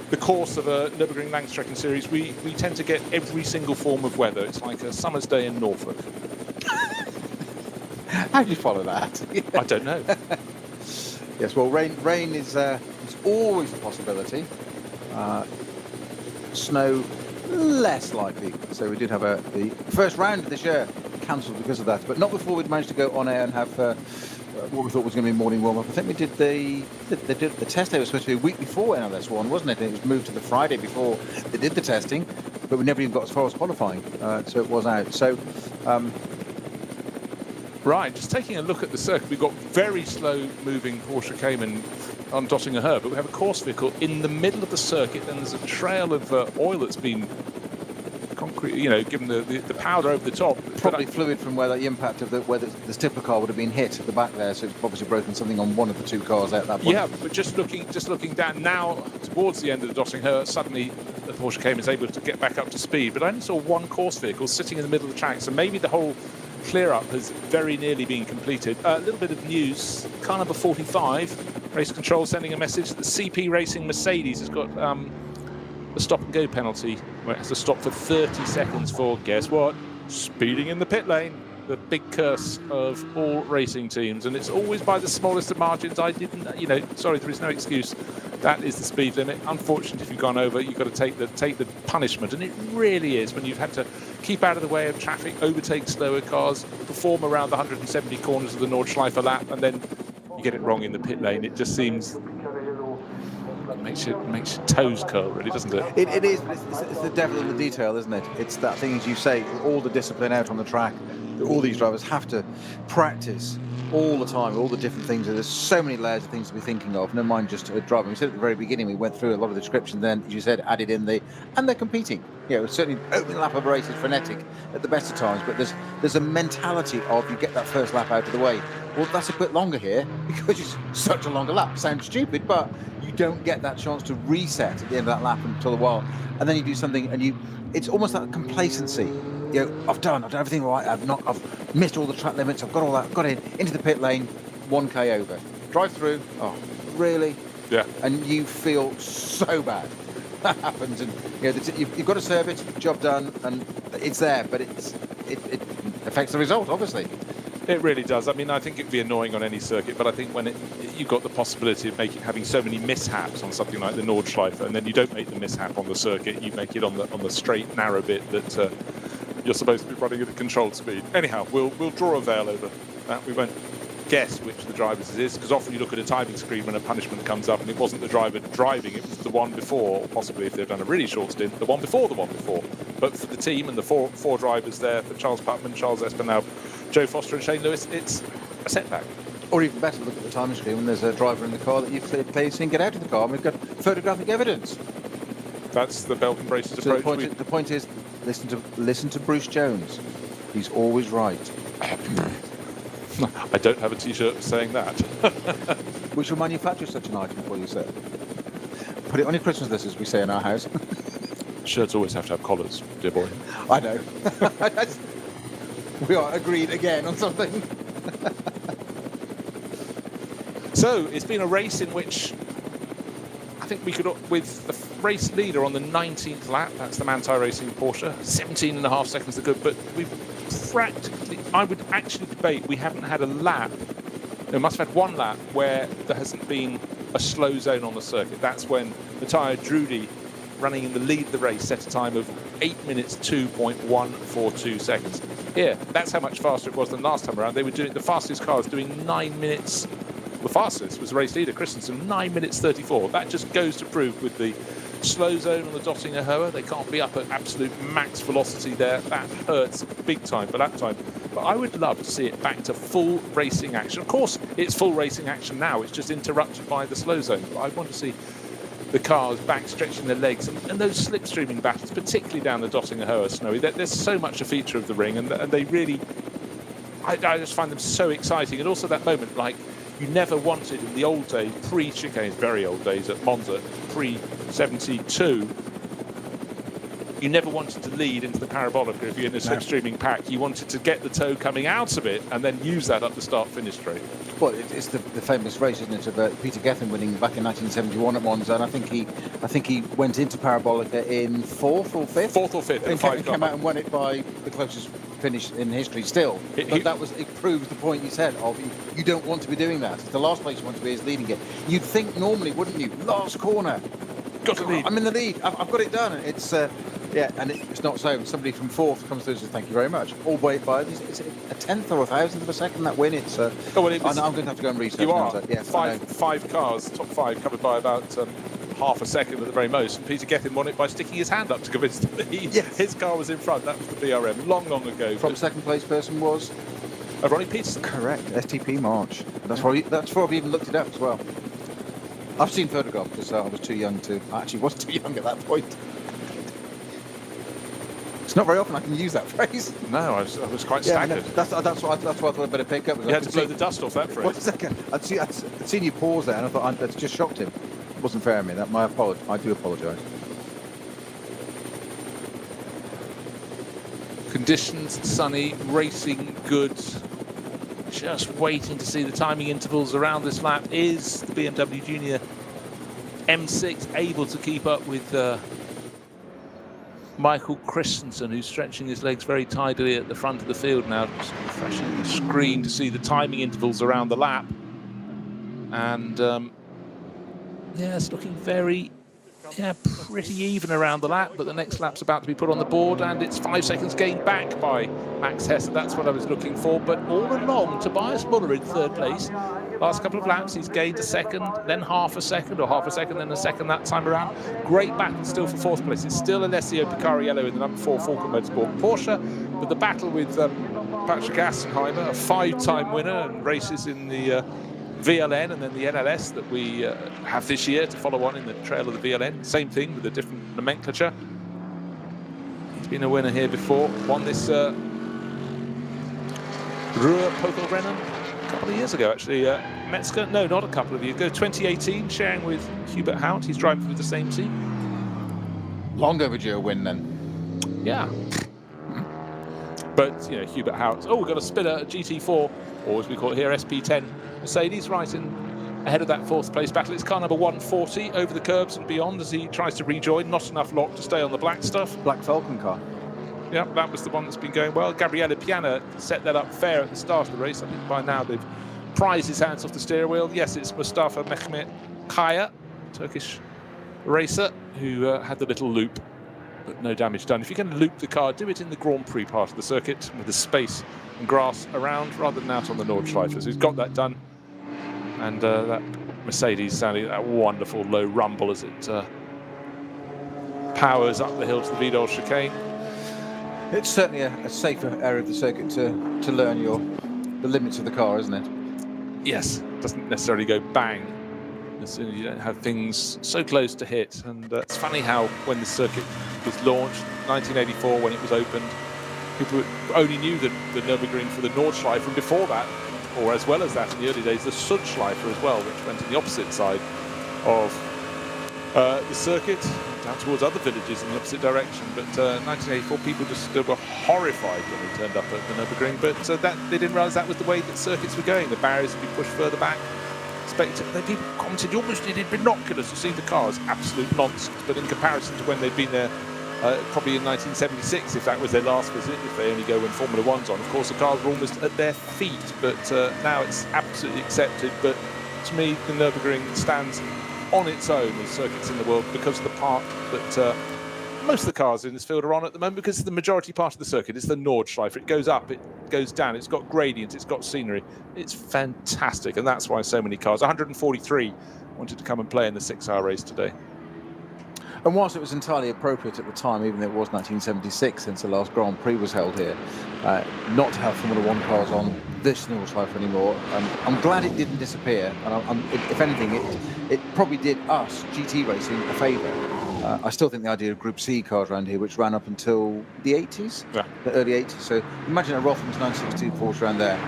the course of a Nürburgring Langstrecken Series, we tend to get every single form of weather. It's like a summer's day in Norfolk. How do you follow that? I don't know. Yes, well, rain is always a possibility. Snow, less likely. So we did have the first round of this year cancelled because of that, but not before we'd managed to go on air and have what we thought was going to be a morning warm-up. I think we did the test day was supposed to be a week before NLS1, wasn't it? And it was moved to the Friday before they did the testing, but we never even got as far as qualifying, so it was out. So. Right, just taking a look at the circuit, we've got very slow-moving Porsche Cayman on Dottinger Herb, but we have a course vehicle in the middle of the circuit, and there's a trail of oil that's been concrete, given the powder over the top. Probably fluid from where the impact of where the tipper car would have been hit at the back there, so it's obviously broken something on one of the two cars at that point. Yeah, but just looking down now towards the end of the Dottinger Herb, suddenly the Porsche Cayman is able to get back up to speed, but I only saw one course vehicle sitting in the middle of the track, so maybe the whole clear-up has very nearly been completed. A little bit of news. Car number 45, race control sending a message that the CP Racing Mercedes has got a stop-and-go penalty where it has to stop for 30 seconds for, guess what? Speeding in the pit lane. The big curse of all racing teams. And it's always by the smallest of margins. Sorry, there is no excuse. That is the speed limit. Unfortunately, if you've gone over, you've got to take the punishment. And it really is when you've had to keep out of the way of traffic, overtake slower cars, perform around the 170 corners of the Nordschleife lap, and then you get it wrong in the pit lane. It just seems... It makes your toes curl, really, doesn't it? It is. It's the devil in the detail, isn't it? It's that thing, as you say, all the discipline out on the track. All these drivers have to practice all the time, all the different things. There's so many layers of things to be thinking of. Never mind just driving. We said at the very beginning, we went through a lot of the description. Then, as you said, added in and they're competing. Certainly opening lap of a race is frenetic at the best of times, but there's a mentality of you get that first lap out of the way. Well, that's a bit longer here because it's such a longer lap. Sounds stupid, but you don't get that chance to reset at the end of that lap until a while, and then you do something, and it's almost that complacency. I've done everything right. I've missed all the track limits. I've got all that. Got into the pit lane, 1k over. Drive through. Oh, really? Yeah. And you feel so bad. That happens, and you've got to serve it. Job done, and it's there. But it affects the result, obviously. It really does. I mean, I think it'd be annoying on any circuit, but I think when you've got the possibility of having so many mishaps on something like the Nordschleife, and then you don't make the mishap on the circuit, you make it on the straight, narrow bit that you're supposed to be running at a controlled speed. Anyhow, we'll draw a veil over that. We won't guess which of the drivers it is, because often you look at a timing screen when a punishment comes up, and it wasn't the driver driving, it was the one before, or possibly if they've done a really short stint, the one before. But for the team and the four drivers there, for Charles Putman, Charles Espinal, Joe Foster and Shane Lewis, it's a setback. Or even better, look at the timing screen when there's a driver in the car that you've clearly seen get out of the car, and we've got photographic evidence. That's the belt and braces approach. The point is, listen to Bruce Jones. He's always right. I don't have a T-shirt saying that. We shall manufacture such an item for you, sir. Put it on your Christmas list, as we say in our house. Shirts always have to have collars, dear boy. I know. We are agreed again on something. So it's been a race in which I think we could, with the race leader on the 19th lap, that's the Manthey Racing Porsche, 17.5 seconds to go, but we've practically, I would actually debate, we haven't had a lap, we must have had one lap where there hasn't been a slow zone on the circuit. That's when Matteo Drudi, running in the lead of the race, set a time of 8 minutes 2.142 seconds. Here, that's how much faster it was than last time around. They were doing, the fastest car was doing 9 minutes. The fastest was race leader Christensen, 9 minutes 34. That just goes to prove with the slow zone on the Dottinger Höhe, they can't be up at absolute max velocity there. That hurts big time for that time. But I would love to see it back to full racing action. Of course, it's full racing action now. It's just interrupted by the slow zone. But I want to see the cars back stretching their legs and those slipstreaming battles, particularly down the Dottinger Höhe, Snowy. There's so much a feature of the ring, and they really, I just find them so exciting. And also that moment, like, you never wanted in the old days, pre-chicanes, very old days at Monza, pre-72, you never wanted to lead into the parabolica if you're in a slipstreaming pack. You wanted to get the toe coming out of it and then use that up the start-finish straight. Well, it's the famous race, isn't it, of Peter Gethin winning back in 1971 at Monza, and I think he went into parabolica in fourth or fifth. And came out and won it by the closest finish in history still. But it proves the point you said of you don't want to be doing that. The last place you want to be is leading it. You'd think normally, wouldn't you? Last corner. Got to lead. I'm in the lead. I've got it done. It's and it's not so. Somebody from fourth comes through and says, thank you very much. All the way by, it's a tenth or a thousandth of a second that win. It's I'm going to have to go and research. You are. Now, yeah, five cars, top five, covered by about half a second at the very most. And Peter Gethin won it by sticking his hand up to convince them that his car was in front. That was the BRM, long ago. From second place person was? Ronnie Peterson. Correct, STP March. That's why I've even looked it up as well. I've seen photographs because I was too young to. I actually was too young at that point. It's not very often I can use that phrase. No, I was quite staggered. No, that's what I thought I'd better pick up. You had to blow the dust off that phrase. Wait a second. I'd seen you pause there, and I thought that's just shocked him. It wasn't fair of me. My apology. I do apologise. Conditions sunny, racing good. Just waiting to see the timing intervals around this lap. Is the BMW Junior M6 able to keep up with Michael Christensen, who's stretching his legs very tidily at the front of the field now, just refreshing the screen to see the timing intervals around the lap. And yeah, it's looking very, pretty even around the lap, but the next lap's about to be put on the board, and it's 5 seconds gained back by Max Hess. That's what I was looking for. But all along, Tobias Muller in third place. Last couple of laps, he's gained a second, then half a second, then a second that time around. Great battle still for fourth place. It's still Alessio Picariello in the number 4 Falcon Motorsport Porsche, but the battle with Patrick Assenheimer, a 5-time winner and races in the VLN and then the NLS that we have this year to follow on in the trail of the VLN. Same thing with a different nomenclature. He's been a winner here before. Won this Ruhr-Pokalrennen a couple of years ago, actually. Metzger, no, not a couple of years ago. 2018, sharing with Hubert Haupt. He's driving for the same team. Long overdue a win then. Yeah. But, Hubert Haupt. Oh, we've got a spinner, a GT4, or as we call it here, SP10 Mercedes, right in ahead of that fourth place battle. It's car number 140 over the curbs and beyond as he tries to rejoin. Not enough lock to stay on the black stuff. Black Falcon car. Yeah, that was the one that's been going well. Gabriele Piana set that up fair at the start of the race. I think by now they've prized his hands off the steering wheel. Yes, it's Mustafa Mehmet Kaya, Turkish racer, who had the little loop, but no damage done. If you're going to loop the car, do it in the Grand Prix part of the circuit with the space and grass around rather than out on the Nordschleife. So he's got that done. And that Mercedes sounding that wonderful low rumble as it powers up the hill to the Vidal chicane. It's certainly a safer area of the circuit to learn the limits of the car, isn't it? Yes, it doesn't necessarily go bang as soon as you don't have things so close to hit. And it's funny how when the circuit was launched, 1984, when it was opened, people only knew the Nürburgring for the Nordschleife, and before that, or as well as that in the early days, the Südschleife as well, which went on the opposite side of the circuit, down towards other villages in the opposite direction. But 1984, people just were horrified when they turned up at the Nürburgring. But they didn't realise that was the way that circuits were going. The barriers would be pushed further back. Then people commented, you almost needed binoculars to see the cars. Absolute nonsense. But in comparison to when they'd been there, probably in 1976, if that was their last visit, if they only go when Formula One's on, of course the cars were almost at their feet. But now it's absolutely accepted. But to me, the Nürburgring stands on its own as circuits in the world because of the part that most of the cars in this field are on at the moment because the majority part of the circuit is the Nordschleife. It goes up, it goes down, it's got gradients, it's got scenery. It's fantastic, and that's why so many cars, 143, wanted to come and play in the 6-hour race today. And whilst it was entirely appropriate at the time, even though it was 1976 since the last Grand Prix was held here, not to have Formula 1 cars on this Nordschleife anymore, I'm glad it didn't disappear. And if anything, it probably did us, GT racing, a favour. I still think the idea of Group C cars around here, which ran up until the 80s, the early 80s. So imagine a Rotham's 962 Porsche around there.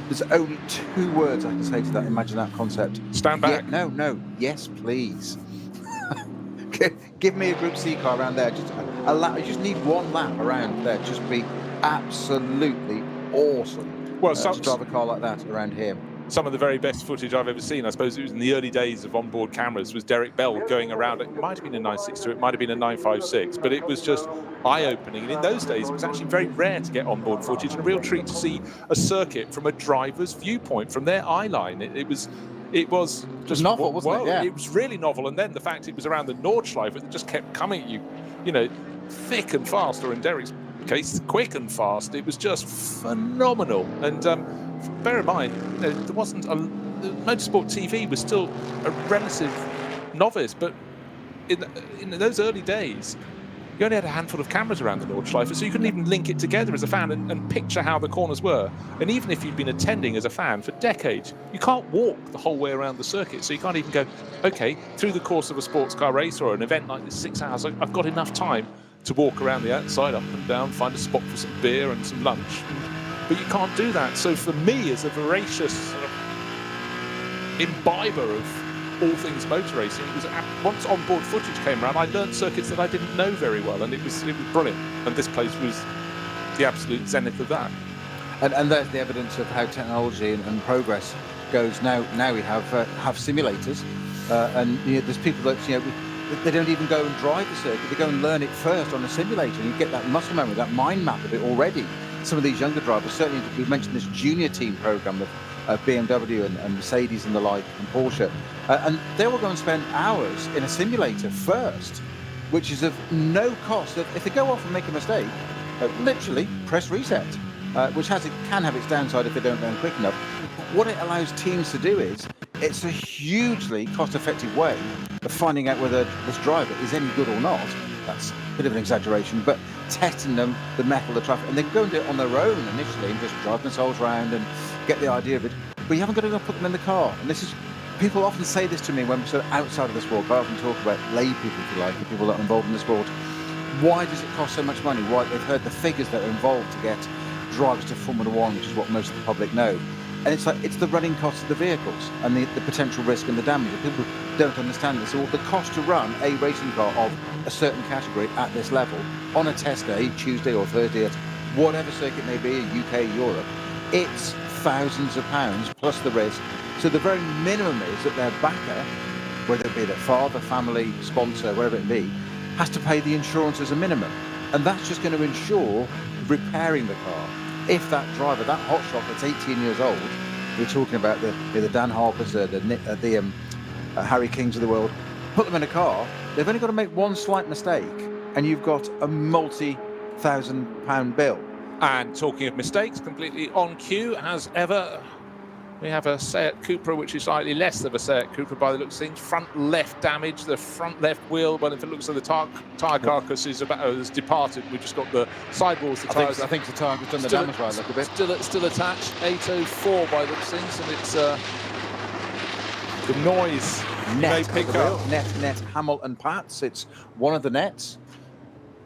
There's only 2 words I can say to that. Imagine that concept. Stand back. Yeah, no. Yes, please. Give me a Group C car around there. Just a lap. You just need 1 lap around there. Just be absolutely awesome. Well, to drive a car like that around here. Some of the very best footage I've ever seen, I suppose it was in the early days of onboard cameras, was Derek Bell going around. It might have been a 962, it might have been a 956, but it was just eye-opening. And in those days, it was actually very rare to get onboard footage, and a real treat to see a circuit from a driver's viewpoint, from their eye line. It was just novel, wasn't it? Yeah. It was really novel. And then the fact it was around the Nordschleife, it just kept coming at you, you know, thick and fast, or in Derek's case, quick and fast. It was just phenomenal. And bear in mind, there wasn't motorsport TV was still a relative novice, but in those early days, you only had a handful of cameras around the Nordschleife, so you couldn't even link it together as a fan and picture how the corners were. And even if you've been attending as a fan for decades, you can't walk the whole way around the circuit, so you can't even go, okay, through the course of a sports car race or an event like this, 6 hours, I've got enough time to walk around the outside, up and down, find a spot for some beer and some lunch. But you can't do that. So for me, as a voracious sort of imbiber of all things motor racing, it was once onboard footage came around, I learned circuits that I didn't know very well, and it was brilliant. And this place was the absolute zenith of that. And there's the evidence of how technology and progress goes. Now we have simulators, and there's people that they don't even go and drive the circuit; they go and learn it first on a simulator, and you get that muscle memory, that mind map of it already. Some of these younger drivers, certainly we've mentioned this junior team program of BMW and Mercedes and the like, and Porsche, and they will go and spend hours in a simulator first, which is of no cost. If they go off and make a mistake, literally press reset, which can have its downside if they don't learn quick enough. What it allows teams to do is, it's a hugely cost-effective way of finding out whether this driver is any good or not. That's a bit of an exaggeration, but testing them, the metal, the traffic, and they can go and do it on their own initially and just drive themselves around and get the idea of it. But you haven't got to go put them in the car. And this is, people often say this to me when we're sort of outside of the sport. I often talk about lay people, if you like, the people that are involved in the sport. Why does it cost so much money? Why? They've heard the figures that are involved to get drivers to Formula 1, which is what most of the public know. And it's like, it's the running costs of the vehicles and the potential risk and the damage. People don't understand this. So the cost to run a racing car of a certain category at this level on a test day, Tuesday or Thursday, at whatever circuit may be, UK, Europe, it's thousands of pounds plus the risk. So the very minimum is that their backer, whether it be their father, family, sponsor, whatever it be, has to pay the insurance as a minimum. And that's just going to ensure repairing the car. If that driver, that hotshot that's 18 years old, we're talking about the Dan Harpers, the Harry Kings of the world, put them in a car, they've only got to make one slight mistake, and you've got a multi-thousand-pound bill. And talking of mistakes, completely on cue, as ever, we have a Seat Cupra, which is slightly less of a Seat Cupra by the looks of things. Front left damage, the front left wheel, but if it looks like the tyre carcass has departed, we've just got the sidewalls. The tyres. I think the tyre has done the damage right a little bit. Still attached, 804 by the looks of things, and it's the noise Net, they pick up. Net, Hamill and Pats. It's one of the nets.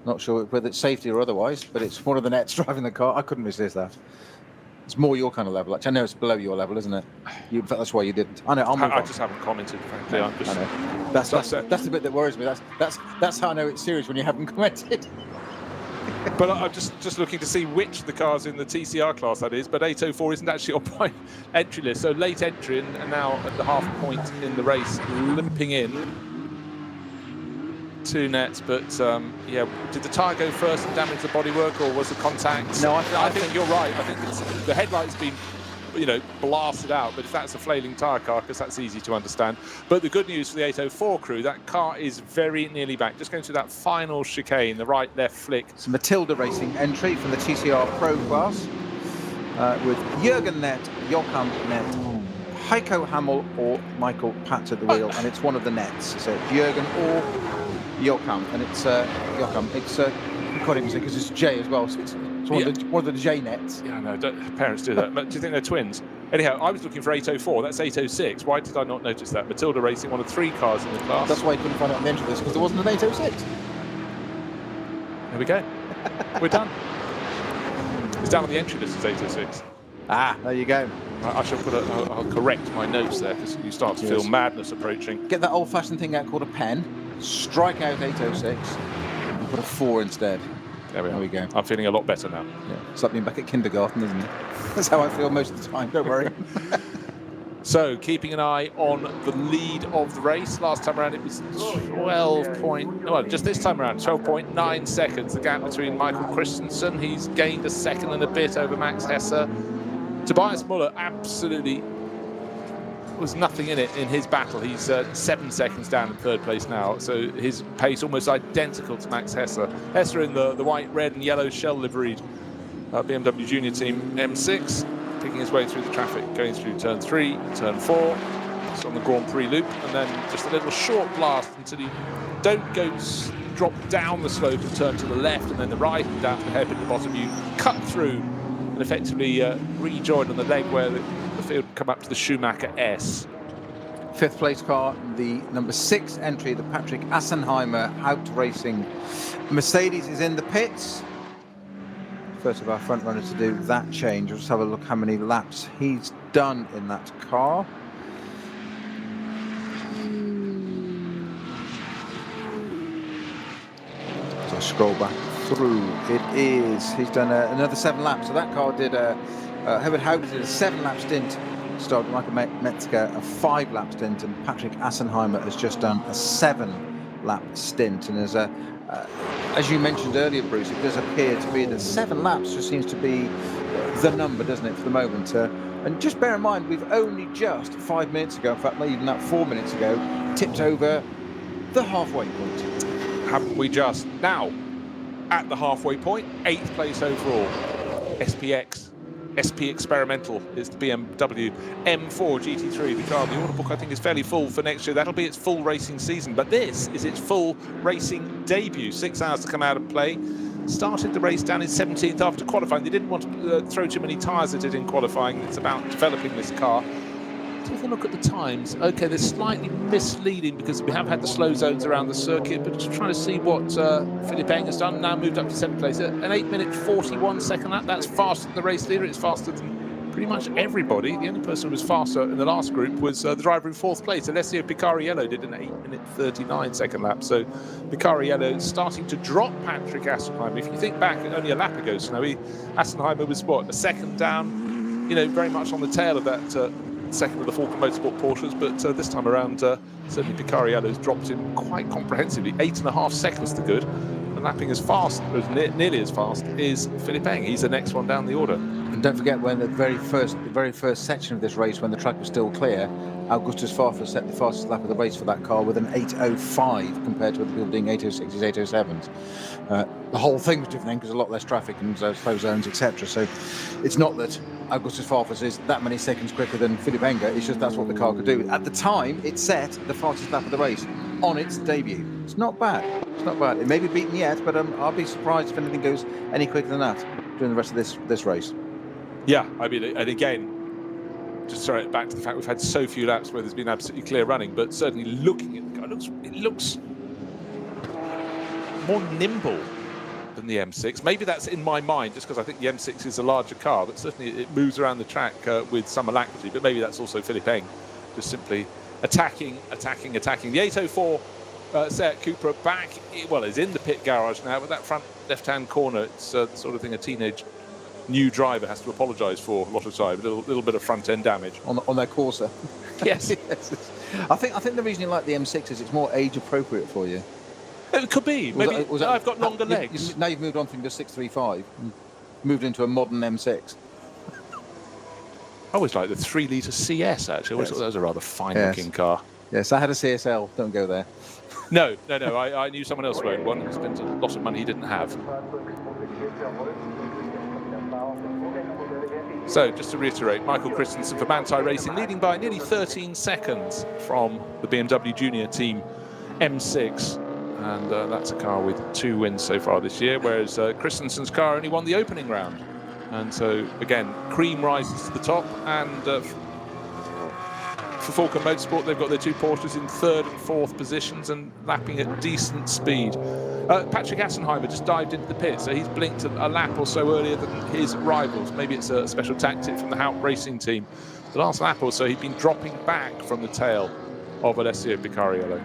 Not sure whether it's safety or otherwise, but it's one of the nets driving the car. I couldn't resist that. It's more your kind of level. Actually, I know it's below your level, isn't it? That's why you didn't. I know. I just haven't commented, frankly. No, I know. That's the bit that worries me. That's how I know it's serious when you haven't commented. But I'm just looking to see which of the cars in the TCR class that is. But 804 isn't actually on my entry list. So late entry and now at the half point in the race, limping in. 2 nets, but yeah, did the tyre go first and damage the bodywork, or was the contact? No, I think you're right. I think the headlight's been you know, blasted out. But if that's a flailing tyre carcass, that's easy to understand. But the good news for the 804 crew, that car is very nearly back. Just going through that final chicane, the right-left flick. It's Matilda Racing entry from the TCR Pro class with Jürgen Nett, Joachim Nett, Heiko Hammel or Michael Patz at the wheel, and it's one of the Nets. So Jürgen or Joachim, and it's Joachim. It's got him because it's J as well. So it's one of the J Nets. Yeah, no, parents do that. But do you think they're twins? Anyhow, I was looking for 804. That's 806. Why did I not notice that? Matilda Racing, one of 3 cars in the class. That's why you couldn't find out on the entry list, because there wasn't an 806. There we go. We're done. It's down on the entry list as 806. Ah, there you go. I shall I'll correct my notes there, because you start to feel madness approaching. Get that old-fashioned thing out called a pen, strike out 806, and put a 4 instead. There we are. There we go. I'm feeling a lot better now. Yeah, it's like being back at kindergarten, isn't it? That's how I feel most of the time, don't worry. So, keeping an eye on the lead of the race. Last time around it was 12.9 seconds. The gap between Michael Christensen, he's gained a second and a bit over Max Hesse. Tobias Muller absolutely was nothing in it in his battle. He's 7 seconds down in 3rd place now, so his pace almost identical to Max Hesse. Hesse in the white, red and yellow shell liveried BMW Junior Team M6, picking his way through the traffic, going through turn 3, turn 4, it's on the Grand Prix loop, and then just a little short blast until you don't drop down the slope and turn to the left and then the right and down to the hairpin at the bottom. You cut through and effectively rejoin on the leg where the field come up to the Schumacher S. 5th place car, the number 6 entry, the Patrick Assenheimer Haupt Racing Mercedes is in the pits. First of our front runners to do that change. We'll just have a look how many laps he's done in that car. So scroll back through. He's done another 7 laps. So that car did Herbert Haupt did a 7-lap stint. Started Michael Metzger a 5-lap stint, and Patrick Assenheimer has just done a 7-lap stint. And as you mentioned earlier, Bruce, it does appear to be that 7 laps just seems to be the number, doesn't it, for the moment? And just bear in mind, we've only just 5 minutes ago, in fact, not even that 4 minutes ago, tipped over the halfway point. Haven't we just? Now, at the halfway point, 8th place overall. SP Experimental is the BMW M4 GT3. The car, the order book, I think, is fairly full for next year. That'll be its full racing season, but this is its full racing debut. 6 hours to come out and play. Started the race down in 17th after qualifying. They didn't want to throw too many tyres at it in qualifying. It's about developing this car. Take a look at the times. Okay, they're slightly misleading because we have had the slow zones around the circuit, but just trying to see what Philippe Eng has done. Now moved up to 7th place. An 8-minute 41-second lap. That's faster than the race leader. It's faster than pretty much everybody. The only person who was faster in the last group was the driver in 4th place. Alessio Picariello did an 8-minute 39-second lap. So Picariello is starting to drop Patrick Assenheimer. If you think back only a lap ago, Snowy, Assenheimer was what, a second down, you know, very much on the tail of that second of the Falcon Motorsport Porsches, but this time around certainly Picariello's dropped him quite comprehensively. 8.5 seconds to good, and lapping as fast, or nearly as fast, is Philippe Eng. He's the next one down the order. And don't forget, when the very first section of this race, when the track was still clear, Augustus Farfus set the fastest lap of the race for that car with an 8.05 compared to other people doing 8.06s, 8.07s. The whole thing was different because a lot less traffic and slow zones, etc. So it's not that Augustus Farfus is that many seconds quicker than Philippe Eng. It's just that's what the car could do. At the time, it set the fastest lap of the race on its debut. It's not bad. It's not bad. It may be beaten yet, but I'll be surprised if anything goes any quicker than that during the rest of this race. Yeah, I mean, and again, just throw it back to the fact we've had so few laps where there's been absolutely clear running, but certainly looking at the car, it looks more nimble than the M6. Maybe that's in my mind, just because I think the M6 is a larger car, but certainly it moves around the track with some alacrity. But maybe that's also Philippe Eng, just simply attacking. The 804 Seat Cupra back, well, is in the pit garage now, but that front left-hand corner, it's the sort of thing a teenage new driver has to apologise for a lot of time. A little bit of front-end damage on their Corsa. Yes. Yes. I think the reason you like the M6 is it's more age-appropriate for you. It could be. Maybe I've got longer legs. Now you've moved on from the 635, moved into a modern M6. I always like the 3-litre CS, actually. I always thought that was a rather fine-looking car. Yes, I had a CSL. Don't go there. No. I knew someone else who owned one and spent a lot of money he didn't have. So, just to reiterate, Michael Christensen for Manthey Racing, leading by nearly 13 seconds from the BMW Junior Team M6. And that's a car with 2 wins so far this year, whereas Christensen's car only won the opening round. And so, again, cream rises to the top. And for Falcon Motorsport, they've got their 2 Porsches in 3rd and 4th positions and lapping at decent speed. Patrick Assenheimer just dived into the pit, so he's blinked a lap or so earlier than his rivals. Maybe it's a special tactic from the Haupt Racing team. The last lap or so, he'd been dropping back from the tail of Alessio Picariello.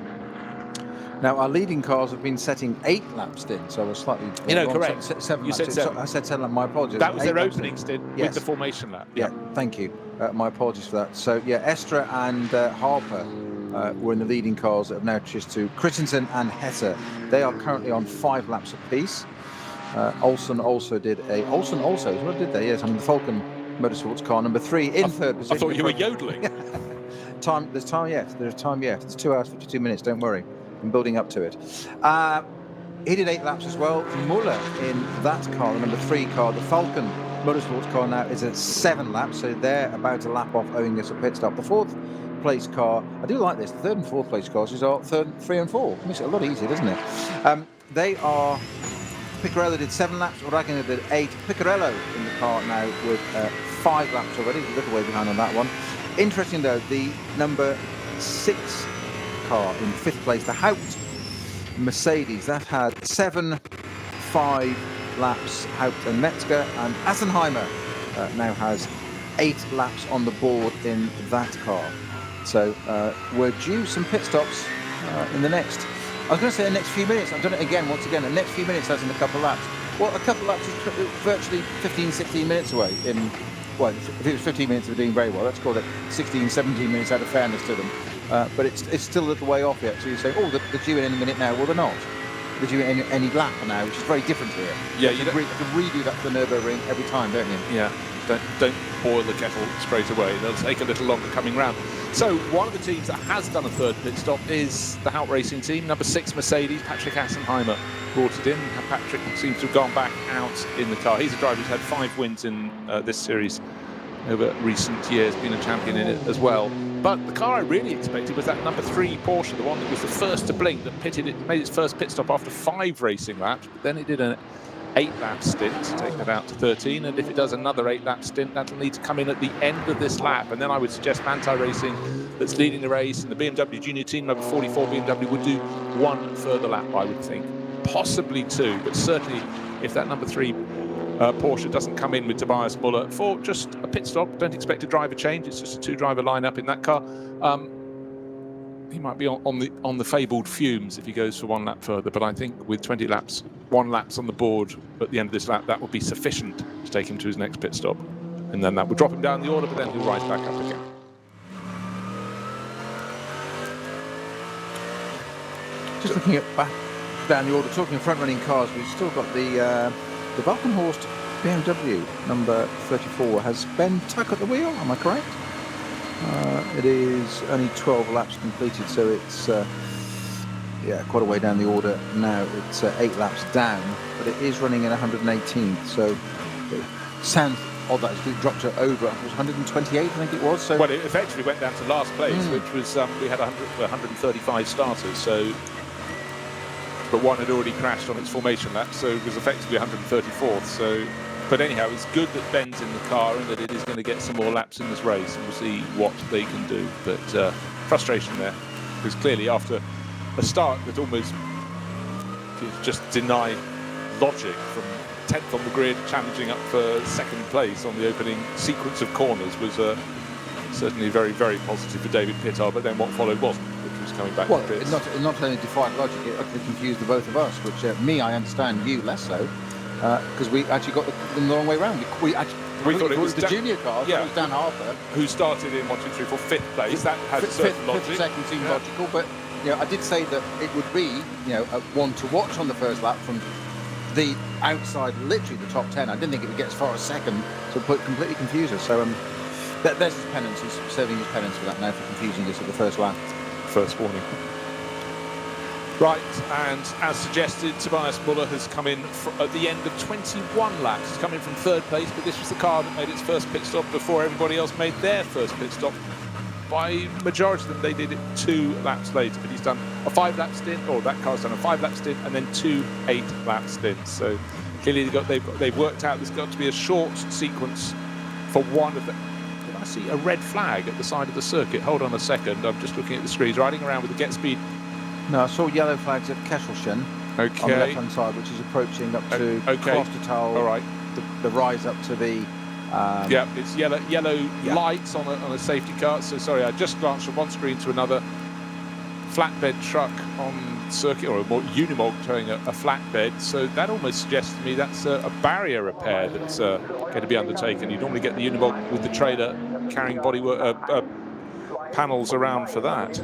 Now, our leading cars have been setting 8 lap stints, so I was slightly... correct. 7 you laps. said 7. I said 7 laps, my apologies. That was their opening stint with the formation lap. Yeah, thank you. My apologies for that. So, yeah, Estra and Harper were in the leading cars that have now switched to Christensen and Hesse. They are currently on 5 laps apiece. Olsen also did what did they? Yes, the Falcon Motorsports car number 3 in 3rd position. I thought you were yodeling. There's time yet. It's 2 hours, 52 minutes, don't worry. I'm building up to it. He did 8 laps as well. Muller in that car, the number 3 car, the Falcon Motorsports car now is at 7 laps, so they're about to lap off, owing us a pit stop. The 4th place car, I do like this, the 3rd and 4th place cars are 3 and 4. Makes it a lot easier, doesn't it? They are, Picariello did 7 laps, Ragnar did 8. Picariello in the car now with 5 laps already, a little way behind on that one. Interesting though, the number 6 car in 5th place, the Haupt Mercedes, that had 5 laps, Haupt and Metzger, and Assenheimer now has 8 laps on the board in that car. So we're due some pit stops in the next, I was going to say the next few minutes, I've done it again, once again, the next few minutes as in a couple of laps. Well, a couple of laps is virtually 15, 16 minutes away in, well, if it was 15 minutes, they're doing very well. Let's call it 16, 17 minutes out of fairness to them. But it's still a little way off yet. So you say, oh, they're due in any minute now. Well, they're not. They're due in any lap now, which is very different here. Yeah, you have to redo that for the Nürburgring every time, don't you? Yeah, don't boil the kettle straight away. They'll take a little longer coming round. So one of the teams that has done a 3rd pit stop is the Haupt Racing team, number 6 Mercedes. Patrick Assenheimer brought it in. Patrick seems to have gone back out in the car. He's a driver who's had 5 wins in this series over recent years, been a champion in it as well. But the car I really expected was that number 3 Porsche, the one that was the first to blink, that made its first pit stop after 5 racing laps. But then it did an 8-lap stint to take that out to 13, and if it does another 8-lap stint, that'll need to come in at the end of this lap. And then I would suggest Manthey Racing, that's leading the race, and the BMW Junior Team, number 44 BMW, would do 1 further lap, I would think. Possibly 2, but certainly if that number 3 Porsche doesn't come in with Tobias Muller for just a pit stop, don't expect a driver change, it's just a 2-driver lineup in that car. He might be on the fabled fumes if he goes for 1 lap further, but I think with 20 laps, 1 lap's on the board at the end of this lap, that would be sufficient to take him to his next pit stop. And then that would drop him down the order, but then he'll rise back up again. Just looking at back down the order, talking front-running cars, we've still got the Valkenhorst BMW number 34 has Ben Tuck at the wheel, am I correct? It is only 12 laps completed, so it's quite a way down the order now. It's 8 laps down, but it is running in 118th, so it sounds odd that it dropped to over, it was 128, I think it was. So well, it effectively went down to last place, which was, we had 135 starters, so... But one had already crashed on its formation lap, so it was effectively 134th. So, but anyhow, it's good that Ben's in the car and that it is going to get some more laps in this race, and we'll see what they can do. But frustration there, because clearly after a start that almost just denied logic, from 10th on the grid, challenging up for 2nd place on the opening sequence of corners, was certainly very, very positive for David Pittard. But then what followed wasn't. Coming back well, it not only defied logic, it utterly confused the both of us, which me, I understand, you less so, because we actually got them the wrong way around. We thought it was the junior cars, it was Dan Harper. Who started in 1, 2, 3, 4, 5th place. That has certain logic. 5th, 2nd seemed logical, but I did say that it would be one to watch on the first lap from the outside, literally the top 10. I didn't think it would get as far as 2nd, so it completely confused us. So There's his penance. He's serving his penance for that now, for confusing us at the first lap. First warning. Right, and as suggested, Tobias Muller has come in at the end of 21 laps. He's come in from third place, but this was the car that made its first pit stop before everybody else made their first pit stop. By majority of them, they did it 2 laps later, but he's done a 5-lap stint, or that car's done a 5-lap stint, and then 2 8-lap stints. So clearly they've worked out there's got to be a short sequence for one of them. Did I see a red flag at the side of the circuit? Hold on a second, I'm just looking at the screens, riding around with the get speed. No, I saw yellow flags at Kesselchen on the left-hand side, which is approaching up to Klostertal. All right. The rise up to the... yeah, it's yellow lights on a safety car. So sorry, I just glanced from one screen to another. Flatbed truck on circuit, or a more Unimog towing a flatbed. So that almost suggests to me that's a barrier repair that's going to be undertaken. You normally get the Unimog with the trailer carrying bodywork panels around for that.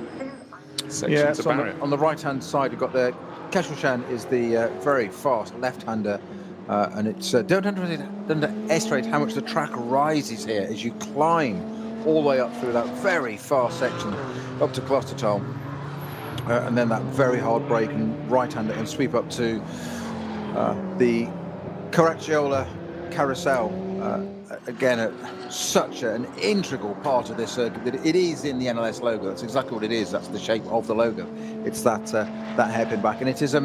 Yeah, so on the right-hand side, you've got the Kesselchen is the very fast left-hander, and it's don't underestimate how much the track rises here as you climb all the way up through that very fast section up to Klostertal, and then that very hard brake and right-hander and sweep up to the Caracciola Carousel. Again, such an integral part of this circuit that it is in the NLS logo. That's exactly what it is. That's the shape of the logo. It's that hairpin back, and it is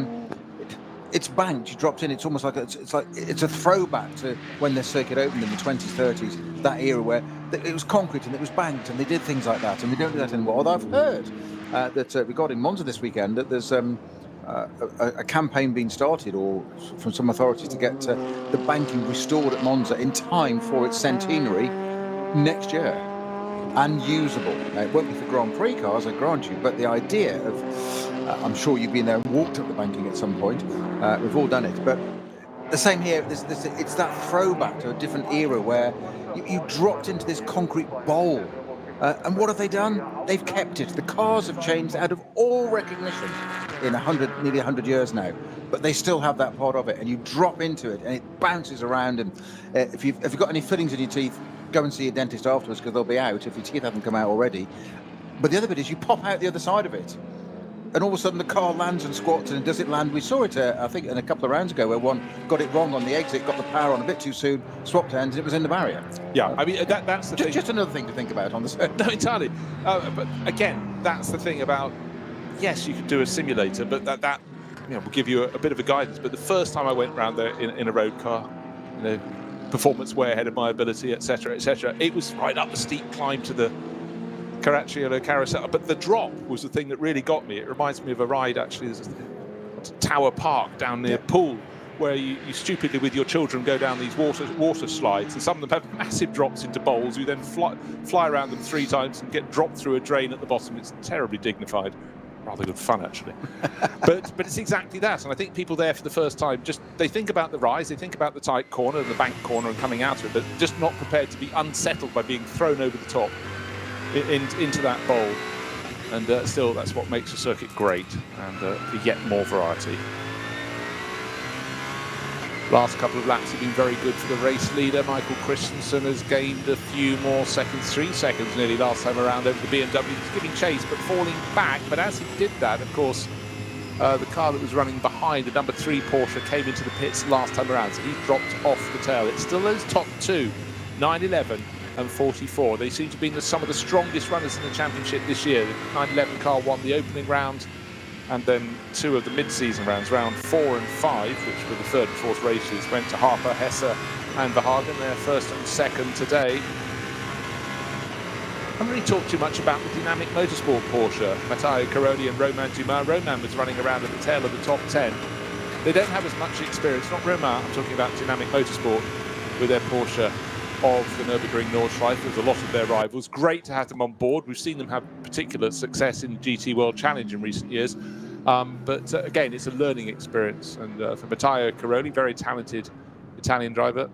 it's banked. You dropped in. It's almost like it's a throwback to when this circuit opened in the 20s, 30s, that era where it was concrete and it was banked, and they did things like that, and we don't do that anymore. Although I've heard that we got in Monza this weekend that there's a campaign being started, or from some authorities, to get the banking restored at Monza in time for its centenary next year and usable. Now, it won't be for Grand Prix cars, I grant you, but the idea of, I'm sure you've been there and walked up the banking at some point, we've all done it, but the same here, it's that throwback to a different era where you dropped into this concrete bowl. And what have they done? They've kept it. The cars have changed out of all recognition in nearly 100 years now, but they still have that part of it. And you drop into it, and it bounces around. And if you've got any fillings in your teeth, go and see your dentist afterwards, because they'll be out if your teeth haven't come out already. But the other bit is you pop out the other side of it, and all of a sudden the car lands and squats, and does it land? We saw it, I think, in a couple of rounds ago, where one got it wrong on the exit, got the power on a bit too soon, swapped ends, and it was in the barrier. Yeah, I mean, that's the thing. Just another thing to think about on the circuit. No, entirely. But again, that's the thing about, yes, you could do a simulator, but that will give you a bit of a guidance. But the first time I went around there in a road car, performance way ahead of my ability, etc., etc., it was right up the steep climb to the Caracciola Carousel, but the drop was the thing that really got me. It reminds me of a ride, actually, there's Tower Park down near Poole, where you stupidly with your children go down these water slides, and some of them have massive drops into bowls. You then fly around them 3 times and get dropped through a drain at the bottom. It's terribly dignified. Rather good fun, actually. but it's exactly that, and I think people there for the first time, they think about the rise, they think about the tight corner and the bank corner and coming out of it, but just not prepared to be unsettled by being thrown over the top into that bowl. And still, that's what makes the circuit great, and yet more variety. Last couple of laps have been very good for the race leader. Michael Christensen has gained a few more seconds, 3 seconds nearly last time around over the BMW. He's giving chase but falling back, but as he did that, of course, the car that was running behind, the number 3 Porsche, came into the pits last time around, so he's dropped off the tail. It's still those top 2, 911 and 44. They seem to have been some of the strongest runners in the championship this year. The 911 car won the opening round, and then 2 of the mid-season rounds, round 4 and 5, which were the 3rd and 4th races, went to Harper, Hesse and Verhagen, their 1st and 2nd today. I haven't really talked too much about the Dynamic Motorsport Porsche. Matteo Caroli and Romain Dumas. Romain was running around at the tail of the top 10. They don't have as much experience, not Romain, I'm talking about Dynamic Motorsport with their Porsche of the Nürburgring Nordschleife. There's a lot of their rivals. Great to have them on board. We've seen them have particular success in the GT World Challenge in recent years. But again, it's a learning experience. And for Matteo Caroli, very talented Italian driver,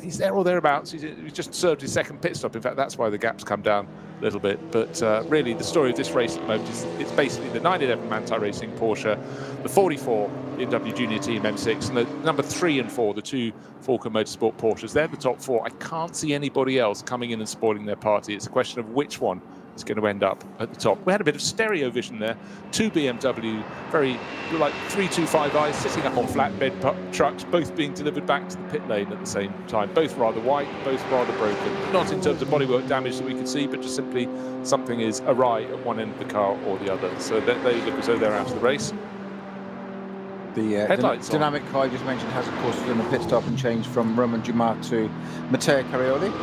he's there or thereabouts. He's just served his 2nd pit stop. In fact, that's why the gap's come down a little bit. But really, the story of this race at the moment is it's basically the 911 Manthey Racing Porsche, the 44 BMW Junior Team M6, and the number 3 and 4, the two Falcon Motorsport Porsches, they're the top 4. I can't see anybody else coming in and spoiling their party. It's a question of which one is going to end up at the top. We had a bit of stereo vision there. 2 BMW, very like 325i sitting up on flatbed trucks, both being delivered back to the pit lane at the same time. Both rather white, both rather broken. Not in terms of bodywork damage that we could see, but just simply something is awry at one end of the car or the other. So they look as though they're out of the race. The dynamic car I just mentioned has, of course, done a pit stop and changed from Romain Dumas to Matteo Carioli.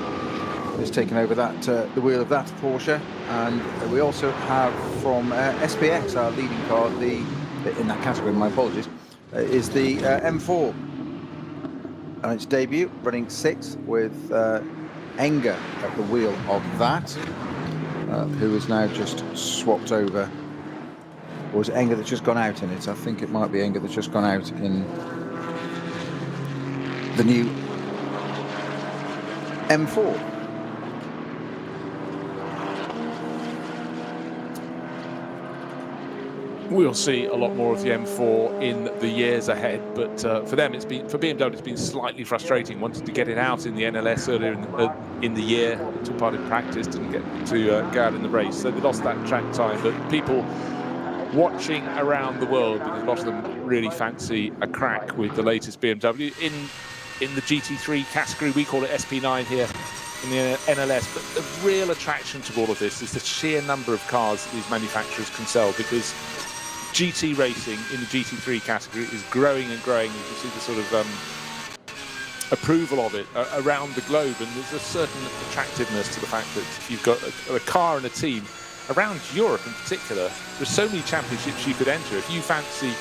He's taken over the wheel of that Porsche, and we also have from SPX, our leading car, in that category, my apologies, is the M4, and its debut, running 6 with Enger at the wheel of that, who is now just swapped over. Or is it Enger that's just gone out in it? I think it might be Enger that's just gone out in the new M4. We'll see a lot more of the M4 in the years ahead, but for BMW, it's been slightly frustrating. Wanted to get it out in the NLS earlier in the year, took part in practice, didn't get to go out in the race, so they lost that track time. But people watching around the world, because a lot of them really fancy a crack with the latest BMW in the GT3 category. We call it SP9 here in the NLS, but the real attraction to all of this is the sheer number of cars that these manufacturers can sell, because GT racing in the GT3 category is growing and growing. You can see the sort of approval of it around the globe, and there's a certain attractiveness to the fact that you've got a car and a team around Europe in particular. There's so many championships you could enter. If you fancy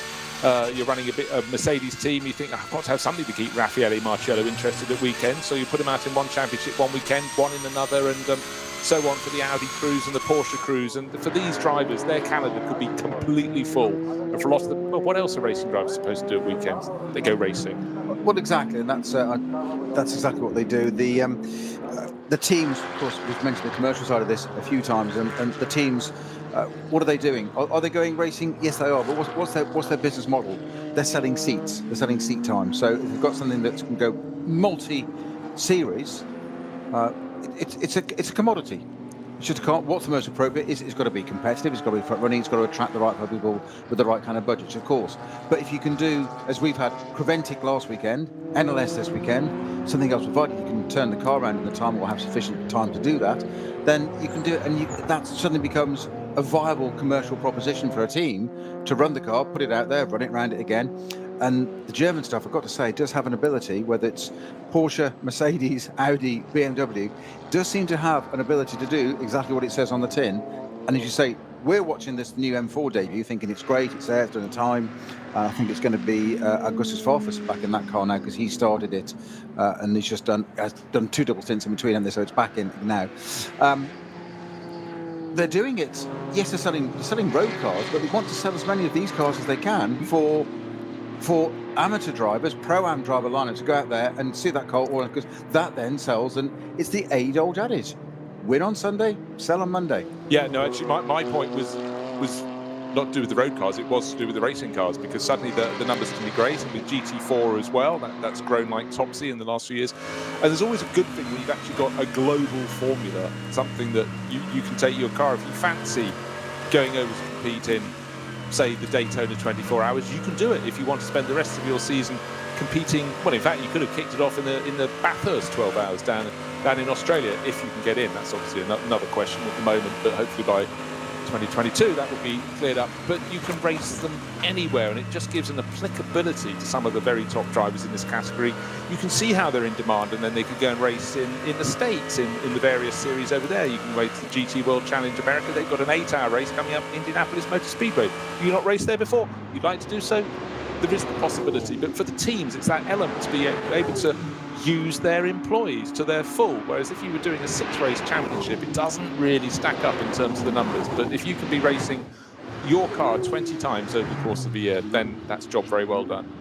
you're running a Mercedes team, you think, I've got to have something to keep Raffaele Marciello interested at weekends, so you put him out in one championship one weekend, one in another, and so on for the Audi crews and the Porsche crews. And for these drivers, their calendar could be completely full. And for a lot of them, well, what else are racing drivers supposed to do at weekends? They go racing. Well, exactly, and that's exactly what they do. The teams, of course, we've mentioned the commercial side of this a few times, and the teams, what are they doing? Are they going racing? Yes, they are. But what's their business model? They're selling seats. They're selling seat time. So if you've got something that can go multi-series, it's a commodity. It's just what's the most appropriate? It's got to be competitive. It's got to be front running. It's got to attract the right people with the right kind of budgets, of course. But if you can do, as we've had, Creventic last weekend, NLS this weekend, something else, provided you can turn the car around in the time or have sufficient time to do that, then you can do it, and that suddenly becomes a viable commercial proposition for a team to run the car, put it out there, run it around it again. And the German stuff, I've got to say, does have an ability, whether it's Porsche, Mercedes, Audi, BMW, does seem to have an ability to do exactly what it says on the tin. And as you say, we're watching this new M4 debut, thinking it's great, it's there, it's done a time. I think it's going to be Augustus Farfus back in that car now, because he started it, and he's just done 2 double stints in between them, so it's back in now. They're doing it. Yes, they're selling road cars, but they want to sell as many of these cars as they can for amateur drivers, pro-am driver lineup to go out there and see that car, because that then sells, and it's the age-old adage: win on Sunday, sell on Monday. Yeah, no, actually, my point was not to do with the road cars, it was to do with the racing cars, because suddenly the numbers can be great, and with GT4 as well, that's grown like Topsy in the last few years. And there's always a good thing when you've actually got a global formula, something that you can take your car. If you fancy going over to compete in, say, the Daytona 24 hours, you can do it. If you want to spend the rest of your season competing, well, in fact, you could have kicked it off in the Bathurst 12 hours down in Australia, if you can get in. That's obviously another question at the moment, but hopefully by 2022 that will be cleared up. But you can race them anywhere, and it just gives an applicability to some of the very top drivers in this category. You can see how they're in demand, and then they could go and race in the States, in the various series over there. You can race the GT World Challenge America. They've got an 8-hour race coming up, Indianapolis Motor Speedway. Have you not raced there before? You'd like to do so? There is the possibility. But for the teams, it's that element to be able to use their employees to their full, whereas if you were doing a 6-race championship, it doesn't really stack up in terms of the numbers. But if you can be racing your car 20 times over the course of a year, then that's a job very well done.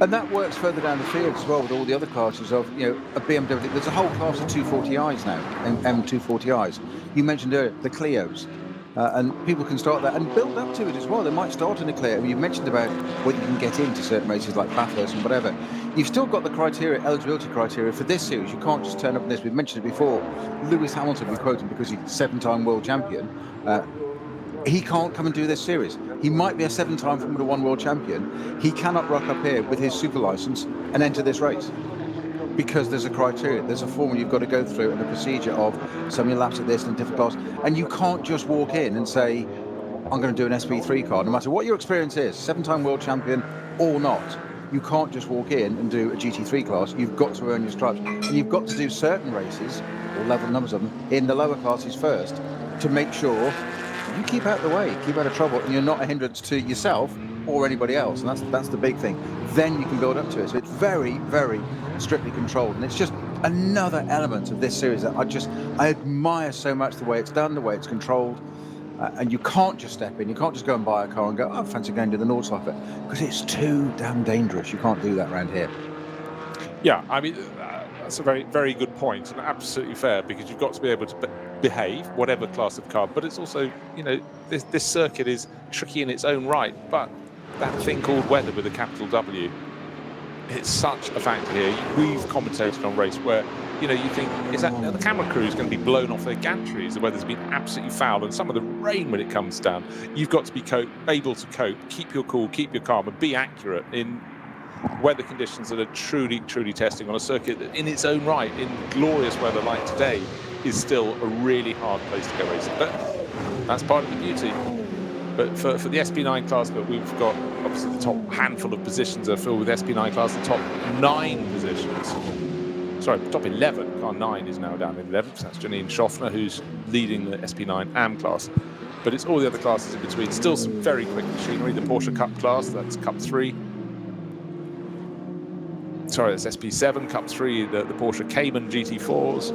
And that works further down the field as well with all the other classes of, a BMW. There's a whole class of 240i's now, M240i's. You mentioned earlier the Clios. and people can start that and build up to it as well. They might start in a clear. I mean, you mentioned about whether you can get into certain races like Bathurst and whatever. You've still got the criteria, eligibility criteria for this series. You can't just turn up in this. We've mentioned it before. Lewis Hamilton, we quote him because he's 7-time world champion. He can't come and do this series. He might be a 7-time Formula 1 world champion. He cannot rock up here with his super license and enter this race, because there's a criteria, there's a formula you've got to go through and a procedure of so many laps at this and different class. And you can't just walk in and say, I'm going to do an SP3 car, no matter what your experience is, 7-time world champion or not. You can't just walk in and do a GT3 class. You've got to earn your stripes. And you've got to do certain races, or level numbers of them, in the lower classes first to make sure you keep out of the way, keep out of trouble, and you're not a hindrance to yourself or anybody else. And that's the big thing. Then you can build up to it. So it's very, very strictly controlled, and it's just another element of this series that I admire so much, the way it's done, the way it's controlled. And you can't just step in, you can't just go and buy a car and go, I fancy going to the North Side, because it's too damn dangerous. You can't do that around here. Yeah, I mean, that's a very, very good point, and absolutely fair, because you've got to be able to behave, whatever class of car. But it's also, you know, this circuit is tricky in its own right, but that thing called weather with a capital W, it's such a factor here. We've commentated on race where, you know, you think, is that the camera crew is going to be blown off their gantries? The weather's been absolutely foul, and some of the rain when it comes down. You've got to be able to cope, keep your cool, keep your calm, and be accurate in weather conditions that are truly, truly testing on a circuit that in its own right, in glorious weather like today, is still a really hard place to go racing. But that's part of the beauty. But for the SP9 class, but we've got obviously the top handful of positions are filled with SP9 class, the top 9 positions. Sorry, top 11. Car 9 is now down in 11th. That's Janine Schaffner, who's leading the SP9 AM class. But it's all the other classes in between. Still some very quick machinery. The Porsche Cup class, that's Cup 3. Sorry, that's SP7, Cup 3, the Porsche Cayman GT4s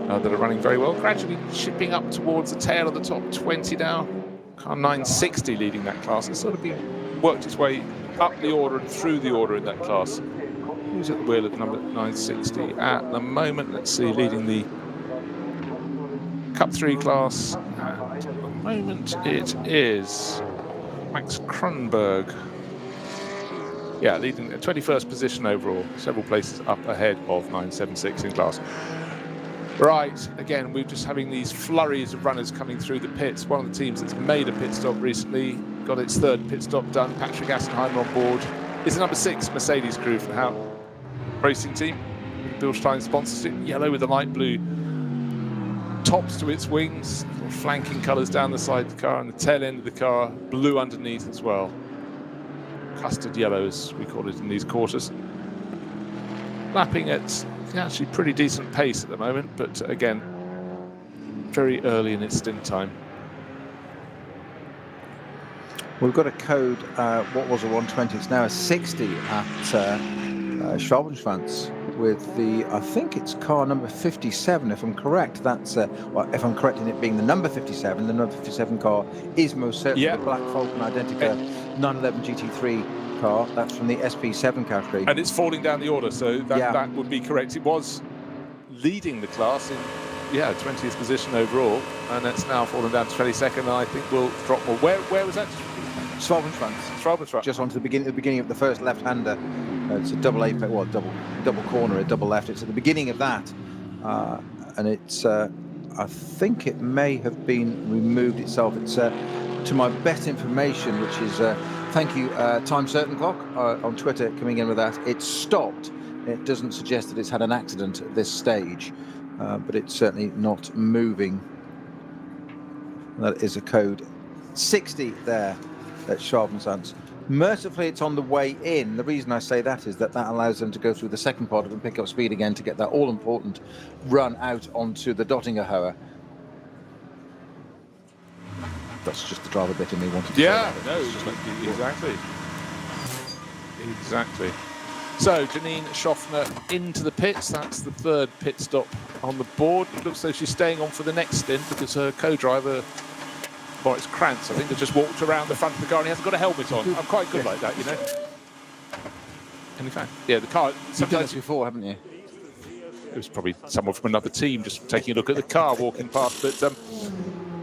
that are running very well. Gradually chipping up towards the tail of the top 20 now. Car 960 leading that class. It's sort of been worked its way up the order and through the order in that class. Who's at the wheel at number 960 at the moment? Let's see, leading the Cup 3 class at the moment it is Max Kronberg. Yeah, leading a 21st position overall, several places up ahead of 976 in class. Right, again, we're just having these flurries of runners coming through the pits. One of the teams that's made a pit stop recently, got its 3rd pit stop done. Patrick Assenheimer on board. It's the number 6 Mercedes crew from the Hout Racing Team. Bilstein sponsors it, yellow with the light blue tops to its wings, flanking colours down the side of the car, and the tail end of the car, blue underneath as well. Custard yellow, as we call it in these quarters. Lapping at actually pretty decent pace at the moment, but again, very early in its stint time. We've got a code, what was a 120, it's now a 60 at Schwalbenschwanz with the, I think it's car number 57, if I'm correct. That's, well, if I'm correct in it being the number 57, the number 57 car is most certainly the Black Falcon Identica 911 GT3 car. That's from the SP7 category. And it's falling down the order, so that would be correct. It was leading the class in 20th position overall, and it's now fallen down to 22nd, and I think we'll drop more. Where was that? Schwalbenschwanz. Just onto the beginning of the first left-hander. It's a double apex, well, double corner, a double left. It's at the beginning of that, and it's. I think it may have been removed itself. It's to my best information, which is thank you, Time Certain Clock on Twitter coming in with that. It's stopped. It doesn't suggest that it's had an accident at this stage, but it's certainly not moving. That is a code 60 there at Schwalbenschwanz. Mercifully, it's on the way in. The reason I say that is that allows them to go through the second part of it and pick up speed again to get that all-important run out onto the Dottinger Hohe. That's just the driver bit in me wanted to Exactly. So, Janine Schaffner into the pits. That's the 3rd pit stop on the board. It looks like she's staying on for the next stint because her co-driver, Boris Krantz, I think, has just walked around the front of the car and he hasn't got a helmet on. I'm quite good like that, you know. And in fact, the car... You've done this before, haven't you? It was probably someone from another team just taking a look at the car walking past. But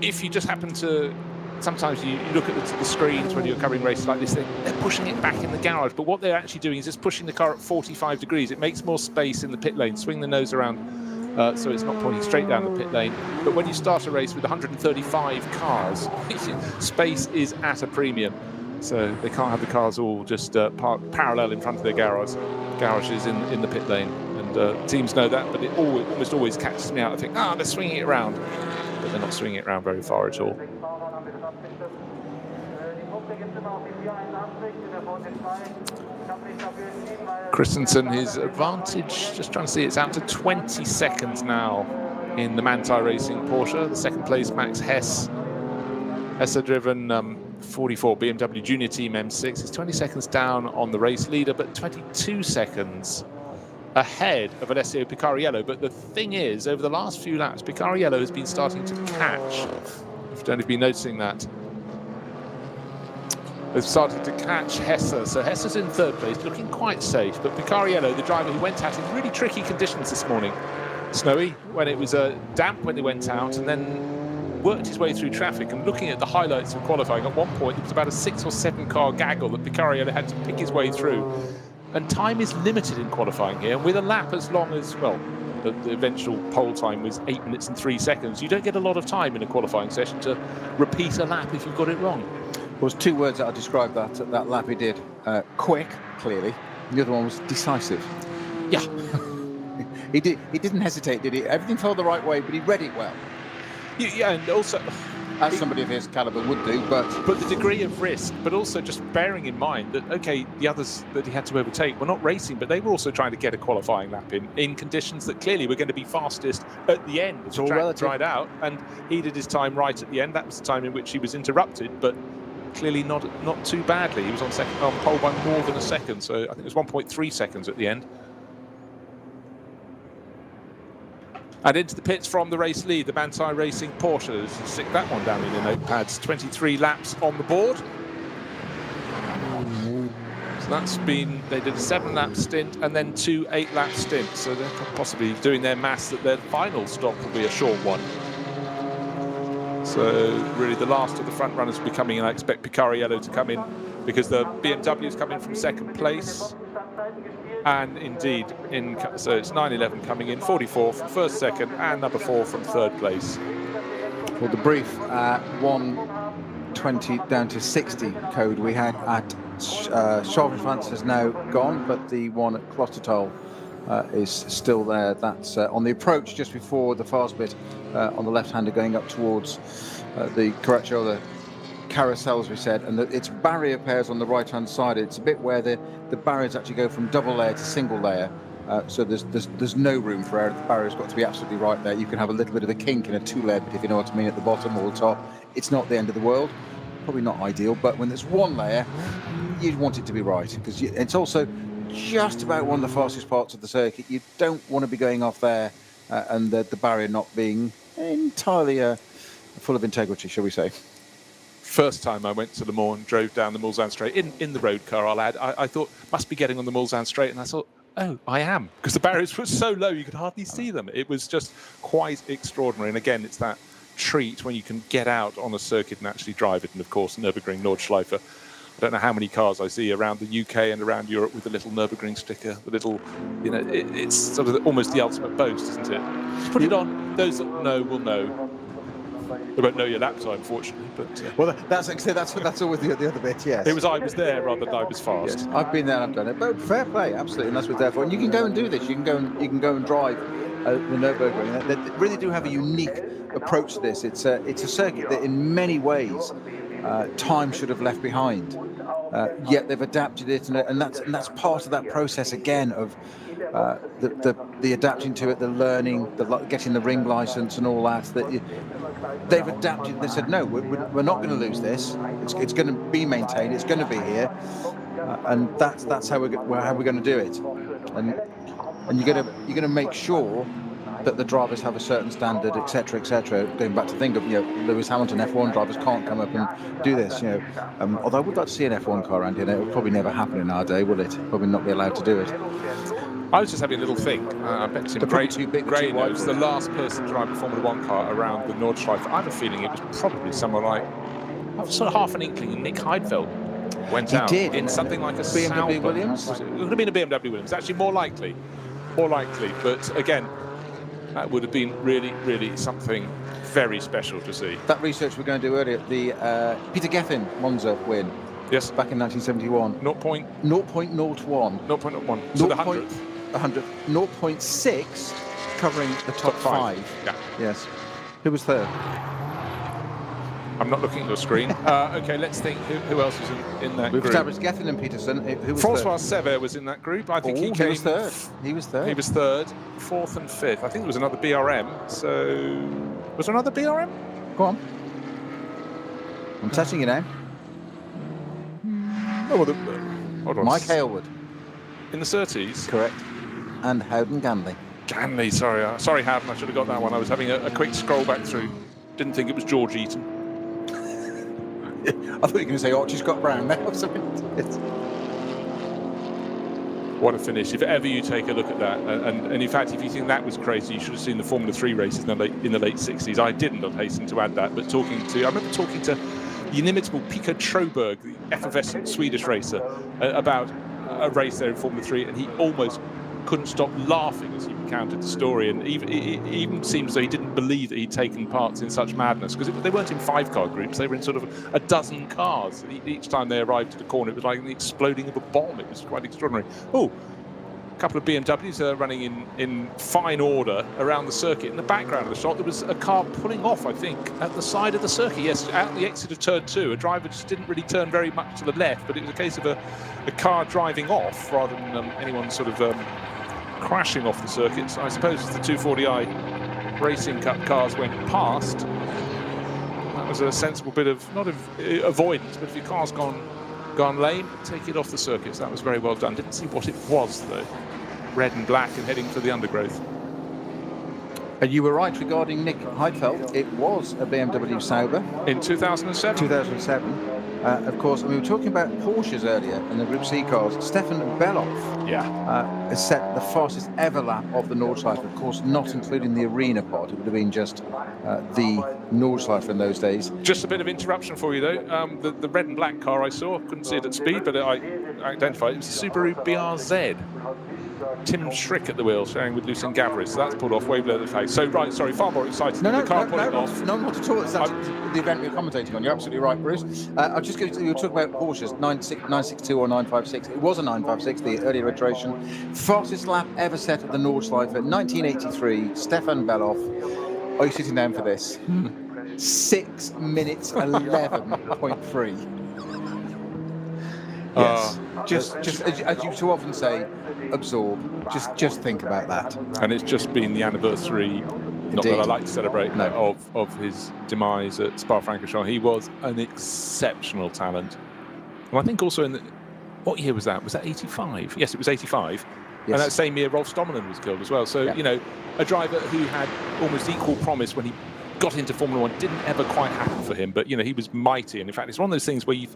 if you just happen to, sometimes you look at the screens when you're covering races like this, they're pushing it back in the garage, but what they're actually doing is just pushing the car at 45 degrees. It makes more space in the pit lane. Swing the nose around so it's not pointing straight down the pit lane. But when you start a race with 135 cars, space is at a premium. So they can't have the cars all just parked parallel in front of their garages in the pit lane. And teams know that, but it almost always catches me out. I think, they're swinging it around. But they're not swinging it around very far at all. Christensen, his advantage, just trying to see, it's out to 20 seconds now in the Manthey Racing Porsche. The second place, Max Hess. Hess had driven 44 BMW Junior Team M6. He's 20 seconds down on the race leader, but 22 seconds ahead of Alessio Picariello. But the thing is, over the last few laps, Picariello has been starting to catch. If you don't been noticing that. They've started to catch Hesse. So Hesse's in third place, looking quite safe. But Picariello, the driver who went out in really tricky conditions this morning, snowy, when it was damp when they went out, and then worked his way through traffic. And looking at the highlights of qualifying, at one point, there was about a 6 or 7 car gaggle that Picariello had to pick his way through. And time is limited in qualifying here. And with a lap as long as, well, the eventual pole time was 8 minutes and 3 seconds, you don't get a lot of time in a qualifying session to repeat a lap if you've got it wrong. There was 2 words that I described that lap he did. Quick, clearly. The other one was decisive. Yeah. He didn't hesitate, did he? Everything fell the right way, but he read it well. Yeah, and also, as somebody of his caliber would do, but the degree of risk, but also just bearing in mind that, okay, the others that he had to overtake were not racing, but they were also trying to get a qualifying lap in conditions that clearly were going to be fastest at the end. It's all relative. Dried out, and he did his time right at the end. That was the time in which he was interrupted, but clearly not too badly. He was on pole by more than a second, so I think it was 1.3 seconds at the end. And into the pits from the race lead, the Manthey Racing Porsche. Stick that one down in your notepads. 23 laps on the board. So that's been, they did a 7-lap stint and then 2 8-lap stints. So they're possibly doing their maths that their final stop will be a short one. So really the last of the front runners will be coming in. I expect Picariello to come in because the BMW is coming from second place. And indeed, so it's 9-11 coming in, 44 from first, second, and number 4 from third place. Well, the brief 120 down to 60 code we had at Charles-France has now gone, but the one at Klostertal is still there. That's on the approach just before the fast bit on the left-hander going up towards the Caracciolo carousels, we said, and it's barrier pairs on the right-hand side. It's a bit where the barriers actually go from double layer to single layer, so there's no room for error. The barrier's got to be absolutely right there. You can have a little bit of a kink in a 2-layer, but if you know what I mean, at the bottom or the top, it's not the end of the world. Probably not ideal, but when there's 1 layer, you'd want it to be right, because it's also just about one of the fastest parts of the circuit. You don't want to be going off there and the barrier not being entirely full of integrity, shall we say. First time I went to Le Mans and drove down the Mulsanne Straight in the road car, I'll add, I thought must be getting on the Mulsanne Straight, and I thought, oh, I am, because the barriers were so low you could hardly see them. It was just quite extraordinary. And again, it's that treat when you can get out on a circuit and actually drive it. And of course, Nürburgring Nordschleife. I don't know how many cars I see around the UK and around Europe with the little Nürburgring sticker, the little, it's sort of almost the ultimate boast, isn't it? Put it on. Those that know will know. They won't know your lap time, unfortunately. But well, that's always the other bit. Yes, it was I was there rather than I was fast. Yes. I've been there and I've done it. But fair play, absolutely, and that's what they're for. And you can go and do this. You can go and drive the Nürburgring. They really do have a unique approach to this. It's a circuit that, in many ways, time should have left behind. Yet they've adapted it, and that's part of that process again of the adapting to it, the learning, getting the ring license and all that. They've adapted. They said, no, we're not going to lose this. It's going to be maintained. It's going to be here, and that's how we're going to do it. And you're going to make sure that the drivers have a certain standard, etc., etc. Going back to think of, Lewis Hamilton, F1 drivers can't come up and do this. Although I would like to see an F1 car around here. It will probably never happen in our day, will it? Probably not be allowed to do it. I was just having a little think. I bet Tim Gray knows the last person to drive a Formula 1 car around the Nordschleife. I have a feeling it was probably someone like, I have sort of half an inkling, Nick Heidfeld went out in something like a BMW Williams. It would have been a BMW Williams. Actually, more likely. But again, that would have been really, really something very special to see. That research we're going to do earlier, the Peter Gethin Monza win. Yes. Back in 1971. 0.01. 0.01. So the 100th. 100. 0.6 covering the top five. Yeah. Yes. Who was third? I'm not looking at your screen. Okay, let's think. Who else was in that group? We've established Gethin and Peterson. Who was Francois Sever was in that group. I think he came. He was third. He was third. Fourth and fifth. I think there was another BRM. So, was there another BRM? Go on. I'm touching you now. Oh, well, hold on. Mike Hailwood. In the Surtees? Correct. And Howden Ganley. Ganley, sorry, Howden. I should have got that one. I was having a quick scroll back through. Didn't think it was George Eaton. I thought you were going to say Archie Scott Brown there or something. What a finish. If ever you take a look at that, and in fact, if you think that was crazy, you should have seen the Formula 3 races in the late 60s. I didn't, I'll hasten to add that, but I remember talking to the inimitable Pika Troberg, the effervescent Swedish racer, about a race there in Formula 3, and he almost couldn't stop laughing as he recounted the story, and it even seems as though he didn't believe that he'd taken part in such madness, because they weren't in 5-car groups, they were in sort of a dozen cars. Each time they arrived at a corner, it was like the exploding of a bomb. It was quite extraordinary. Oh, a couple of BMWs running in fine order around the circuit. In the background of the shot, there was a car pulling off, I think, at the side of the circuit. Yes, at the exit of turn 2, a driver just didn't really turn very much to the left, but it was a case of a car driving off rather than anyone sort of crashing off the circuit. So I suppose as the 240i Racing Cup cars went past, that was a sensible bit of, not of avoidance, but if your car's gone lame, take it off the circuit. So that was very well done. Didn't see what it was though. Red and black and heading for the undergrowth. And you were right regarding Nick Heidfeld. It was a BMW Sauber. In 2007? 2007. Of course, we were talking about Porsches earlier in the Group C cars. Stefan Beloff has set the fastest ever lap of the Nordschleife, of course, not including the arena part. It would have been just the Nordschleife in those days. Just a bit of interruption for you, though. The red and black car I saw, couldn't see it at speed, but I identified it was a Subaru BRZ. Tim Schrick at the wheel, sharing with Lucien Gavris. So that's pulled off way below the face. So, far more excited. No, the car pulling off. No, not at all. It's the event we're commentating on. You're absolutely right, Bruce. I'll just go to you talk about Porsches, 962 or 956. It was a 956, the earlier iteration. Fastest lap ever set at the Nordschleife at 1983. Stefan Beloff. Are you sitting down for this? 6 minutes 11.3. Yes. Just as you so often say, absorb. Just think about that. And it's just been the anniversary, not that I like to celebrate, of his demise at Spa-Francorchamps. He was an exceptional talent. And I think also what year was that? Was that 85? Yes, it was 85. Yes. And that same year, Rolf Stommelin was killed as well. So, a driver who had almost equal promise when he got into Formula 1 didn't ever quite happen for him, but he was mighty. And in fact, it's one of those things where you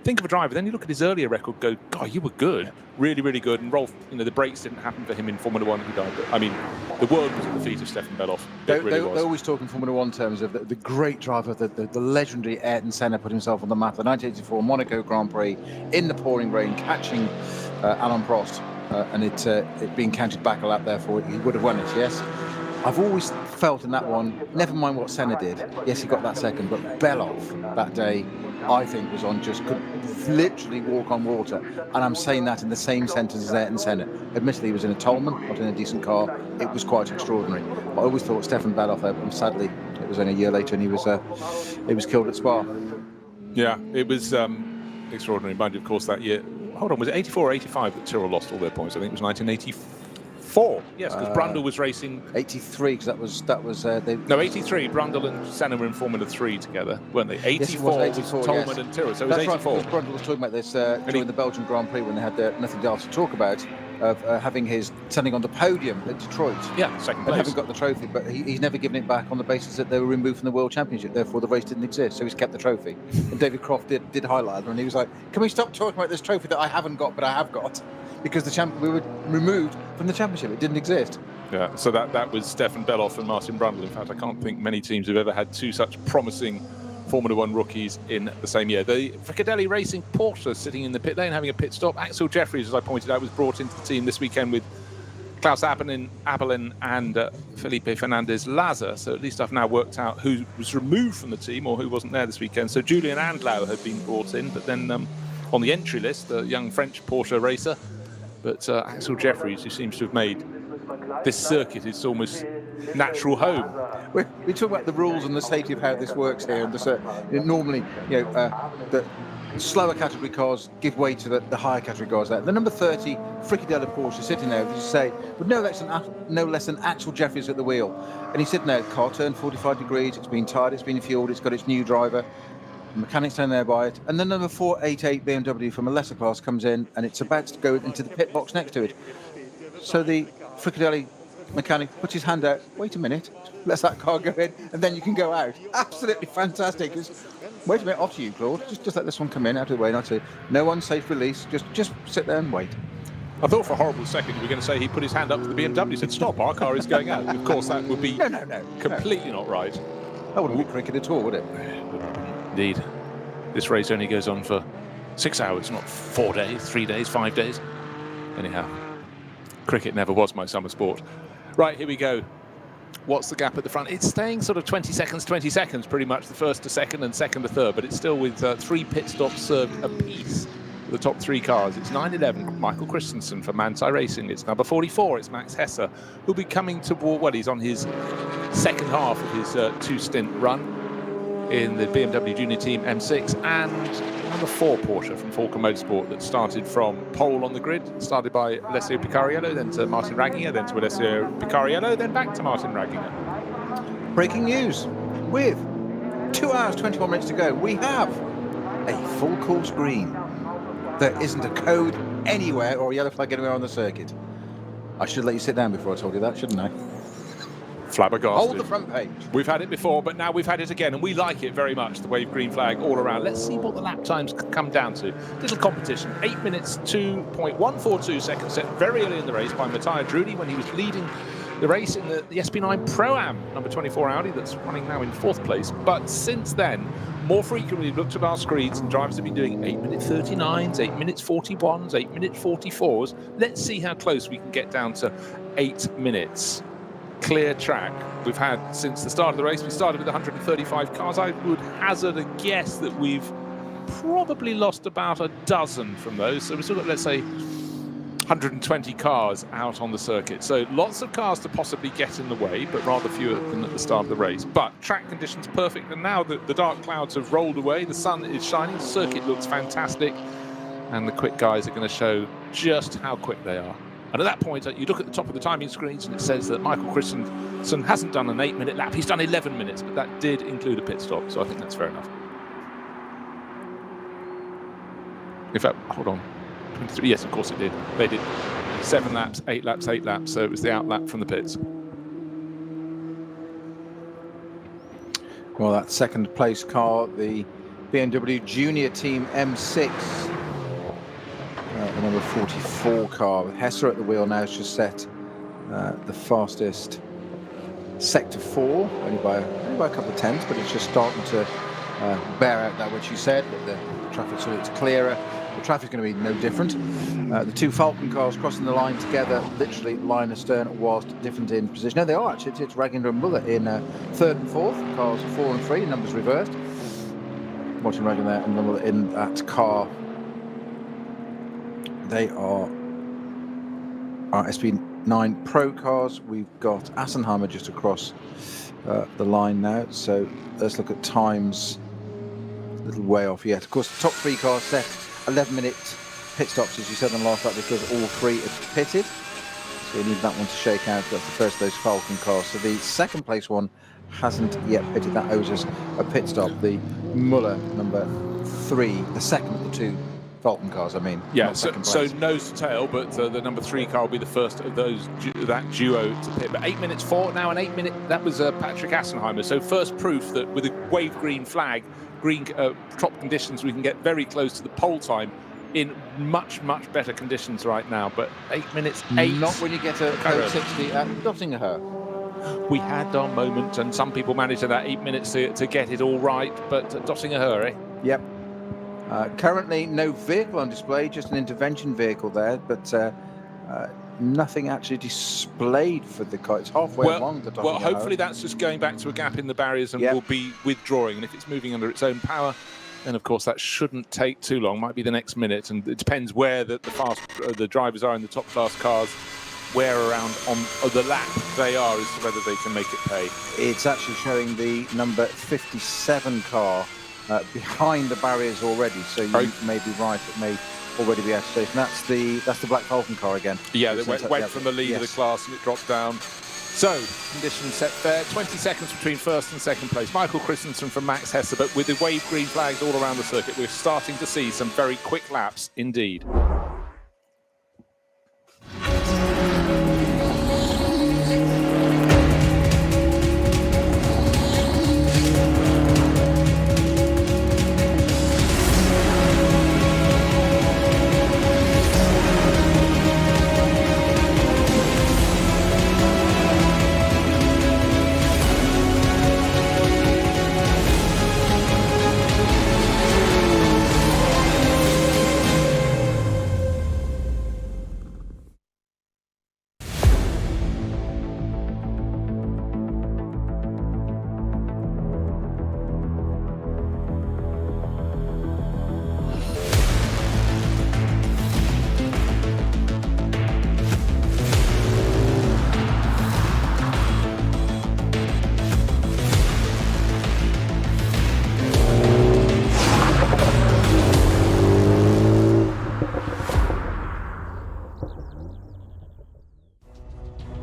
think of a driver, then you look at his earlier record, go, God, you were good, really, really good. And Rolf, the breaks didn't happen for him in Formula 1. He died. But, I mean, the world was at the feet of Stefan Beloff. They always talk in Formula 1 terms of the great driver, the legendary Ayrton Senna put himself on the map. The 1984 Monaco Grand Prix in the pouring rain, catching Alain Prost, and it being counted back a lap. Therefore, he would have won it. Yes. I've always felt in that one, never mind what Senna did, yes, he got that second, but Beloff that day, I think, was on could literally walk on water. And I'm saying that in the same sentence as Ayrton Senna. Admittedly, he was in a Tolman, not in a decent car. It was quite extraordinary. But I always thought Stefan Beloff, sadly, it was only a year later and he was killed at Spa. Yeah, it was extraordinary. Mind you, of course, that year, hold on, was it 84 or 85 that Tyrrell lost all their points? I think it was 1984. Yes, because Brundle was racing 83, because that was 83. Brundle and Senna were in Formula 3 together, weren't they? 84 was Tolman and Tyrrell, so it was 84. Right, Brundle was talking about this during the Belgian Grand Prix when they had nothing else to talk about, of having his standing on the podium at Detroit. Yeah, second place. And having got the trophy, but he's never given it back on the basis that they were removed from the World Championship, therefore the race didn't exist, so he's kept the trophy. And David Croft did highlight it, and he was like, can we stop talking about this trophy that I haven't got but I have got? Because we were removed from the championship. It didn't exist. Yeah, so that was Stefan Beloff and Martin Brundle. In fact, I can't think many teams have ever had two such promising Formula One rookies in the same year. The Fricadelli Racing Porsche sitting in the pit lane having a pit stop. Axel Jeffries, as I pointed out, was brought into the team this weekend with Klaus Abelin and Felipe Fernandez Laza. So at least I've now worked out who was removed from the team or who wasn't there this weekend. So Julian Andlau had been brought in, but then on the entry list, the young French Porsche racer. But Axel Jeffries, who seems to have made this circuit its almost natural home. We talk about the rules and the safety of how this works here. And normally, the slower category cars give way to the higher category cars. The number 30 Fricadelli Porsche sitting there, as you say, with no less than Axel Jeffries at the wheel. And he's sitting there, the car turned 45 degrees, it's been tired, it's been fueled, it's got its new driver. The mechanics down there by it. And then number 488 BMW from a lesser class comes in, and it's about to go into the pit box next to it. So the Fricadelli mechanic puts his hand out, wait a minute, lets that car go in, and then you can go out. Absolutely fantastic. Wait a minute, off to you, Claude. Just let this one come in, out of the way. Not to, no unsafe release. Just sit there and wait. I thought for a horrible second you were going to say he put his hand up to the BMW and said, stop, our car is going out. Of course, that would be completely not right. That wouldn't be cricket at all, would it? Indeed. This race only goes on for 6 hours, not 4 days, 3 days, 5 days. Anyhow, cricket never was my summer sport. Right, here we go. What's the gap at the front? It's staying sort of 20 seconds, pretty much the first to second and second to third, but it's still with 3 pit stops served apiece for the top 3 cars. It's 911, Michael Christensen for Manthey Racing. It's number 44, it's Max Hesse, who'll be coming toward, well, he's on his second half of his 2-stint run in the BMW Junior Team M6, and number 4 Porsche from Falken Motorsport that started from pole on the grid, started by Alessio Picariello, then to Martin Ragginger, then to Alessio Picariello, then back to Martin Ragginger. Breaking news, with 2 hours 21 minutes to go, we have a full course green. There isn't a code anywhere or a yellow flag anywhere on the circuit. I should let you sit down before I told you that, shouldn't I? Flabbergasted. Hold the front page. We've had it before, but now we've had it again, and we like it very much, the wave green flag all around. Let's see what the lap times come down to. Little competition, 8 minutes, 2.142 seconds, set very early in the race by Matteo Drudi when he was leading the race in the SP9 Pro-Am, number 24 Audi, that's running now in 4th place. But since then, more frequently we've looked at our screens and drivers have been doing 8-minute 39s, 8-minute 41s, 8-minute 44s. Let's see how close we can get down to 8 minutes. Clear track we've had since the start of the race. We started with 135 cars. I would hazard a guess that we've probably lost about a dozen from those. So we've still got, let's say, 120 cars out on the circuit. So lots of cars to possibly get in the way, but rather fewer than at the start of the race. But track conditions perfect, and now the dark clouds have rolled away. The sun is shining. The circuit looks fantastic, and the quick guys are going to show just how quick they are. And at that point, you look at the top of the timing screens and it says that Michael Christensen hasn't done an 8-minute lap. He's done 11 minutes, but that did include a pit stop. So I think that's fair enough. In fact, hold on. 23, yes, of course it did. They did 7 laps, 8 laps, 8 laps. So it was the out lap from the pits. Well, that second place car, the BMW Junior Team M6. The number 44 car with Hesse at the wheel now has just set the fastest sector 4, only by a couple of tenths, but it's just starting to bear out that which you said, that the traffic's a little clearer. The traffic's going to be no different. The 2 Falcon cars crossing the line together, literally line astern, whilst different in position. No, they are actually. It's Ragginger and Muller in 3rd and 4th, cars 4 and 3, numbers reversed. Watching Ragginger there and Muller in that car. They are our SP9 Pro cars. We've got Assenheimer just across the line now. So let's look at times. A little way off yet. Of course, the top 3 cars set 11-minute pit stops, as you said on the last lap, because all 3 have pitted. So we need that one to shake out. That's the first of those Falcon cars. So the second place one hasn't yet pitted. That owes us a pit stop. The Muller number 3, the second of the 2 Falcon cars, I mean. Yeah, so nose to tail, but the number 3 car will be the first of those that duo to pit. But 8 minutes 4, now an 8 minute, that was Patrick Assenheimer. So first proof that with a wave green flag, green top conditions, we can get very close to the pole time in much better conditions right now. But 8 minutes 8. Not when you get a code 60 at Dottingham. We had our moment, and some people managed in that 8 minutes to get it all right, but Dottingham, eh? Yep. Currently, no vehicle on display, just an intervention vehicle there, but nothing actually displayed for the car. It's halfway along the Dottingham. Well, hopefully that's just going back to a gap in the barriers and will be withdrawing. And if it's moving under its own power, then of course that shouldn't take too long. Might be the next minute, and it depends where the drivers are in the top class cars. Where around on the lap they are as to whether they can make it pay. It's actually showing the number 57 car behind the barriers already, so you may be right, it may already be out of station. That's the Black Falcon car again. Yeah, it went from the lead of the class and it dropped down. So, conditions set fair, 20 seconds between first and second place. Michael Christensen from Max Hesse, but with the wave green flags all around the circuit, we're starting to see some very quick laps indeed.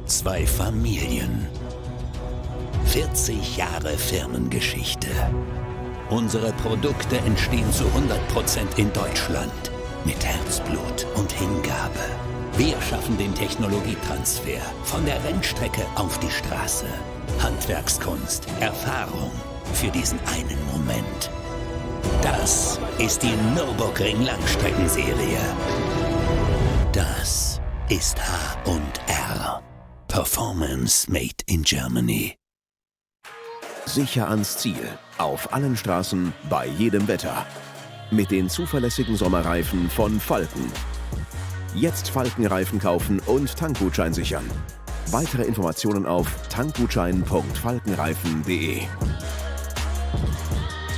Zwei Familien. 40 Jahre Firmengeschichte. Unsere Produkte entstehen zu 100% in Deutschland. Mit Herzblut und Hingabe. Wir schaffen den Technologietransfer von der Rennstrecke auf die Straße. Handwerkskunst, Erfahrung für diesen einen Moment. Das ist die Nürburgring Langstreckenserie. Das ist H&R. Performance made in Germany. Sicher ans Ziel. Auf allen Straßen, bei jedem Wetter. Mit den zuverlässigen Sommerreifen von Falken. Jetzt Falkenreifen kaufen und Tankgutschein sichern. Weitere Informationen auf tankgutschein.falkenreifen.de.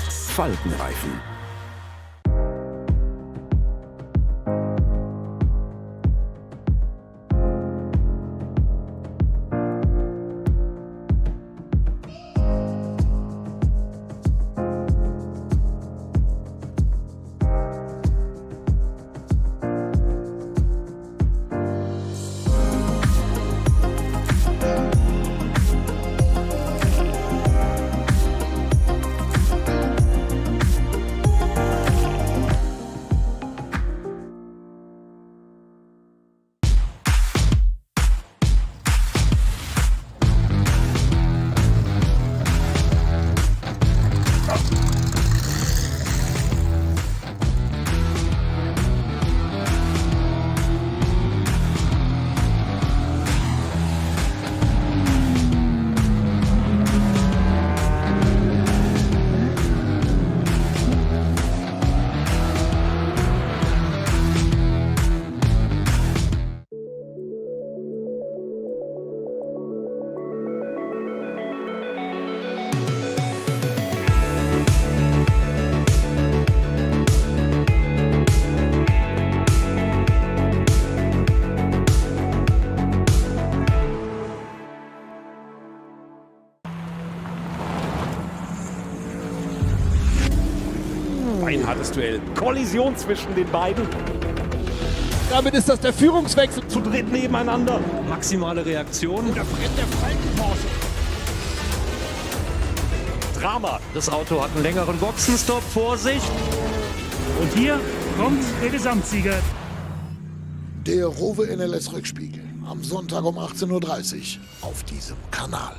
Falkenreifen. Ein hartes Duell. Kollision zwischen den beiden. Damit ist das der Führungswechsel. Zu dritt nebeneinander. Maximale Reaktion. Da brennt der Falken-Porsche. Drama. Das Auto hat einen längeren Boxenstopp. Vorsicht. Und hier kommt der Gesamtsieger. Der Rowe NLS Rückspiegel. Am Sonntag um 18:30 Uhr auf diesem Kanal.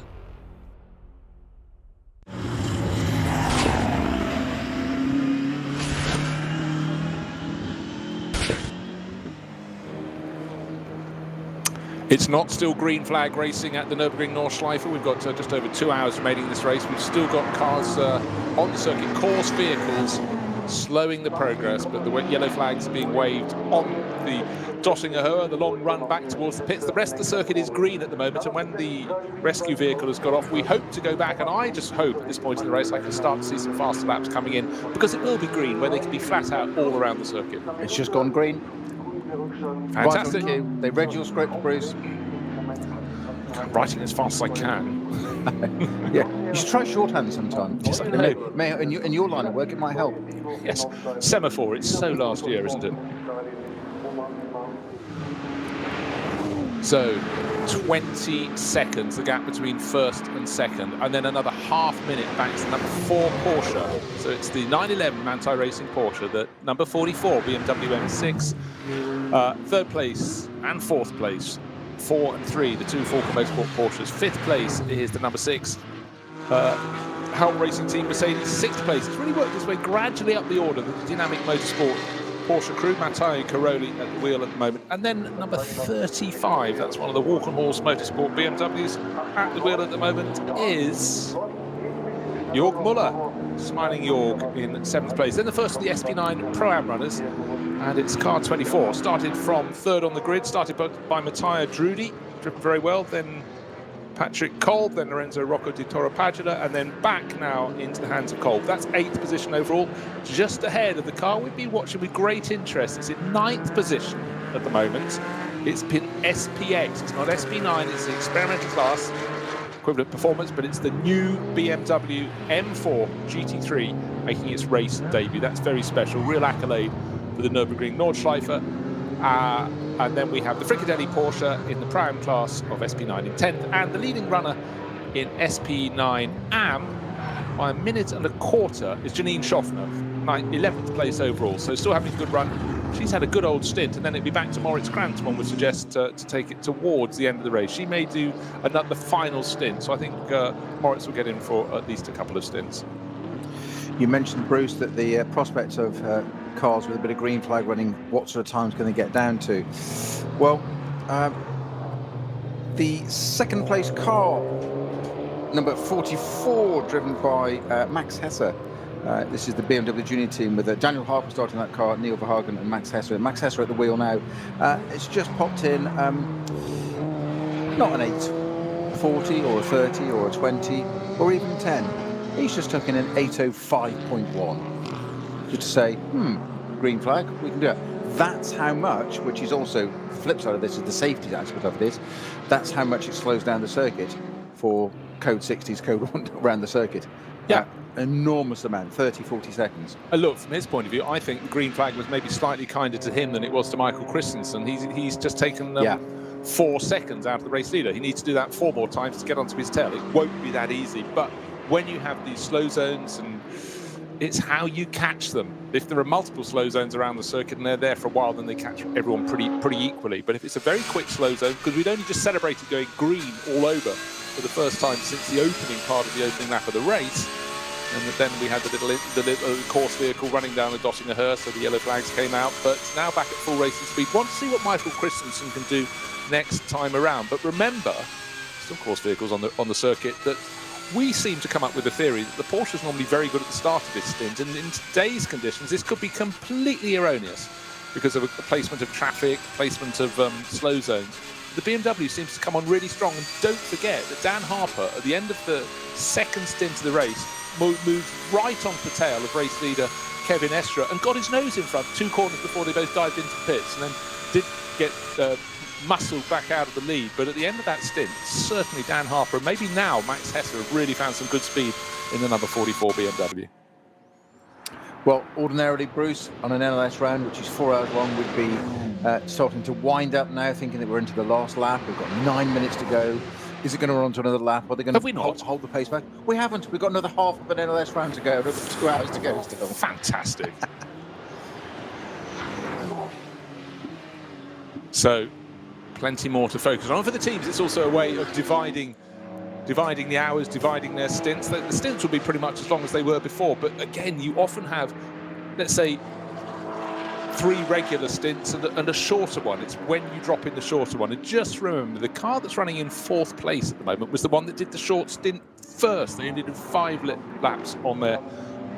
It's not still green flag racing at the Nürburgring Nordschleife. We've got just over 2 hours remaining in this race. We've still got cars on the circuit, course vehicles, slowing the progress, but the yellow flags are being waved on the Dottinger Höhe, the long run back towards the pits. The rest of the circuit is green at the moment, and when the rescue vehicle has got off, we hope to go back, and I just hope at this point in the race I can start to see some faster laps coming in, because it will be green, where they can be flat out all around the circuit. It's just gone green. Fantastic. Right on cue. They read your script, Bruce. I'm writing as fast as I can. Yeah, you should try shorthand sometime. Yes, I know. In your line of work, it might help. Yes, semaphore, it's so last year, isn't it? So, 20 seconds, the gap between first and second, and then another half minute back to number 4 Porsche. So it's the 911 Manthey Racing Porsche, the number 44 BMW M6, third place and fourth place, 4 and 3, the 2 Falken Motorsport Porsches. Fifth place is the number 6 Helm Racing Team Mercedes. Sixth place. It's really worked its way gradually up the order. The Dynamic Motorsport Porsche crew, Matteo Caroli at the wheel at the moment. And then number 35, that's one of the Walkenhorst Motorsport BMWs at the wheel at the moment, is Jörg Müller, smiling Jörg in 7th place. Then the first of the SP9 Pro-Am runners, and it's car 24. Started from 3rd on the grid, started by Matteo Drudi, driven very well, then Patrick Kolb, then Lorenzo Rocco di Torrepadula, and then back now into the hands of Kolb. That's 8th position overall, just ahead of the car we've been watching with great interest. It's in 9th position at the moment. It's been SPX, it's not SP9, it's the experimental class, equivalent performance, but it's the new BMW M4 GT3 making its race debut. That's very special, real accolade for the Nürburgring Nordschleife. And then we have the Fricadelli Porsche in the Pro-Am class of SP9 in 10th, and the leading runner in SP9 Am by a minute and a quarter is Janine Schaffner, 11th place overall, so still having a good run. She's had a good old stint, and then it'd be back to Moritz Krantz, one would suggest, to take it towards the end of the race. She may do the final stint, so I think Moritz will get in for at least a couple of stints. You mentioned, Bruce, that the prospects of cars with a bit of green flag running, what sort of times can they get down to? Well, the second place car, number 44, driven by Max Hesse. This is the BMW Junior team with Daniel Harper starting that car, Neil Verhagen and Max Hesse. Max Hesse at the wheel now. It's just popped in, not an 8:40 or a 30 or a 20 or even 10. He's just took in an 8:05.1. Just to say, green flag, we can do it. That's how much, which is also the flip side of this, is the safety aspect of this. That's how much it slows down the circuit for Code 60's Code 1 around the circuit. Yeah. Enormous amount, 30-40 seconds. Look, from his point of view, I think the green flag was maybe slightly kinder to him than it was to Michael Christensen. He's just taken 4 seconds out of the race leader. He needs to do that 4 more times to get onto his tail. It won't be that easy, but when you have these slow zones, and it's how you catch them. If there are multiple slow zones around the circuit and they're there for a while, then they catch everyone pretty equally. But if it's a very quick slow zone, because we'd only just celebrated going green all over for the first time since the opening part of the opening lap of the race, and then we had the little course vehicle running down the Dottinger Höhe, so the yellow flags came out. But now back at full racing speed. Want to see what Michael Christensen can do next time around. But remember, still course vehicles on the circuit, that we seem to come up with a theory that the Porsche is normally very good at the start of this stint, and in today's conditions this could be completely erroneous because of the placement of traffic, placement of slow zones. The BMW seems to come on really strong, and don't forget that Dan Harper at the end of the second stint of the race moved right onto the tail of race leader Kevin Estre and got his nose in front 2 corners before they both dived into the pits, and then did get muscled back out of the lead. But at the end of that stint, certainly Dan Harper, and maybe now Max Hesse, have really found some good speed in the number 44 BMW. Well, ordinarily, Bruce, on an NLS round, which is 4 hours long, we'd be starting to wind up now, thinking that we're into the last lap. We've got 9 minutes to go. Is it going to run to another lap? Are they going to hold the pace back? We haven't. We've got another half of an NLS round to go. Another 2 hours to go still. Fantastic. So, plenty more to focus on. For the teams, it's also a way of dividing the hours, dividing their stints. The stints will be pretty much as long as they were before, but again, you often have, let's say, 3 regular stints and a shorter one. It's when you drop in the shorter one. And just remember, the car that's running in 4th place at the moment was the one that did the short stint first. They only did 5 laps on their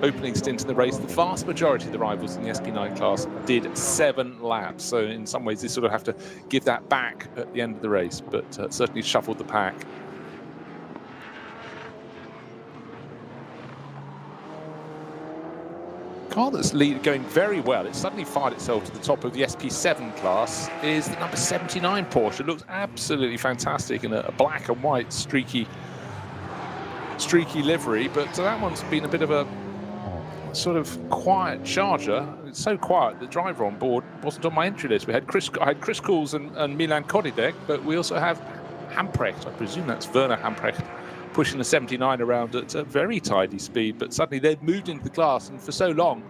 opening stint in the race. The vast majority of the rivals in the SP9 class did 7 laps. So in some ways, they sort of have to give that back at the end of the race, but certainly shuffled the pack. Car that's going very well, it suddenly fired itself to the top of the SP7 class, is the number 79 Porsche. It looks absolutely fantastic in a black and white streaky livery, but that one's been a bit of a sort of quiet charger. It's so quiet the driver on board wasn't on my entry list. I had Chris Kuhls and Milan Kodidek, but we also have Hamprecht. I presume that's Werner Hamprecht, pushing the 79 around at a very tidy speed, but suddenly they've moved into the class, and for so long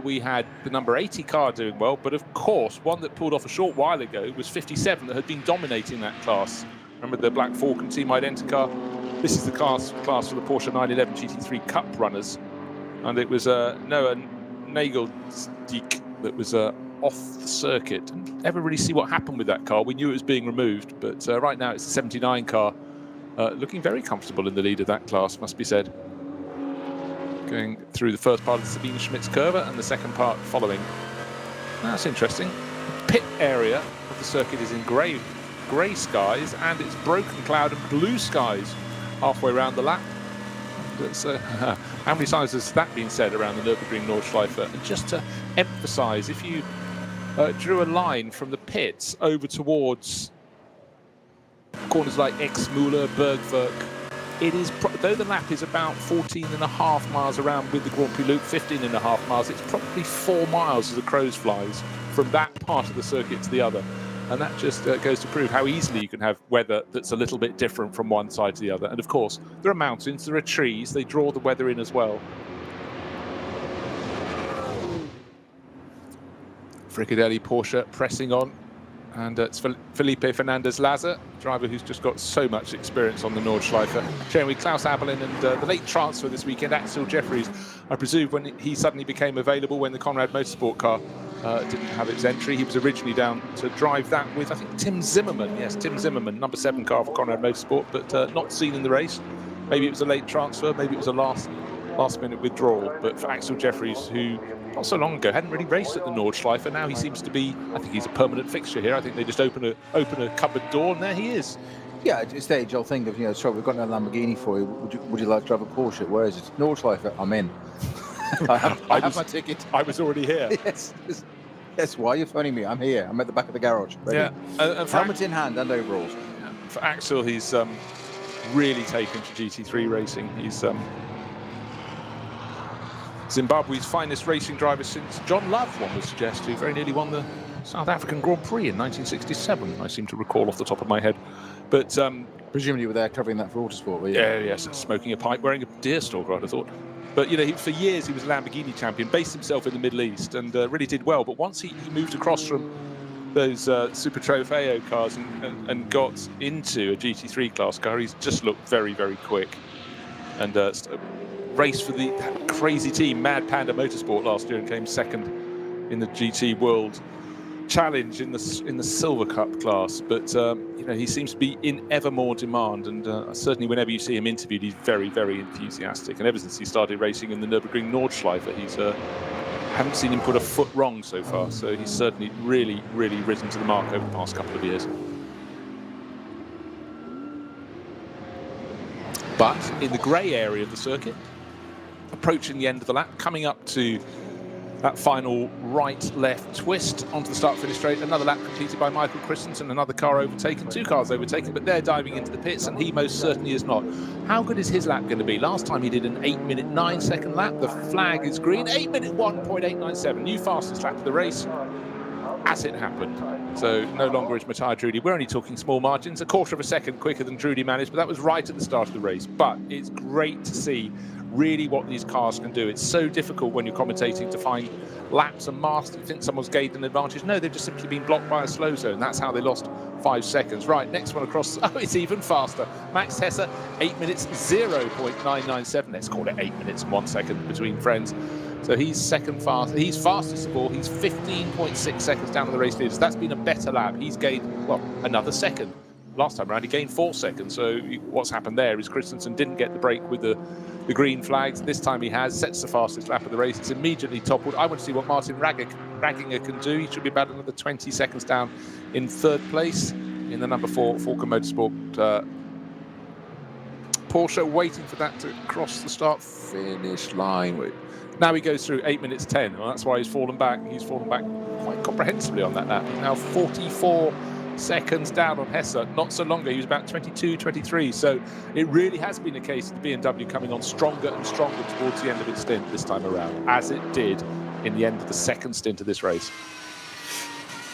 we had the number 80 car doing well, but of course one that pulled off a short while ago was 57 that had been dominating that class. Remember the Black Falcon team identicar? This is the class for the Porsche 911 GT3 Cup runners, and it was Noah Nagelstick that was off the circuit. Didn't ever really see what happened with that car. We knew it was being removed, but right now it's the 79 car. Looking very comfortable in the lead of that class, must be said. Going through the first part of the Sabine Schmitz curve and the second part following. That's interesting. The pit area of the circuit is in grey skies, and it's broken cloud and blue skies halfway around the lap. That's, how many times has that been said around the Nürburgring Nordschleife? And just to emphasise, if you drew a line from the pits over towards corners like Exmühle, Bergwerk, it is, though the lap is about 14.5 miles around with the Grand Prix loop, 15.5 miles, it's probably 4 miles as the crows flies from that part of the circuit to the other. And that just goes to prove how easily you can have weather that's a little bit different from one side to the other. And of course, there are mountains, there are trees, they draw the weather in as well. Fricadelli Porsche pressing on, and it's Felipe Fernandez-Laza, driver who's just got so much experience on the Nordschleife. Sharing with Klaus Abelin and the late transfer this weekend, Axel Jeffries, I presume when he suddenly became available when the Conrad Motorsport car didn't have its entry. He was originally down to drive that with, I think, Tim Zimmerman. Yes, Tim Zimmerman, number 7 car for Conrad Motorsport, but not seen in the race. Maybe it was a late transfer, maybe it was a last-minute withdrawal. But for Axel Jeffries, who not so long ago hadn't really raced at the Nordschleife, now he seems to be, I think he's a permanent fixture here. I think they just open a cupboard door and there he is. Yeah, it's the age-old thing of, so we've got no Lamborghini for you. Would you like to drive a Porsche? Where is it? Nordschleife. I'm in. I have my ticket. I was already here. Yes, why are you phoning me? I'm here. I'm at the back of the garage. Ready. Yeah, and helmet in hand and overalls. Yeah. For Axel, he's really taken to GT3 racing. He's Zimbabwe's finest racing driver since John Love, one would suggest, who very nearly won the South African Grand Prix in 1967, I seem to recall off the top of my head. But presumably you were there covering that for Autosport, were you? Yeah, yes, smoking a pipe, wearing a deer stalker, I'd have thought. But, for years he was a Lamborghini champion, based himself in the Middle East, and really did well. But once he moved across from those Super Trofeo cars and got into a GT3 class car, he's just looked very, very quick. And raced for that crazy team, Mad Panda Motorsport, last year and came second in the GT World Challenge in the Silver Cup class. But he seems to be in ever more demand, and certainly whenever you see him interviewed, he's very, very enthusiastic. And ever since he started racing in the Nürburgring Nordschleife, he's haven't seen him put a foot wrong so far. So he's certainly really, really risen to the mark over the past couple of years. But in the grey area of the circuit, approaching the end of the lap, coming up to that final right-left twist onto the start-finish straight. Another lap completed by Michael Christensen, another car overtaken, 2 cars overtaken, but they're diving into the pits, and he most certainly is not. How good is his lap going to be? Last time he did an 8-minute 9-second lap. The flag is green. 8-minute 1.897. New fastest lap of the race, as it happened. So no longer is Matthias Drudy. We're only talking small margins, a quarter of a second quicker than Drudy managed, but that was right at the start of the race. But it's great to see really what these cars can do. It's so difficult when you're commentating to find laps and marks. You think someone's gained an advantage. No, they've just simply been blocked by a slow zone. That's how they lost 5 seconds. Right, next one across. Oh, it's even faster. Max Hesse, 8 minutes 0.997. Let's call it 8 minutes and 1 second between friends. So he's second fast. He's fastest of all. He's 15.6 seconds down on the race leaders. That's been a better lap. He's gained, well, another second. Last time around, he gained 4 seconds. So what's happened there is Christensen didn't get the break with the green flags. This time he has, sets the fastest lap of the race. It's immediately toppled. I want to see what Martin Ragginger can do. He should be about another 20 seconds down in third place in the number 4 Falcon Motorsport Porsche, waiting for that to cross the start-finish line. Now he goes through 8 minutes 10. Well, that's why he's fallen back. He's fallen back quite comprehensively on that lap. He's now 44 seconds down on Hesse. Not so long ago, he was about 22, 23. So it really has been a case of the BMW coming on stronger and stronger towards the end of its stint this time around, as it did in the end of the second stint of this race.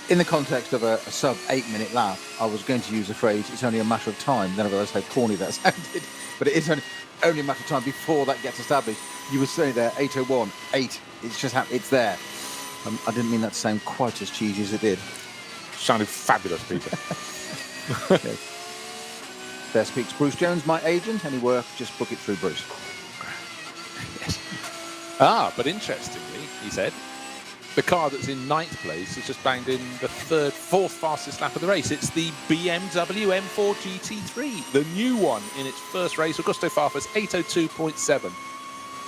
In the context of a sub 8 minute lap, I was going to use the phrase, it's only a matter of time. Then I realised how corny that sounded. But it is only a matter of time before that gets established. You were saying there, 8:01, 8. It's just it's there. I didn't mean that to sound quite as cheesy as it did. Sounded fabulous, Peter. Okay. There speaks Bruce Jones, my agent. Any work, just book it through Bruce. Yes. But interestingly, he said, the car that's in 9th place has just banged in the 4th fastest lap of the race. It's the BMW M4 GT3, the new one in its first race. Augusto Farfus, 8:02.7.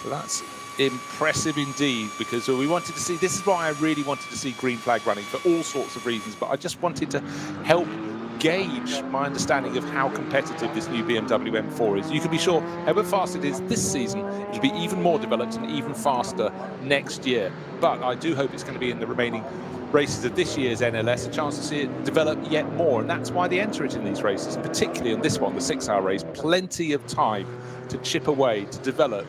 So that's impressive indeed, because we wanted to see, this is why I really wanted to see green flag running for all sorts of reasons, but I just wanted to help gauge my understanding of how competitive this new BMW M4 is. You can be sure, however fast it is this season, it'll be even more developed and even faster next year. But I do hope it's going to be in the remaining races of this year's NLS, a chance to see it develop yet more, and that's why they enter it in these races, and particularly on this one, the 6-hour race, plenty of time to chip away, to develop,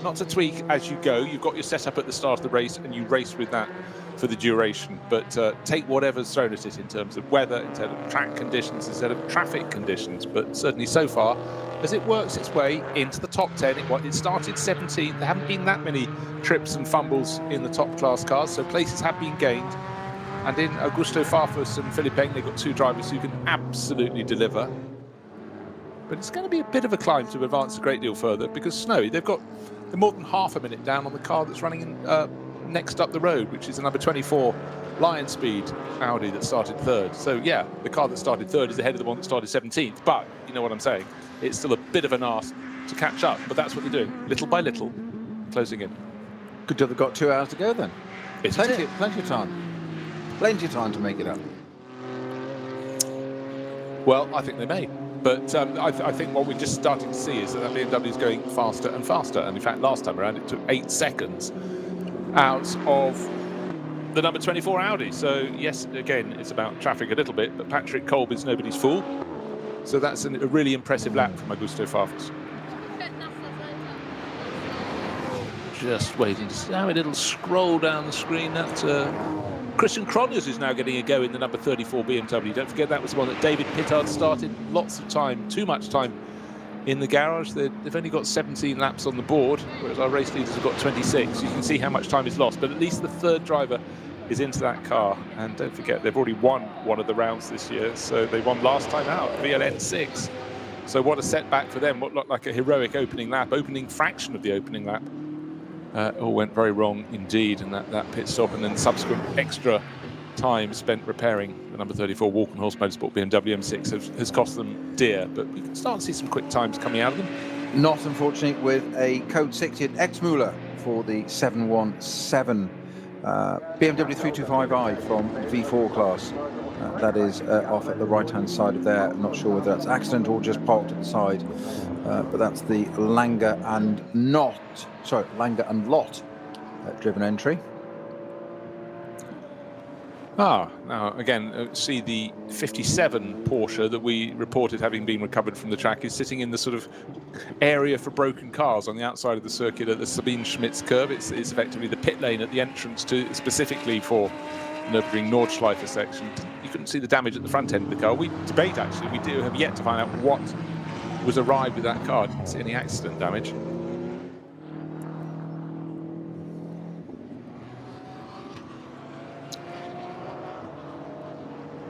not to tweak as you go. You've got your setup at the start of the race and you race with that for the duration, but take whatever's thrown at it in terms of weather, in terms of track conditions, instead of traffic conditions. But certainly so far, as it works its way into the top 10, it started 17th. There haven't been that many trips and fumbles in the top class cars, so places have been gained. And in Augusto Farfus and Philipp Eng, they've got 2 drivers who can absolutely deliver. But it's going to be a bit of a climb to advance a great deal further, because Snowy, they're more than half a minute down on the car that's running next up the road, which is the number 24 Lion Speed Audi that started 3rd. So yeah, the car that started 3rd is ahead of the one that started 17th, but you know what I'm saying, it's still a bit of an ask to catch up, but that's what they're doing, little by little, closing in. Good job they've got 2 hours to go then. Plenty of time. Plenty of time to make it up. Well, I think they may. But I think what we're just starting to see is that BMW is going faster and faster. And in fact, last time around, it took 8 seconds out of the number 24 Audi. So yes, again, it's about traffic a little bit, but Patrick Kolb is nobody's fool. So that's a really impressive lap from Augusto Farfus. Just waiting to see how it'll scroll down the screen. That's Christian Cronjes is now getting a go in the number 34 BMW. Don't forget that was the one that David Pittard started. Lots of time, too much time in the garage. They've only got 17 laps on the board, whereas our race leaders have got 26. You can see how much time is lost, but at least the 3rd driver is into that car. And don't forget, they've already won one of the rounds this year, so they won last time out, VLN 6. So what a setback for them. What looked like a heroic opening lap, opening fraction of the opening lap. All went very wrong indeed, and that pit stop and then subsequent extra time spent repairing the number 34 Walkenhorst Motorsport BMW M6 has cost them dear, but we can start to see some quick times coming out of them. Not unfortunate with a code 60 at Exmuller for the 717 BMW 325i from V4 class. That is off at the right-hand side of there. I'm not sure whether that's accident or just parked at the side, but that's the Langer and Lot driven entry. Now again, see the 57 Porsche that we reported having been recovered from the track is sitting in the sort of area for broken cars on the outside of the circuit at the Sabine Schmitz curve. It's effectively the pit lane at the entrance to specifically for Nürburgring Nordschleife section. You couldn't see the damage at the front end of the car. We debate actually, we do have yet to find out what was arrived with that car. Didn't see any accident damage.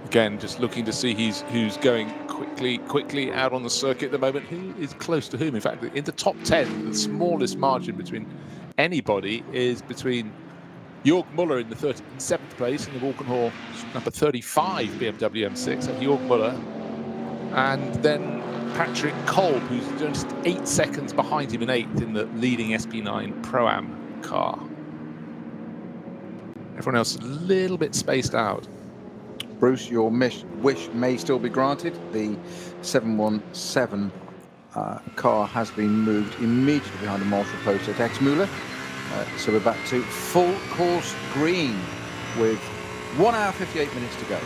Again, just looking to see who's going quickly out on the circuit at the moment. Who is close to whom? In fact, in the top 10, the smallest margin between anybody is between Jörg Müller in the 37th place in the Walkenhor number 35 BMW M6, that's Jörg Müller, and then Patrick Kolb, who's just 8 seconds behind him in 8th in the leading SP9 Pro-Am car. Everyone else a little bit spaced out. Bruce, your wish may still be granted. The 717 car has been moved immediately behind the marshal post at Exmüller. So we're back to full course green with 1 hour 58 minutes to go.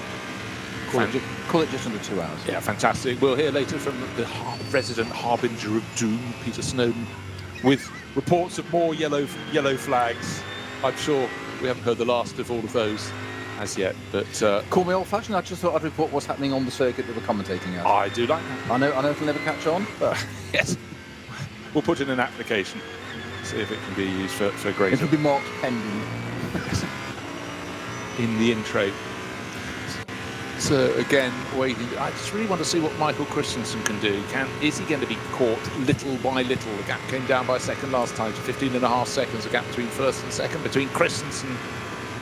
Call it just under 2 hours. Yeah, fantastic. We'll hear later from the resident harbinger of doom, Peter Snowden, with reports of more yellow flags. I'm sure we haven't heard the last of all of those as yet, but call me old-fashioned. I just thought I'd report what's happening on the circuit that we're commentating at. I do like that. I know it'll never catch on, but yes, we'll put in an application, see if it can be used for great. It'll be marked pending in the intro. So again, waiting. I just really want to see what Michael Christensen can do. Is he going to be caught little by little? The gap came down by a second last time to 15.5 seconds. The gap between first and second between Christensen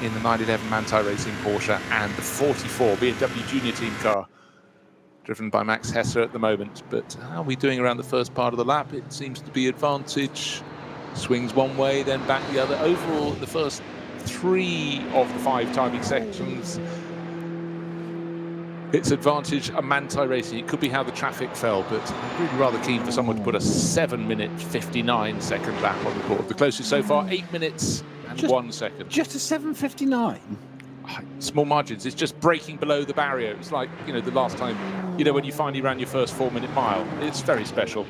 in the 911 Manthey Racing Porsche and the 44 BMW Junior Team car, driven by Max Hesse at the moment. But how are we doing around the first part of the lap? It seems to be advantage. Swings one way, then back the other. Overall, the first 3 of the 5 timing sections, it's advantage a Manthey Racing. It could be how the traffic fell, but I'm really rather keen for someone to put a 7-minute 59-second lap on the board. The closest so far, 8 minutes and 1 second. Just a 7:59. Small margins. It's just breaking below the barrier. It's like, you know, the last time, you know, when you finally ran your first 4-minute mile. It's very special.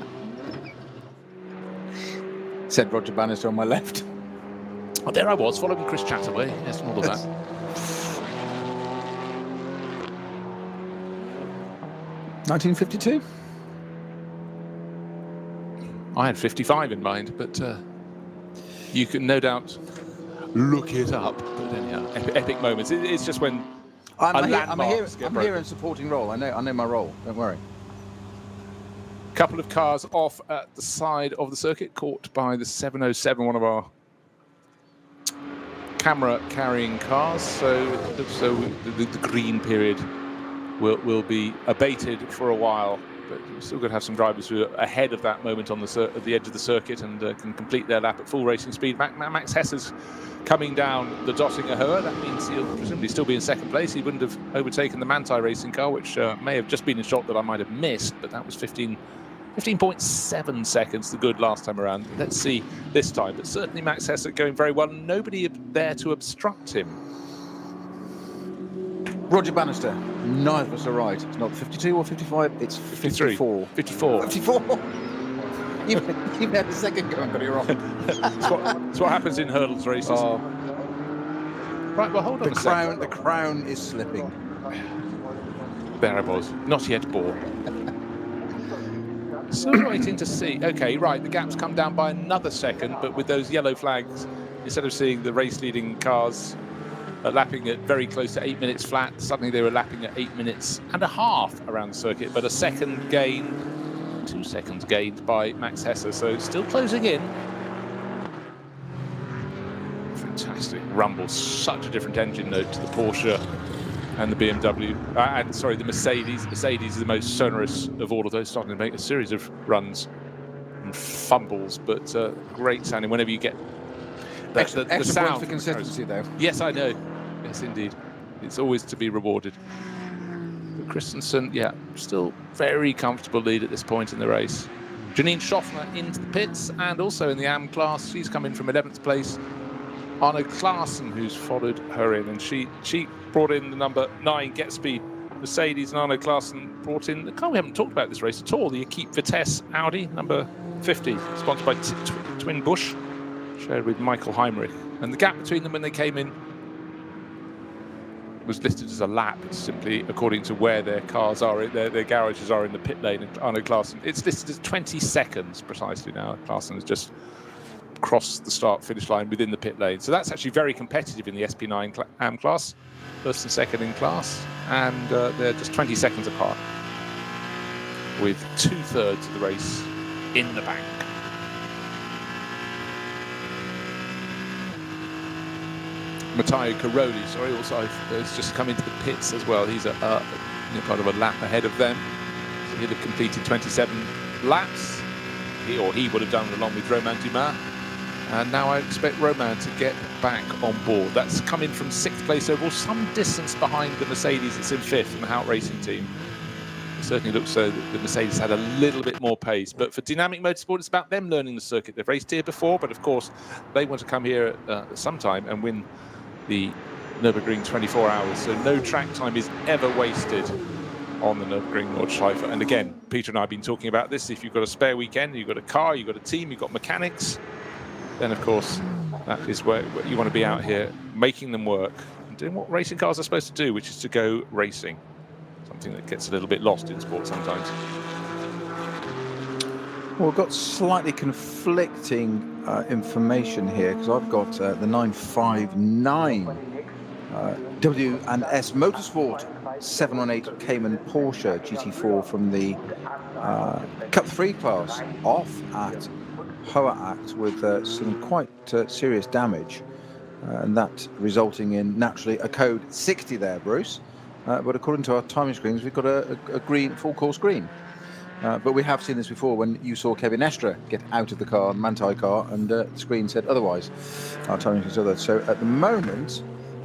Said Roger Bannister on my left. Oh, there I was, following Chris Chataway. Yes, and all of that. $1952. I had 55 in mind, but you can no doubt look it up. But anyhow, epic moments. It's just when I'm here in supporting role. I know my role. Don't worry. Couple of cars off at the side of the circuit, caught by the 707, one of our camera carrying cars. So the green period will be abated for a while, but we're still going to have some drivers who are ahead of that moment on the edge of the circuit and can complete their lap at full racing speed. Max Hesse's coming down the Dottinger Höhe. That means he'll presumably still be in second place. He wouldn't have overtaken the Manthey Racing car, which may have just been a shot that I might have missed, but that was 15.7 seconds, the good last time around. Let's see this time, but certainly Max Hesse going very well. Nobody there to obstruct him. Roger Bannister, neither of us are right. It's not 52 or 55, it's 54. 54. 54. You've had a second go and got it wrong. That's what happens in hurdles races. Oh. Right, well, hold on a second. The crown is slipping. There I was, not yet born. Still waiting to see. Okay, right, the gap's come down by another second, but with those yellow flags, instead of seeing the race-leading cars lapping at very close to 8 minutes flat, suddenly they were lapping at 8 minutes and a half around the circuit, but a second gain, 2 seconds gained by Max Hesse, so still closing in. Fantastic rumble, such a different engine note to the Porsche and the BMW, the Mercedes. The Mercedes is the most sonorous of all of those, starting to make a series of runs and fumbles, but great sounding whenever you get the sound for consistency, though. Yes, I know. Yes, indeed. It's always to be rewarded. But Christensen, yeah, still very comfortable lead at this point in the race. Janine Schaffner into the pits, and also in the AM class, she's come in from 11th place. Arno Klaassen, who's followed her in, and she brought in the number 9 Get-Speed Mercedes, and Arno Klaassen brought in the car we haven't talked about this race at all, the Equipe Vitesse Audi, number 50, sponsored by Twin Bush, shared with Michael Heinrich. And the gap between them when they came in was listed as a lap, simply according to where their cars are, their garages are in the pit lane. And Arno Klaassen, it's listed as 20 seconds precisely now. Klaassen has just crossed the start-finish line within the pit lane. So that's actually very competitive in the SP9 AM class, first and second in class, and they're just 20 seconds apart, with 2/3 of the race in the bank. Matteo Caroli, sorry, also has just come into the pits as well. He's kind of a lap ahead of them. So he'd have completed 27 laps. He would have done it along with Romain Dumas. And now I expect Romain to get back on board. That's coming from 6th place overall, some distance behind the Mercedes that's in 5th in the Hout Racing team. It certainly looks so that the Mercedes had a little bit more pace. But for Dynamic Motorsport, it's about them learning the circuit. They've raced here before, but of course, they want to come here at some time and win the Nürburgring 24 hours. So no track time is ever wasted on the Nürburgring Nordschleife. And again, Peter and I have been talking about this. If you've got a spare weekend, you've got a car, you've got a team, you've got mechanics, then of course that is where you want to be out here making them work and doing what racing cars are supposed to do, which is to go racing. Something that gets a little bit lost in sport sometimes. Well, we've got slightly conflicting information here, because I've got the 959 W&S Motorsport 718 Cayman Porsche GT4 from the Cup 3 class off at Hoa Act with some quite serious damage, and that resulting in naturally a code 60 there, Bruce. But according to our timing screens, we've got a green, full course green. But we have seen this before when you saw Kevin Estre get out of the car, the Manthey car, and the screen said otherwise. Our timing screens other. So at the moment,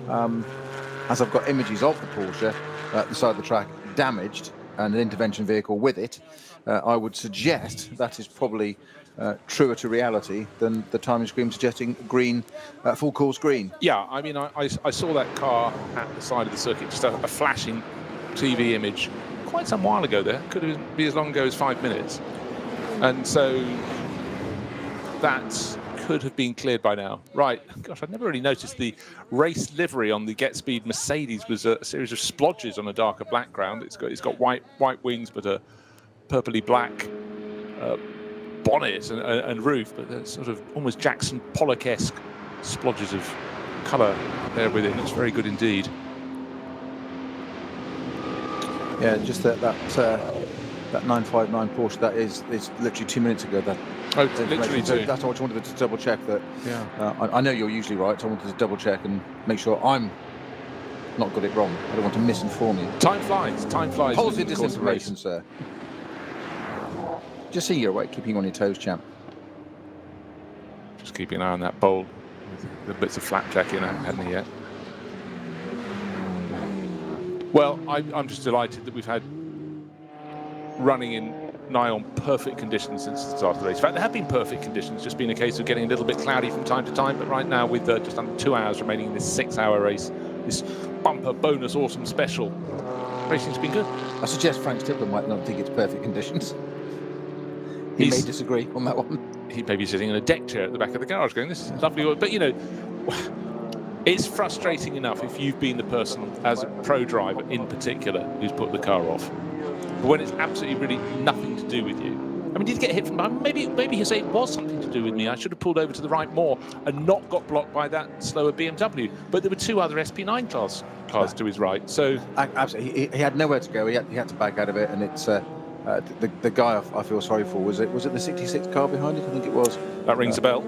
as I've got images of the Porsche at the side of the track damaged and an intervention vehicle with it, I would suggest that is probably truer to reality than the timing screen suggesting green, full course green. Yeah, I mean, I saw that car at the side of the circuit, just a flashing TV image quite some while ago there. Could be as long ago as 5 minutes. And so that could have been cleared by now. Right, gosh, I'd never really noticed the race livery on the Get Speed Mercedes was a series of splodges on a darker background. It's got white wings, but a purpley black bonnet and roof, but there's sort of almost Jackson Pollock-esque splodges of colour there with it. It looks very good indeed. Yeah, just that 959 Porsche, that is literally 2 minutes ago. That literally two. That's what I wanted to double check. That yeah. I know you're usually right, so I wanted to double check and make sure I'm not got it wrong. I don't want to misinform you. Time flies. Time flies. Policy disinformation, sir. Just see you're awake, keeping you on your toes, champ. Just keeping an eye on that bowl with the bits of flapjack in it, hadn't he yet? Well, I'm just delighted that we've had running in nigh on perfect conditions since the start of the race. In fact, there have been perfect conditions, just been a case of getting a little bit cloudy from time to time, but right now with just under 2 hours remaining in this 6-hour race, this bumper bonus awesome special, racing's been good. I suggest Frank Stippler might not think it's perfect conditions. He may disagree on that one. He may be sitting in a deck chair at the back of the garage going, this is lovely. But, you know, it's frustrating enough if you've been the person, as a pro driver in particular, who's put the car off. But when it's absolutely really nothing to do with you. I mean, did you get hit from behind? Maybe he'll say it was something to do with me. I should have pulled over to the right more and not got blocked by that slower BMW. But there were 2 other SP9 class cars to his right. So absolutely, he had nowhere to go. He had to back out of it, and it's the guy I feel sorry for was it the 66 car behind it? I think it was. That rings a bell.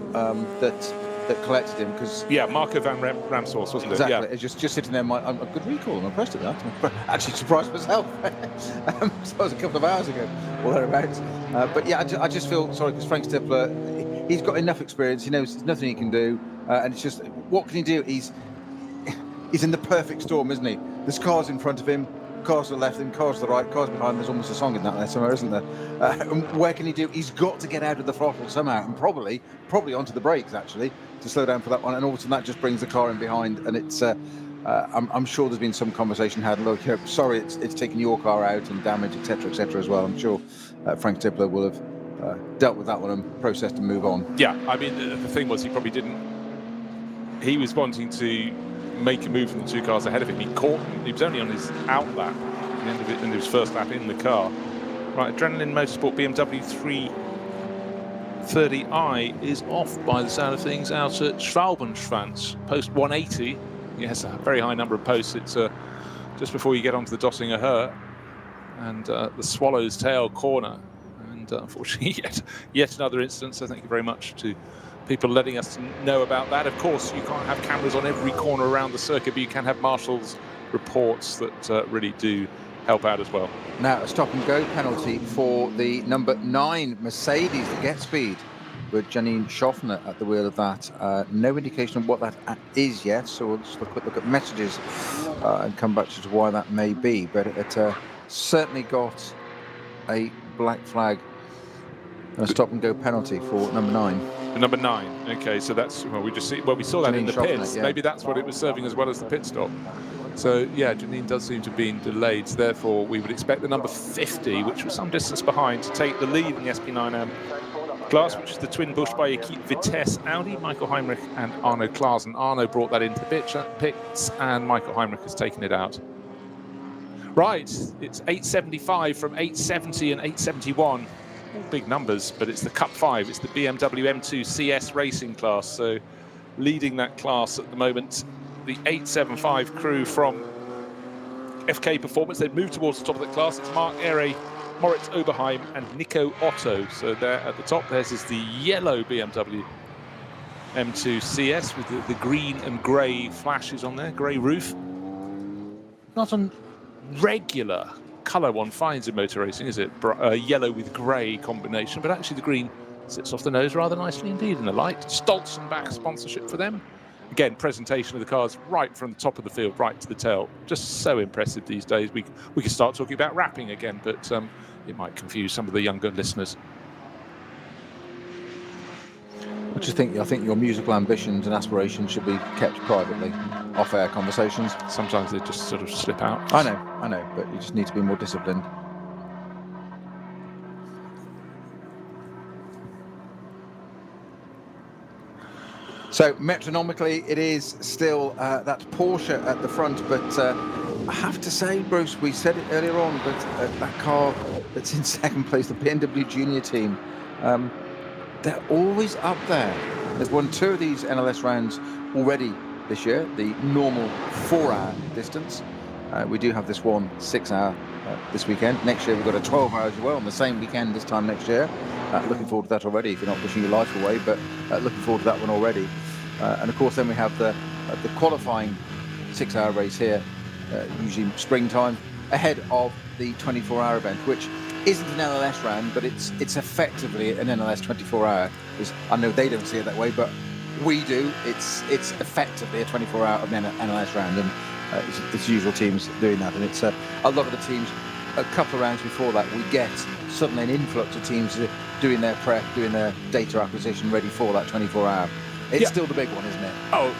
That collected him because Marco van Ramshorst, wasn't exactly. it? Yeah. It's just sitting there. I'm a good recall. I'm impressed at that. I'm actually surprised myself. So it was a couple of hours ago, or thereabouts. But yeah, I just feel sorry because Frank Stippler, he's got enough experience. He knows there's nothing he can do, and it's just what can he do? He's in the perfect storm, isn't he? There's cars in front of him, cars to the left, and cars to the right, cars behind. There's almost a song in that there somewhere, isn't there? Where can he do? He's got to get out of the throttle somehow, and probably onto the brakes actually to slow down for that one. And all of a sudden that just brings the car in behind, and it's. I'm sure there's been some conversation had. Look, sorry, it's taken your car out and damage, etc., as well. I'm sure Frank Stippler will have dealt with that one and processed and move on. Yeah, I mean the thing was he probably didn't. He was wanting to make a move from the 2 cars ahead of him. He caught him. He was only on his out lap at the end of it, and his first lap in the car. Right, Adrenaline Motorsport BMW 330i is off by the sound of things out at Schwalbenschwanz, post 180. Yes, a very high number of posts. It's just before you get onto the Dossinger Her and the Swallow's Tail corner. And unfortunately, yet another incident. So thank you very much to people letting us know about that. Of course, you can't have cameras on every corner around the circuit, but you can have marshals' reports that really do help out as well. Now, a stop-and-go penalty for the number 9 Mercedes, the Get Speed, with Janine Schaffner at the wheel of that. No indication of what that is yet, so we'll just have a quick look at messages and come back to why that may be. But it certainly got a black flag and a stop-and-go penalty for number 9. Number 9. Okay, so that's we saw that in the pits. Yeah. Maybe that's what it was serving as well as the pit stop. So yeah, Janine does seem to have been delayed. So therefore, we would expect the number 50, which was some distance behind, to take the lead in the SP9M class, which is the twin push by Equipe Vitesse Audi, Michael Heinrich and Arno Klaasen. Arno brought that into the pits, and Michael Heinrich has taken it out. Right, it's 875 from 870 and 871. All big numbers, but it's the Cup 5. It's the BMW M2 CS racing class. So leading that class at the moment, the 875 crew from FK Performance. They've moved towards the top of the class. It's Mark Ehre, Moritz Oberheim and Nico Otto. So there at the top, theirs is the yellow BMW M2 CS with the green and grey flashes on there, grey roof. Not a regular colour one finds in motor racing, is it? Yellow with grey combination, but actually the green sits off the nose rather nicely indeed in the light. Stoltz and Bach sponsorship for them. Again, presentation of the cars right from the top of the field, right to the tail. Just so impressive these days. We could start talking about wrapping again, but it might confuse some of the younger listeners. What do you think? I think your musical ambitions and aspirations should be kept privately, off-air conversations. Sometimes they just sort of slip out. I know, but you just need to be more disciplined. So metronomically, it is still that Porsche at the front, but I have to say, Bruce, we said it earlier on, but that car that's in second place, the BMW Junior team, they're always up there. They've won 2 of these NLS rounds already this year, the normal 4-hour distance. We do have this one 6-hour this weekend. Next year we've got a 12-hour as well on the same weekend this time next year. Looking forward to that already, if you're not pushing your life away, but looking forward to that one already. And of course then we have the qualifying 6-hour race here, usually springtime, ahead of the 24-hour event, which isn't an NLS round, but it's effectively an NLS 24-hour. I know they don't see it that way, but we do. It's effectively a 24-hour of an NLS round, and it's the usual teams doing that. And it's a lot of the teams, a couple of rounds before that, we get suddenly an influx of teams doing their prep, doing their data acquisition, ready for that 24-hour. It's still the big one, isn't it? Oh,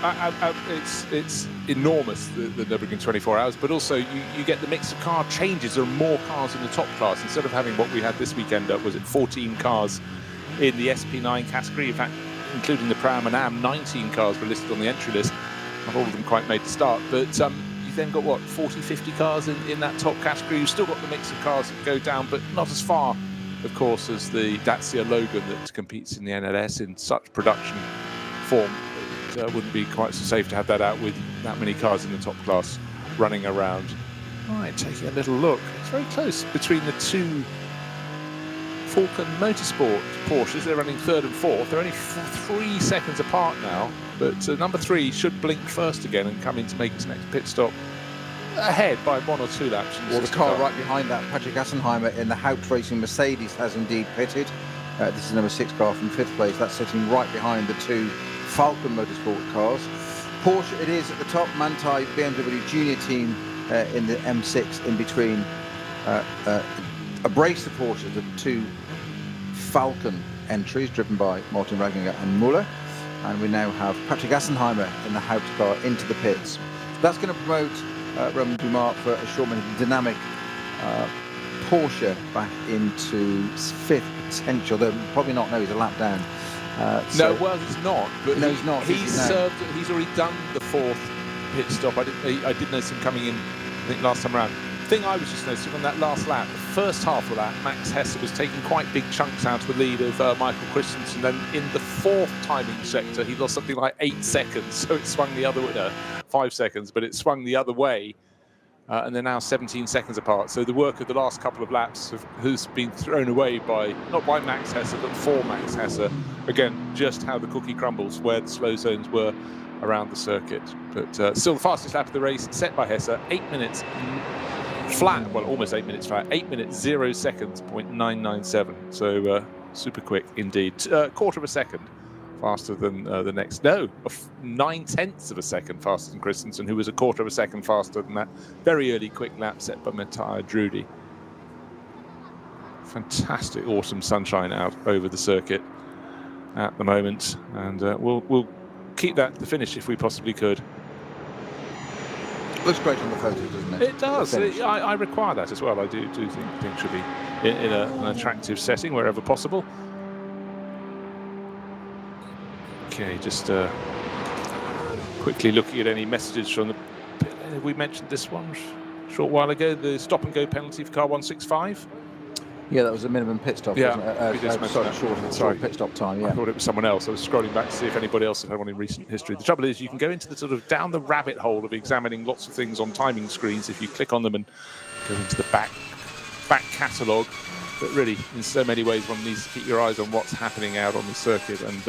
it's enormous, the Nürburgring 24 hours, but also you get the mix of car changes. There are more cars in the top class. Instead of having what we had this weekend, was it 14 cars in the SP9 category? In fact, including the Pram and Am, 19 cars were listed on the entry list. Not all of them quite made the start, but you've then got, what, 40, 50 cars in that top category. You've still got the mix of cars that go down, but not as far, of course, as the Dacia Logan that competes in the NLS in such production form. It wouldn't be quite so safe to have that out with that many cars in the top class running around. Right, taking a little look. It's very close between the 2 Falcon Motorsport Porsches. They're running 3rd and 4th. They're only 3 seconds apart now, but number 3 should blink first again and come in to make its next pit stop ahead by 1 or 2 laps. Well, the car right behind that, Patrick Assenheimer in the Haupt Racing Mercedes, has indeed pitted. This is number 6 car from 5th place. That's sitting right behind the 2 Falcon Motorsport cars. Porsche it is at the top. Manthey BMW Junior team in the M6 in between. A brace of Porsche, the 2 Falcon entries driven by Martin Raginger and Muller. And we now have Patrick Assenheimer in the Haupt car into the pits. That's going to promote Roman Dumas for a short minute dynamic Porsche back into 5th potential. They'll probably not know he's a lap down. No, well, he's not. But no, he's not. He's already done the 4th pit stop. I did notice him coming in, I think, last time around. The thing I was just noticing on that last lap, the first half of that, Max Hesse was taking quite big chunks out of the lead of Michael Christensen. Then in the 4th timing sector, he lost something like 8 seconds. So it swung the other way, 5 seconds, but it swung the other way. and they're now 17 seconds apart. So the work of the last couple of laps has been thrown away by, not by Max Hesse, but for Max Hesse. Again, just how the cookie crumbles, where the slow zones were around the circuit. But still the fastest lap of the race, set by Hesse, 8 minutes flat, well, almost 8 minutes flat, 8 minutes 0 seconds, 0.997. So super quick indeed. Quarter of a second faster than the next, 9/10 of a second faster than Christensen, who was a quarter of a second faster than that very early quick lap set by Matthias Drudy. Fantastic autumn sunshine out over the circuit at the moment, and we'll keep that to the finish if we possibly could. Looks great on the photos, doesn't it? It does. I require that as well. I do think things should be in an attractive setting wherever possible. Okay, just quickly looking at any messages from the pit lane. We mentioned this one a short while ago, the stop and go penalty for car 165. Yeah, that was a minimum pit stop, yeah, wasn't it? Short pit stop time, yeah. I thought it was someone else. I was scrolling back to see if anybody else had had one in recent history. The trouble is you can go into the sort of down the rabbit hole of examining lots of things on timing screens if you click on them and go into the back catalogue. But really, in so many ways, one needs to keep your eyes on what's happening out on the circuit. And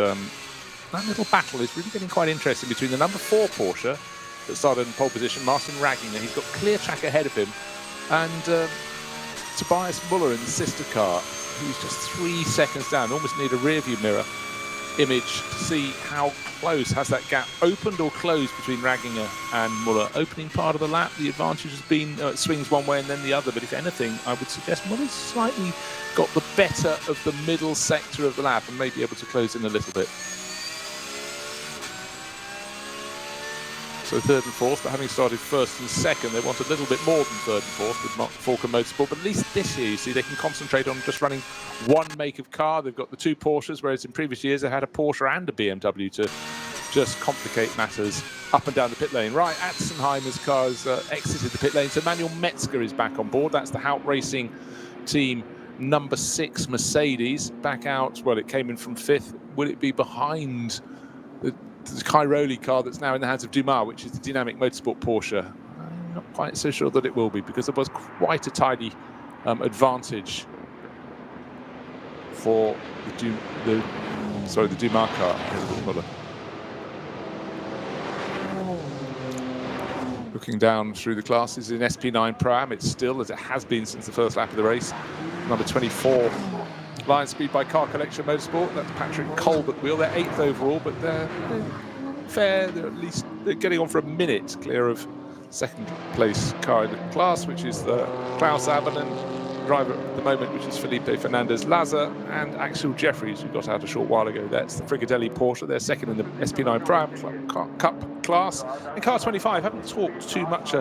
that little battle is really getting quite interesting between the number 4 Porsche that started in pole position, Martin Ragginger. He's got clear track ahead of him, and Tobias Muller in the sister car, who's just 3 seconds down. Almost need a rear view mirror image to see how close has that gap opened or closed between Ragginger and Muller. Opening part of the lap, the advantage has been it swings one way and then the other, but if anything, I would suggest Muller's slightly got the better of the middle sector of the lap and may be able to close in a little bit. So third and fourth, but having started first and second, they want a little bit more than third and fourth with Mark Falcon Motorsport. But at least this year, you see, they can concentrate on just running one make of car. They've got the 2 Porsches, whereas in previous years they had a Porsche and a BMW to just complicate matters up and down the pit lane. Right, Atzenheimer's car has exited the pit lane, so Manuel Metzger is back on board. That's the Hout Racing team number 6 Mercedes back out. Well, it came in from 5th. Will it be behind the Cairoli car that's now in the hands of Dumas, which is the Dynamic Motorsport Porsche? I'm not quite so sure that it will be, because there was quite a tidy advantage for the Dumas car ahead of Muller. Looking down through the classes in SP9 Pro-Am, it's still, as it has been since the first lap of the race, number 24 Lion Speed by Car Collection Motorsport. That's Patrick Colbert wheel. They're 8th overall, but they're fair. They're getting on for a minute clear of second place car in the class, which is the Klaus Abelen driver at the moment, which is Felipe Fernandez-Laza, and Axel Jeffries, who got out a short while ago. That's the Frigadelli Porsche. They're second in the SP9 Pro-Am Cup class. And car 25, haven't talked too much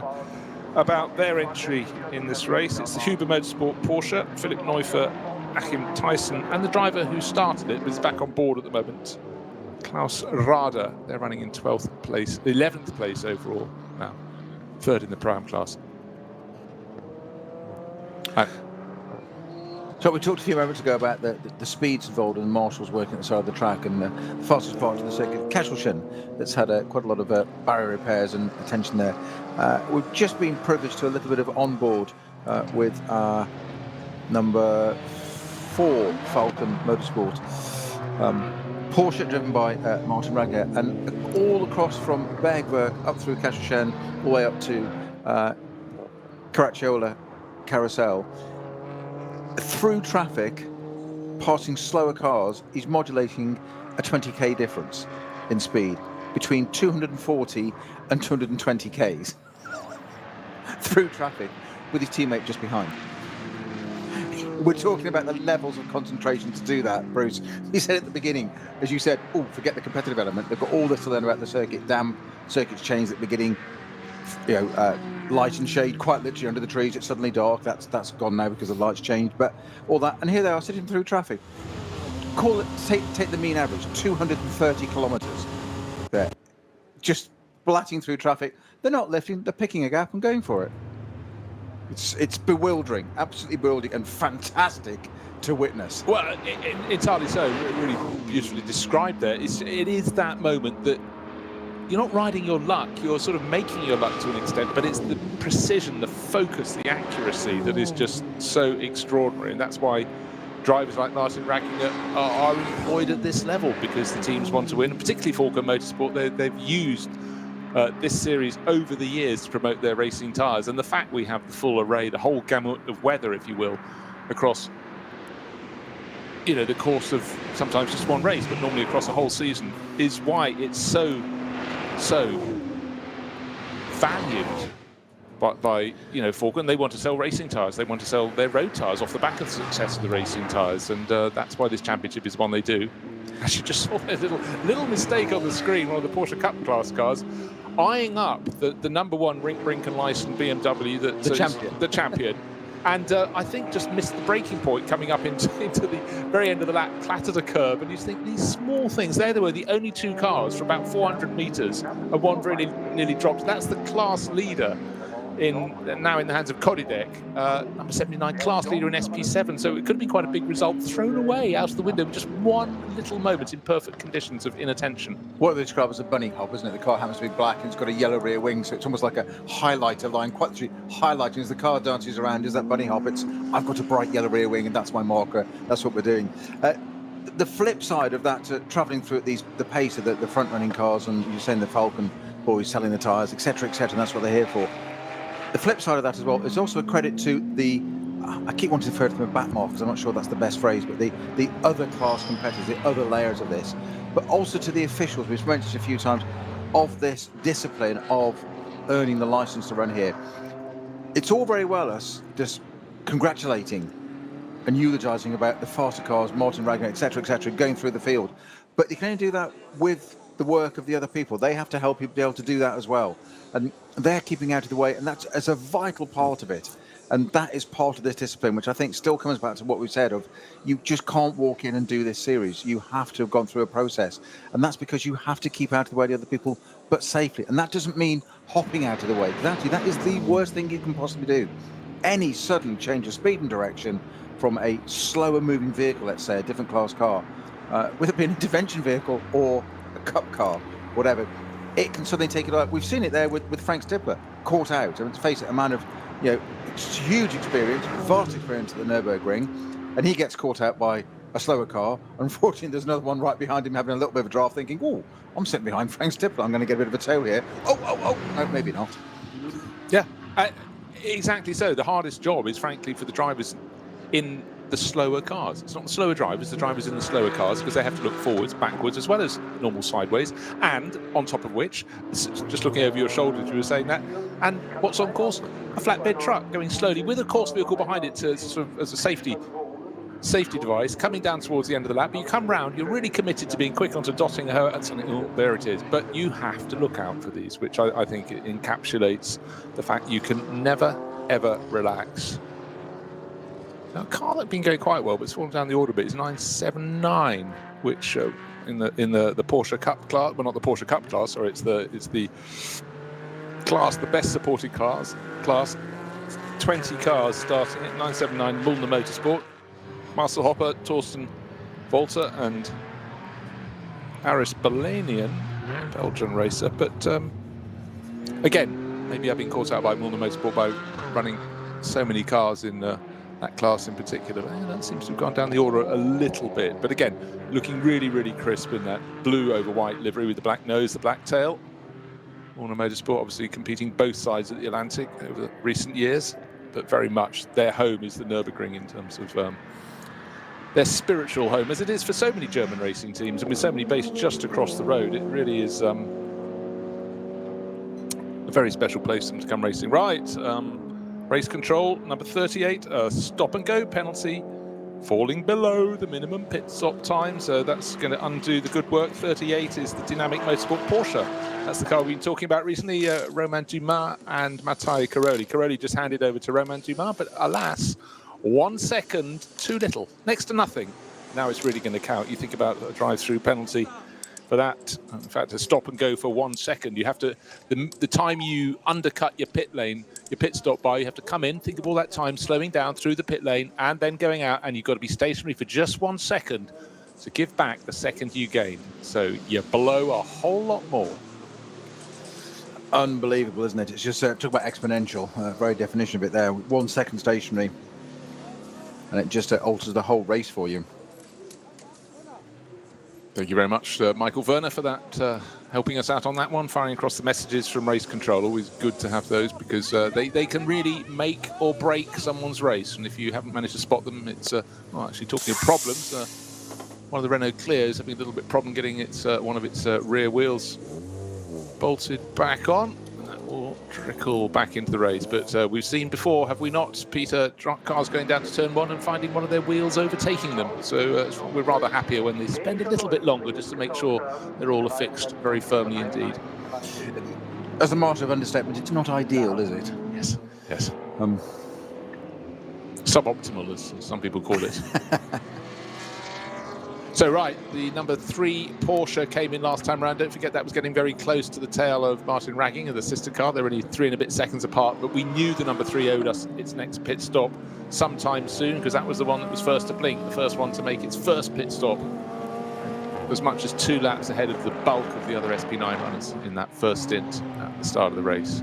about their entry in this race. It's the Huber Motorsport Porsche, Philip Neuffer, Achim Tyson, and the driver who started it is back on board at the moment, Klaus Rader. They're running in 12th place, 11th place overall now, 3rd in the Pro-Am class. So we talked a few moments ago about the speeds involved and the marshals working at the side of the track, and the fastest part of the circuit, Kasselchen, that's had quite a lot of barrier repairs and attention there. We've just been privileged to a little bit of onboard with our number 4 Falcon Motorsport Porsche, driven by Martin Ragginger, and all across from Bergwerk up through Kasselchen, all the way up to Caracciola Carousel. Through traffic, passing slower cars, he's modulating a 20k difference in speed between 240 and 220 k's through traffic with his teammate just behind. We're talking about the levels of concentration to do that, Bruce. You said at the beginning, as you said, oh, forget the competitive element. They've got all this to learn about the circuit. Damn, circuits change at the beginning. Light and shade, quite literally under the trees. It's suddenly dark. That's gone now because the lights changed. But all that, and here they are sitting through traffic. Call it, take the mean average, 230 kilometres there, just blatting through traffic. They're not lifting. They're picking a gap and going for it. It's bewildering, absolutely bewildering, and fantastic to witness. Well, entirely so. Really beautifully described there. It is that moment that you're not riding your luck, you're sort of making your luck to an extent, but it's the precision, the focus, the accuracy that is just so extraordinary. And that's why drivers like Martin Ragginger are employed at this level, because the teams want to win, and particularly Falcon Motorsport. They've used this series over the years to promote their racing tyres, and the fact we have the full array, the whole gamut of weather, if you will, across the course of sometimes just one race, but normally across a whole season, is why it's so valued by Falcon. They want to sell racing tyres. They want to sell their road tyres off the back of the success of the racing tyres, and that's why this championship is one they do. As you just saw, a little mistake on the screen, one of the Porsche Cup class cars, eyeing up the #1 rink and licensed BMW, the champion. And I think just missed the braking point coming up into the very end of the lap, clattered a curb, and you think these small things. There they were, the only two cars for about 400 metres, and one very nearly dropped. That's the class leader now in the hands of Kodidek, number 79, class leader in SP7. So it could have been quite a big result, thrown away out of the window, just one little moment in perfect conditions of inattention. What they describe as a bunny hop, isn't it? The car happens to be black and it's got a yellow rear wing, so it's almost like a highlighter line, quite literally highlighting as the car dances around. Is that bunny hop? I've got a bright yellow rear wing and that's my marker. That's what we're doing. The flip side of that, travelling through at the pace of the front-running cars, and you're saying the Falcon boys selling the tyres, etc., etc., and that's what they're here for. The flip side of that as well is also a credit to I keep wanting to refer to them as back because I'm not sure that's the best phrase, but the other class competitors, the other layers of this, but also to the officials, we've mentioned a few times, of this discipline of earning the license to run here. It's all very well us just congratulating and eulogising about the faster cars, Martin Ragnar, etc., going through the field, but you can only do that with the work of the other people. They have to help you be able to do that as well, and they're keeping out of the way, and that's a vital part of it. And that is part of this discipline, which I think still comes back to what we said of, you just can't walk in and do this series. You have to have gone through a process, and that's because you have to keep out of the way of the other people, but safely. And that doesn't mean hopping out of the way, because actually that is the worst thing you can possibly do. Any sudden change of speed and direction from a slower moving vehicle, let's say a different class car, whether it be an intervention vehicle or a cup car, whatever, it can suddenly take it out. We've seen it there with Frank Stippler, caught out. I mean, to face it, a man of huge experience, vast experience at the Nürburgring, and he gets caught out by a slower car. Unfortunately, there's another one right behind him having a little bit of a draft, thinking, oh, I'm sitting behind Frank Stippler, I'm going to get a bit of a tow here. Oh, no, maybe not. Yeah, exactly so. The hardest job is, frankly, for the drivers in the slower cars. It's not the slower drivers, the drivers in the slower cars, because they have to look forwards, backwards, as well as normal sideways. And on top of which, just looking over your shoulder, you were saying that, and what's on course? A flatbed truck going slowly with a course vehicle behind it to sort of as a safety device, coming down towards the end of the lap. But you come round, you're really committed to being quick onto dotting her and something. Oh, there it is. But you have to look out for these, which I think encapsulates the fact you can never ever relax. Now, a car that's been going quite well, but it's fallen down the order a bit, is 979, which in the Porsche Cup class, well, not the Porsche Cup class, sorry, it's the class, the best supported cars class. 20 cars starting at 979 Mulner Motorsport. Marcel Hopper, Torsten Volter, and Aris Balanian, Belgian racer. But again, maybe I've been caught out by Mulner Motorsport by running so many cars in that class in particular. That seems to have gone down the order a little bit. But again, looking really, really crisp in that blue over white livery with the black nose, the black tail. Mulner Motorsport obviously competing both sides of the Atlantic over recent years, but very much their home is the Nürburgring in terms of their spiritual home, as it is for so many German racing teams, and with so many based just across the road. It really is a very special place for them to come racing. Right, race control, number 38, stop and go penalty, falling below the minimum pit stop time, so that's going to undo the good work. 38 is the Dynamic Motorsport Porsche. That's the car we've been talking about recently, Romain Dumas and Matteo Caroli. Caroli just handed over to Romain Dumas, but alas, 1 second too little, next to nothing. Now it's really going to count. You think about a drive-through penalty for that. In fact, a stop and go for 1 second. You have to, the time you undercut your pit lane, your pit stop by, you have to come in, think of all that time, slowing down through the pit lane and then going out, and you've got to be stationary for just 1 second to give back the second you gained. So you blow a whole lot more Unbelievable, isn't it? It's just talk about exponential, very definition of it there. 1 second stationary, and it just alters the whole race for you. Thank you very much, Michael Werner, for that, helping us out on that one, firing across the messages from race control. Always good to have those, because they can really make or break someone's race. And if you haven't managed to spot them, it's well, actually, talking of problems, one of the Renault Clio is having a little bit of problem getting its one of its rear wheels bolted back on. That will trickle back into the race. But we've seen before, have we not, Peter, cars going down to turn 1 and finding one of their wheels overtaking them. So we're rather happier when they spend a little bit longer just to make sure they're all affixed very firmly indeed. As a mark of understatement, it's not ideal, is it? Yes, yes. Suboptimal, as some people call it. So, right, the number 3 Porsche came in last time around. Don't forget that was getting very close to the tail of Martin Ragging of the sister car. They're only 3 and a bit seconds apart, but we knew the number 3 owed us its next pit stop sometime soon, because that was the one that was first to blink, the first one to make its first pit stop, as much as 2 laps ahead of the bulk of the other SP9 runners in that first stint at the start of the race.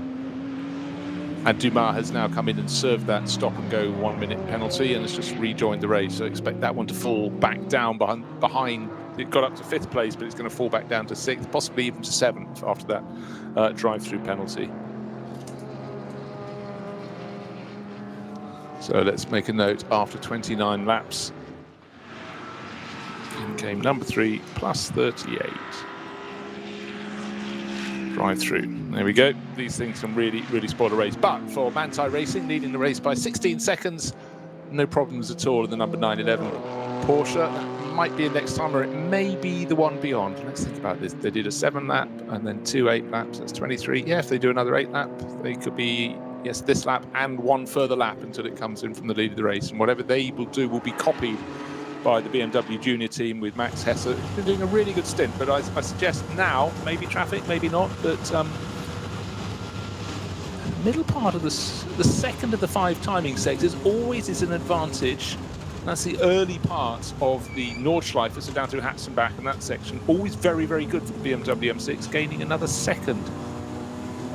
And Dumas has now come in and served that stop-and-go 1-minute penalty and has just rejoined the race. So expect that one to fall back down behind. It got up to 5th place, but it's going to fall back down to 6th, possibly even to 7th after that drive-through penalty. So let's make a note. After 29 laps, in came number 3 plus 38. Drive through. There we go. These things can really, really spoil a race. But for Manthey Racing, leading the race by 16 seconds, no problems at all in the number 911 Porsche. That might be a next time, or it may be the one beyond. Let's think about this. They did a 7 lap and then 2 8 laps. That's 23. Yeah, if they do another 8 lap, they could be, yes, this lap and 1 further lap until it comes in from the lead of the race. And whatever they will do will be copied by the BMW Junior team with Max Hesse. He's been doing a really good stint, but I suggest now, maybe traffic, maybe not, but middle part of the second of the 5 timing sectors always is an advantage. That's the early part of the Nordschleife, so down through Hatzenbach and that section. Always very, very good for the BMW M6, gaining another second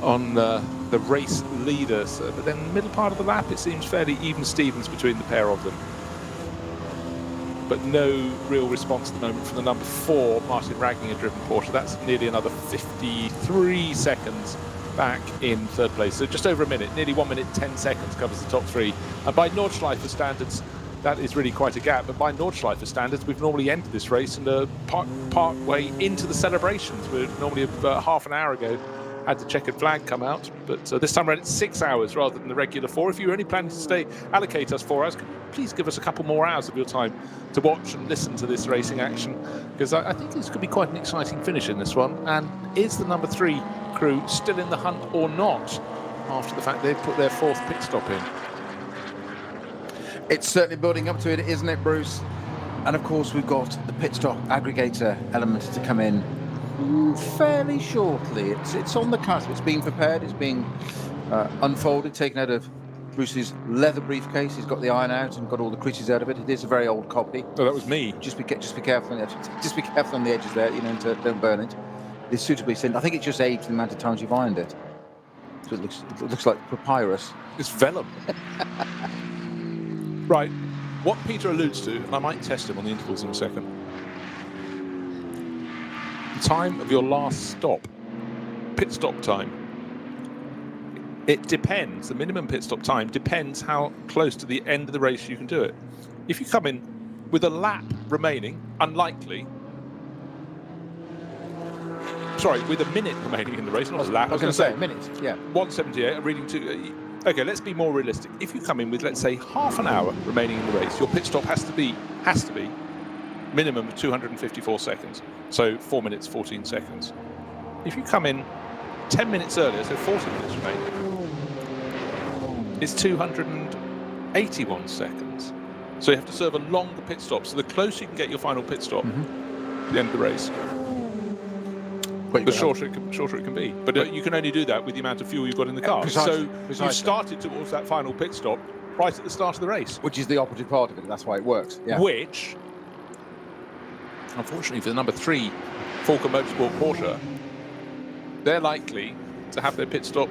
on the race leader. So, but then the middle part of the lap, it seems fairly even Stevens between the pair of them. But no real response at the moment from the number 4 Martin Ragging-driven Porsche. That's nearly another 53 seconds back in 3rd place. So just over a minute, nearly 1 minute 10 seconds covers the top 3. And by Nordschleife standards, that is really quite a gap. But by Nordschleife standards, we've normally ended this race and part way into the celebrations. We're normally about half an hour ago had the checkered flag come out, but this time around it's 6 hours rather than the regular 4. If you're only planning to allocate us 4 hours, please give us a couple more hours of your time to watch and listen to this racing action, because I think this could be quite an exciting finish in this one. And is the number 3 crew still in the hunt or not after the fact they've put their 4th pit stop in? It's certainly building up to it, isn't it, Bruce? And of course we've got the pit stop aggregator element to come in fairly shortly. It's on the cusp. It's being prepared. It's being unfolded, taken out of Bruce's leather briefcase. He's got the iron out and got all the creases out of it. It is a very old copy. Oh, that was me. Just be careful on the edges. Just be careful on the edges there, don't burn it. It's suitably thin. I think it just aged the amount of times you've ironed it. So it looks like papyrus. It's vellum. Right. What Peter alludes to, and I might test him on the intervals in a second. Time of your last stop, pit stop time. It depends. The minimum pit stop time depends how close to the end of the race you can do it. If you come in with a lap remaining, unlikely. Sorry, with a minute remaining in the race, not a lap. I was going to say a minute. Yeah. 1:78. I'm reading to. Okay, let's be more realistic. If you come in with, let's say, half an hour remaining in the race, your pit stop has to be minimum of 254 seconds. So 4 minutes, 14 seconds. If you come in 10 minutes earlier, so 40 minutes remaining, it's 281 seconds. So you have to serve a longer pit stop. So the closer you can get your final pit stop, the end of the race, the shorter it can be. But you can only do that with the amount of fuel you've got in the car. Precisely. You started towards that final pit stop right at the start of the race. Which is the operative part of it. That's why it works. Yeah. Which, unfortunately for the number 3 Falcon Motorsport Porsche, they're likely to have their pit stop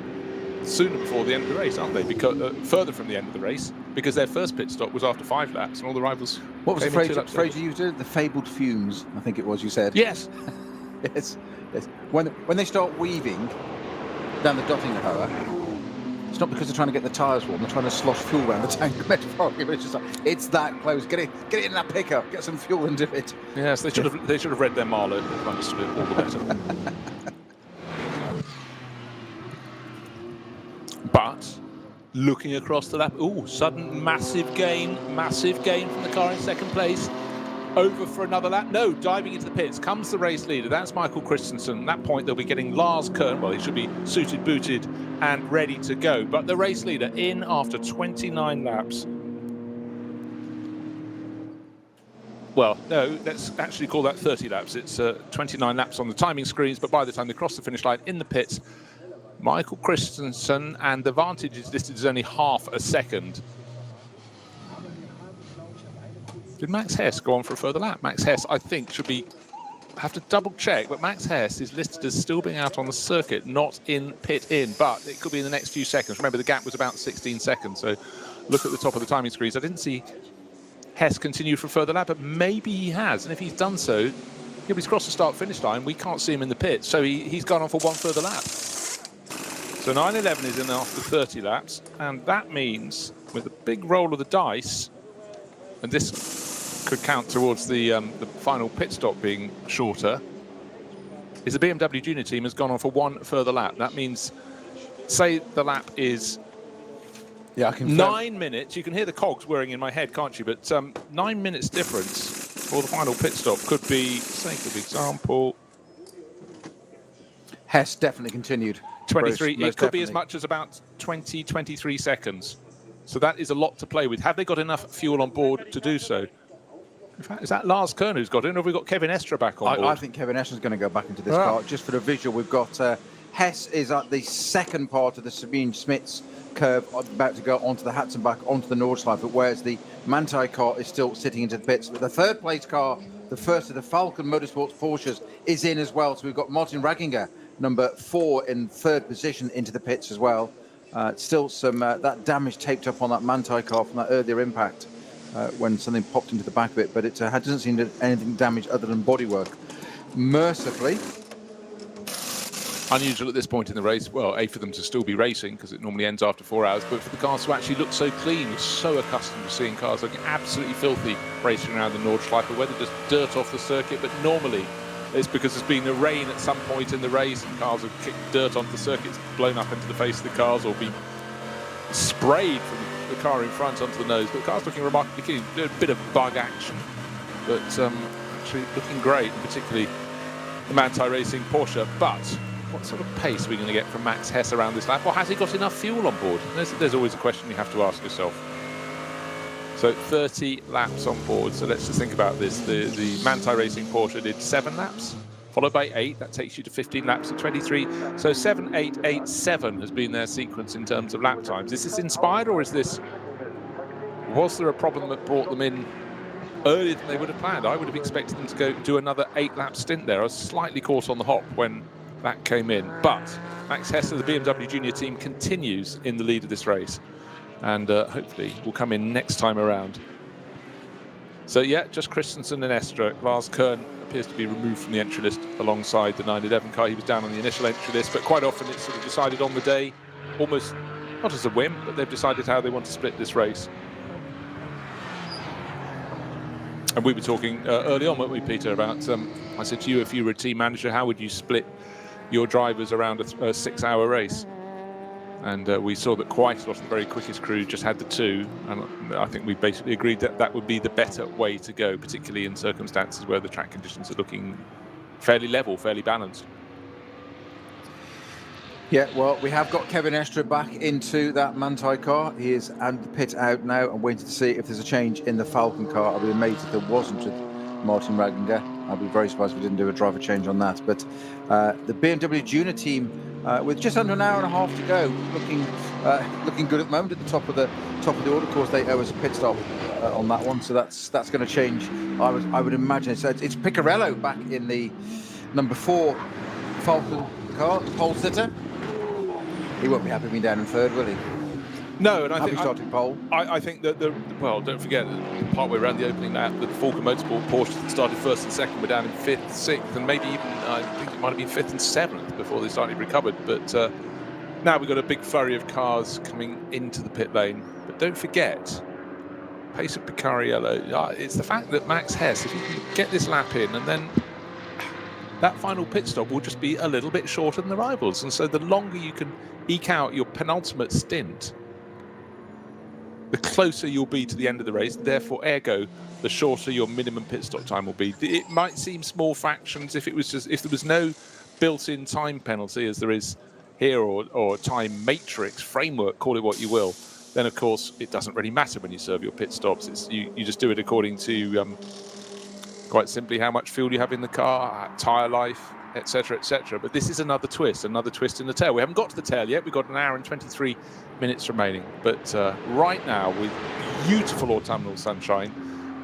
sooner before the end of the race, aren't they? Because further from the end of the race, because their first pit stop was after 5 laps, and all the rivals. What was the phrase you used? The fabled fumes, I think it was. You said. Yes. Yes. Yes. When they start weaving down the Dottinghauer, it's not because they're trying to get the tyres warm. They're trying to slosh fuel around the tank metaphorically, but it's just like, it's that close. Get it in that pickup. Get some fuel into it. Yes, they should have read their Marlowe. They've understood it all the better. But looking across the lap, sudden massive gain from the car in second place. Over for another lap. No, diving into the pits comes the race leader. That's Michael Christensen. At that point, they'll be getting Lars Kern. Well, he should be suited, booted, and ready to go. But the race leader in after 29 laps. Well, no, let's actually call that 30 laps. It's 29 laps on the timing screens, but by the time they cross the finish line in the pits, Michael Christensen, and the advantage is listed as only half a second. Did Max Hess go on for a further lap? Max Hess, I think, have to double check, but Max Hess is listed as still being out on the circuit, not in pit in, but it could be in the next few seconds. Remember, the gap was about 16 seconds, so look at the top of the timing screens. I didn't see Hess continue for a further lap, but maybe he has, and if he's done so, he's crossed the start-finish line. We can't see him in the pit, so he's gone on for one further lap. So 9:11 is in after 30 laps, and that means, with a big roll of the dice, and this could count towards the final pit stop being shorter, is the BMW Junior team has gone on for one further lap. That means, say the lap is 9 minutes. You can hear the cogs whirring in my head, can't you? But 9 minutes difference for the final pit stop could be, say, for example, Hess definitely continued. 23. Most it could be definitely. as much as about 20, 23 seconds. So that is a lot to play with. Have they got enough fuel on board to do so? In fact, is that Lars Kern who's got in, or have we got Kevin Estra back on board? I think Kevin Estra is going to go back into this car. Just for the visual, we've got Hess is at the second part of the Sabine Schmitz curve, about to go onto the Hatzenbach, onto the Nordschleife, whereas the Manthey car is still sitting into the pits. But the third place car, the first of the Falcon Motorsports Porsches, is in as well. So we've got Martin Raginger, number 4, in third position, into the pits as well. Still some that damage taped up on that Manthey car from that earlier impact when something popped into the back of it, but it doesn't seem to anything damaged other than bodywork. Mercifully. Unusual at this point in the race, well, A, for them to still be racing, because it normally ends after 4 hours, but for the cars to actually look so clean. We're so accustomed to seeing cars looking absolutely filthy racing around the Nordschleife, whether just dirt off the circuit, but normally it's because there's been a rain at some point in the race and cars have kicked dirt onto the circuit, blown up into the face of the cars, or been sprayed from the car in front onto the nose. But the car's looking remarkably clean. A bit of bug action, but actually looking great, particularly the Manthey Racing Porsche. But what sort of pace are we going to get from Max Hess around this lap? Or has he got enough fuel on board? There's always a question you have to ask yourself. So 30 laps on board. So let's just think about this. The Manthey Racing Porsche did 7 laps, followed by 8. That takes you to 15 laps at 23. So 7, 8, 8, 7 has been their sequence in terms of lap times. Is this inspired, or was there a problem that brought them in earlier than they would have planned? I would have expected them to go do another 8-lap stint there. I was slightly caught on the hop when that came in. But Max Hess of the BMW Junior team continues in the lead of this race, and hopefully will come in next time around. So yeah, just Christensen and Estra. Lars Kern appears to be removed from the entry list alongside the 911 car. He was down on the initial entry list, but quite often it's sort of decided on the day, almost not as a whim, but they've decided how they want to split this race. And we were talking early on, weren't we, Peter, about, I said to you, if you were a team manager, how would you split your drivers around a 6-hour race? And we saw that quite a lot of the very quickest crew just had the 2, and I think we basically agreed that that would be the better way to go, particularly in circumstances where the track conditions are looking fairly level, fairly balanced. Yeah, well, we have got Kevin Estra back into that Manthey car. He is at the pit out now and waiting to see if there's a change in the Falcon car. I'd be amazed if there wasn't with Martin Raginger. I'd be very surprised if we didn't do a driver change on that. But the BMW Junior team, with just under an hour and a half to go, looking good at the moment at the top of the order. Of course, they owe us a pit stop on that one, so that's going to change. I would imagine it's Picarello back in the number 4 Falcon car, pole sitter. He won't be happy being down in third, will he? No, and I happy think starting pole. I think that don't forget that partway around the opening lap, the Falcon Motorsport Porsche that started first and second were down in 5th, 6th, and maybe even I think it might have been 5th and 7th before they slightly recovered. But now we've got a big flurry of cars coming into the pit lane. But don't forget, pace of Picariello. It's the fact that Max Hess, if he can get this lap in, and then that final pit stop will just be a little bit shorter than the rivals. And so the longer you can eke out your penultimate stint, the closer you'll be to the end of the race, therefore, ergo, the shorter your minimum pit stop time will be. It might seem small fractions if there was no built-in time penalty as there is here, or time matrix framework, call it what you will. Then, of course, it doesn't really matter when you serve your pit stops. You just do it according to quite simply how much fuel you have in the car, tyre life, etc., etc. But this is another twist in the tail. We haven't got to the tail yet. We've got an hour and 23 minutes remaining. But right now, with beautiful autumnal sunshine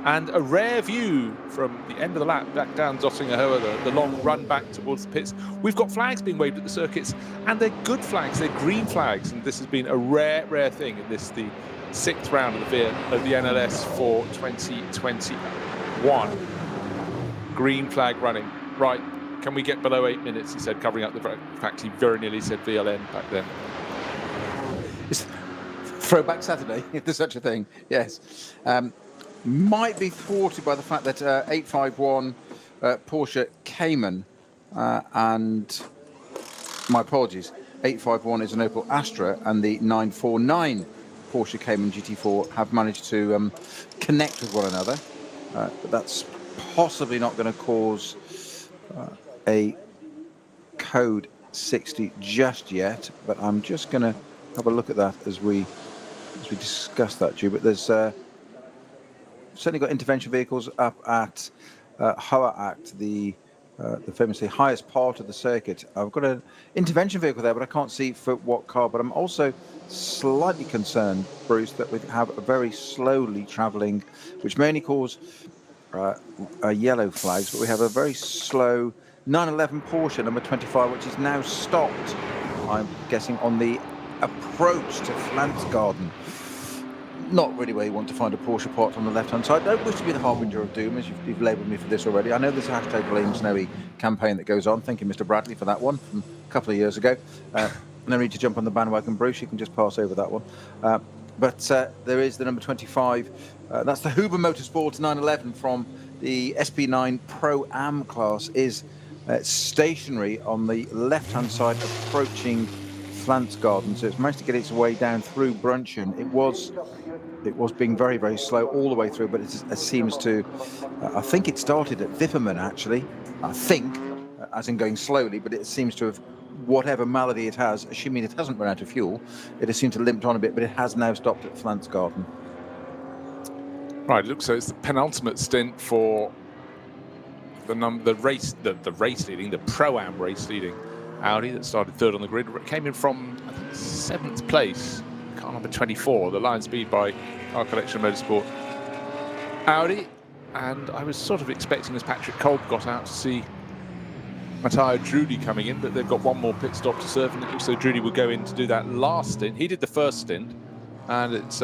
and a rare view from the end of the lap back down Zottinger, the long run back towards the pits, we've got flags being waved at the circuits, and they're good flags. They're green flags, and this has been a rare thing in this, the 6th round of the NLS for 2021. Green flag running. Right. Can we get below 8 minutes, he said, covering up the fact he very nearly said VLN back then. It's Throwback Saturday, if there's such a thing, yes. Might be thwarted by the fact that 851 Porsche Cayman and, my apologies, 851 is an Opel Astra, and the 949 Porsche Cayman GT4 have managed to connect with one another. But that's possibly not going to cause a code 60 just yet, but I'm just going to have a look at that as we discuss that, Drew. But there's certainly got intervention vehicles up at Hoa Act, the famously highest part of the circuit. I've got an intervention vehicle there, but I can't see for what car. But I'm also slightly concerned, Bruce, that we have a very slowly travelling, which may only cause yellow flags, but we have a very slow 911 Porsche number 25, which is now stopped, I'm guessing, on the approach to Flansgarden. Not really where you want to find a Porsche part on the left-hand side. Don't wish to be the harbinger of doom, as you've labelled me for this already. I know there's a hashtag Blame Snowy campaign that goes on. Thank you, Mr. Bradley, for that one from a couple of years ago. No need to jump on the bandwagon, Bruce. You can just pass over that one. But there is the number 25. That's the Huber Motorsports 911 from the SP9 Pro-Am class, is stationary on the left-hand side approaching Flansgarden. So it's managed to get its way down through Brunchen. It was being very, very slow all the way through, but it seems to, I think it started at Wipperman, actually. I think, as in going slowly, but it seems to have, whatever malady it has, assuming it hasn't run out of fuel, it has seemed to limp on a bit, but it has now stopped at Flansgarden. Right, it looks so it's the penultimate stint for the race leading, the Pro-Am race leading Audi that started third on the grid. Came in from, I think, 7th place, car number 24, the Lion Speed by Car Collection Motorsport Audi. And I was sort of expecting, as Patrick Kolb got out, to see Matteo Drudi coming in, but they've got one more pit stop to serve, and it looks so Drudi will go in to do that last stint. He did the first stint, and it's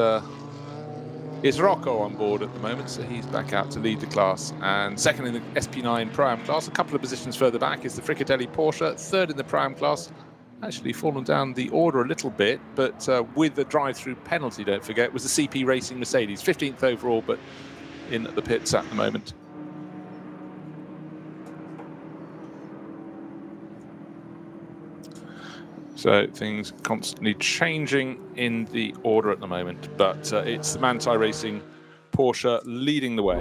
Rocco on board at the moment, so he's back out to lead the class. And second in the SP9 Pro-Am class, a couple of positions further back, is the Fricatelli Porsche. Third in the Pro-Am class, actually fallen down the order a little bit, but with the drive-through penalty, don't forget, was the CP Racing Mercedes. 15th overall, but in the pits at the moment. So things constantly changing in the order at the moment, but it's the Manthey Racing Porsche leading the way.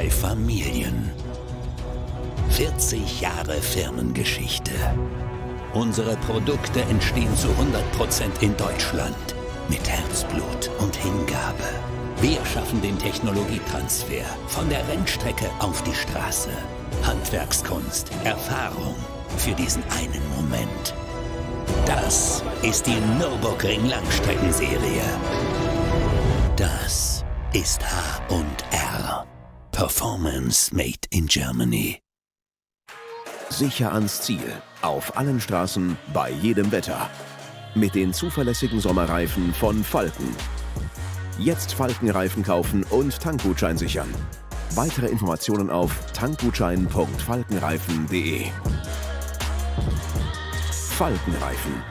2 Familien. 40 Jahre Firmengeschichte. Unsere Produkte entstehen zu 100% in Deutschland. Mit Herzblut und Hingabe. Wir schaffen den Technologietransfer von der Rennstrecke auf die Straße. Handwerkskunst, Erfahrung für diesen einen Moment. Das ist die Nürburgring Langstreckenserie. Das ist H&R. Performance made in Germany. Sicher ans Ziel. Auf allen Straßen, bei jedem Wetter. Mit den zuverlässigen Sommerreifen von Falken. Jetzt Falkenreifen kaufen und Tankgutschein sichern. Weitere Informationen auf tankgutschein.falkenreifen.de. Falkenreifen.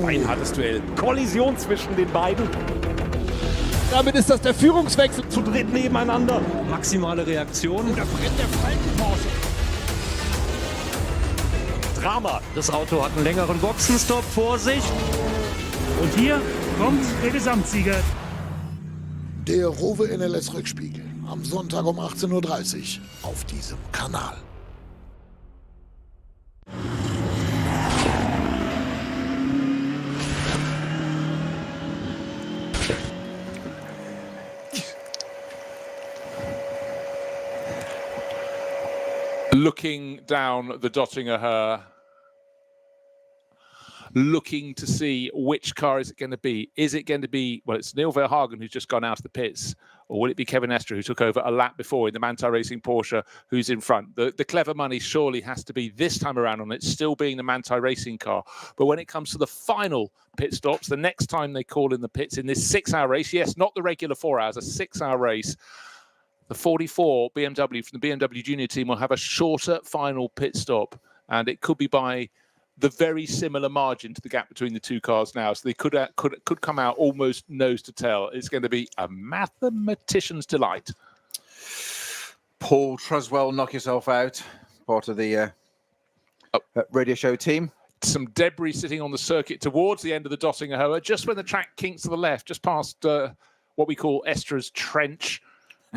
Ein hartes Duell. Kollision zwischen den beiden. Damit ist das der Führungswechsel. Zu dritt nebeneinander. Maximale Reaktion. Da brennt der Falken-Porsche. Drama. Das Auto hat einen längeren Boxenstopp. Vorsicht. Und hier kommt der Gesamtsieger. Der Rowe NLS Rückspiegel. Am Sonntag um 18:30 Uhr auf diesem Kanal. Looking down the Dottinger Her, looking to see which car is it going to be. Is it going to be, well, it's Neil Verhagen who's just gone out of the pits, or will it be Kevin Estre who took over a lap before in the Manthey Racing Porsche who's in front? The clever money surely has to be this time around on it still being the Manthey Racing car. But when it comes to the final pit stops, the next time they call in the pits in this 6-hour race, yes, not the regular 4 hours, a 6-hour race, the 44 BMW from the BMW Junior team will have a shorter final pit stop, and it could be by the very similar margin to the gap between the two cars now. So they could come out almost nose to tail. It's going to be a mathematician's delight. Paul Truswell, knock yourself out. Part of the radio show team. Some debris sitting on the circuit towards the end of the Dottinger Hoa, just when the track kinks to the left, just past what we call Estre's Trench.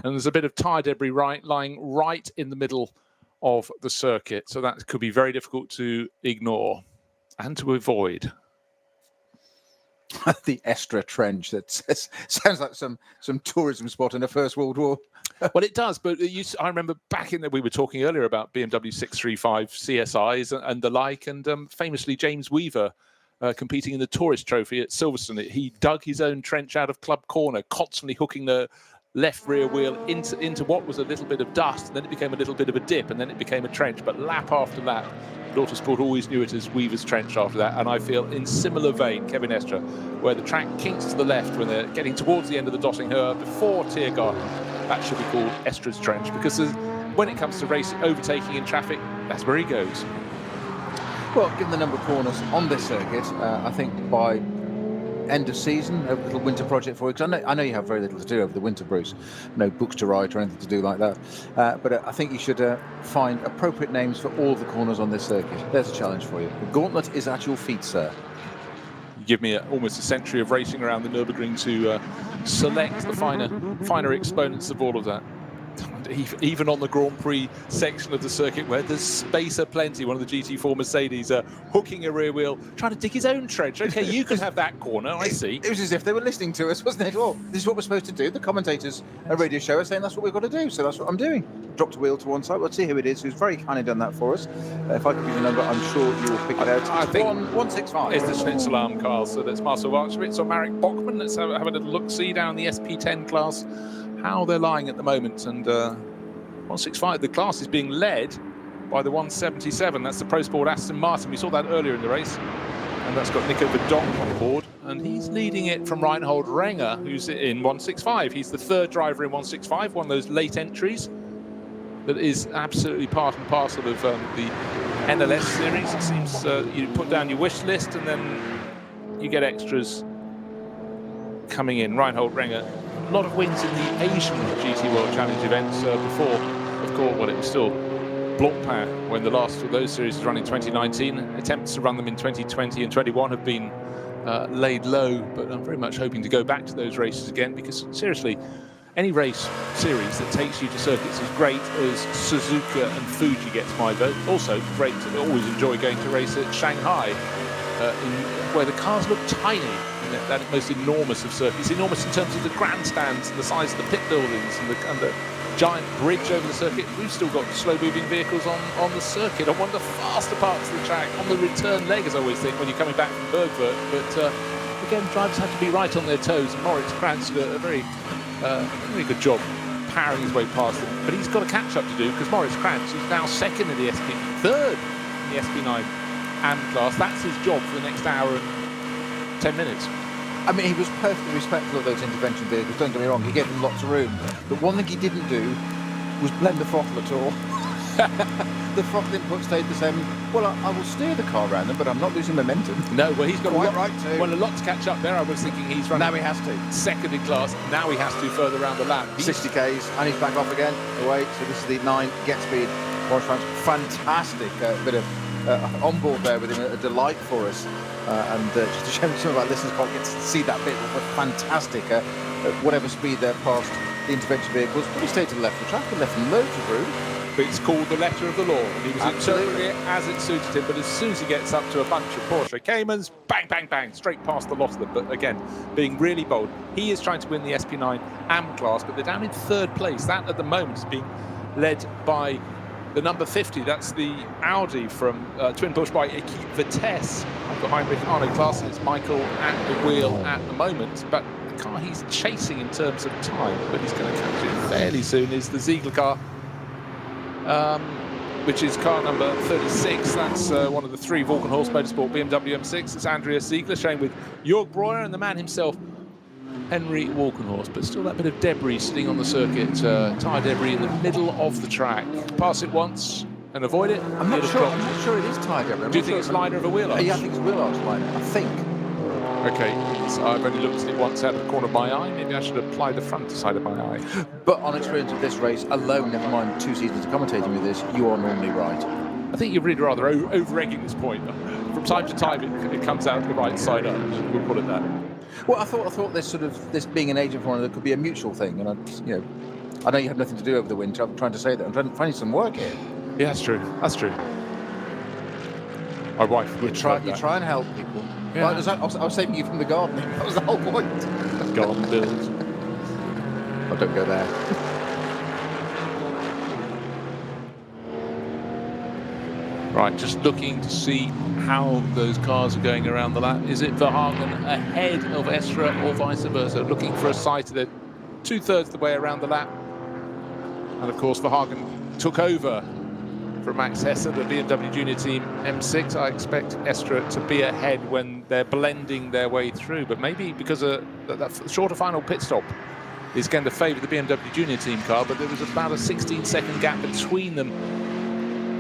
And there's a bit of tyre debris lying right in the middle of the circuit. So that could be very difficult to ignore and to avoid. The Estre Trench, that sounds like some tourism spot in the First World War. Well, it does, but I remember back in we were talking earlier about BMW 635 CSIs and the like, and famously James Weaver competing in the Tourist Trophy at Silverstone. He dug his own trench out of Club Corner, constantly hooking the left rear wheel into what was a little bit of dust, and then it became a little bit of a dip, and then it became a trench. But lap after lap, Autosport always knew it as Weaver's Trench after that. And I feel in similar vein, Kevin Estre, where the track kinks to the left when they're getting towards the end of the Dottinger Hoa before Tiergarten, that should be called Estre's Trench, because when it comes to race overtaking in traffic, that's where he goes. Well, given the number of corners on this circuit, I think by end of season, a little winter project for you, because I know you have very little to do over the winter, Bruce. No books to write or anything to do like that. But I think you should find appropriate names for all of the corners on this circuit. There's a challenge for you. The gauntlet is at your feet, sir. You give me almost a century of racing around the Nürburgring to select the finer exponents of all of that. Even on the Grand Prix section of the circuit where there's space aplenty, one of the GT4 Mercedes hooking a rear wheel, trying to dig his own trench. Okay, you can have that corner, I see. It was as if they were listening to us, wasn't it? Well, this is what we're supposed to do. The commentators at radio show are saying that's what we've got to do, so that's what I'm doing. Dropped a wheel to one side. Let's see who it is who's very kindly done that for us. If I give you the number, I'm sure you will pick it out. I think 165. It's the Schnitzel arm car, so that's Marcel Warchowitz or Marek Bockman. Let's have a little look-see down the SP10 class, how they're lying at the moment. And 165, the class is being led by the 177. That's the Pro Sport Aston Martin. We saw that earlier in the race. And that's got Nico Verdonk on board. And he's leading it from Reinhold Renger, who's in 165. He's the third driver in 165, one of those late entries that is absolutely part and parcel of the NLS series. It seems you put down your wish list and then you get extras coming in. Reinhold Renger, a lot of wins in the Asian GT World Challenge events before. Of course, well, it was still Blancpain when the last of those series was run in 2019. Attempts to run them in 2020 and 21 have been laid low, but I'm very much hoping to go back to those races again, because seriously, any race series that takes you to circuits as great as Suzuka and Fuji gets my vote. Also great, I always enjoy going to race at Shanghai, where the cars look tiny. That most enormous of circuits, enormous in terms of the grandstands and the size of the pit buildings and the giant bridge over the circuit. We've still got slow-moving vehicles on the circuit, on one of the faster parts of the track, on the return leg, as I always think, when you're coming back from Bergwerk. But again, drivers have to be right on their toes, and Moritz Krantz did a very good job powering his way past them. But he's got a catch-up to do, because Moritz Krantz is now second in the third in the SP9 AM class. That's his job for the next hour and 10 minutes. I mean, he was perfectly respectful of those intervention vehicles, don't get me wrong, he gave them lots of room. But one thing he didn't do was blend the throttle at all. The throttle input stayed the same. Well, I will steer the car around them, but I'm not losing momentum. No, well, he's got quite right too. Well, a lot to catch up there. I was thinking he's running. Now he has to. Second in class. Now he has to further around the lap. 60 Ks, and he's back off again. Away. So this is the 9 get speed. Fantastic bit of on board there with him, a delight for us. And just to show some of our listeners can't get to see that bit of a fantastic, whatever speed they're past the intervention vehicles. But he stayed to the left of the track and left them loads of room. But it's called the letter of the law, and he was interpreting it as it suited him. But as soon as he gets up to a bunch of Porsche Caymans, bang, bang, bang, straight past the lot of them. But again, being really bold, he is trying to win the SP9 AM class, but they're down in third place. That at the moment is being led by the number 50. That's the Audi from twin push by Equipe Vitesse. Behind Ricciardo class, it's Michael at the wheel at the moment, but the car he's chasing in terms of time, but he's going to catch it fairly soon, is the Ziegler car, which is car number 36. That's one of the 3 Walkenhorst Motorsport BMW M6. It's Andreas Ziegler, sharing with Jörg Breuer and the man himself, Henry Walkenhorst. But still that bit of debris sitting on the circuit, tyre debris in the middle of the track. Pass it once and avoid it. I'm not sure it is tyre debris. Do you think it's liner of a wheel arch? Yeah, I think it's wheel arch liner, I think. Okay, so I've only looked at it once out of the corner of my eye. Maybe I should apply the front side of my eye. But on experience of this race alone, never mind 2 seasons of commentating with this, you are normally right. I think you're really rather over-egging this point. From time to time, it comes out the right side up. We'll put it that. Well, I thought this being an agent for one, there could be a mutual thing, and I know you have nothing to do over the winter. I'm trying to say that I'm trying to find some work here. Yeah, that's true. That's true. My wife would try. You try and help people. Yeah. Well, I was saving you from the gardening. That was the whole point. Garden build. Oh, don't go there. Right, just looking to see how those cars are going around the lap. Is it Verhagen ahead of Estra or vice versa? Looking for a sight of it 2/3 of the way around the lap. And of course, Verhagen took over from Max Hesse, the BMW Junior Team M6. I expect Estra to be ahead when they're blending their way through, but maybe because that shorter final pit stop is going to favour the BMW Junior Team car, but there was about a 16-second gap between them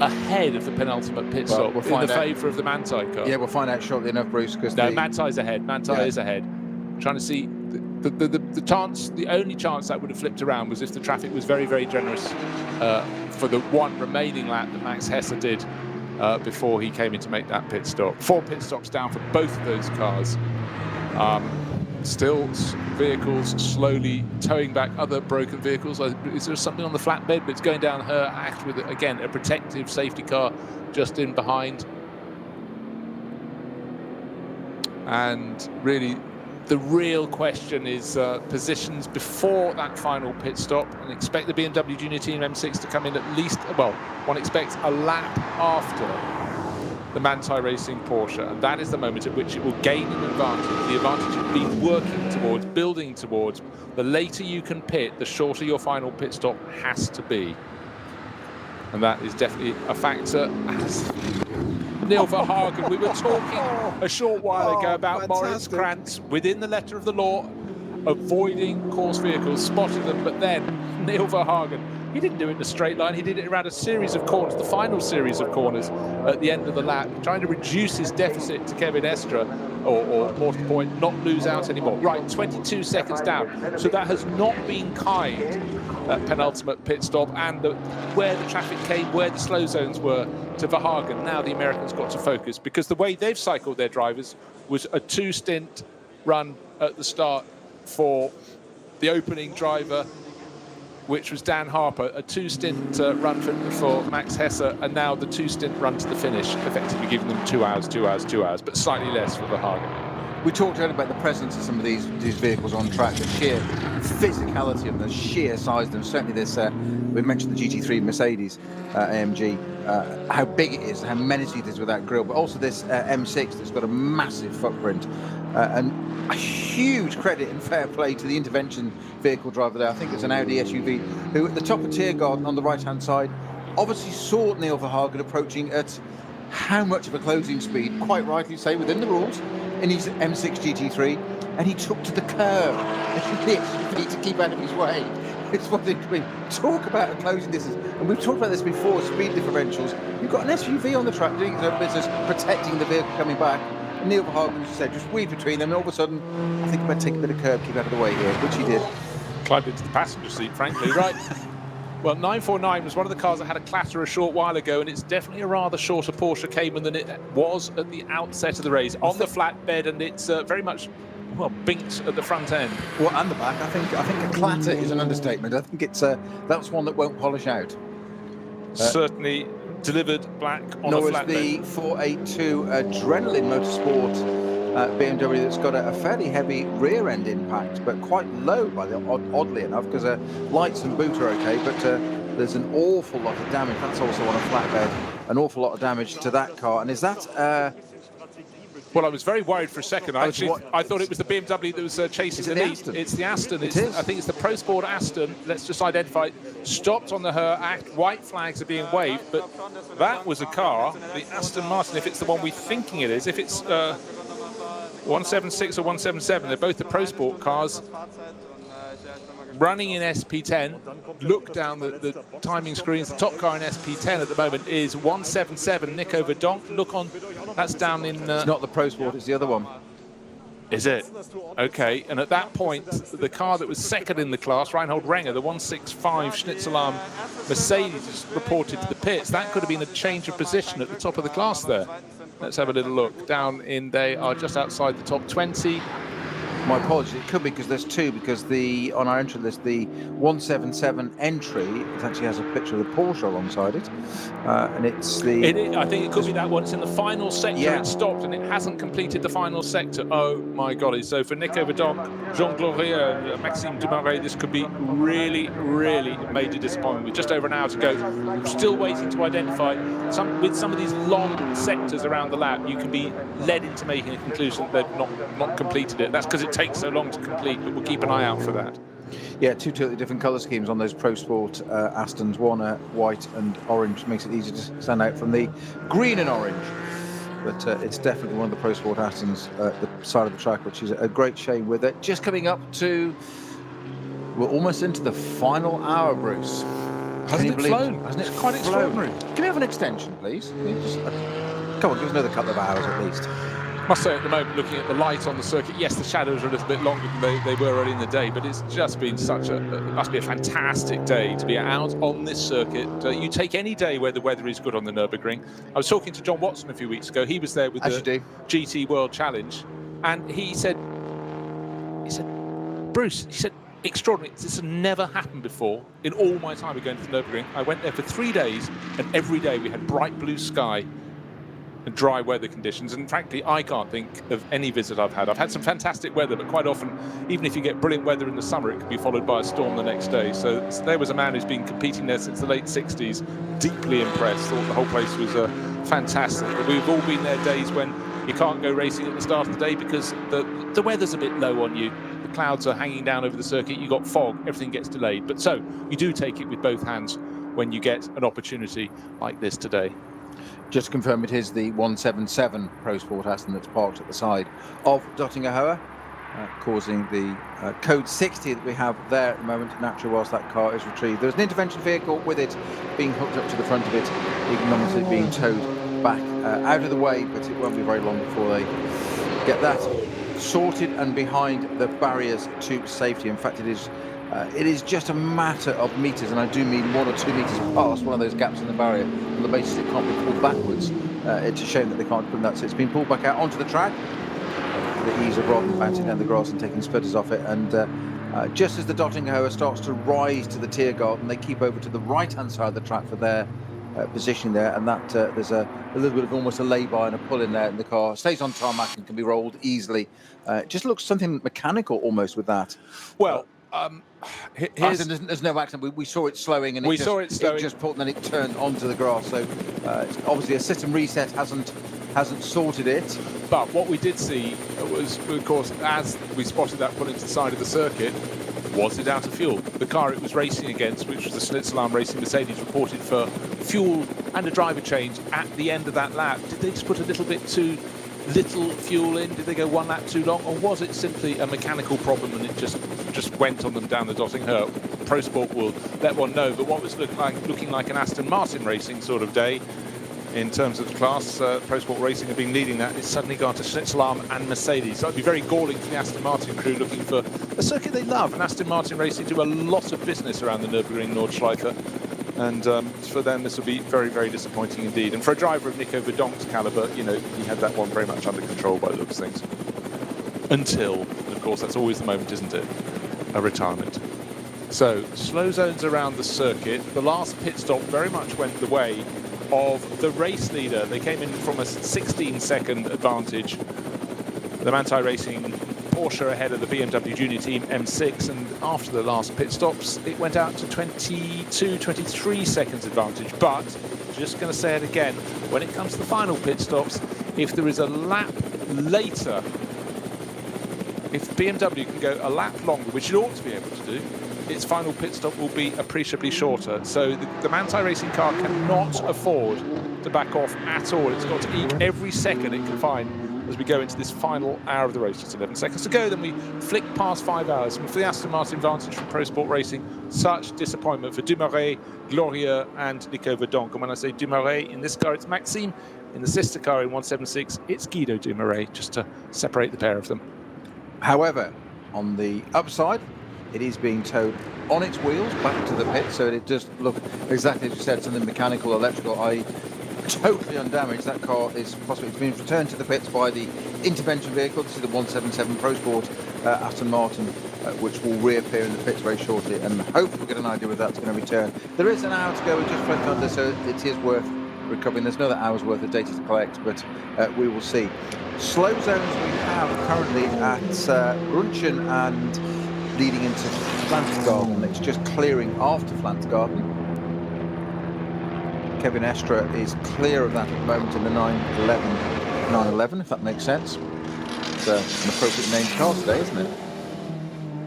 ahead of the penultimate pit stop in the favour of the Manthey car. Yeah, we'll find out shortly enough, Bruce. Because Manthey's ahead. Manthey is ahead. I'm trying to see the chance. The only chance that would have flipped around was if the traffic was very, very generous for the one remaining lap that Max Hesse did before he came in to make that pit stop. 4 pit stops down for both of those cars. Still vehicles slowly towing back other broken vehicles. Is there something on the flatbed? But it's going down her act with, again, a protective safety car just in behind. And really, the real question is positions before that final pit stop, and expect the BMW Junior Team M6 to come in at least, well, one expects a lap after the Manthey Racing Porsche, and that is the moment at which it will gain an advantage. The advantage it's been working towards, building towards. The later you can pit, the shorter your final pit stop has to be. And that is definitely a factor. As Neil Verhagen, we were talking a short while ago about Moritz Krantz within the letter of the law, avoiding course vehicles, spotting them, but then Neil Verhagen, he didn't do it in a straight line, he did it around a series of corners, the final series of corners at the end of the lap, trying to reduce his deficit to Kevin Estre, or more to the point, not lose out anymore. Right, 22 seconds down. So that has not been kind, that penultimate pit stop, and where the traffic came, where the slow zones were to Verhagen. Now the Americans got to focus, because the way they've cycled their drivers was a 2-stint run at the start for the opening driver, which was Dan Harper, a 2-stint run for Max Hesse, and now the 2-stint run to the finish, effectively giving them 2 hours, 2 hours, 2 hours, but slightly less for Verhagen. We talked earlier about the presence of some of these vehicles on track, the sheer physicality of them, the sheer size of them. Certainly this, we mentioned the GT3 Mercedes AMG, how big it is, how menacing it is with that grille, but also this M6 that's got a massive footprint, and a huge credit and fair play to the intervention vehicle driver there. I think it's an Audi SUV, who at the top of Tiergarten on the right-hand side obviously saw Neil Verhagen approaching at how much of a closing speed, quite rightly say, within the rules, in his M6 GT3, and he took to the curb to keep out of his way. It's what they mean. Talk about a closing distance, and we've talked about this before, speed differentials. You've got an SUV on the track doing its own business, protecting the vehicle coming back. Neil Verhagen, as you said, just weave between them, and all of a sudden, I think I better take a bit of curb, keep out of the way here, which he did. Climbed into the passenger seat, frankly, right? Well, 949 was one of the cars that had a clatter a short while ago, and it's definitely a rather shorter Porsche Cayman than it was at the outset of the race, on the flatbed, and it's very much, well, binked at the front end. Well, and the back. I think a clatter is an understatement. I think it's that's one that won't polish out. Certainly delivered black on the flatbed. The 482 Adrenaline Motorsport BMW that's got a fairly heavy rear end impact, but quite low, oddly enough, because lights and boot are okay, but there's an awful lot of damage. That's also on a flatbed, an awful lot of damage to that car. And is that... Well, I was very worried for a second. I thought it was the BMW that was chasing the lead. It's the Aston. I think it's the Pro Sport Aston. Let's just identify it. Stopped on the Her Act. White flags are being waved, but that was a car, the Aston Martin, if it's the one we're thinking it is. If it's 176 or 177, they're both the Pro Sport cars. Running in SP10, look down the timing screens. The top car in SP10 at the moment is 177, Nico Verdonk. Look on, that's down in... it's not the Pro Sport, it's the other one. Is it? Okay, and at that point, the car that was second in the class, Reinhold Renger, the 165 Schnitzelarm Mercedes, is reported to the pits. That could have been a change of position at the top of the class there. Let's have a little look. Down in, they are just outside the top 20. My apologies, it could be because there's two, because on our entry list, the 177 entry, it actually has a picture of the Porsche alongside it, and it's the... I think it could be that one. It's in the final sector. Yeah. It stopped, and it hasn't completed the final sector. Oh, my God. So for Nico Verdonk, Jean Glorieux, Maxime Dumaret, this could be really, really major disappointment. With just over an hour to go, we're still waiting to identify. With some of these long sectors around the lap, you can be led into making a conclusion that they've not completed it. That's because it takes so long to complete, but we'll keep an eye out for that. Yeah, two totally different colour schemes on those Pro Sport Astons. One white and orange, makes it easy to stand out from the green and orange. But it's definitely one of the Pro Sport Astons at the side of the track, which is a great shame. With it just coming up to, we're almost into the final hour, Bruce. Hasn't it flown? Hasn't it? It's quite extraordinary. Can we have an extension, please? Can you just, come on, give us another couple of hours at least. Must say at the moment, looking at the light on the circuit, yes, the shadows are a little bit longer than they were early in the day, but it's just been it must be a fantastic day to be out on this circuit. You take any day where the weather is good on the Nürburgring. I was talking to John Watson a few weeks ago. He was there with the GT World Challenge, and he said, Bruce, he said, extraordinary. This has never happened before in all my time of going to the Nürburgring. I went there for 3 days, and every day we had bright blue sky and dry weather conditions, and frankly I can't think of any visit I've had. I've had some fantastic weather, but quite often, even if you get brilliant weather in the summer, it can be followed by a storm the next day. So there was a man who's been competing there since the late 60s, deeply impressed, thought the whole place was fantastic. But we've all been there days when you can't go racing at the start of the day because the weather's a bit low on you. The clouds are hanging down over the circuit, you've got fog, everything gets delayed. But so you do take it with both hands when you get an opportunity like this today. Just to confirm, it is the 177 Pro Sport Aston that's parked at the side of Dottingerhoe, causing the code 60 that we have there at the moment, naturally, whilst that car is retrieved. There's an intervention vehicle with it being hooked up to the front of it, ignominiously being towed back out of the way, but it won't be very long before they get that sorted and behind the barriers to safety. In fact, it is just a matter of metres, and I do mean 1 or 2 metres past one of those gaps in the barrier on the basis it can't be pulled backwards. It's a shame that they can't put that, so it's been pulled back out onto the track for the ease of rather than bouncing down the grass and taking splitters off it. And just as the Dottingerhoe starts to rise to the Tiergarten, they keep over to the right-hand side of the track for their position there, and that there's a little bit of almost a lay-by and a pull in there, and the car stays on tarmac and can be rolled easily. It just looks something mechanical almost with that. Well, there's no accident. We saw it slowing, and it just pulled, and then it turned onto the grass. So obviously a system reset hasn't sorted it. But what we did see was, of course, as we spotted that pull into the side of the circuit, was it out of fuel? The car it was racing against, which was the Schlitz-Alarm Racing Mercedes, reported for fuel and a driver change at the end of that lap. Did they just put a little bit too little fuel in? Did they go 1 lap too long? Or was it simply a mechanical problem and it just went on them down the Dottingerhoe? Pro Sport will let one know. But what was looking like an Aston Martin racing sort of day in terms of the class, Pro Sport Racing have been leading that. It's suddenly gone to Schlitz-Alarm and Mercedes. So it'd be very galling for the Aston Martin crew looking for a circuit they love. And Aston Martin Racing do a lot of business around the Nürburgring Nordschleife. And for them, this will be very, very disappointing indeed. And for a driver of Nico Verdonk's calibre, you know, he had that one very much under control by the looks of things. Until, of course, that's always the moment, isn't it? A retirement. So, slow zones around the circuit. The last pit stop very much went the way of the race leader. They came in from a 16-second advantage. The Manthey Racing Porsche ahead of the BMW Junior Team M6, and after the last pit stops, it went out to 22, 23 seconds advantage. But, just going to say it again, when it comes to the final pit stops, if there is a lap later, if BMW can go a lap longer, which it ought to be able to do, its final pit stop will be appreciably shorter. So the Manthey Racing car cannot afford to back off at all. It's got to eke every second it can find as we go into this final hour of the race. Just 11 seconds to go, then we flick past 5 hours. And for the Aston Martin Vantage from Pro Sport Racing, such disappointment for Dumoulin, Gloria and Nico Verdonk. And when I say Dumoulin, in this car it's Maxime. In the sister car in 176, it's Guido Dumoulin, just to separate the pair of them. However, on the upside, it is being towed on its wheels back to the pit, so it does look exactly as you said, something mechanical, electrical, totally undamaged. That car is possibly being returned to the pits by the intervention vehicle. This is the 177 Pro Sport Aston Martin, which will reappear in the pits very shortly, and hopefully we'll get an idea whether that's going to return. There is an hour to go, we just went under, so it is worth recovering. There's another hour's worth of data to collect, but we will see. Slow zones we have currently at Brunchen and leading into Flantzgarten. It's just clearing after Flantzgarten. Kevin Estra is clear of that at the moment in the 911, if that makes sense. It's an appropriate named car today, isn't it?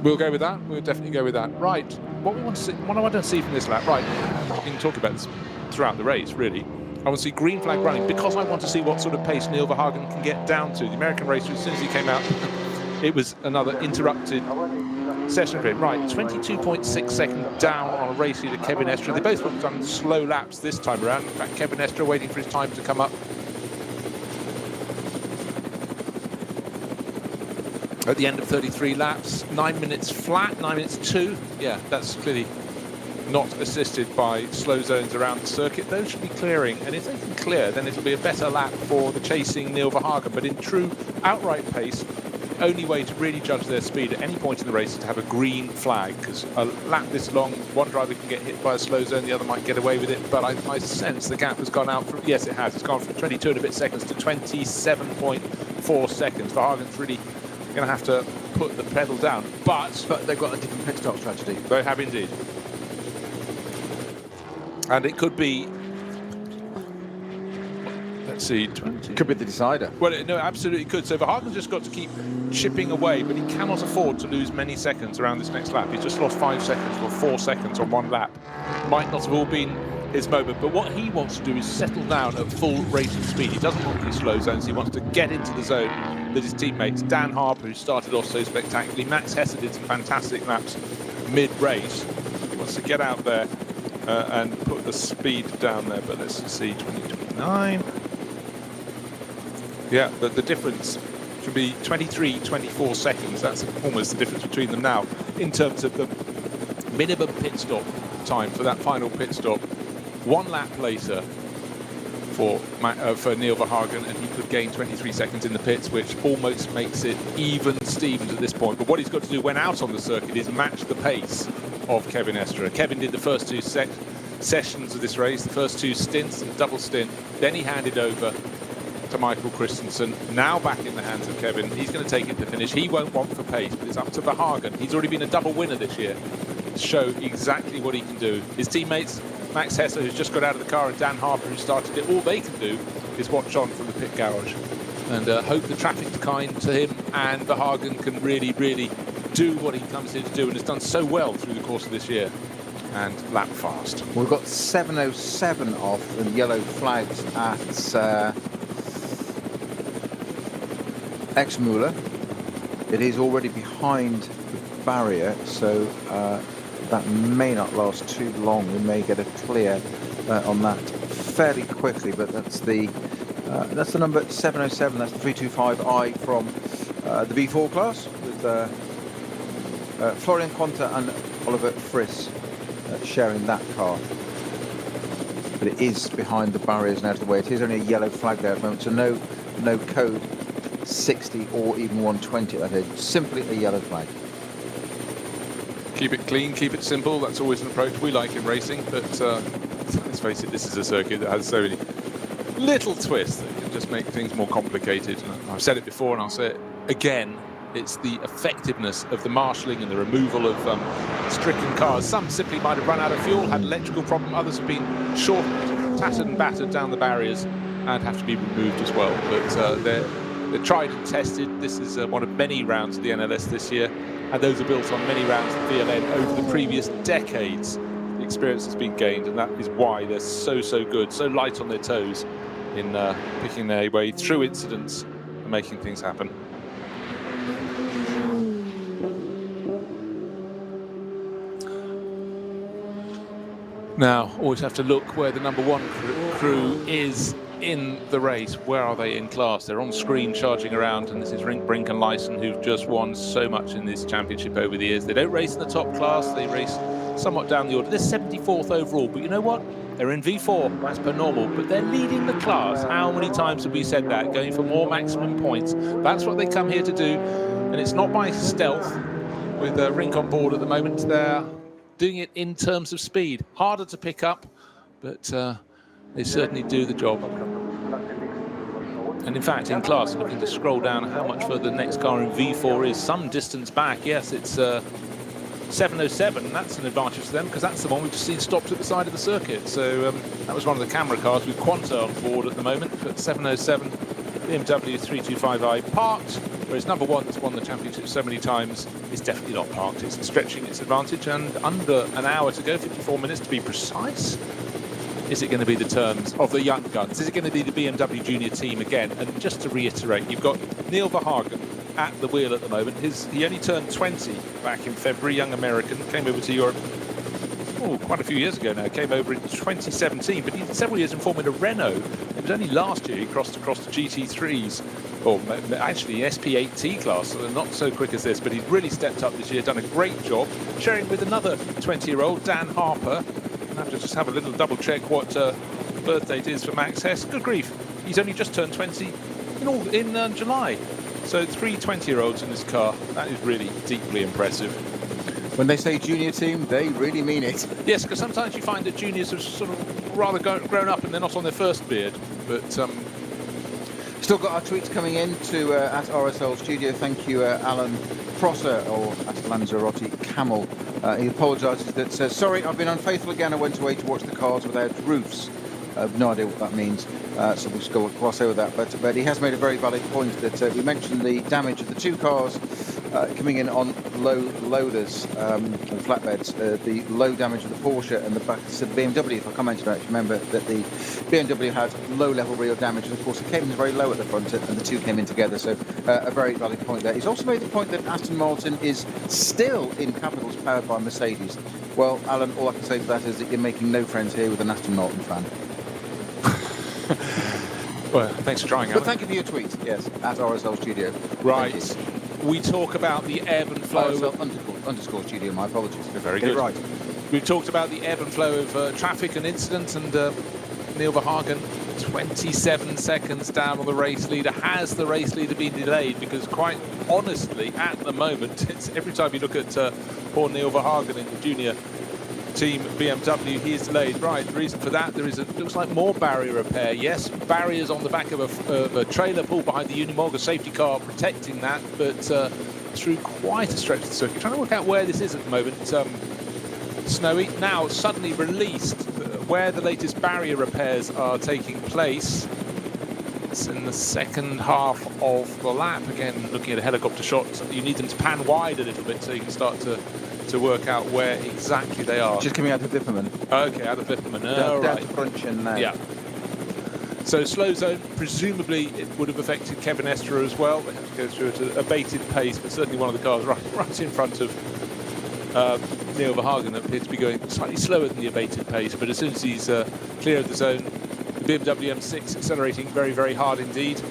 We'll go with that. We'll definitely go with that. Right. What I want to see from this lap, right, we can talk about this throughout the race, really. I want to see green flag running because I want to see what sort of pace Neil Verhagen can get down to. The American racer, as soon as he came out, it was another interrupted session grid. Right, 22.6 seconds down on a race leader, Kevin Estre. They both have done slow laps this time around. In fact, Kevin Estre waiting for his time to come up. At the end of 33 laps, 9 minutes flat, 9 minutes 2. Yeah, that's clearly not assisted by slow zones around the circuit. Those should be clearing, and if they can clear, then it'll be a better lap for the chasing Neil Verhagen. But in true outright pace, the only way to really judge their speed at any point in the race is to have a green flag, because a lap this long, one driver can get hit by a slow zone, the other might get away with it. But I sense the gap has gone out from, yes it has, it's gone from 22 and a bit seconds to 27.4 seconds. Verhagen's really going to have to put the pedal down, but they've got a different pit stop strategy. They have indeed. And it could be, let's see, 20. Could be the decider. Well, no, absolutely could. So Verhagen's just got to keep chipping away, but he cannot afford to lose many seconds around this next lap. He's just lost 5 seconds or 4 seconds on one lap. Might not have all been his moment, but what he wants to do is settle down at full racing speed. He doesn't want these slow zones. He wants to get into the zone that his teammates, Dan Harper, who started off so spectacularly, Max Hesse did some fantastic laps mid-race. He wants to get out there and put the speed down there. But let's see, 2029. Yeah, the difference should be 23-24 seconds. That's almost the difference between them now in terms of the minimum pit stop time for that final pit stop. 1 lap later for Neil Verhagen, and he could gain 23 seconds in the pits, which almost makes it even Stevens at this point. But what he's got to do when out on the circuit is match the pace of Kevin Estre. Kevin did the first 2 sessions of this race, the first 2 stints, a double stint. Then he handed over to Michael Christensen. Now back in the hands of Kevin. He's going to take it to finish. He won't want for pace, but it's up to Verhagen. He's already been a double winner this year to show exactly what he can do. His teammates, Max Hesse, who's just got out of the car, and Dan Harper, who started it, all they can do is watch on from the pit garage and hope the traffic's kind to him, and Verhagen can really, really do what he comes here to do and has done so well through the course of this year and lap fast. We've got 7:07 off and yellow flags at Exmüller. It is already behind the barrier, so that may not last too long. We may get a clear on that fairly quickly, but that's the number 707. That's the 325i from the V4 class with Florian Quanta and Oliver Friss sharing that car. But it is behind the barriers now to the way. It is only a yellow flag there at the moment, so no code 60 or even 120. That is simply a yellow flag. Keep it clean, keep it simple. That's always an approach we like in racing, but let's face it, this is a circuit that has so many little twists that can just make things more complicated. And I've said it before and I'll say it again. It's the effectiveness of the marshalling and the removal of stricken cars. Some simply might have run out of fuel, had an electrical problem. Others have been shortened, tattered and battered down the barriers and have to be removed as well. But they're tried and tested. This is one of many rounds of the NLS this year, and those are built on many rounds of VLN over the previous decades. The experience has been gained, and that is why they're so good, so light on their toes in picking their way through incidents and making things happen. Now, always have to look where the number 1 crew is in the race. Where are they in class? They're on screen charging around, and this is Rink, Brink and Lyson, who've just won so much in this championship over the years. They don't race in the top class, they race somewhat down the order. They're 74th overall, but you know what? They're in V4 as per normal, but they're leading the class. How many times have we said that? Going for more maximum points. That's what they come here to do, and it's not by stealth with Rink on board at the moment. They're doing it in terms of speed. Harder to pick up, but they certainly do the job. And in fact, in class, looking to scroll down how much further the next car in V4 is. Some distance back, yes, it's 707, and that's an advantage to them because that's the one we've just seen stopped at the side of the circuit. So that was one of the camera cars with Quanta on board at the moment, but 707, BMW 325i parked, whereas number 1 that's won the championship so many times is definitely not parked. It's stretching its advantage, and under an hour to go, 54 minutes to be precise. is it going to be the terms of the young guns? Is it going to be the BMW Junior team again? And just to reiterate, you've got Neil Verhagen at the wheel at the moment. He only turned 20 back in February, young American, came over to Europe quite a few years ago now, came over in 2017, but he did several years in Formula Renault. It was only last year he crossed across the GT3s, or actually SP8T class, so not so quick as this, but he's really stepped up this year, done a great job, sharing with another 20-year-old, Dan Harper. I have to just have a little double check what birth date is for Max Hess. Good grief, he's only just turned 20 in July. So 3 20-year-olds in this car. That is really deeply impressive. When they say junior team, they really mean it. Yes, because sometimes you find that juniors have sort of rather grown up and they're not on their first beard. But still got our tweets coming in to at RSL Studio. Thank you, Alan Prosser, or at Lanzarote Camel. He apologises that says, sorry, I've been unfaithful again. I went away to watch the cars without roofs. I have no idea what that means, so we'll just go gloss over that. But he has made a very valid point that we mentioned the damage of the 2 cars coming in on low loaders and flatbeds, the low damage of the Porsche and the back of the BMW. If I commented on it, remember that the BMW had low-level real damage, and of course it came in very low at the front, and the 2 came in together. So a very valid point there. He's also made the point that Aston Martin is still in capitals powered by Mercedes. Well, Alan, all I can say to that is that you're making no friends here with an Aston Martin fan. Well, thanks for trying, Alan. But thank you for your tweet, yes, at RSL Studio. Right. We talk about the ebb and flow. RSL underscore studio, my apologies. Very good. Right. We've talked about the ebb and flow of traffic and incidents, and Neil Verhagen, 27 seconds down on the race leader. Has the race leader been delayed? Because quite honestly, at the moment, it's every time you look at poor Neil Verhagen in the junior team BMW, he is delayed. Right, the reason for that, looks like more barrier repair. Yes, barriers on the back of a trailer pulled behind the Unimog, a safety car protecting that, but through quite a stretch of the circuit. Trying to work out where this is at the moment. Snowy, now suddenly released, where the latest barrier repairs are taking place. It's in the second half of the lap. Again, looking at a helicopter shot, you need them to pan wide a little bit so you can start to work out where exactly they are. Just coming out of Wipperman. Okay, out of Wipperman. Right. Yeah. So slow zone, presumably it would have affected Kevin Estre as well. They have to go through at an abated pace, but certainly one of the cars right in front of Neil Verhagen appeared to be going slightly slower than the abated pace, but as soon as he's clear of the zone, the BMW M6 accelerating very, very hard indeed.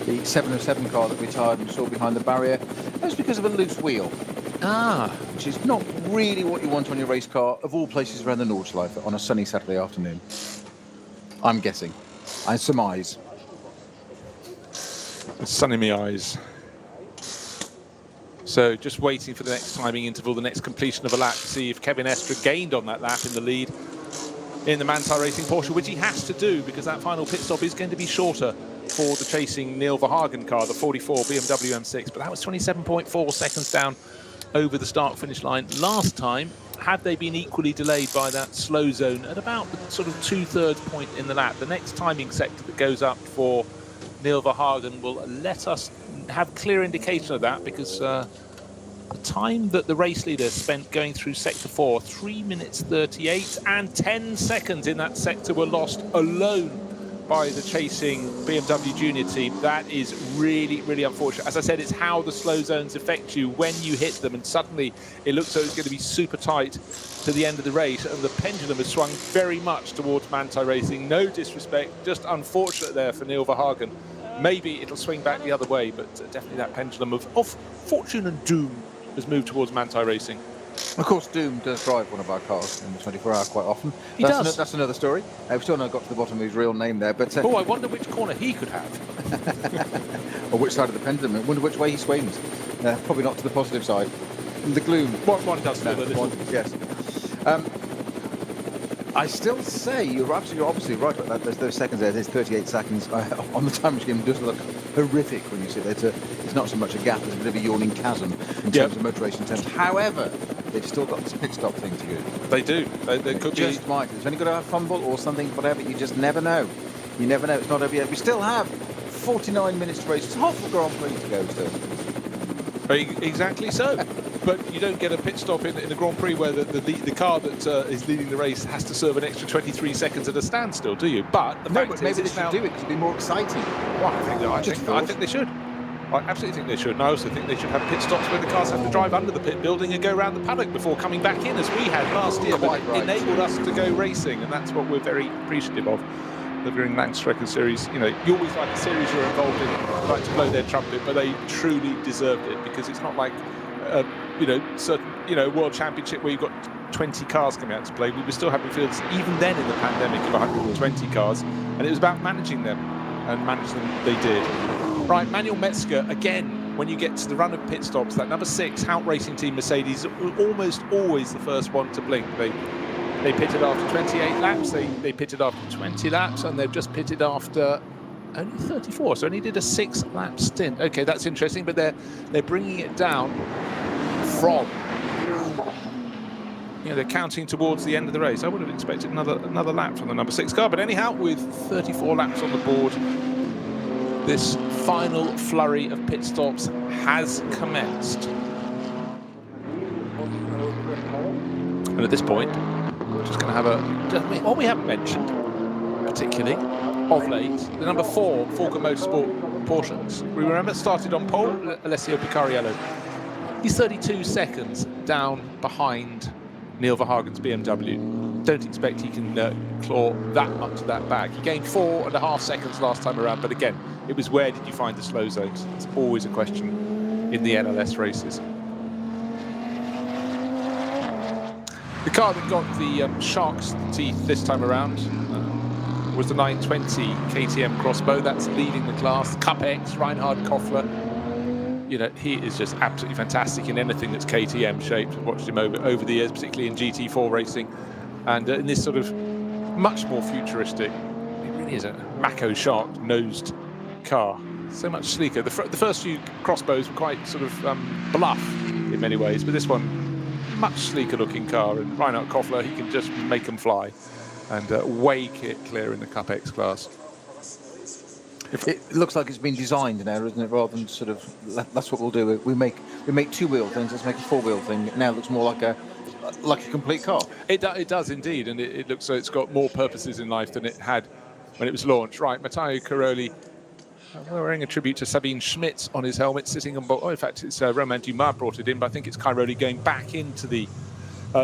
The 707 car that retired and saw behind the barrier, that's because of a loose wheel. Which is not really what you want on your race car, of all places around the Nordschleife on a sunny Saturday afternoon. I'm guessing. I surmise. Sun in my eyes. So just waiting for the next timing interval, the next completion of a lap to see if Kevin Estre gained on that lap in the lead in the Manthey Racing Porsche, which he has to do because that final pit stop is going to be shorter for the chasing Neil Verhagen car, the 44 BMW M6. But that was 27.4 seconds down over the start-finish line last time. Had they been equally delayed by that slow zone at about the sort of 2/3 point in the lap, the next timing sector that goes up for Neil Verhagen will let us have clear indication of that, because the time that the race leader spent going through sector 4, 3 minutes 38, and 10 seconds in that sector were lost alone by the chasing BMW Junior team. That is really, really unfortunate. As I said, it's how the slow zones affect you when you hit them, and suddenly it looks like it's going to be super tight to the end of the race, and the pendulum has swung very much towards Manthey Racing. No disrespect, just unfortunate there for Neil Verhagen. Maybe it'll swing back the other way, but definitely that pendulum of fortune and doom has moved towards Manthey Racing. Of course, Doom does drive one of our cars in the 24 hour quite often. He does. That's another story. We've still not got to the bottom of his real name there. But I wonder which corner he could have. Or which side of the pendulum. I wonder which way he swings. Probably not to the positive side. The gloom. One does feel a little. Yes. I still say you're obviously right about that. Those seconds there. There's 38 seconds on the time machine. It does look horrific when you see it. It's not so much a gap as a bit of a yawning chasm in terms of motor racing terms. However, they've still got this pit stop thing to do. They do. They could just might. It's only got to have a fumble or something, whatever. You just never know. You never know. It's not over yet. We still have 49 minutes to race. It's half the Grand Prix to go still. Exactly so. But you don't get a pit stop in the Grand Prix where the car that is leading the race has to serve an extra 23 seconds at a standstill, do you? But the fact is, maybe they should do it because it'd be more exciting. Well, I think they should. I absolutely think they should. And I also think they should have pit stops where the cars have to drive under the pit building and go around the paddock before coming back in, as we had last year. But it enabled us to go racing, and that's what we're very appreciative of. The VLN Nürburgring Series, you know, you always like the series you're involved in, like to blow their trumpet, but they truly deserved it, because it's not like, you know, certain, you know, World Championship where you've got 20 cars coming out to play. We were still having fields, even then in the pandemic, of 120 cars, and it was about managing them, and manage them they did. Right, Manuel Metzger, again, when you get to the run of pit stops, that number 6 Hout Racing Team Mercedes, almost always the first one to blink. They pitted after 28 laps, they pitted after 20 laps, and they've just pitted after only 34, so only did a 6-lap stint. Okay, that's interesting, but they're bringing it down from, you know, they're counting towards the end of the race. I would have expected another lap from the number 6 car, but anyhow, with 34 laps on the board, this final flurry of pit stops has commenced. And at this point, we're just going to have what we haven't mentioned, particularly, of late, the number 4 Forca Motorsport Porsches. We remember started on pole, Alessio Picariello. He's 32 seconds down behind Neil Verhagen's BMW. Don't expect he can claw that much of that back. He gained 4.5 seconds last time around, but again, it was where did you find the slow zones? It's always a question in the NLS races. The car that got the shark's teeth this time around was the 920 KTM Crossbow. That's leading the class. Cup X, Reinhard Koffler. You know, he is just absolutely fantastic in anything that's KTM shaped. I've watched him over the years, particularly in GT4 racing. And in this sort of much more futuristic, it really is a Mako shark-nosed car. So much sleeker. The first few Crossbows were quite sort of bluff in many ways, but this one, much sleeker looking car. And Reinhard Koffler, he can just make them fly and wake it clear in the Cup X class. It looks like it's been designed now, isn't it? Rather than sort of, that's what we'll do. We make 2-wheel things. Let's make a 4-wheel thing. It now looks more like a complete car. It does indeed, and it looks so it's got more purposes in life than it had when it was launched. Right, Matteo Caroli wearing a tribute to Sabine Schmitz on his helmet, sitting on board. Oh, in fact, it's Romain Dumas brought it in, but I think it's Cairoli going back into the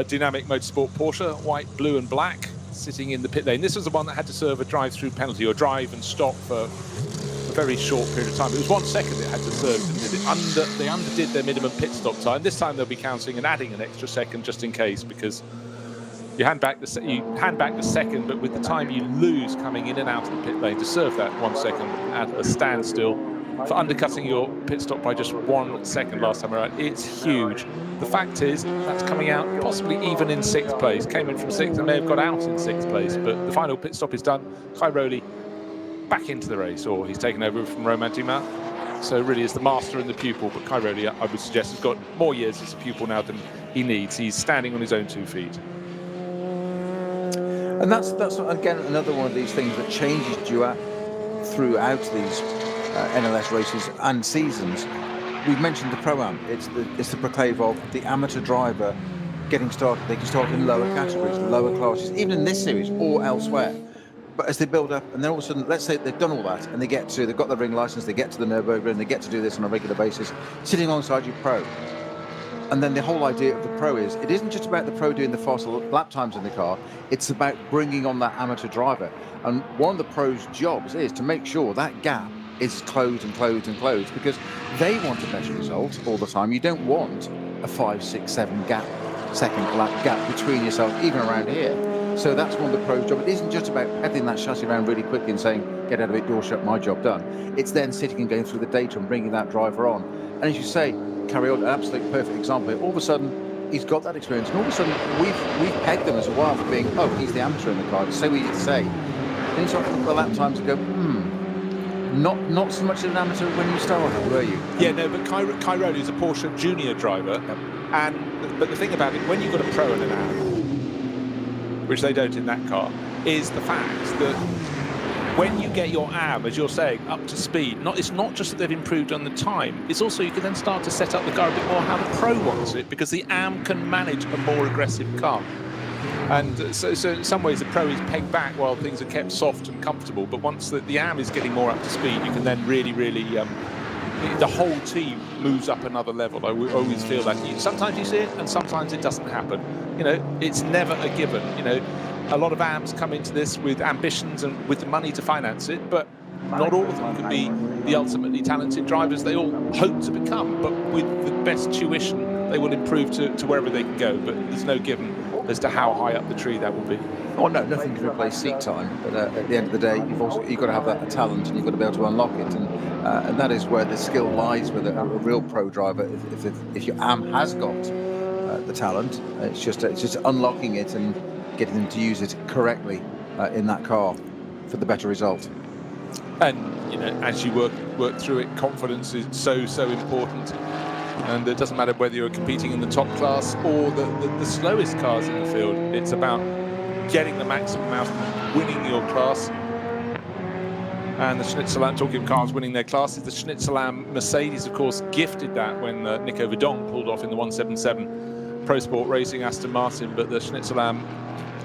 Dynamic Motorsport Porsche, white, blue, and black, sitting in the pit lane. This was the one that had to serve a drive-through penalty, or drive and stop for a very short period of time. It was 1 second it had to serve. They underdid their minimum pit stop time. This time they'll be counting and adding an extra second just in case, because you hand back the second, but with the time you lose coming in and out of the pit lane to serve that 1 second at a standstill for undercutting your pit stop by just 1 second last time around, it's huge. The fact is, that's coming out possibly even in 6th place. Came in from 6th and may have got out in 6th place, but the final pit stop is done. Cairoli back into the race, or he's taken over from Romain Dumas. So really is the master and the pupil, but Cairoli, I would suggest, has got more years as a pupil now than he needs. He's standing on his own 2 feet. And that's again another one of these things that changes throughout these NLS races and seasons. We've mentioned the Pro-Am. It's the proclave of the amateur driver getting started. They can start in lower categories, lower classes, even in this series or elsewhere. But as they build up, and then all of a sudden, let's say they've done all that, and they've got the ring license, they get to the Nürburgring, they get to do this on a regular basis, sitting alongside your pro. And then the whole idea of the pro is, it isn't just about the pro doing the faster lap times in the car, it's about bringing on that amateur driver. And one of the pro's jobs is to make sure that gap is closed and closed and closed, because they want a better result all the time. You don't want a 5, 6, 7 second lap gap between yourself, even around here. So that's one of the pro's job. It isn't just about pedaling that chassis around really quickly and saying, get out of it, door shut, my job done. It's then sitting and going through the data and bringing that driver on. And as you say, Cairoli, an absolute perfect example here. All of a sudden, he's got that experience, and all of a sudden, we've pegged them as a while for being, oh, he's the amateur in the car. It's so easy to say. Then you start to look at the lap times and go, not so much an amateur when you started, were you? Yeah, no, but Cairoli is a Porsche junior driver, but the thing about it, when you've got a pro and an am, which they don't in that car, is the fact that when you get your AM, as you're saying, up to speed, it's not just that they've improved on the time, it's also you can then start to set up the car a bit more how the Pro wants it, because the AM can manage a more aggressive car. And so in some ways the Pro is pegged back while things are kept soft and comfortable, but once the AM is getting more up to speed, you can then really, the whole team moves up another level. I always feel that. Sometimes you see it and sometimes it doesn't happen. You know, it's never a given. You know, a lot of AMs come into this with ambitions and with the money to finance it, but not all of them can be the ultimately talented drivers they all hope to become. But with the best tuition, they will improve to wherever they can go. But there's no given as to how high up the tree that will be. Oh no, nothing can replace seat time. But at the end of the day, you've got to have that talent, and you've got to be able to unlock it, and that is where the skill lies with a real pro driver. If your AM has got the talent, it's just unlocking it and getting them to use it correctly in that car for the better result. And you know, as you work through it, confidence is so important. And it doesn't matter whether you're competing in the top class or the slowest cars in the field. It's about getting the maximum out of winning your class. And the Schnitzelam, talking of cars winning their classes, the Schnitzelam Mercedes, of course, gifted that when Nico Verdonk pulled off in the 177 Pro Sport Racing Aston Martin. But the Schnitzelam,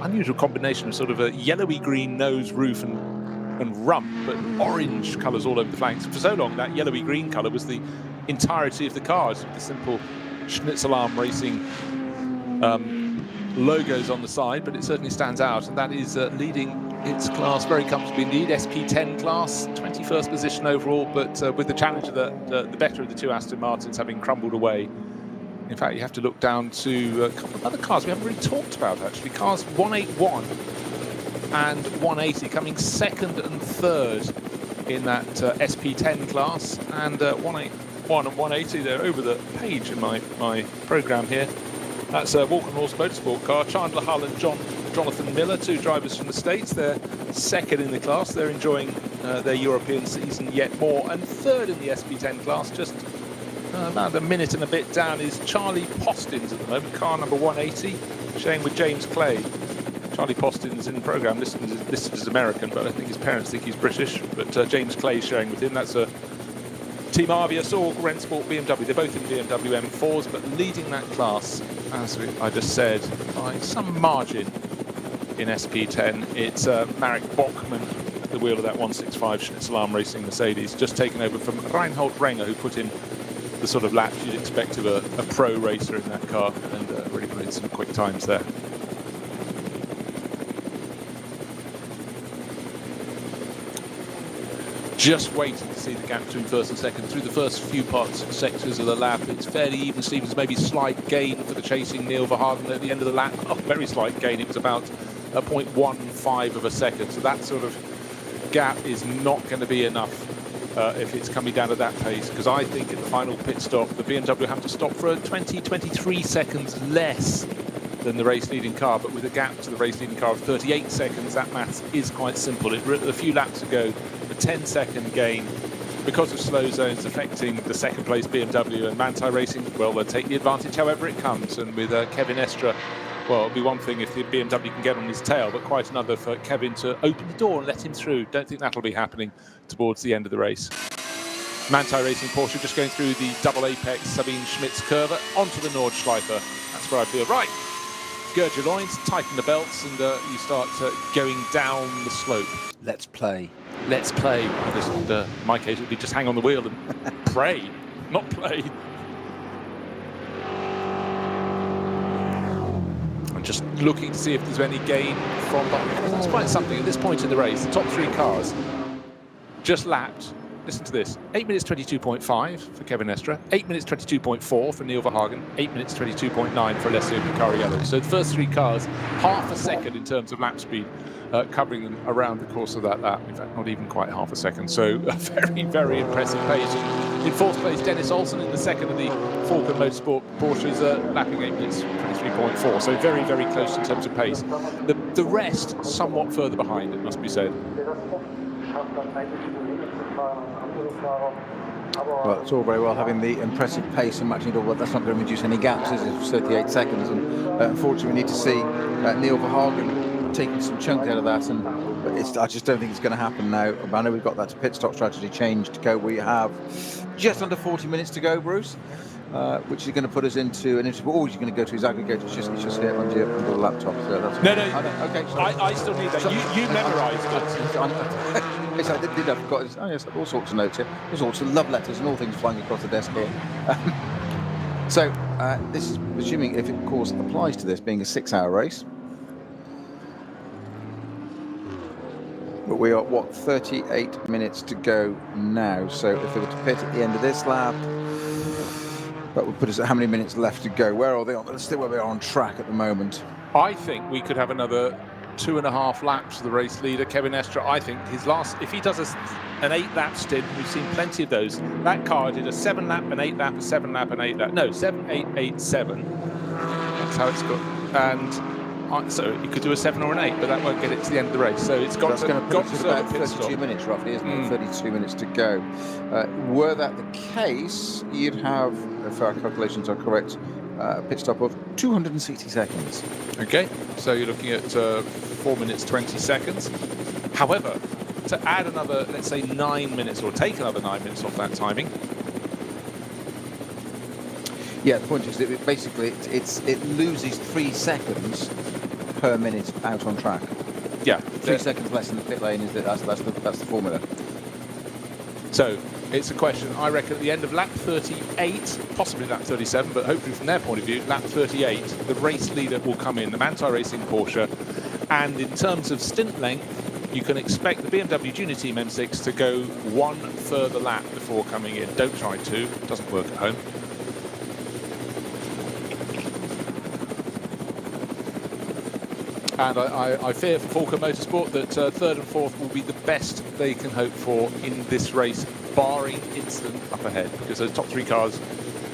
unusual combination of sort of a yellowy green nose, roof and rump, but orange colours all over the flanks. For so long, that yellowy green colour was the entirety of the cars, with the simple Schnitzelam Racing logos on the side, but it certainly stands out, and that is leading its class very comfortably indeed. SP10 class, 21st position overall, but with the challenge of the better of the two Aston Martins having crumbled away. In fact, you have to look down to a couple of other cars we haven't really talked about, actually. Cars 181 and 180 coming second and third in that SP10 class, and 181 and 180, they're over the page in my programme here. That's Walker North's motorsport car. Chandler Hull and Jonathan Miller, two drivers from the States. They're second in the class. They're enjoying their European season yet more. And third in the SP10 class, just about a minute and a bit down, is Charlie Postins at the moment, car number 180, sharing with James Clay. Charlie Postins in the programme, listed as American, but I think his parents think he's British. But James Clay sharing with him. That's a Team Avias or Rennsport BMW. They're both in BMW M4s, but leading that class, as I just said, by some margin in SP10. It's Marek Bockman at the wheel of that 165 Schnitzelam Racing Mercedes, just taken over from Reinhold Renger, who put in the sort of laps you'd expect of a pro racer in that car, and really put in some quick times there. Just waiting to see the gap between first and second. Through the first few sectors of the lap, it's fairly even. Stevens, maybe slight gain for the chasing Neil Verhagen at the end of the lap. Oh, very slight gain. It was about a 0.15 of a second. So that sort of gap is not going to be enough if it's coming down at that pace. Because I think at the final pit stop, the BMW have to stop for 23 seconds less than the race-leading car. But with a gap to the race-leading car of 38 seconds, that maths is quite simple. A few laps ago, a 10-second gain because of slow zones affecting the second-place BMW, and Manthey Racing, well, they'll take the advantage however it comes. And with Kevin Estre, well, it'll be one thing if the BMW can get on his tail, but quite another for Kevin to open the door and let him through. Don't think that'll be happening towards the end of the race. Manthey Racing Porsche just going through the double apex Sabine Schmitz curve onto the Nordschleife. That's where I feel. Right, gird your loins, tighten the belts, and you start going down the slope. Let's play. Let's play. In my case, it would be just hang on the wheel and pray, not play. I'm just looking to see if there's any gain from that. That's quite something at this point in the race. The top three cars just lapped. Listen to this. 8 minutes 22.5 for Kevin Estre, 8 minutes 22.4 for Neil Verhagen, 8 minutes 22.9 for Alessio Picariello. So the first three cars, half a second in terms of lap speed, covering them around the course of that lap. In fact, not even quite half a second. So a very, very impressive pace. In fourth place, Dennis Olsen in the second of the Falcon Motorsport Porsches, lapping 8 minutes 23.4. So very, very close in terms of pace. The rest somewhat further behind, it must be said. Well, it's all very well having the impressive pace and matching it all, but that's not going to reduce any gaps, is it? 38 seconds, and unfortunately we need to see Neil Verhagen taking some chunk out of that, but I just don't think it's going to happen now. I know we've got that pit stop strategy change to go. We have just under 40 minutes to go, Bruce, which is going to put us into an interval. Oh, you're going to go to his aggregator. It's just here under the laptop. So that's no. Okay, I still need that. You memorised it. Yes, I did. I've got all sorts of notes here. All sorts of love letters and all things flying across the desk here. So this is assuming, if it of course applies to this being a 6-hour race. But we are, what, 38 minutes to go now. So if they were to pit at the end of this lap, that would put us at how many minutes left to go? Where are they on? Let's see where they are on track at the moment. I think we could have another 2.5 laps for the race leader, Kevin Estre. I think his last, if he does an 8-lap stint, we've seen plenty of those. That car did a 7-lap, an 8-lap, a 7-lap, an 8-lap. No, 7, 8, 8, 7. That's how it's got. And so you could do a 7 or an 8, but that won't get it to the end of the race. So it's got to about 32 minutes roughly, isn't it? 32 minutes to go. Were that the case, you'd have, if our calculations are correct, a pit stop of 260 seconds. Okay, so you're looking at 4 minutes 20 seconds. However, to add another, let's say 9 minutes, or take another 9 minutes off that timing. Yeah, the point is that it loses 3 seconds per minute out on track. Yeah, 3 seconds less in the pit lane. That's the formula. So it's a question, I reckon, at the end of lap 38, possibly lap 37, but hopefully from their point of view, lap 38, the race leader will come in, the Manthey Racing Porsche. And in terms of stint length, you can expect the BMW Junior Team M6 to go 1 further lap before coming in. Don't try to, it doesn't work at home. And I fear for Falco Motorsport that 3rd and 4th will be the best they can hope for in this race, barring incident up ahead, because those top 3 cars,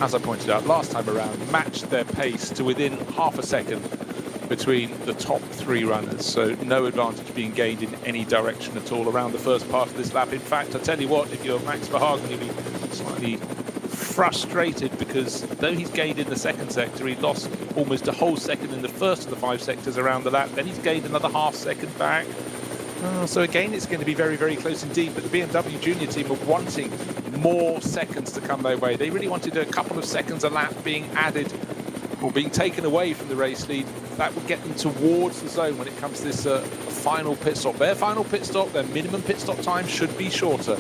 as I pointed out last time around, matched their pace to within half a second between the top 3 runners. So no advantage being gained in any direction at all around the first part of this lap. In fact, I tell you what, if you're Max Verhagen, you'll be slightly frustrated, because though he's gained in the second sector, he lost almost a whole second in the first of the 5 sectors around the lap. Then he's gained another half second back. So again, it's going to be very, very close indeed. But the BMW Junior Team are wanting more seconds to come their way. They really wanted a couple of seconds a lap being added or being taken away from the race lead. That would get them towards the zone when it comes to this final pit stop. Their final pit stop, their minimum pit stop time should be shorter.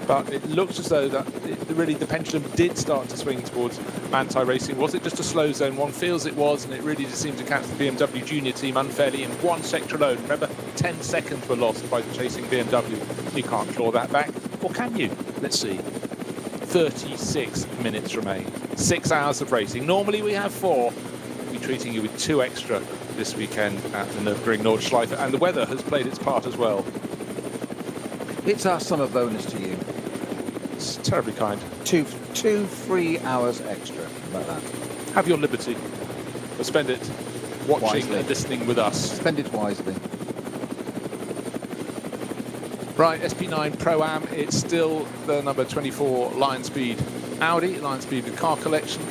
But it looks as though that really the pendulum did start to swing towards Manthey Racing. Was it just a slow zone? One feels it was, and it really just seemed to catch the BMW Junior Team unfairly in 1 sector alone. Remember, 10 seconds were lost by the chasing BMW. You can't claw that back, or can you? Let's see. 36 minutes remain. 6 hours of racing. Normally we have 4. We'll be treating you with 2 extra this weekend at the Nürburgring Nordschleife, and the weather has played its part as well. It's our summer bonus to you. It's terribly kind. 2 free hours extra. Like that. Have your liberty, but spend it watching wisely. And listening with us. Spend it wisely. Right, SP9 Pro-Am, it's still the number 24 Lion Speed Audi, Lion Speed with car collection.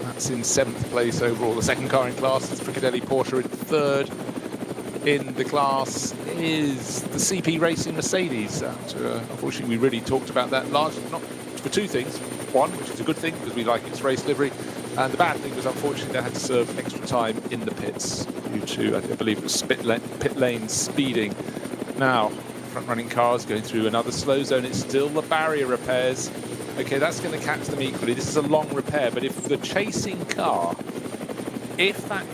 That's in 7th place overall. The second car in class is Fricadelli Porsche in 3rd. In the class is the CP Racing Mercedes. Unfortunately, we really talked about that largely, not for 2 things. One, which is a good thing because we like its race livery, and the bad thing was, unfortunately, they had to serve extra time in the pits due to, I believe it was pit lane speeding. Now, front-running cars going through another slow zone. It's still the barrier repairs. Okay, that's going to catch them equally. This is a long repair, but if the chasing car, if that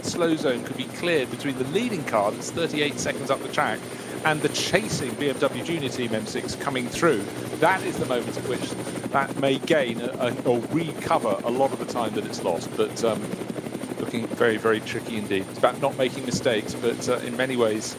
slow zone could be cleared between the leading car that's 38 seconds up the track and the chasing BMW Junior Team M6 coming through, that is the moment at which that may gain or recover a lot of the time that it's lost. But looking very, very tricky indeed. It's about not making mistakes, but in many ways,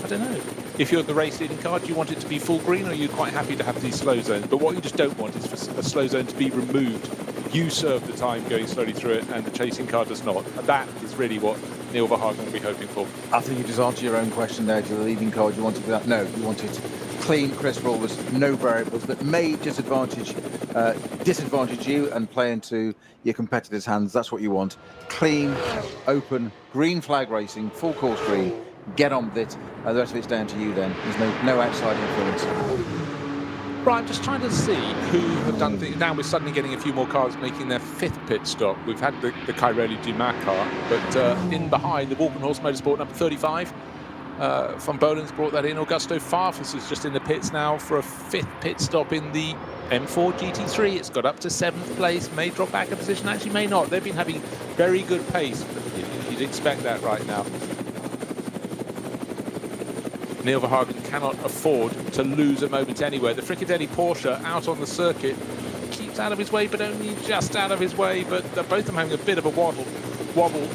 I don't know. If you're the race leading car, do you want it to be full green, or are you quite happy to have these slow zones? But what you just don't want is for a slow zone to be removed. You serve the time going slowly through it, and the chasing car does not. And that is really what Neil Verhagen will be hoping for. I think you just answered your own question there. To the leading car, do you want it without? No, you want it clean, crisp rule. There's no variables that may disadvantage you and play into your competitors' hands. That's what you want. Clean, open, green flag racing, full course green. Get on with it. The rest of it's down to you then. There's no outside influence. Right, I'm just trying to see who have done things. Now we're suddenly getting a few more cars making their 5th pit stop. We've had the Cairoli Dumas car, but in behind, the Walkenhorst Motorsport number 35. Von Bolen's brought that in. Augusto Farfus is just in the pits now for a 5th pit stop in the M4 GT3. It's got up to 7th place, may drop back a position, actually may not. They've been having very good pace, but you'd expect that right now. Neil Verhagen cannot afford to lose a moment anywhere. The Fricadelli Porsche out on the circuit keeps out of his way, but only just out of his way. But they're both of them having a bit of a wobble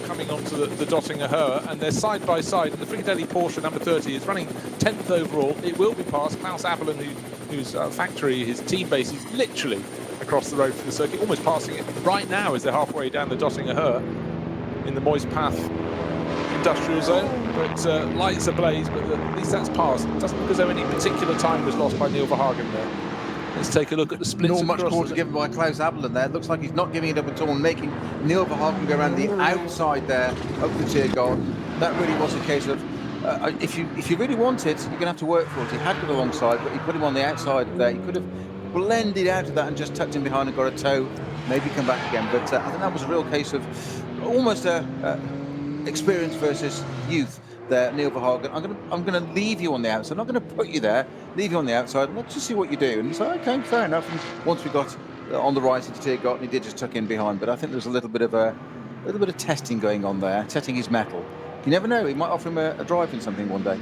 coming onto the Dottinger Höhe, and they're side by side. And the Fricadelli Porsche number 30 is running 10th overall. It will be past Klaus Abelin, whose factory, his team base is literally across the road from the circuit, almost passing it right now as they're halfway down the Dottinger Höhe in the Moist Path industrial zone. But lights ablaze, but at least that's passed. It doesn't look as though any particular time was lost by Neil Verhagen there. Let's take a look at the splits. Not much quarter given by Klaus Abelin there. It looks like he's not giving it up at all and making Neil Verhagen go around the outside there of the Tiergarten. That really was a case of if you really want it, you're going to have to work for it. He had got alongside, but he put him on the outside there. He could have blended out of that and just tucked him behind and got a tow, maybe come back again. But I think that was a real case of almost experience versus youth there, Neil Verhagen. I'm going to leave you on the outside. I'm not going to put you there. Leave you on the outside. Let's just see what you do. And he's like, okay, fair enough. And once we got on the right into Tiergarten, he did just tuck in behind. But I think there's a little bit of testing going on there, testing his mettle. You never know. He might offer him a drive in something one day.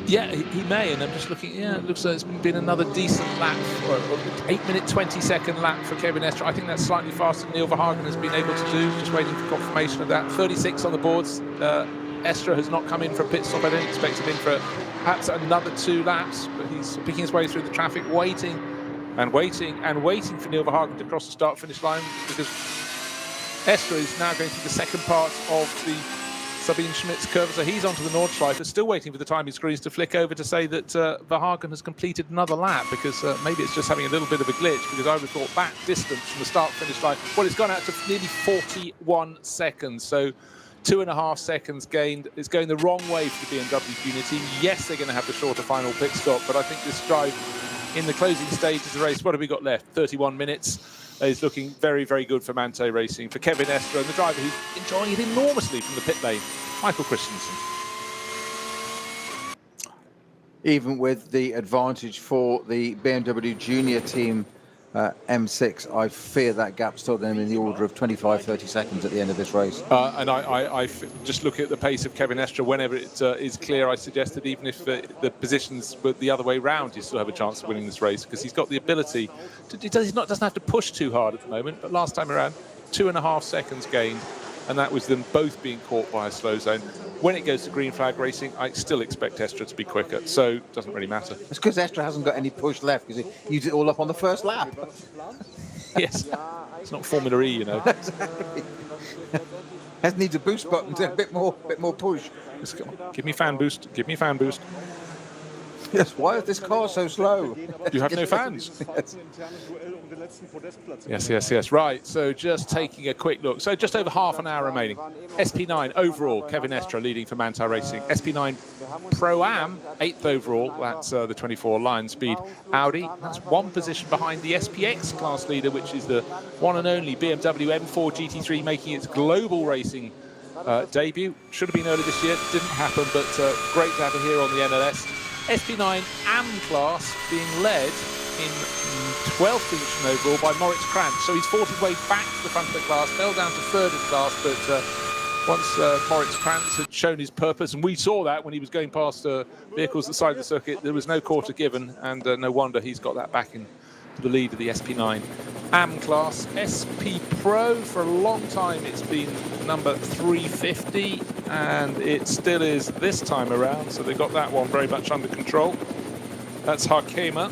Yeah, he may, and I'm just looking, it looks like it's been another decent lap, or 8-minute 20-second lap for Kevin Estre. I think that's slightly faster than Neil Verhagen has been able to do, just waiting for confirmation of that. 36 on the boards. Estre has not come in for a pit stop. I don't expect him in for perhaps another 2 laps, but he's picking his way through the traffic, waiting for Neil Verhagen to cross the start-finish line, because Estre is now going through the second part of the Sabine Schmidt's curve, so he's onto the Nordschleife, still waiting for the timing screens to flick over to say that Verhagen has completed another lap, because maybe it's just having a little bit of a glitch, because I would have thought that distance from the start-finish line, well, it's gone out to nearly 41 seconds, so 2.5 seconds gained. It's going the wrong way for the BMW Junior team. Yes, they're going to have the shorter final pit stop, but I think this drive in the closing stages of the race, what have we got left? 31 minutes. Is looking very, very good for Manthey Racing, for Kevin Estre, and the driver who's enjoying it enormously from the pit lane, Michael Christensen. Even with the advantage for the BMW Junior team M6, I fear that gap's still going to be in the order of 25-30 seconds at the end of this race. And I just look at the pace of Kevin Estre. Whenever it is clear, I suggest that even if the positions were the other way round, you still have a chance of winning this race, because he's got the ability to. He doesn't have to push too hard at the moment. But last time around, 2.5 seconds gained, and that was them both being caught by a slow zone. When it goes to green flag racing, I still expect Estre to be quicker, so it doesn't really matter. It's because Estre hasn't got any push left, because he used it all up on the first lap. Yes, it's not Formula E, you know. Exactly. It needs a boost button to a bit more push. Give me fan boost. Give me fan boost. Yes. Why is this car so slow? You have no fans. Yes. Right. So just taking a quick look. So just over half an hour remaining. SP9 overall, Kevin Estre leading for Manthey Racing. SP9 Pro-Am 8th overall. That's the 24 Lion Speed Audi. That's 1 position behind the SPX class leader, which is the one and only BMW M4 GT3, making its global racing debut. Should have been early this year. Didn't happen, but great to have it here on the NLS. SP9 AM class being led in 12th position overall by Moritz Krantz. So he's fought his way back to the front of the class, fell down to 3rd in class, but once Moritz Krantz had shown his purpose, and we saw that when he was going past vehicles at the side of the circuit, there was no quarter given, and no wonder he's got that back into the lead of the SP9 AM class. SP Pro, for a long time it's been number 350, and it still is this time around, so they got that one very much under control. That's Harkema.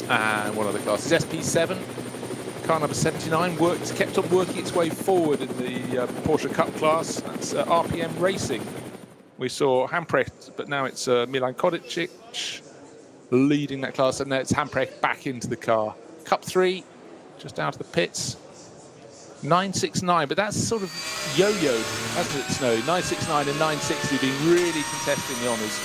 And what other classes? SP7, car number 79, kept on working its way forward in the Porsche Cup class. That's RPM Racing. We saw Hamprecht, but now it's Milan Kodicic leading that class, and now it's Hamprecht back into the car. Cup 3, just out of the pits. 969, but that's sort of yo-yoed, hasn't it, Snow? 969 and 960 being really contesting the honours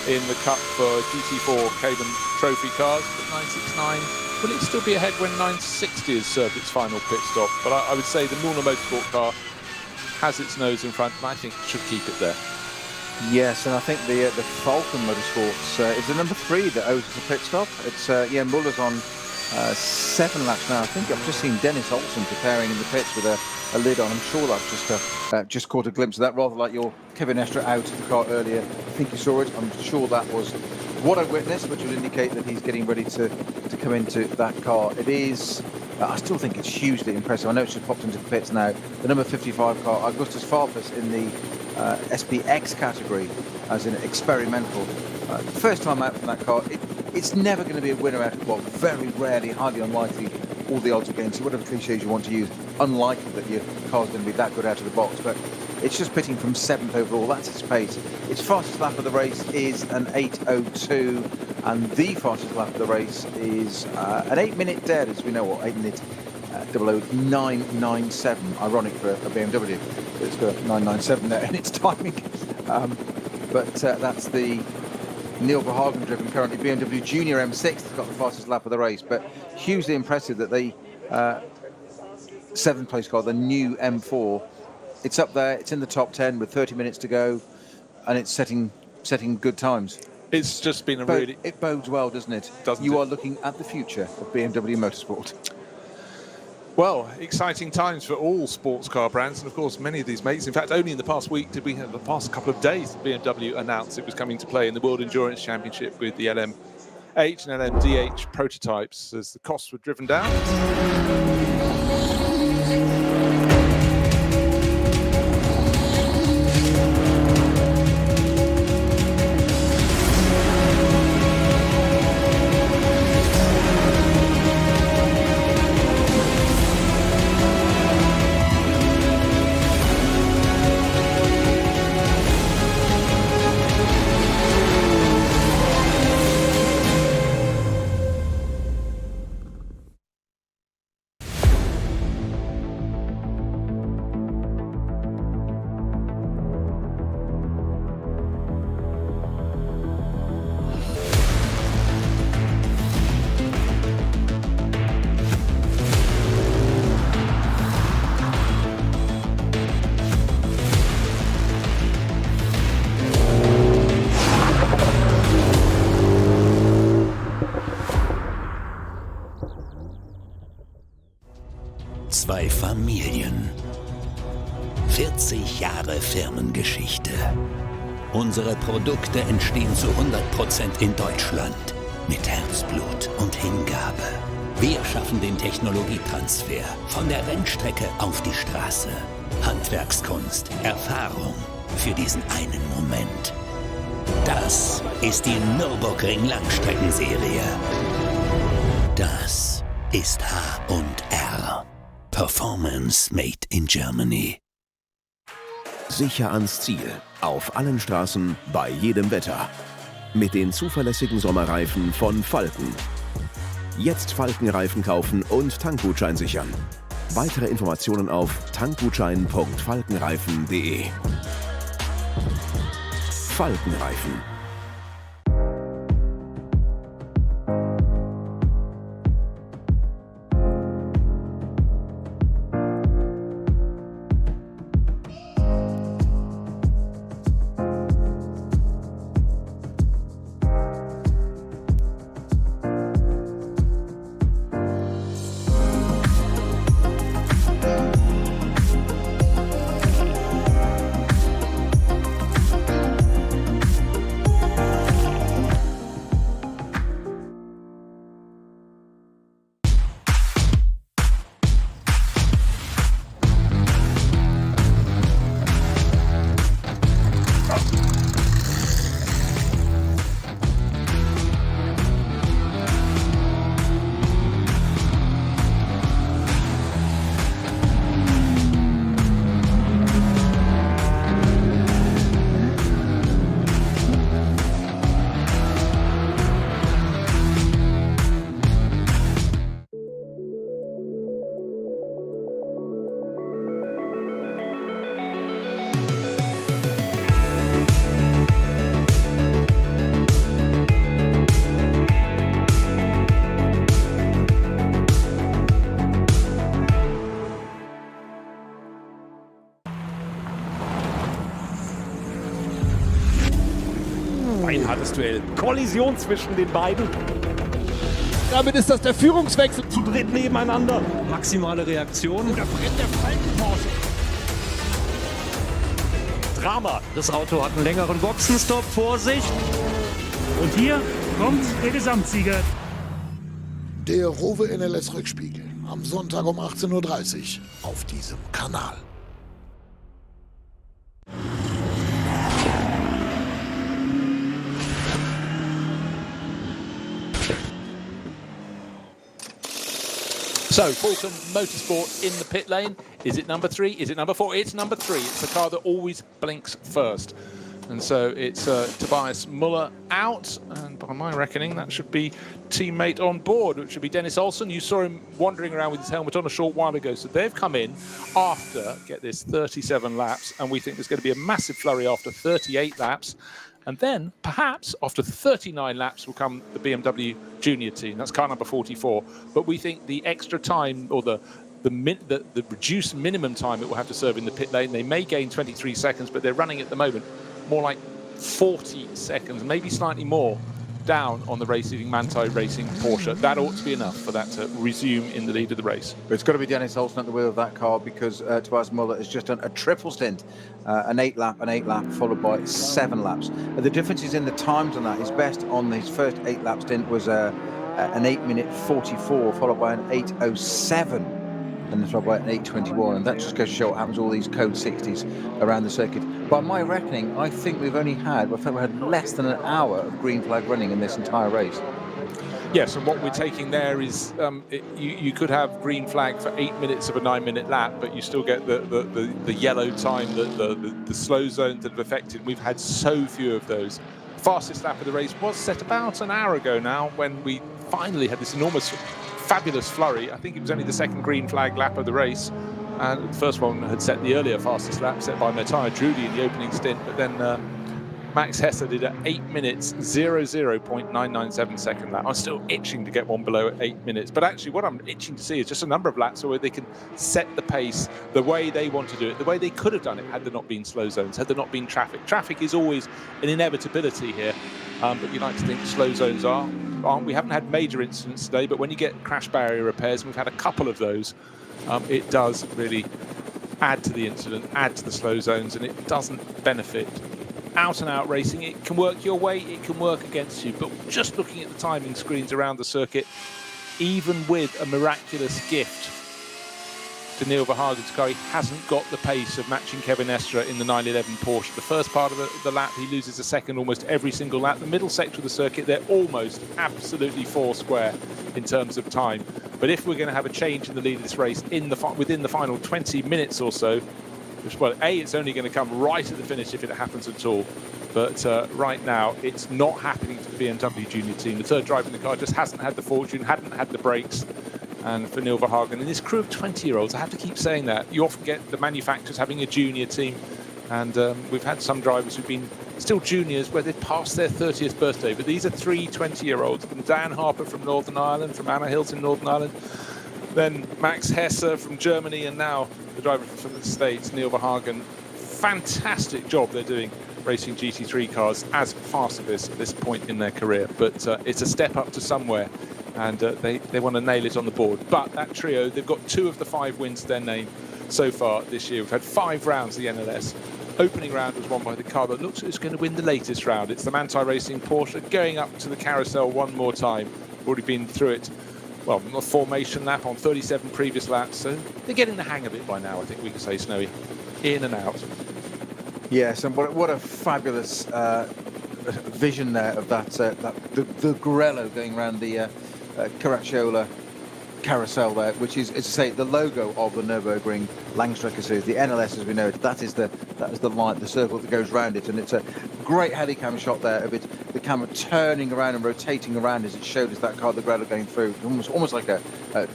in the Cup for GT4 Cayman Trophy cars. But 969, will it still be ahead when 960 has served its final pit stop? But I would say the Norna Motorsport car has its nose in front, and I think it should keep it there. Yes, and I think the Falcon Motorsports is the number 3 that owes us a pit stop. It's Muller's on 7 laps now. I think I've just seen Dennis Olsen preparing in the pits with a lid on. I'm sure that's just caught a glimpse of that, rather like your Kevin Estre out of the car earlier. I think you saw it. I'm sure that was what I witnessed, which would indicate that he's getting ready to come into that car. It is. I still think it's hugely impressive. I know it's just popped into the pits now. The number 55 car, Augustus Farfus, in the SPX category, as in experimental. First time out from that car. It's never going to be a winner out of, well, very rarely, highly unlikely, all the odds against you, whatever cliches you want to use. Unlikely that your car's going to be that good out of the box, but it's just pitting from 7th overall. That's its pace. Its fastest lap of the race is an 8:02, and the fastest lap of the race is an 8-minute dead, as we know, what, 8-minute 00997. Ironic for a BMW, but it's got 997 there in its timing. But that's the Neil Verhagen driven currently BMW Junior M6 has got the fastest lap of the race, but hugely impressive that the 7th place car, the new M4, it's up there, it's in the top 10 with 30 minutes to go, and it's setting good times. It's just been it bodes well, doesn't it? You are looking at the future of BMW Motorsport. Well, exciting times for all sports car brands, and of course many of these mates. In fact, only in the past week did we have, the past couple of days, BMW announced it was coming to play in the World Endurance Championship with the LMH and LMDH prototypes as the costs were driven down. Zwei Familien. 40 Jahre Firmengeschichte. Unsere Produkte entstehen zu 100% in Deutschland. Mit Herzblut und Hingabe. Wir schaffen den Technologietransfer von der Rennstrecke auf die Straße. Handwerkskunst, Erfahrung für diesen einen Moment. Das ist die Nürburgring Langstreckenserie. Das ist H&R. Performance made in Germany. Sicher ans Ziel. Auf allen Straßen, bei jedem Wetter. Mit den zuverlässigen Sommerreifen von Falken. Jetzt Falkenreifen kaufen und Tankgutschein sichern. Weitere Informationen auf tankgutschein.falkenreifen.de. Falkenreifen. Hartes Duell. Kollision zwischen den beiden. Damit ist das der Führungswechsel. Zu dritt nebeneinander. Maximale Reaktion. Da brennt der Falken-Porsche. Drama. Das Auto hat einen längeren Boxenstopp. Vorsicht. Und hier kommt der Gesamtsieger. Der Rowe NLS Rückspiegel am Sonntag um 18:30 Uhr auf diesem Kanal. So, Falcon Motorsport in the pit lane. Is it number 3? Is it number 4? It's number 3. It's the car that always blinks first. And so it's Tobias Muller out, and by my reckoning, that should be teammate on board, which should be Dennis Olsen. You saw him wandering around with his helmet on a short while ago. So they've come in after, get this, 37 laps, and we think there's going to be a massive flurry after 38 laps. And then, perhaps, after 39 laps will come the BMW Junior team. That's car number 44. But we think the extra time, or the reduced minimum time it will have to serve in the pit lane, they may gain 23 seconds, but they're running at the moment more like 40 seconds, maybe slightly more, down on the race-leading Manthey Racing Porsche. That ought to be enough for that to resume in the lead of the race. But it's got to be Dennis Olsen at the wheel of that car, because Tobias Muller has just done a triple stint, an 8 lap, followed by 7 laps. The differences in the times on that, his best on his first 8 lap stint was an 8-minute 44, followed by an 8:07. And then followed by an 8:21, and that just goes to show what happens all these code 60s around the circuit. By my reckoning, I think we had less than an hour of green flag running in this entire race. Yes, and what we're taking there is you could have green flag for 8 minutes of a 9-minute lap, but you still get the yellow time, the slow zones that have affected. We've had so few of those. Fastest lap of the race was set about an hour ago now, when we finally had this enormous, fabulous flurry. I think it was only the second green flag lap of the race, and the first one had set the earlier fastest lap, set by Matthias Drudy in the opening stint, but then Max Hesse did an 8 minutes 00.997 second lap. I'm still itching to get one below 8 minutes, but actually what I'm itching to see is just a number of laps where they can set the pace the way they want to do it, the way they could have done it had there not been slow zones, had there not been traffic. Traffic is always an inevitability here, but you like to think slow zones aren't. We haven't had major incidents today, but when you get crash barrier repairs, and we've had a couple of those, it does really add to the incident, add to the slow zones, and it doesn't benefit out-and-out racing. It can work your way, it can work against you, but just looking at the timing screens around the circuit, even with a miraculous gift to Neil Verhagen's car, he hasn't got the pace of matching Kevin Estre in the 911 Porsche. The first part of the lap, he loses a second almost every single lap. The middle sector of the circuit, they're almost absolutely four square in terms of time. But if we're going to have a change in the lead of this race within the final 20 minutes or so, well, it's only going to come right at the finish if it happens at all. But right now, it's not happening to the BMW Junior team. The third driver in the car just hasn't had the fortune, hadn't had the brakes. And for Neil Verhagen and this crew of 20-year-olds, I have to keep saying that. You often get the manufacturers having a junior team. And we've had some drivers who've been still juniors where they've passed their 30th birthday. But these are 3 20-year-olds. From Dan Harper from Northern Ireland, from Anna Hilton, Northern Ireland. Then Max Hesse from Germany, and now the driver from the States, Neil Verhagen. Fantastic job they're doing racing GT3 cars as fast as this point in their career. But it's a step up to somewhere, and they want to nail it on the board. But that trio, they've got 2 of the 5 wins to their name so far this year. We've had 5 rounds of the NLS. Opening round was won by the car that looks like it's going to win the latest round. It's the Manthey Racing Porsche going up to the carousel one more time. Already been through it. Well, a formation lap on 37 previous laps, so they're getting the hang of it by now, I think we can say, Snowy. In and out. Yes, and what a fabulous vision there of the Grello going around the Caracciola carousel there, which is to say the logo of the Nürburgring Langstrecke Series, the NLS as we know it. That is the line, the circle that goes round it, and it's a great helicam shot there of it, the camera turning around and rotating around as it showed us that car, the Grello going through, almost like a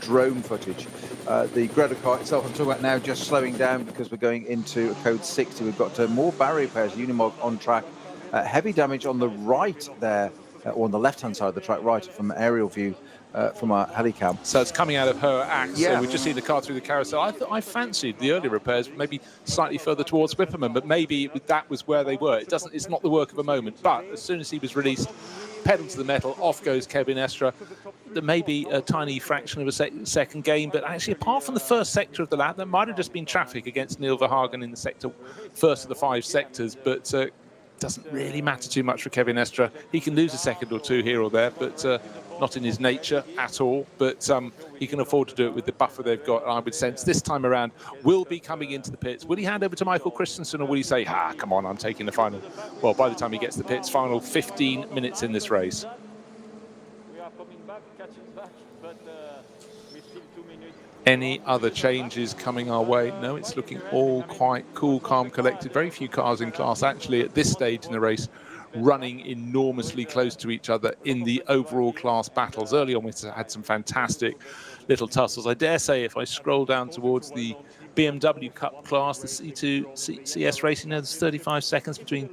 drone footage. The Grello car itself, I'm talking about now, just slowing down because we're going into code 60. We've got more barrier repairs, Unimog on track, heavy damage on the right there, or on the left-hand side of the track, right from aerial view. from our helicam. So it's coming out of her axe. Yeah. So we've just seen the car through the carousel. I fancied the early repairs, maybe slightly further towards Whipperman, but maybe that was where they were. It's not the work of a moment. But as soon as he was released, pedal to the metal, off goes Kevin Estre. There may be a tiny fraction of a second gain, but actually, apart from the first sector of the lap, there might have just been traffic against Neil Verhagen in the sector, first of the 5 sectors, but doesn't really matter too much for Kevin Estre. He can lose a second or two here or there, but not in his nature at all. But he can afford to do it with the buffer they've got. I would sense this time around will be coming into the pits. Will he hand over to Michael Christensen, or will he say, come on, I'm taking the final? Well, by the time he gets to the pits, final 15 minutes in this race. Any other changes coming our way? No, it's looking all quite cool, calm, collected. Very few cars in class actually at this stage in the race running enormously close to each other in the overall class battles. Early on we had some fantastic little tussles. I dare say if I scroll down towards the BMW Cup class, the C2 CS racing, there's 35 seconds between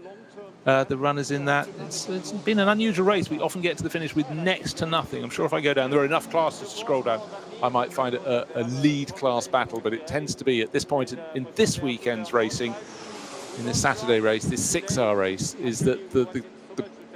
the runners in that. It's been an unusual race. We often get to the finish with next to nothing. I'm sure if I go down, there are enough classes to scroll down, I might find it a lead class battle, but it tends to be at this point in this weekend's racing, in this Saturday race, this 6-hour race, is that the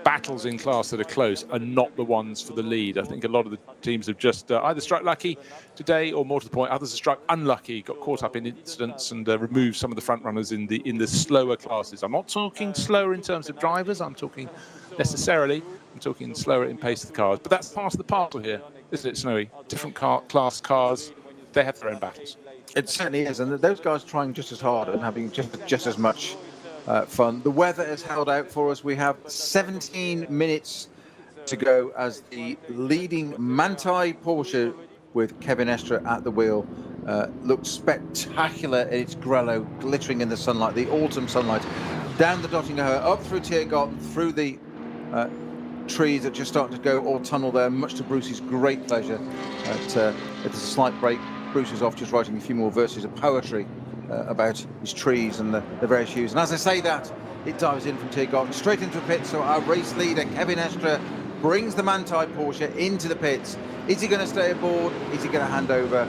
battles in class that are close are not the ones for the lead. I think a lot of the teams have just either struck lucky today, or more to the point, others have struck unlucky, got caught up in incidents and removed some of the front runners in the slower classes. I'm not talking slower in terms of drivers, I'm talking slower in pace of the cars. But that's part of the parcel here, isn't it, Snowy? Different class cars, they have their own battles. It certainly is, and those guys trying just as hard and having just as much fun. The weather has held out for us. We have 17 minutes to go as the leading Manthey Porsche with Kevin Estre at the wheel looks spectacular in its grello, glittering in the sunlight, the autumn sunlight, down the Dottingham, up through Tiergarten, through the trees that just starting to go all tunnel there, much to Bruce's great pleasure. It's a slight break. Bruce is off just writing a few more verses of poetry about his trees and the various hues. And as I say that, it dives in from Tiergarten straight into a pit. So our race leader, Kevin Estre, brings the Manthey Porsche into the pits. Is he going to stay aboard? Is he going to hand over?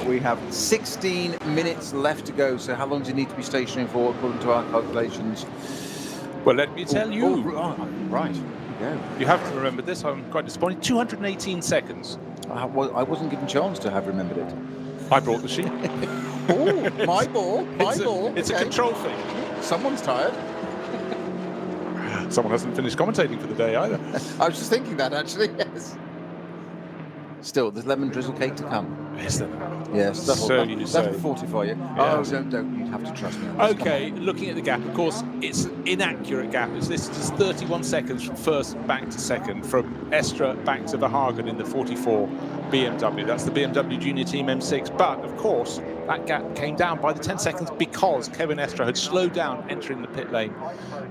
We have 16 minutes left to go. So how long does he need to be stationary for, according to our calculations? Well, let me tell you. Right. You have to remember this. I'm quite disappointed. 218 seconds. I wasn't given a chance to have remembered it. I brought the sheet. Oh, my ball. It's a control thing. Someone's tired. Someone hasn't finished commentating for the day either. I was just thinking that, actually, yes. Still, there's lemon drizzle cake to come. Is there? Yes, that'll fortify you. Yes. Oh, don't. You'd have to trust me. Okay, looking at the gap, of course, it's an inaccurate gap. It's listed as 31 seconds from first back to second, from Estre back to Verhagen in the 44 BMW. That's the BMW Junior Team M6. But, of course, that gap came down by the 10 seconds because Kevin Estre had slowed down entering the pit lane.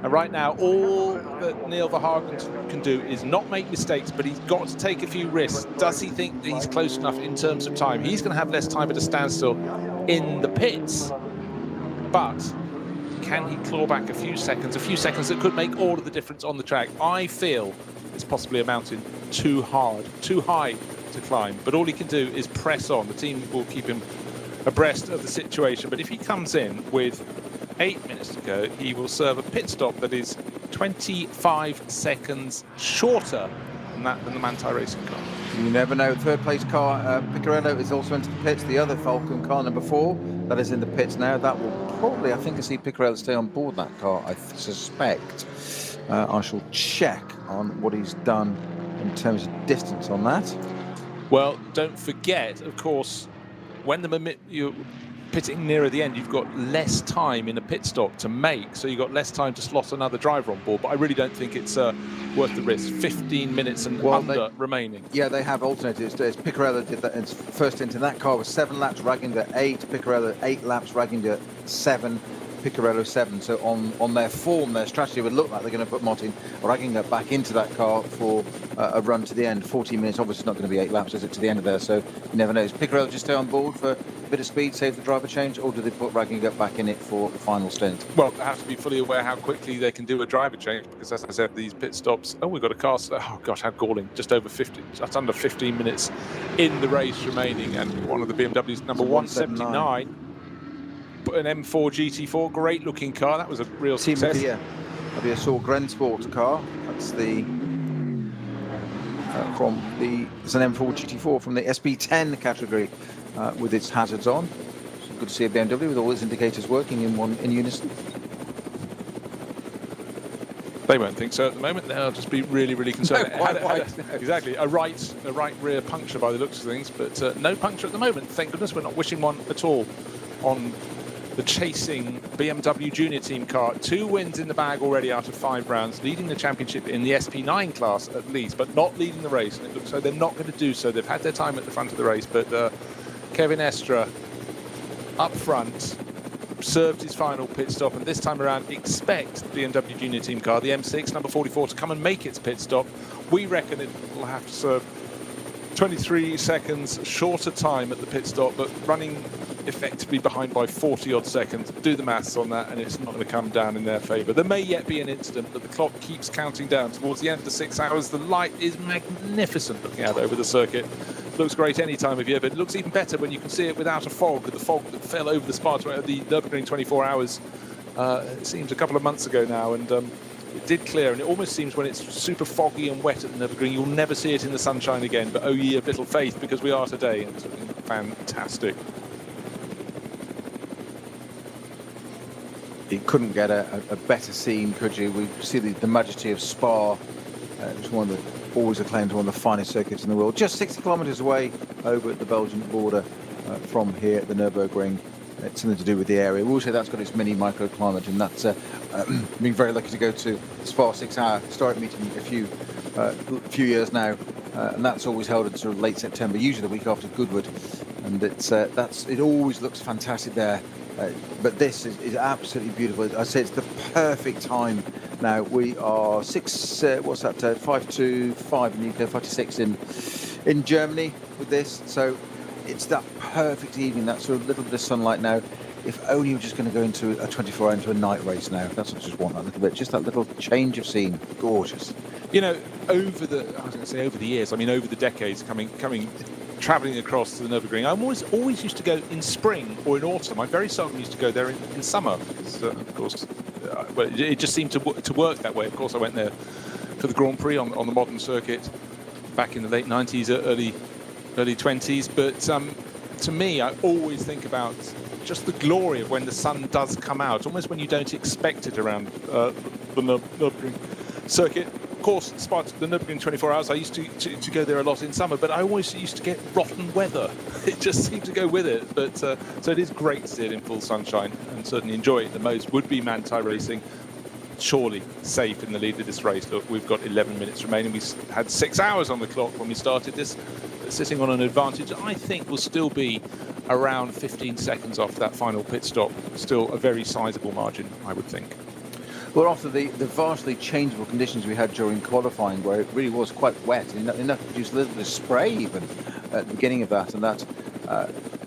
And right now, all that Neil Verhagen can do is not make mistakes, but he's got to take a few risks. Does he think that he's close enough in terms of time? He's going to have less time at a standstill in the pits. But can he claw back a few seconds that could make all of the difference on the track? I feel it's possibly a mountain too high to climb. But all he can do is press on. The team will keep him abreast of the situation. But if he comes in with 8 minutes to go, he will serve a pit stop that is 25 seconds shorter than the Manthey Racing car. You never know. Third place car, Picarello, is also into the pits. The other Falcon car, number 4, that is in the pits now. That will probably, I think, see Picarello stay on board that car, I suspect. I shall check on what he's done in terms of distance on that. Well, don't forget, of course, when you're pitting nearer the end, you've got less time in a pit stop to make, so you've got less time to slot another driver on board. But I really don't think it's worth the risk. 15 minutes and remaining. Yeah, they have alternated. Picarello did that first into that car was 7 laps, Raginger 8. Picarello 8 laps, Raginger 7. Picarello 7. So on their form, their strategy would look like they're going to put Martin Raginga back into that car for a run to the end. 14 minutes, obviously it's not going to be 8 laps, is it, to the end of there? So you never know. Is Picarello just stay on board for a bit of speed, save the driver change, or do they put Raginga back in it for the final stint? Well, they have to be fully aware how quickly they can do a driver change, because as I said, these pit stops, we've got a car, oh gosh, how galling, just over 50, just under 15 minutes in the race remaining, and one of the BMWs, number 179, an M4 GT3, great looking car, that was a real success. That'll be a Sorgren Sport car. That's the it's an M4 GT3 from the SP10 category with its hazards on. So good to see a BMW with all its indicators working in unison. They won't think so at the moment. They'll just be really, really concerned. Exactly, a right rear puncture by the looks of things, but no puncture at the moment. Thank goodness we're not wishing one at all on the chasing BMW Junior Team car. 2 wins in the bag already out of 5 rounds, leading the championship in the SP9 class at least, but not leading the race. And it looks like they're not going to do so. They've had their time at the front of the race, but Kevin Estre up front served his final pit stop, and this time around expect the BMW Junior Team car, the M6, number 44, to come and make its pit stop. We reckon it will have to serve 23 seconds shorter time at the pit stop, but running effectively behind by 40-odd seconds. Do the maths on that, and it's not going to come down in their favour. There may yet be an incident, but the clock keeps counting down towards the end of the 6 hours. The light is magnificent looking out over the circuit. Looks great any time of year, but it looks even better when you can see it without a fog. The fog that fell over the Spa, the Nürburgring 24 hours, it seems a couple of months ago now, and it did clear, and it almost seems when it's super foggy and wet at the Nürburgring, you'll never see it in the sunshine again, but oh ye of little faith, because we are today, and it's fantastic. You couldn't get a better scene, could you? We see the majesty of Spa. It's one of the, always acclaimed one of the finest circuits in the world. Just 60 kilometres away over at the Belgian border from here at the Nürburgring. It's something to do with the area. We will say that's got its mini microclimate, and that's been very lucky to go to Spa 6 Hour historic meeting a few years now, and that's always held in sort of late September, usually the week after Goodwood, and it always looks fantastic there. But this is absolutely beautiful. I say it's the perfect time now. We are 5 to 5 in the UK, 5 to 6 in Germany with this. So it's that perfect evening, that sort of little bit of sunlight now. If only you're just going to go into a 24-hour into a night race now. That's what I just want, that little bit, just that little change of scene. Gorgeous. You know, over the years, I mean, over the decades, travelling across to the Nürburgring, I always used to go in spring or in autumn. I very seldom used to go there in summer, because, of course, it just seemed to work that way. Of course, I went there for the Grand Prix on the modern circuit back in the late 90s, early 20s. But to me, I always think about just the glory of when the sun does come out, almost when you don't expect it around the Nürburgring circuit. Of course, the Nürburgring 24 hours, I used to go there a lot in summer, but I always used to get rotten weather. It just seemed to go with it. But so it is great to see it in full sunshine, and certainly enjoy it the most. Would be Manthey Racing surely safe in the lead of this race. Look, we've got 11 minutes remaining. We had 6 hours on the clock when we started this, sitting on an advantage. I think will still be around 15 seconds off that final pit stop. Still a very sizable margin, I would think. Well, after the vastly changeable conditions we had during qualifying, where it really was quite wet, enough to produce a little bit of spray even at the beginning of that, and that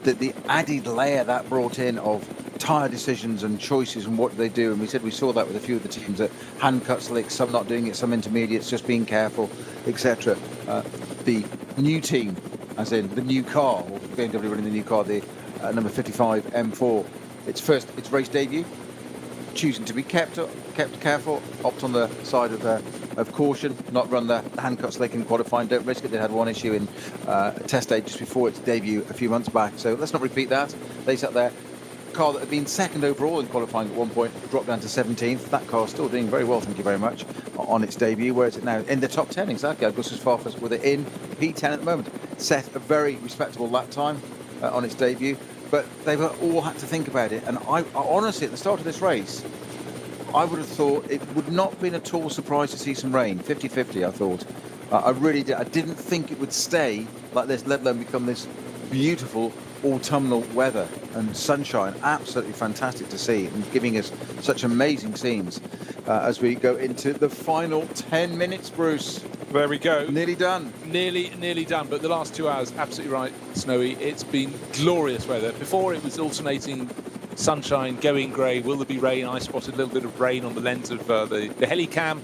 the added layer that brought in of tyre decisions and choices and what they do, and we said we saw that with a few of the teams, that hand cut slicks, some not doing it, some intermediates, just being careful, etc. The new team, as in the new car, or BMW running the new car, the number 55 M4, its race debut, choosing to be kept careful, opt on the side of caution, not run the hand cut slick in qualifying, don't risk it. They had one issue in test day just before its debut a few months back, so let's not repeat that. They sat there, car that had been second overall in qualifying at one point dropped down to 17th. That car still doing very well, thank you very much, on its debut. Where is it now? In the top 10, exactly. Augustus Farfus with it in P10 at the moment. Set a very respectable lap time on its debut, but they've all had to think about it. And I honestly, at the start of this race, I would have thought it would not have been at all surprised to see some rain. 50-50, I thought. I really did. I didn't think it would stay like this, let alone become this beautiful autumnal weather and sunshine. Absolutely fantastic to see, and giving us such amazing scenes as we go into the final 10 minutes, Bruce. There we go. Nearly done. Nearly done, but the last 2 hours, absolutely right, Snowy. It's been glorious weather. Before it was alternating sunshine, going grey. Will there be rain? I spotted a little bit of rain on the lens of the helicam.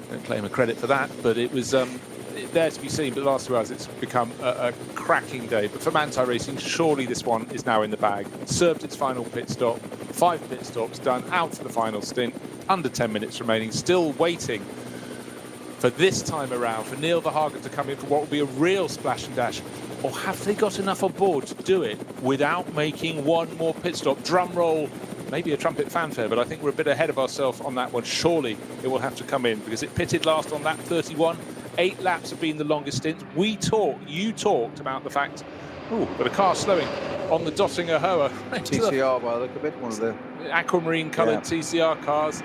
Don't claim a credit for that, but it was there to be seen. But the last 2 hours, it's become a cracking day. But for Manthey Racing, surely this one is now in the bag. Served its final pit stop, 5 pit stops done, out for the final stint, under 10 minutes remaining, still waiting for this time around for Neil Verhagen to come in for what will be a real splash and dash. Or have they got enough on board to do it without making one more pit stop? Drum roll, maybe a trumpet fanfare, but I think we're a bit ahead of ourselves on that one. Surely it will have to come in because it pitted last on lap 31. 8 laps have been the longest stint. You talked about the fact, but a car slowing on the Dottinger Hoa. TCR by the look of it, one of the aquamarine coloured TCR cars.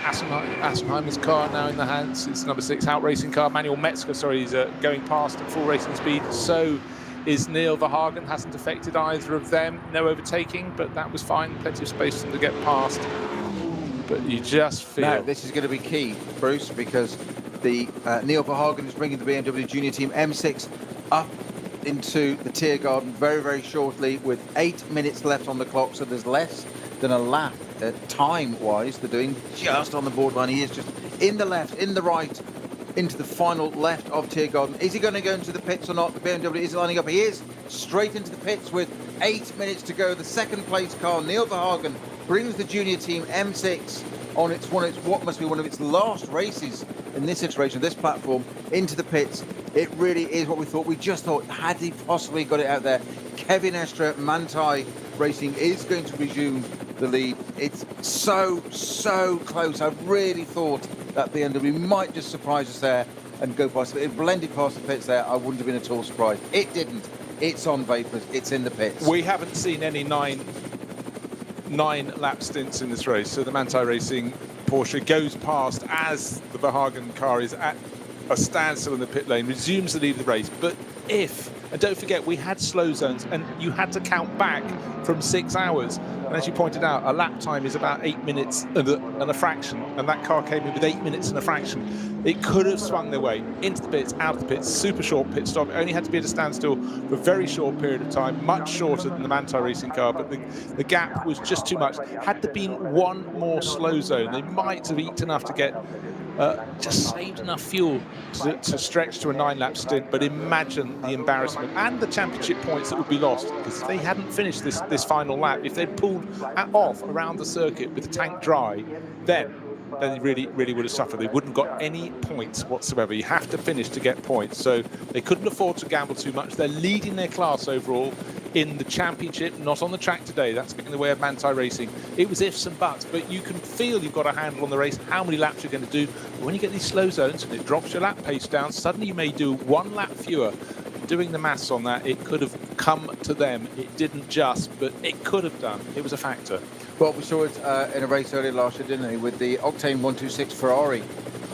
Assenheimer's car now in the hands. It's number 6 Hout Racing car. Manuel Metzger, he's going past at full racing speed. So is Neil Verhagen. Hasn't affected either of them. No overtaking, but that was fine. Plenty of space for them to get past. But you just feel... Now, this is going to be key, Bruce, because the Neil Verhagen is bringing the BMW Junior Team M6 up into the Tiergarten very, very shortly with 8 minutes left on the clock, so there's less than a lap time-wise. They're doing just on the borderline. He is just in the left, in the right, into the final left of Tiergarten. Is he going to go into the pits or not? The BMW is lining up. He is straight into the pits with 8 minutes to go. The second place car, Neil Verhagen, brings the Junior Team M6 on what must be one of its last races in this iteration of this platform into the pits. It really is what we thought. We just thought, had he possibly got it out there? Kevin Estre, Manthey Racing is going to resume the lead. It's so close. I really thought that BMW might just surprise us there and go past it. It blended past the pits there. I wouldn't have been at all surprised. It didn't. It's on vapours. It's in the pits. We haven't seen any nine lap stints in this race. So the Manthey Racing Porsche goes past as the Verhagen car is at a standstill in the pit lane, resumes the lead of the race. But and don't forget, we had slow zones and you had to count back from 6 hours. And as you pointed out, a lap time is about 8 minutes and a fraction. And that car came in with 8 minutes and a fraction. It could have swung their way into the pits, out of the pits, super short pit stop. It only had to be at a standstill for a very short period of time, much shorter than the Manthey Racing car, but the gap was just too much. Had there been one more slow zone, they might have eked enough to get just saved enough fuel to stretch to a 9-lap stint. But imagine the embarrassment and the championship points that would be lost, because if they hadn't finished this final lap, if they'd pulled off around the circuit with the tank dry, then they really would have suffered. They wouldn't have got any points whatsoever. You have to finish to get points, so they couldn't afford to gamble too much. They're leading their class overall in the championship, not on the track today. That's getting in the way of Manthey Racing. It was ifs and buts, but you can feel you've got a handle on the race, how many laps you're going to do. But when you get these slow zones and it drops your lap pace down, suddenly you may do 1 lap fewer. Doing the maths on that, it could have come to them. It didn't just, but it could have done. It was a factor. Well, we saw it in a race earlier last year, didn't we, with the Octane 126 Ferrari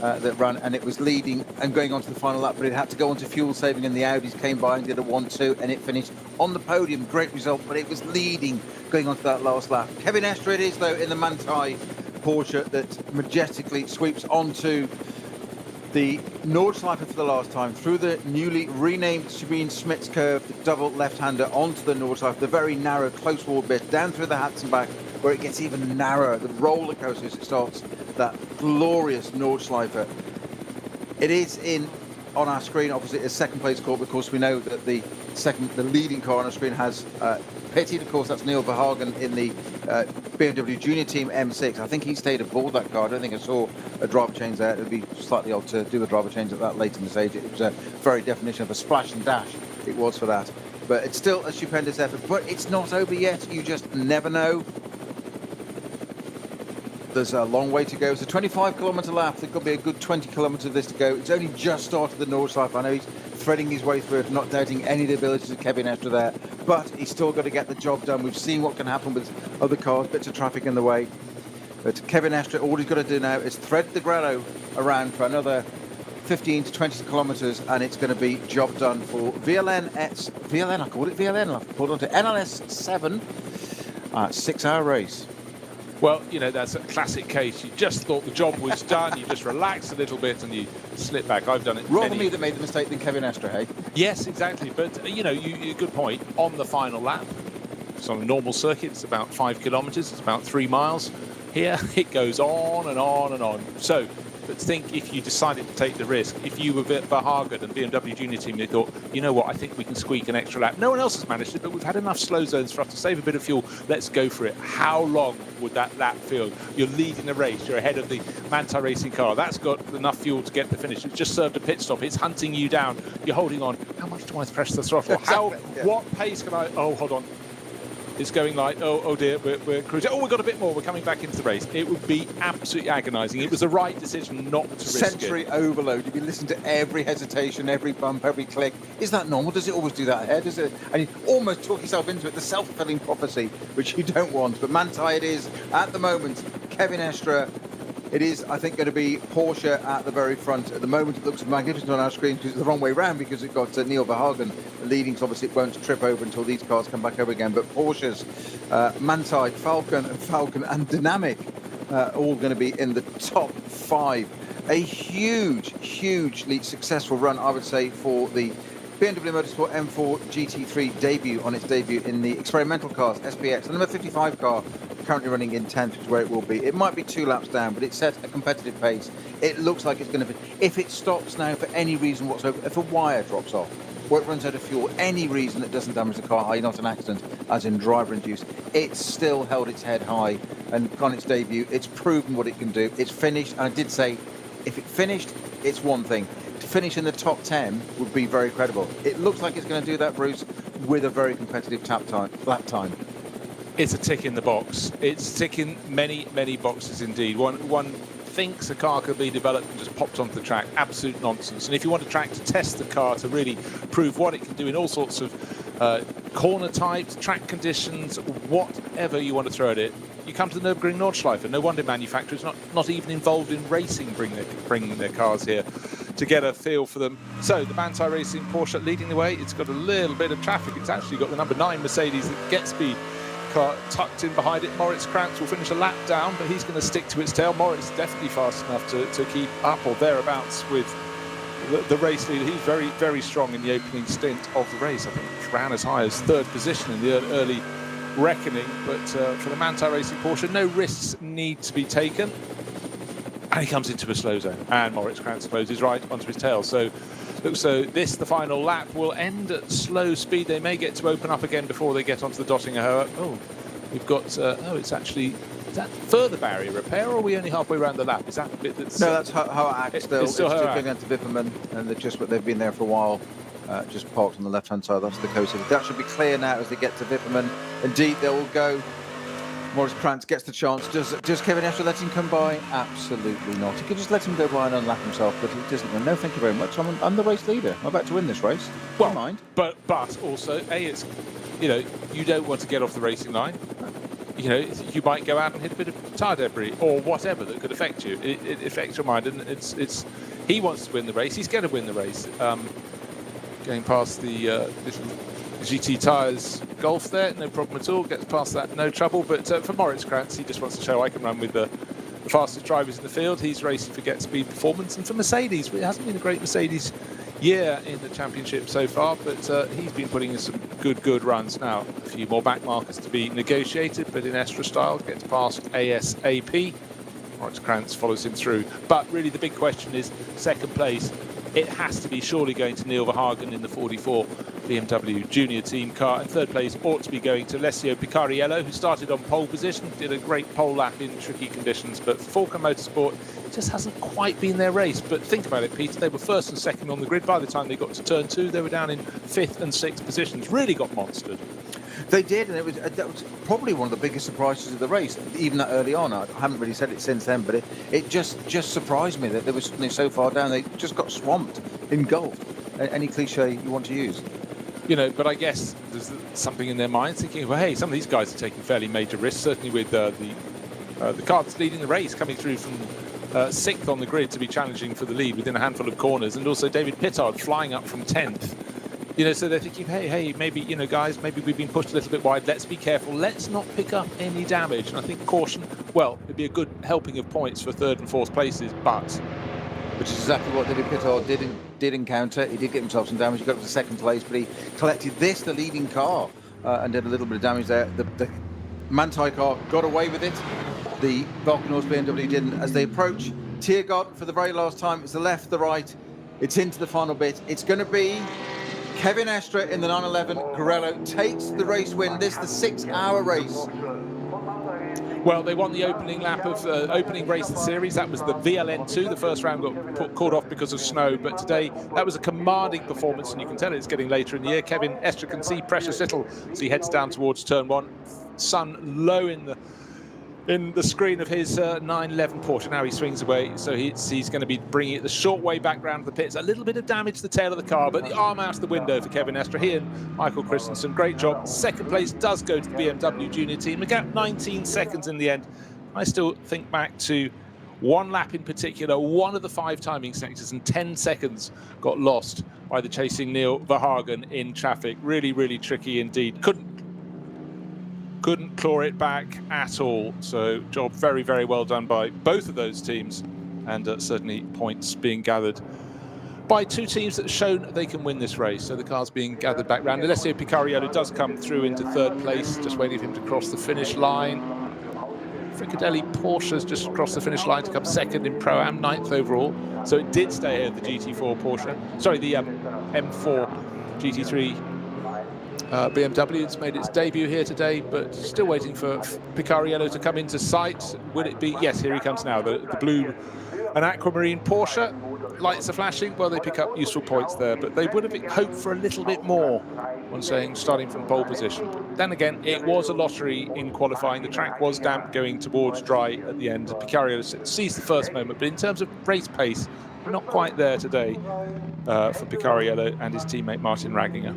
that ran, and it was leading and going on to the final lap, but it had to go on to fuel saving, and the Audis came by and did a 1-2, and it finished on the podium. Great result, but it was leading going on to that last lap. Kevin Estre it is, though, in the Manthey Porsche that majestically sweeps onto the Nordschleife for the last time, through the newly renamed Sabine Schmitz curve, the double left-hander onto the Nordschleife, the very narrow, close-wall bit, down through the Hatzenbach, where it gets even narrower, the roller coaster as it starts that glorious Nordschleife. It is on our screen, opposite a second-place car, because we know that the leading car on our screen has pitted. Of course, that's Neil Verhagen in the BMW Junior Team M6. I think he stayed aboard that car. I don't think I saw a driver change there. It would be slightly odd to do a driver change at that late in the stage. It was a very definition of a splash and dash. It was for that. But it's still a stupendous effort. But it's not over yet. You just never know. There's a long way to go. It's a 25-kilometre lap. There's got to be a good 20 kilometres of this to go. It's only just started the Nordschleife. I know he's threading his way through it, not doubting any of the abilities of Kevin Estre there, but he's still got to get the job done. We've seen what can happen with other cars, bits of traffic in the way. But Kevin Estre, all he's got to do now is thread the Grano around for another 15 to 20 kilometers, and it's going to be job done for VLN. VLN, I called it VLN. I've pulled on to NLS7. 6-hour race. Well, you know, that's a classic case. You just thought the job was done. You just relaxed a little bit and you slip back. I've done it. Rather me that made the mistake than Kevin Estre, hey? Yes, exactly. But, you know, good point. On the final lap, it's on a normal circuit. It's about 5 kilometers. It's about 3 miles. Here, it goes on and on and on. So, but think if you decided to take the risk, if you were Verhagen and BMW Junior Team, they thought, you know what, I think we can squeak an extra lap. No one else has managed it, but we've had enough slow zones for us to save a bit of fuel. Let's go for it. How long would that lap feel? You're leading the race. You're ahead of the Manta racing car. That's got enough fuel to get the finish. It's just served a pit stop. It's hunting you down. You're holding on. How much do I press the throttle? What pace can I... Oh, hold on. It's going like, oh dear, we're cruising. Oh, we've got a bit more. We're coming back into the race. It would be absolutely agonising. It was the right decision not to risk it. Sensory overload. You've been listening to every hesitation, every bump, every click. Is that normal? Does it always do that ahead? Is it? And you almost talk yourself into it, the self-fulfilling prophecy, which you don't want. But Manti it is at the moment. Kevin Estre. It is, I think, going to be Porsche at the very front. At the moment, it looks magnificent on our screen because it's the wrong way round because we've got Neil Verhagen leading, so obviously it won't trip over until these cars come back over again. But Porsche's Manti, Falcon and Dynamic all going to be in the top 5. A hugely successful run, I would say, for the BMW Motorsport M4 GT3 debut on its debut in the experimental cars, SPX. The number 55 car currently running in 10th, which is where it will be. It might be 2 laps down, but it set a competitive pace. It looks like it's going to be... If it stops now for any reason whatsoever, if a wire drops off, or it runs out of fuel, any reason that doesn't damage the car, i.e. not an accident, as in driver-induced, it's still held its head high, and on its debut, it's proven what it can do. It's finished, and I did say, if it finished, it's one thing. To finish in the top 10 would be very credible. It looks like it's going to do that, Bruce, with a very competitive lap time. It's a tick in the box. It's ticking many boxes indeed. One thinks a car could be developed and just popped onto the track. Absolute nonsense. And if you want a track to test the car to really prove what it can do in all sorts of corner types, track conditions, whatever you want to throw at it, you come to the Nürburgring Nordschleife. No wonder manufacturers not even involved in racing bringing their cars here to get a feel for them. So the Manti Racing Porsche leading the way. It's got a little bit of traffic. It's actually got the number 9 Mercedes that gets speed car tucked in behind it. Moritz Krantz will finish a lap down, but he's going to stick to its tail. Moritz definitely fast enough to keep up or thereabouts with the race leader. He's very strong in the opening stint of the race. I think he ran as high as 3rd position in the early reckoning, but for the Manti Racing Porsche, no risks need to be taken. And he comes into a slow zone, and Moritz Krantz closes right onto his tail. So the final lap will end at slow speed. They may get to open up again before they get onto the Dottinger Höhe. Oh, we've got, it's actually, is that further barrier repair, or are we only halfway around the lap? Is that the bit that's... No, that's how it acts still. It's still going out to Wipperman, and they've been there for a while, just parked on the left-hand side. That's the coast. That should be clear now as they get to Wipperman. Indeed, they will go. Moritz Krantz gets the chance. Does Kevin Estre let him come by? Absolutely not. He could just let him go by and unlap himself, but he doesn't. No, thank you very much. I'm the race leader. I'm about to win this race. Well, don't mind. But also, it's, you know, you don't want to get off the racing line. You know, you might go out and hit a bit of tyre debris or whatever that could affect you. It affects your mind, and it's. He wants to win the race. He's going to win the race. Going past the little GT Tyres Golf there, no problem at all. Gets past that, no trouble. But for Moritz Krantz, he just wants to show I can run with the fastest drivers in the field. He's racing for Get Speed Performance, and for Mercedes, it hasn't been a great Mercedes year in the championship so far, but he's been putting in some good runs. Now a few more back markers to be negotiated, but in Estre style, gets past ASAP. Moritz Krantz follows him through, but really the big question is second place. It has to be surely going to Neil Verhagen in the 44 BMW Junior Team car, and third place ought to be going to Alessio Picariello, who started on pole position, did a great pole lap in tricky conditions, but Falcon Motorsport just hasn't quite been their race. But think about it, Peter, they were first and second on the grid. By the time they got to turn 2, they were down in 5th and 6th positions, really got monstered. They did, and that was probably one of the biggest surprises of the race, even that early on. I haven't really said it since then, but it just surprised me that they were so far down. They just got swamped, engulfed. Any cliche you want to use. You know, but I guess there's something in their minds thinking, well, hey, some of these guys are taking fairly major risks, certainly with the car that's leading the race coming through from 6th on the grid to be challenging for the lead within a handful of corners, and also David Pittard flying up from 10th. You know, so they're thinking, hey, maybe, you know, guys, maybe we've been pushed a little bit wide. Let's be careful. Let's not pick up any damage. And I think caution, well, it'd be a good helping of points for 3rd and 4th places, but... Which is exactly what David Pittard did encounter. He did get himself some damage. He got up to 2nd place, but he collected the leading car, and did a little bit of damage there. The Manthey car got away with it. The Valkenhorst BMW didn't. As they approach Tiergarten for the very last time, it's the left, the right. It's into the final bit. It's going to be Kevin Estre in the 911 Corello takes the race win. This is the 6-hour race. Well, they won the opening lap of opening race of the series. That was the VLN 2. The first round got called off because of snow, but today that was a commanding performance, and you can tell it's getting later in the year. Kevin Estre can see precious little as he heads down towards turn 1. Sun low in the screen of his 911 Porsche. Now he swings away, so he's going to be bringing it the short way back round to the pits. A little bit of damage to the tail of the car, but the arm out of the window for Kevin Estre. He and Michael Christensen, great job. 2nd place does go to the BMW Junior team. A gap 19 seconds in the end. I still think back to one lap in particular, one of the 5 timing sectors, and 10 seconds got lost by the chasing Neil Verhagen in traffic. Really, really tricky indeed. Couldn't claw it back at all. So job very, very well done by both of those teams, and certainly points being gathered by 2 teams that have shown they can win this race. So the car's being gathered back round. Alessio Picariello does come through into 3rd place, just waiting for him to cross the finish line. Fricadelli Porsche's just crossed the finish line to come 2nd in Pro-Am, 9th overall. So it did stay ahead of the GT4 Porsche. Sorry, the M4 GT3 BMW. It's made its debut here today, but still waiting for Picariello to come into sight. Will it be? Yes, here he comes now. The blue and aquamarine Porsche. Lights are flashing. Well, they pick up useful points there, but they would have hoped for a little bit more on starting from pole position. Then again, it was a lottery in qualifying. The track was damp going towards dry at the end. Picariello seized the first moment, but in terms of race pace, not quite there today for Picariello and his teammate Martin Ragginger.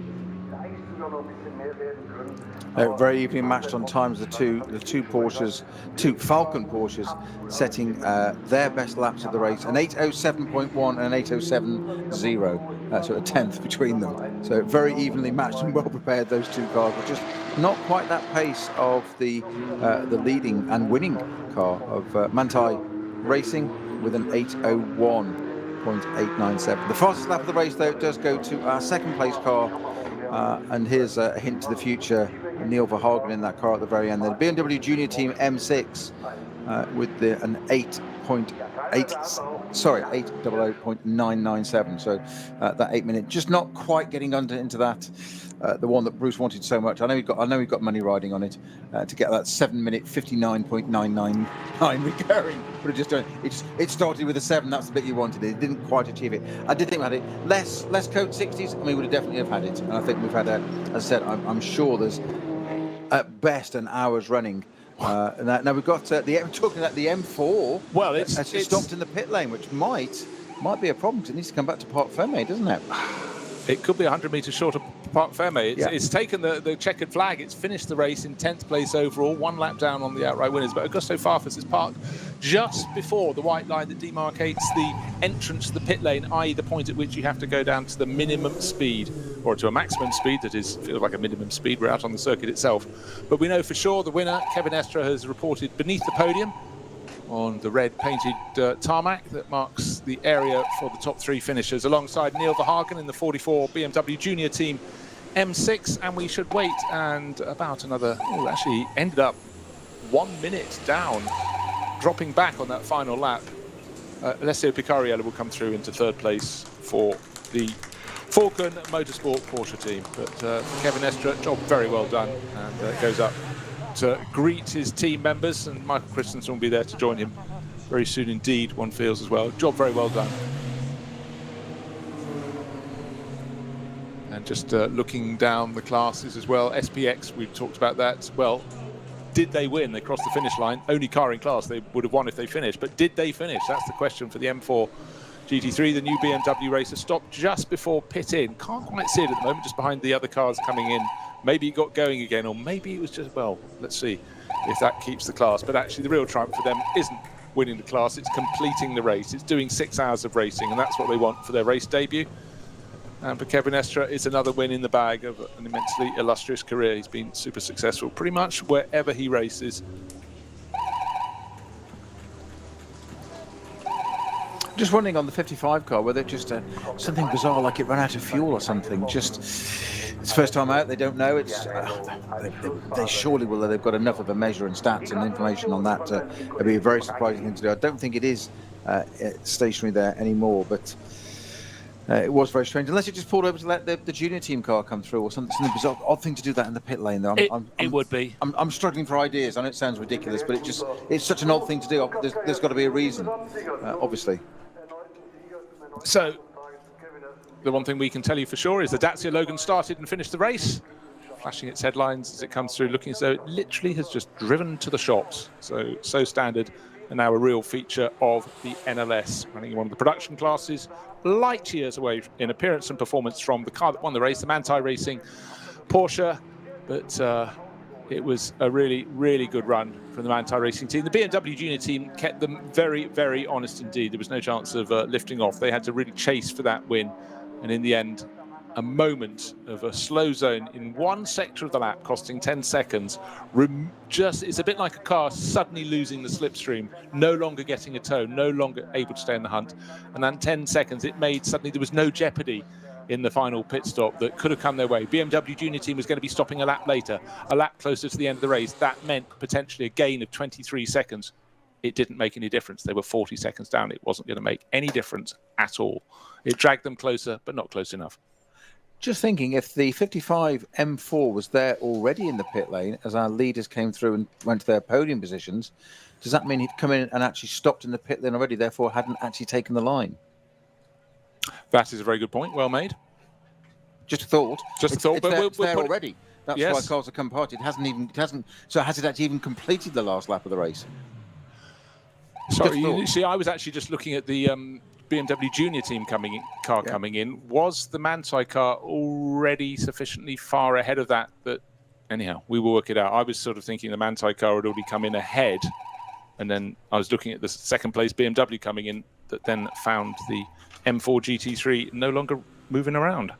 Very evenly matched on times, the two Porsches, 2 Falcon Porsches, setting their best laps of the race, an 8:07.1 and an 8:07.0, so a 10th between them. So very evenly matched and well prepared, those 2 cars, but just not quite that pace of the leading and winning car of Manthey Racing with an 8:01.897. The fastest lap of the race, though, does go to our 2nd place car. And here's a hint to the future, Neil Verhagen in that car at the very end. The BMW Junior Team M6 with an 8:00.997. So that 8 minute, just not quite getting into that. The one that Bruce wanted so much. I know he got money riding on it to get that 7 minute 59.999 recurring. But it started with a 7. That's the bit you wanted. It didn't quite achieve it. I did think we had it. Less code 60s, and we would have definitely have had it. And I think we've had as I said, I'm sure there's at best an hour's running. Now we've got talking about the M4. Well, it's stopped in the pit lane, which might be a problem because it needs to come back to Parc Fermé, doesn't it? It could be 100 metres short of Parc Fermé. It's taken the checkered flag. It's finished the race in 10th place overall, 1 lap down on the outright winners. But Augusto Farfus is parked just before the white line that demarcates the entrance to the pit lane, i.e. the point at which you have to go down to the minimum speed, or to a maximum speed that feels like a minimum speed. We're out on the circuit itself. But we know for sure the winner, Kevin Estre, has reported beneath the podium on the red painted tarmac that marks the area for the top 3 finishers, alongside Neil Verhagen in the 44 BMW Junior Team M6. And we should wait and about another, actually ended up 1 minute down, dropping back on that final lap. Alessio Picariello will come through into 3rd place for the Falcon Motorsport Porsche team. But Kevin Estre, job very well done, and goes up to greet his team members, and Michael Christensen will be there to join him very soon indeed, one feels as well. Job very well done. And just looking down the classes as well, SPX, we've talked about that. Well, did they win? They crossed the finish line. Only car in class, they would have won if they finished, but did they finish? That's the question for the M4 GT3. The new BMW racer stopped just before pit in. Can't quite see it at the moment, just behind the other cars coming in. Maybe it got going again, or maybe it was just, well, let's see if that keeps the class. But actually the real triumph for them isn't winning the class. It's completing the race. It's doing 6 hours of racing, and that's what they want for their race debut. And for Kevin Estre, it's another win in the bag of an immensely illustrious career. He's been super successful pretty much wherever he races. Just wondering on the 55 car, whether just something bizarre like it ran out of fuel or something. Just, it's first time out, they don't know. It's they surely will. They've got enough of a measure and stats and information on that. It'd be a very surprising thing to do. I don't think it is stationary there anymore, but it was very strange. Unless it just pulled over to let the junior team car come through or something bizarre. Odd thing to do that in the pit lane, though. It would be. I'm struggling for ideas. I know it sounds ridiculous, but it's such an odd thing to do. There's got to be a reason, obviously. So, the one thing we can tell you for sure is the Dacia Logan started and finished the race, flashing its headlines as it comes through, looking as though it literally has just driven to the shops. So standard, and now a real feature of the NLS, running in one of the production classes, light years away in appearance and performance from the car that won the race, the Manthey Racing Porsche. But it was a really, really good run from the Manthey Racing team. The BMW Junior team kept them very, very honest indeed. There was no chance of lifting off. They had to really chase for that win. And in the end, a moment of a slow zone in one sector of the lap, costing 10 seconds. It's a bit like a car suddenly losing the slipstream, no longer getting a tow, no longer able to stay in the hunt. And then 10 seconds, it made suddenly there was no jeopardy in the final pit stop that could have come their way. BMW Junior team was going to be stopping a lap later, a lap closer to the end of the race. That meant potentially a gain of 23 seconds. It didn't make any difference. They were 40 seconds down. It wasn't going to make any difference at all. It dragged them closer, but not close enough. Just thinking, if the 55 M4 was there already in the pit lane as our leaders came through and went to their podium positions, does that mean he'd come in and actually stopped in the pit lane already, therefore hadn't actually taken the line? That is a very good point. Well made. Just a thought. Just a thought. But we'll there put already. That's yes. why cars have come apart. So has it actually even completed the last lap of the race? Sorry, see, I was actually just looking at the BMW Junior team coming in. Was the Manthey car already sufficiently far ahead of that? Anyhow, we will work it out. I was sort of thinking the Manthey car had already come in ahead, and then I was looking at the second place BMW coming in that then found the M4 GT3 no longer moving around.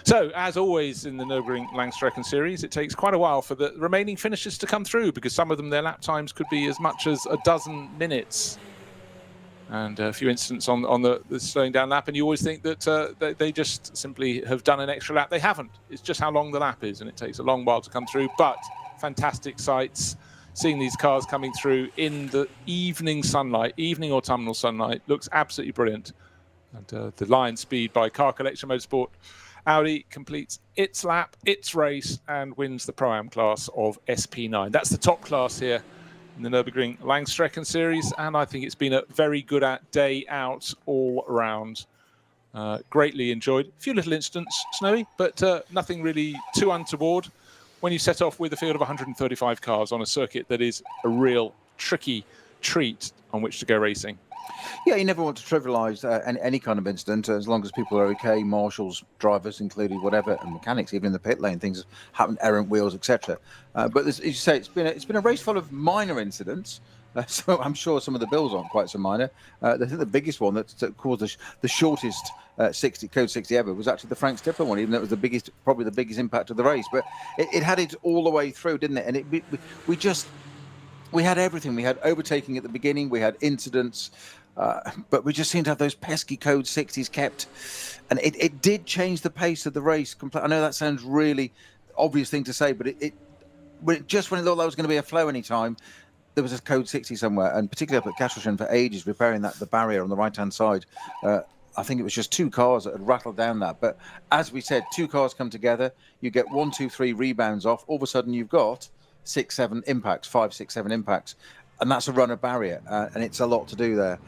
So, as always in the Nürburgring Langstrecke Series, it takes quite a while for the remaining finishers to come through, because some of them, their lap times could be as much as a dozen minutes. And a few incidents on the slowing down lap, and you always think that they just simply have done an extra lap. They haven't. It's just how long the lap is, and it takes a long while to come through. But fantastic sights, seeing these cars coming through in the evening sunlight, evening autumnal sunlight, looks absolutely brilliant. And the line speed by Car Collection Motorsport Audi completes its lap, its race, and wins the Pro-Am class of SP9. That's the top class here in the Nürburgring Langstrecke Series, and I think it's been a very good day out all around. Greatly enjoyed. A few little incidents, Snowy, but nothing really too untoward when you set off with a field of 135 cars on a circuit that is a real tricky treat on which to go racing. Yeah, you never want to trivialise any kind of incident, as long as people are okay. Marshals, drivers included, whatever, and mechanics, even in the pit lane, things happen, errant wheels, etc. But as you say, it's been a race full of minor incidents. So I'm sure some of the bills aren't quite so minor. I think the biggest one that caused the shortest code 60 ever was actually the Frank Stipler one, even though it was probably the biggest impact of the race. But it had it all the way through, didn't it? And we had everything. We had overtaking at the beginning. We had incidents. But we just seemed to have those pesky code 60s kept. And it did change the pace of the race. I know that sounds really obvious thing to say, but just when it looked like it was going to be a flow any time, there was a code 60 somewhere, and particularly up at Kastelchen for ages, repairing the barrier on the right-hand side. I think it was just two cars that had rattled down that. But as we said, two cars come together, you get 1, 2, 3 rebounds off. All of a sudden, you've got 6, 7 impacts, 5, 6, 7 impacts. And that's a runner barrier, and it's a lot to do there.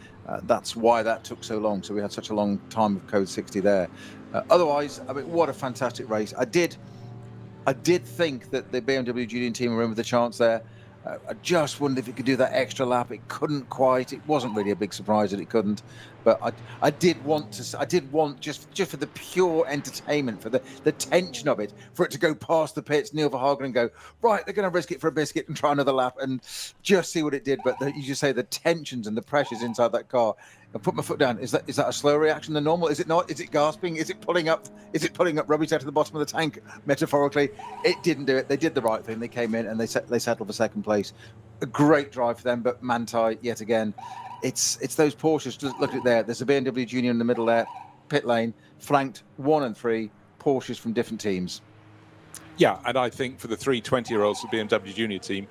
That's why that took so long. So we had such a long time of code 60 there. Otherwise, I mean, what a fantastic race. I did think that the BMW Junior team were in with a chance there. I just wondered if it could do that extra lap. It couldn't quite. It wasn't really a big surprise that it couldn't. But I did want just for the pure entertainment, for the tension of it, for it to go past the pits, Neil Verhagen, and go, right, they're going to risk it for a biscuit and try another lap and just see what it did. But you just say the tensions and the pressures inside that car. I put my foot down. Is that a slower reaction than normal? Is it not? Is it gasping? Is it pulling up rubbish out of the bottom of the tank, metaphorically? It didn't do it. They did the right thing. They came in and they settled for second place. A great drive for them, but Manthey, yet again, it's those Porsches. Just look at it there. There's a BMW Junior in the middle there, pit lane, flanked 1 and 3 Porsches from different teams. Yeah, and I think for the 320-year-olds of the BMW Junior team,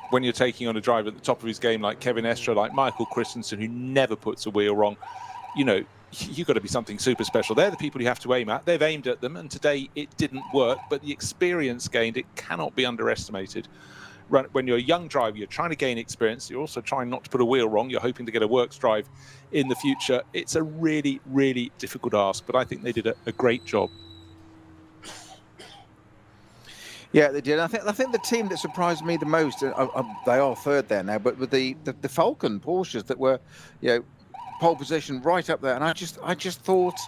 when you're taking on a driver at the top of his game like Kevin Estre, like Michael Christensen, who never puts a wheel wrong, you know, you've got to be something super special. They're the people you have to aim at. They've aimed at them, and today it didn't work, but the experience gained, it cannot be underestimated. When you're a young driver, you're trying to gain experience. You're also trying not to put a wheel wrong. You're hoping to get a works drive in the future. It's a really, really difficult ask, but I think they did a great job. Yeah, they did. I think the team that surprised me the most, they are third there now, but with the Falcon Porsches that were, you know, pole position right up there, and I just thought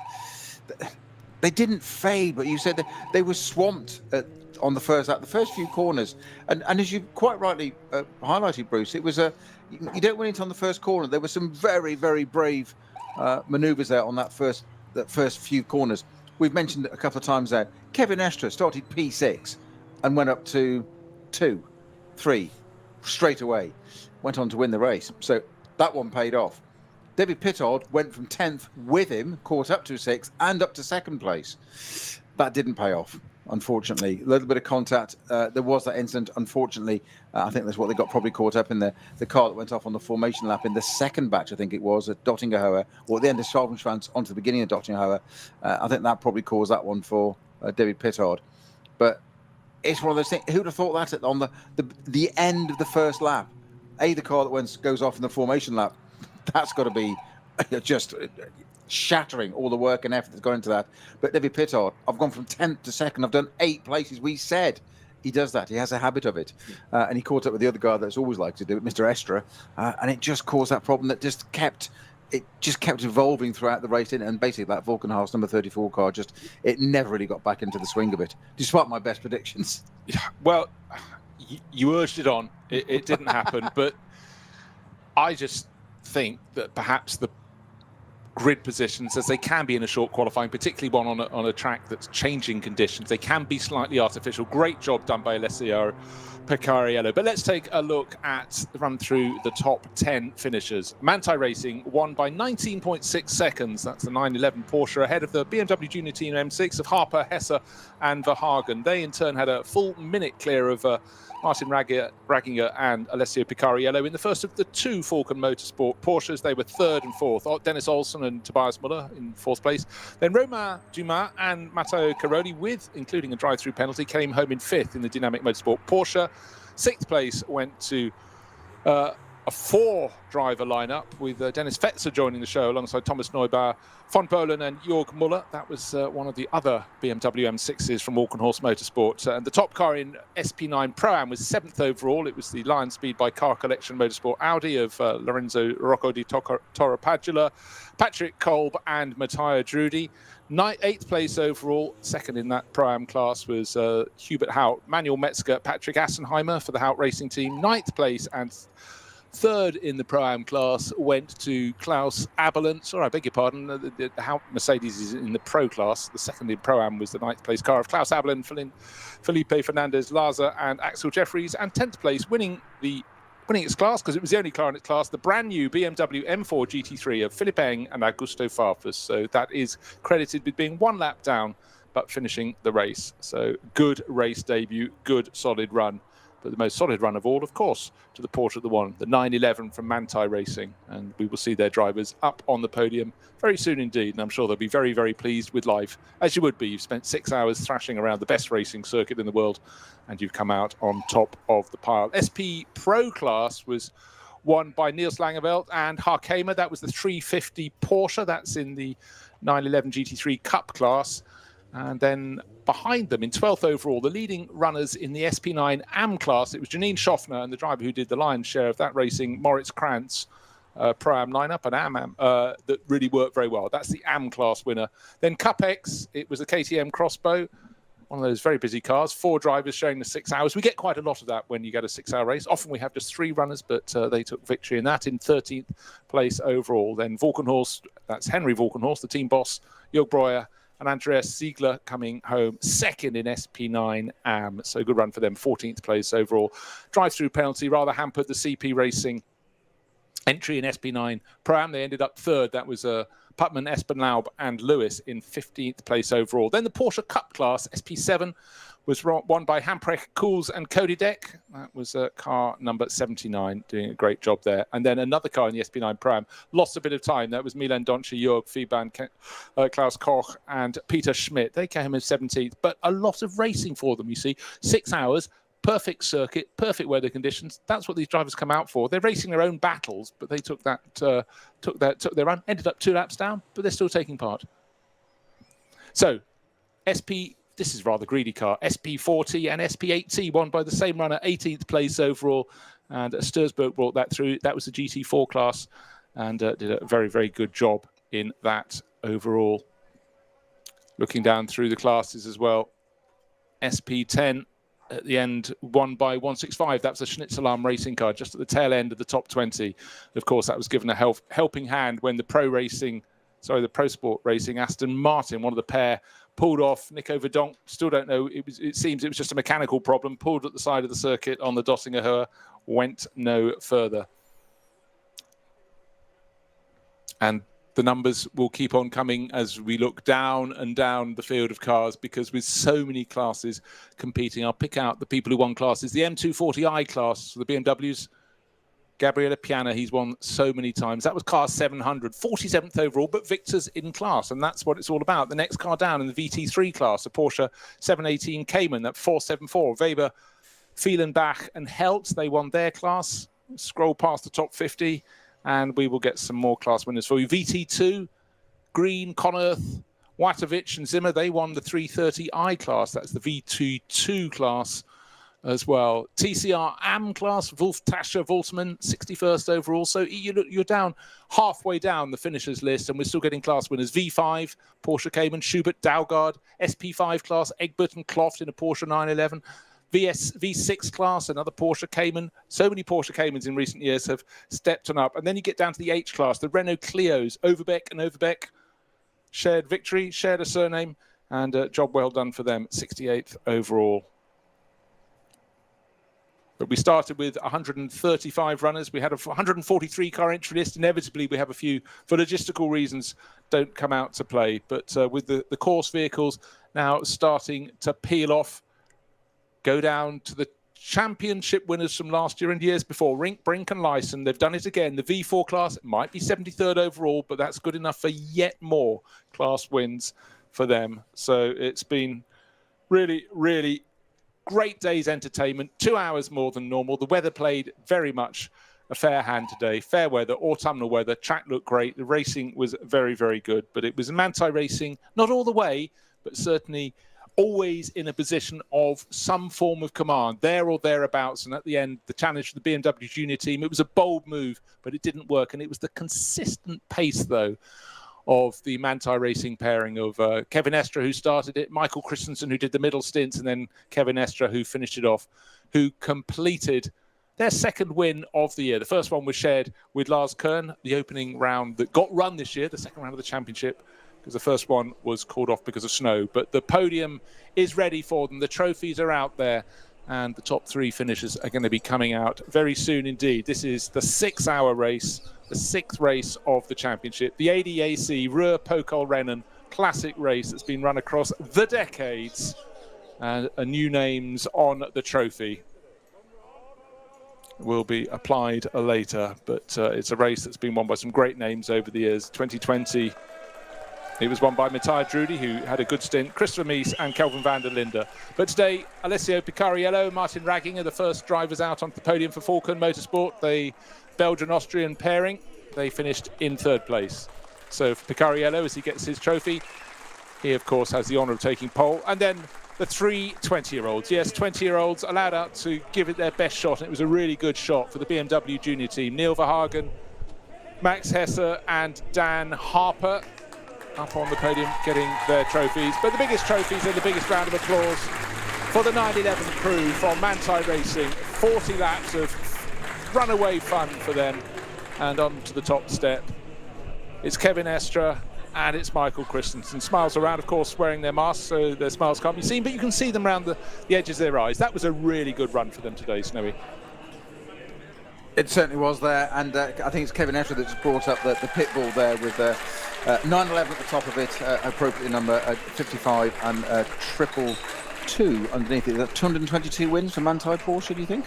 they didn't fade, but you said that they were swamped on the first lap, the first few corners, and as you quite rightly highlighted, Bruce, it was you don't win it on the first corner. There were some very, very brave manoeuvres there on that first few corners. We've mentioned it a couple of times there. Kevin Estre started P6 and went up to 2, 3 straight away. Went on to win the race, so that one paid off. David Pittard went from 10th with him, caught up to 6th and up to second place. That didn't pay off, unfortunately. A little bit of contact. There was that incident, unfortunately. I think that's what they got probably caught up in the car that went off on the formation lap in the second batch, I think it was, at Dottingerhoe, or at the end of Schwalbenschwanz onto the beginning of Dottingerhoe. I think that probably caused that one for David Pittard. But it's one of those things. Who'd have thought that on the end of the first lap? The car that goes off in the formation lap, that's got to be just shattering all the work and effort that's gone into that. But David Pittard, I've gone from 10th to 2nd. I've done 8 places. We said he does that. He has a habit of it. And he caught up with the other guy that's always liked to do it, Mr. Estre. And it just caused that problem that just kept evolving throughout the race. And basically that Volkenhaus number 34 car, it never really got back into the swing of it, despite my best predictions. Well, you urged it on. It didn't happen. But I just think that perhaps the grid positions, as they can be in a short qualifying, particularly one on a track that's changing conditions, they can be slightly artificial. Great job done by Alessio Picariello. But let's take a look at run through the top 10 finishers. Manthey Racing won by 19.6 seconds. That's the 911 Porsche ahead of the BMW Junior Team M6 of Harper, Hesse and Verhagen. They in turn had a full minute clear of Martin Ragginger and Alessio Picariello in the first of the 2 Falcon Motorsport Porsches. They were 3rd and 4th. Dennis Olsen and Tobias Muller in 4th place. Then Romain Dumas and Matteo Caroli, including a drive-through penalty, came home in 5th in the Dynamic Motorsport Porsche. 6th place went to a 4-driver lineup with Dennis Fetzer joining the show alongside Thomas Neubauer, von Bohlen and Jörg Muller. That was one of the other BMW M6s from Walkenhorst Motorsport. And the top car in SP9 Pro-Am was 7th overall. It was the Lion Speed by Car Collection Motorsport Audi of Lorenzo Rocco di Torrepadula, Patrick Kolb and Matteo Drudi. 8th place overall. 2nd in that Pro-Am class was Hubert Haut, Manuel Metzger, Patrick Assenheimer for the Haut Racing team. 9th place and 3rd in the Pro-Am class went to Klaus Abelin. Sorry, I beg your pardon. The Haut Mercedes is in the Pro class. The 2nd in Pro-Am was the 9th place car of Klaus Abelin, Felipe Fernandez Laza and Axel Jeffries. And 10th place winning its class, because it was the only car in its class, the brand new BMW M4 GT3 of Philipp Eng and Augusto Farfus. So that is credited with being 1 lap down, but finishing the race. So good race debut, good solid run. But the most solid run of all, of course, to the Porsche of the One, the 911 from Manthey Racing. And we will see their drivers up on the podium very soon indeed. And I'm sure they'll be very, very pleased with life, as you would be. You've spent 6 hours thrashing around the best racing circuit in the world, and you've come out on top of the pile. SP Pro class was won by Niels Langeveld and Harkamer. That was the 350 Porsche. That's in the 911 GT3 Cup class. And then behind them, in 12th overall, the leading runners in the SP9 AM class, it was Janine Schaffner and the driver who did the lion's share of that racing, Moritz Krantz, Pro-Am lineup, an AM that really worked very well. That's the AM class winner. Then Cup X, it was a KTM Crossbow, one of those very busy cars, 4 drivers showing the 6 hours. We get quite a lot of that when you get a 6-hour race. Often we have just 3 runners, but they took victory in that in 13th place overall. Then Valkenhorst, that's Henry Valkenhorst, the team boss, Jörg Breuer, and Andreas Ziegler coming home second in SP9 AM. So good run for them, 14th place overall. Drive-through penalty rather hampered the CP Racing entry in SP9 Pro-Am. They ended up 3rd. That was Putman, Espenlaub, and Lewis in 15th place overall. Then the Porsche Cup class, SP7, was won by Hamprecht, Kuhls, and Cody Deck. That was car number 79, doing a great job there. And then another car in the SP9 Pro-Am lost a bit of time. That was Milan Doncher, Jörg Fieban, Klaus Koch, and Peter Schmidt. They came in 17th, but a lot of racing for them, you see. 6 hours. Perfect circuit, perfect weather conditions. That's what these drivers come out for. They're racing their own battles, but they took their run, ended up 2 laps down, but they're still taking part. So, this is a rather greedy car. SP40 and SP8T won by the same runner, 18th place overall, and Sturzberg brought that through. That was the GT4 class, and did a very, very good job in that overall. Looking down through the classes as well, SP10. At the end, won by 165. That was a Schnitzelarm racing car, just at the tail end of the top 20. Of course, that was given a helping hand when the Pro Sport Racing Aston Martin, one of the pair, pulled off. Nico Verdonk, still don't know. It seems it was just a mechanical problem. Pulled at the side of the circuit on the Dossinger Höhe, went no further. And the numbers will keep on coming as we look down and down the field of cars, because with so many classes competing, I'll pick out the people who won classes. The M240i class for the BMWs, Gabriele Piana, he's won so many times. That was car 700, 47th overall, but victors in class, and that's what it's all about. The next car down in the VT3 class, a Porsche 718 Cayman, that 474. Weber, Fielenbach, and Helt, they won their class. Scroll past the top 50. And we will get some more class winners for you. VT2, Green, Connerth, Watovich, and Zimmer, they won the 330i class. That's the VT2 class as well. TCR AM class, Wolf Tascher, Voltman, 61st overall. So you're down halfway down the finishers list, and we're still getting class winners. V5, Porsche Cayman, Schubert, Daugard, SP5 class, Egbert and Kloft in a Porsche 911. V6 class, another Porsche Cayman. So many Porsche Caymans in recent years have stepped on up. And then you get down to the H class, the Renault Clios. Overbeck and Overbeck shared victory, shared a surname, and a job well done for them, 68th overall. But we started with 135 runners. We had a 143 car entry list. Inevitably, we have a few, for logistical reasons, don't come out to play. But with the course vehicles now starting to peel off, go down to the championship winners from last year and years before, Rink, Brink and Lyson. They've done it again. The V4 class, it might be 73rd overall, but that's good enough for yet more class wins for them. So it's been really, really great day's entertainment, 2 hours more than normal. The weather played very much a fair hand today. Fair weather, autumnal weather, track looked great. The racing was very, very good, but it was Manthey racing, not all the way, but certainly always in a position of some form of command, there or thereabouts. And at the end, the challenge for the BMW junior team, it was a bold move, but it didn't work. And it was the consistent pace, though, of the Manthey Racing pairing of Kevin Estra, who started it, Michael Christensen, who did the middle stints, and then Kevin Estra, who finished it off, who completed their second win of the year. The first one was shared with Lars Kern, the opening round that got run this year, the second round of the championship, because the first one was called off because of snow. But the podium is ready for them. The trophies are out there, and the top 3 finishers are going to be coming out very soon indeed. This is the 6-hour race, the 6th race of the championship, the ADAC Ruhr-Pokal-Rennen classic race that's been run across the decades, and new names on the trophy will be applied later. But it's a race that's been won by some great names over the years. 2020, it was won by Matthias Drudy, who had a good stint, Christopher Mies and Kelvin van der Linde. But today, Alessio Picariello and Martin Ragging are the first drivers out onto the podium for Falcon Motorsport, the Belgian-Austrian pairing. They finished in 3rd place. So for Picariello, as he gets his trophy, he, of course, has the honour of taking pole. And then the 3 20-year-olds. Yes, 20-year-olds allowed out to give it their best shot. And it was a really good shot for the BMW junior team. Neil Verhagen, Max Hesse and Dan Harper up on the podium getting their trophies. But the biggest trophies and the biggest round of applause for the 911 crew from Manthey Racing. 40 laps of runaway fun for them. And on to the top step, it's Kevin Estre and it's Michael Christensen. Smiles around, of course, wearing their masks, so their smiles can't be seen, but you can see them around the edges of their eyes. That was a really good run for them today, Snowy. It certainly was there, and I think it's Kevin Estre that's brought up the pit bull there with 911 at the top of it, appropriately number 55 and 222 underneath it. That's 222 wins for Manthey Porsche, do you think?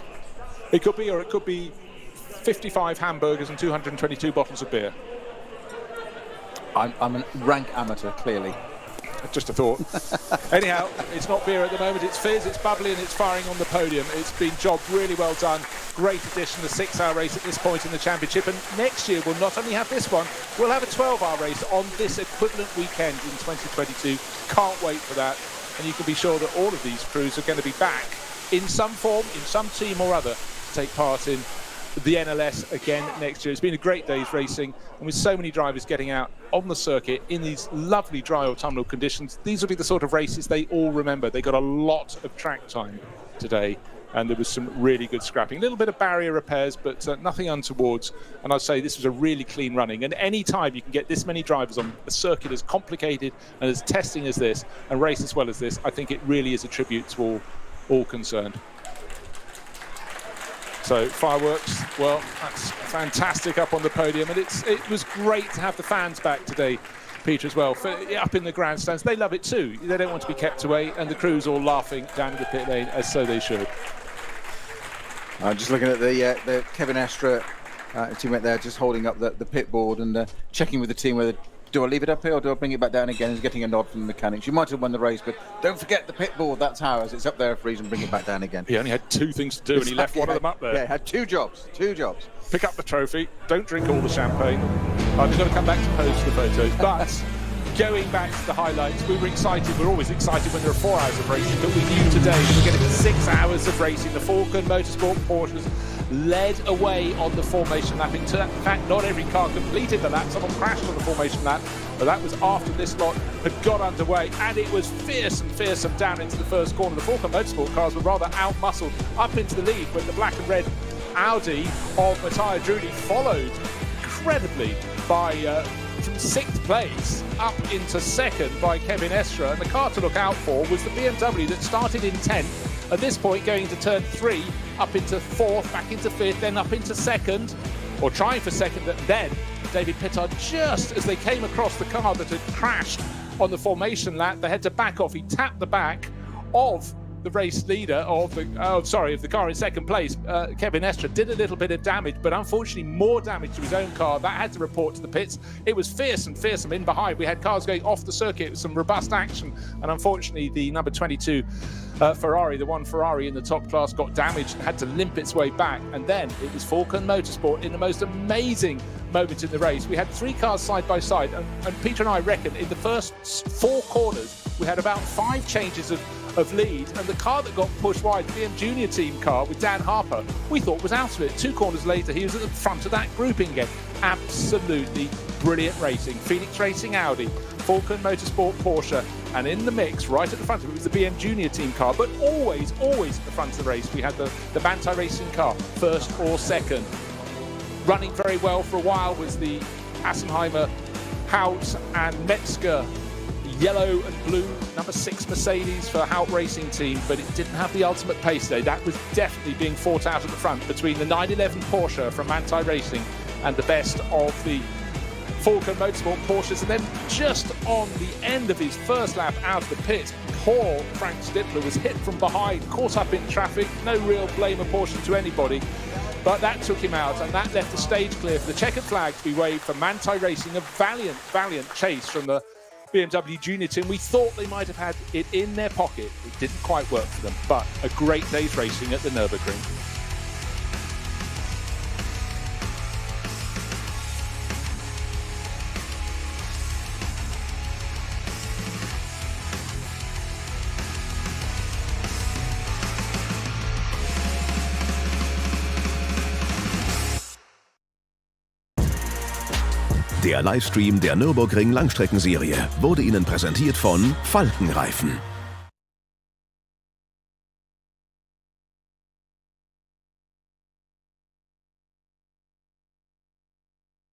It could be, or it could be 55 hamburgers and 222 bottles of beer. I'm a rank amateur, clearly. Just a thought. Anyhow, it's not beer at the moment, it's fizz, it's bubbly and it's firing on the podium. It's been jobbed really well done. Great addition, the 6-hour race at this point in the championship. And next year we'll not only have this one, we'll have a 12-hour race on this equivalent weekend in 2022. Can't wait for that. And you can be sure that all of these crews are going to be back in some form, in some team or other, to take part in the NLS again next year. It's been a great day's racing, and with so many drivers getting out on the circuit in these lovely dry autumnal conditions, these will be the sort of races they all remember. They got a lot of track time today, and there was some really good scrapping. A little bit of barrier repairs, but nothing untowards. And I'd say this was a really clean running. And any time you can get this many drivers on a circuit as complicated and as testing as this, and race as well as this, I think it really is a tribute to all concerned. So fireworks, well, that's fantastic up on the podium, and it was great to have the fans back today, Peter, as well, up in the grandstands. They love it too. They don't want to be kept away, and the crew's all laughing down in the pit lane, as so they should. Just looking at the Kevin Estre teammate there, just holding up the pit board and checking with the team whether do I leave it up here or do I bring it back down again? He's getting a nod from the mechanics. You might have won the race, but don't forget the pit board. That's ours. It's up there for a reason. Bring it back down again. He only had 2 things to do, and he left one of them up there. Yeah, he had 2 jobs. 2 jobs. Pick up the trophy. Don't drink all the champagne. I've got to come back to pose the photos. But going back to the highlights, we were excited. We're always excited when there are 4 hours of racing, but we knew today we were getting 6 hours of racing. The Falcon Motorsport Porsches led away on the formation lap. In fact, not every car completed the lap. Someone crashed on the formation lap, but that was after this lot had got underway, and it was fearsome down into the first corner. The Falcon Motorsport cars were rather out-muscled up into the lead when the black and red Audi of Matthias Drudi followed incredibly by from 6th place up into 2nd by Kevin Estre, and the car to look out for was the BMW that started in 10th. At this point, going into turn 3, up into 4th, back into 5th, then up into 2nd, or trying for 2nd, and then David Pittard, just as they came across the car that had crashed on the formation lap, they had to back off. He tapped the back of the race leader of the car in 2nd place. Kevin Estre did a little bit of damage, but unfortunately more damage to his own car. That had to report to the pits. It was fearsome in behind. We had cars going off the circuit with some robust action, and unfortunately the number 22 Ferrari, the one Ferrari in the top class, got damaged and had to limp its way back. And then it was Falcon Motorsport in the most amazing moment in the race. We had 3 cars side by side, and Peter and I reckon in the first 4 corners we had about 5 changes of lead, and the car that got pushed wide, the BM Junior team car with Dan Harper, we thought was out of it. 2 corners later he was at the front of that grouping again. Absolutely brilliant racing. Phoenix Racing Audi, Falcon Motorsport Porsche, and in the mix right at the front of it was the BM Junior team car, but always at the front of the race we had the Manthey Racing car, 1st or 2nd. Running very well for a while was the Assenheimer, Hout and Metzger yellow and blue number 6 Mercedes for Hout Racing Team, but it didn't have the ultimate pace today. That was definitely being fought out at the front between the 911 Porsche from Manthey Racing and the best of the Falcon Motorsport Porsches. And then just on the end of his first lap out of the pits, poor Frank Stippler was hit from behind, caught up in traffic. No real blame apportioned to anybody, but that took him out, and that left the stage clear for the checkered flag to be waved for Manthey Racing. A valiant chase from the BMW Junior team. We thought they might have had it in their pocket. It didn't quite work for them, but a great day's racing at the Nürburgring. Der Livestream der Nürburgring Langstreckenserie wurde Ihnen präsentiert von Falken Reifen.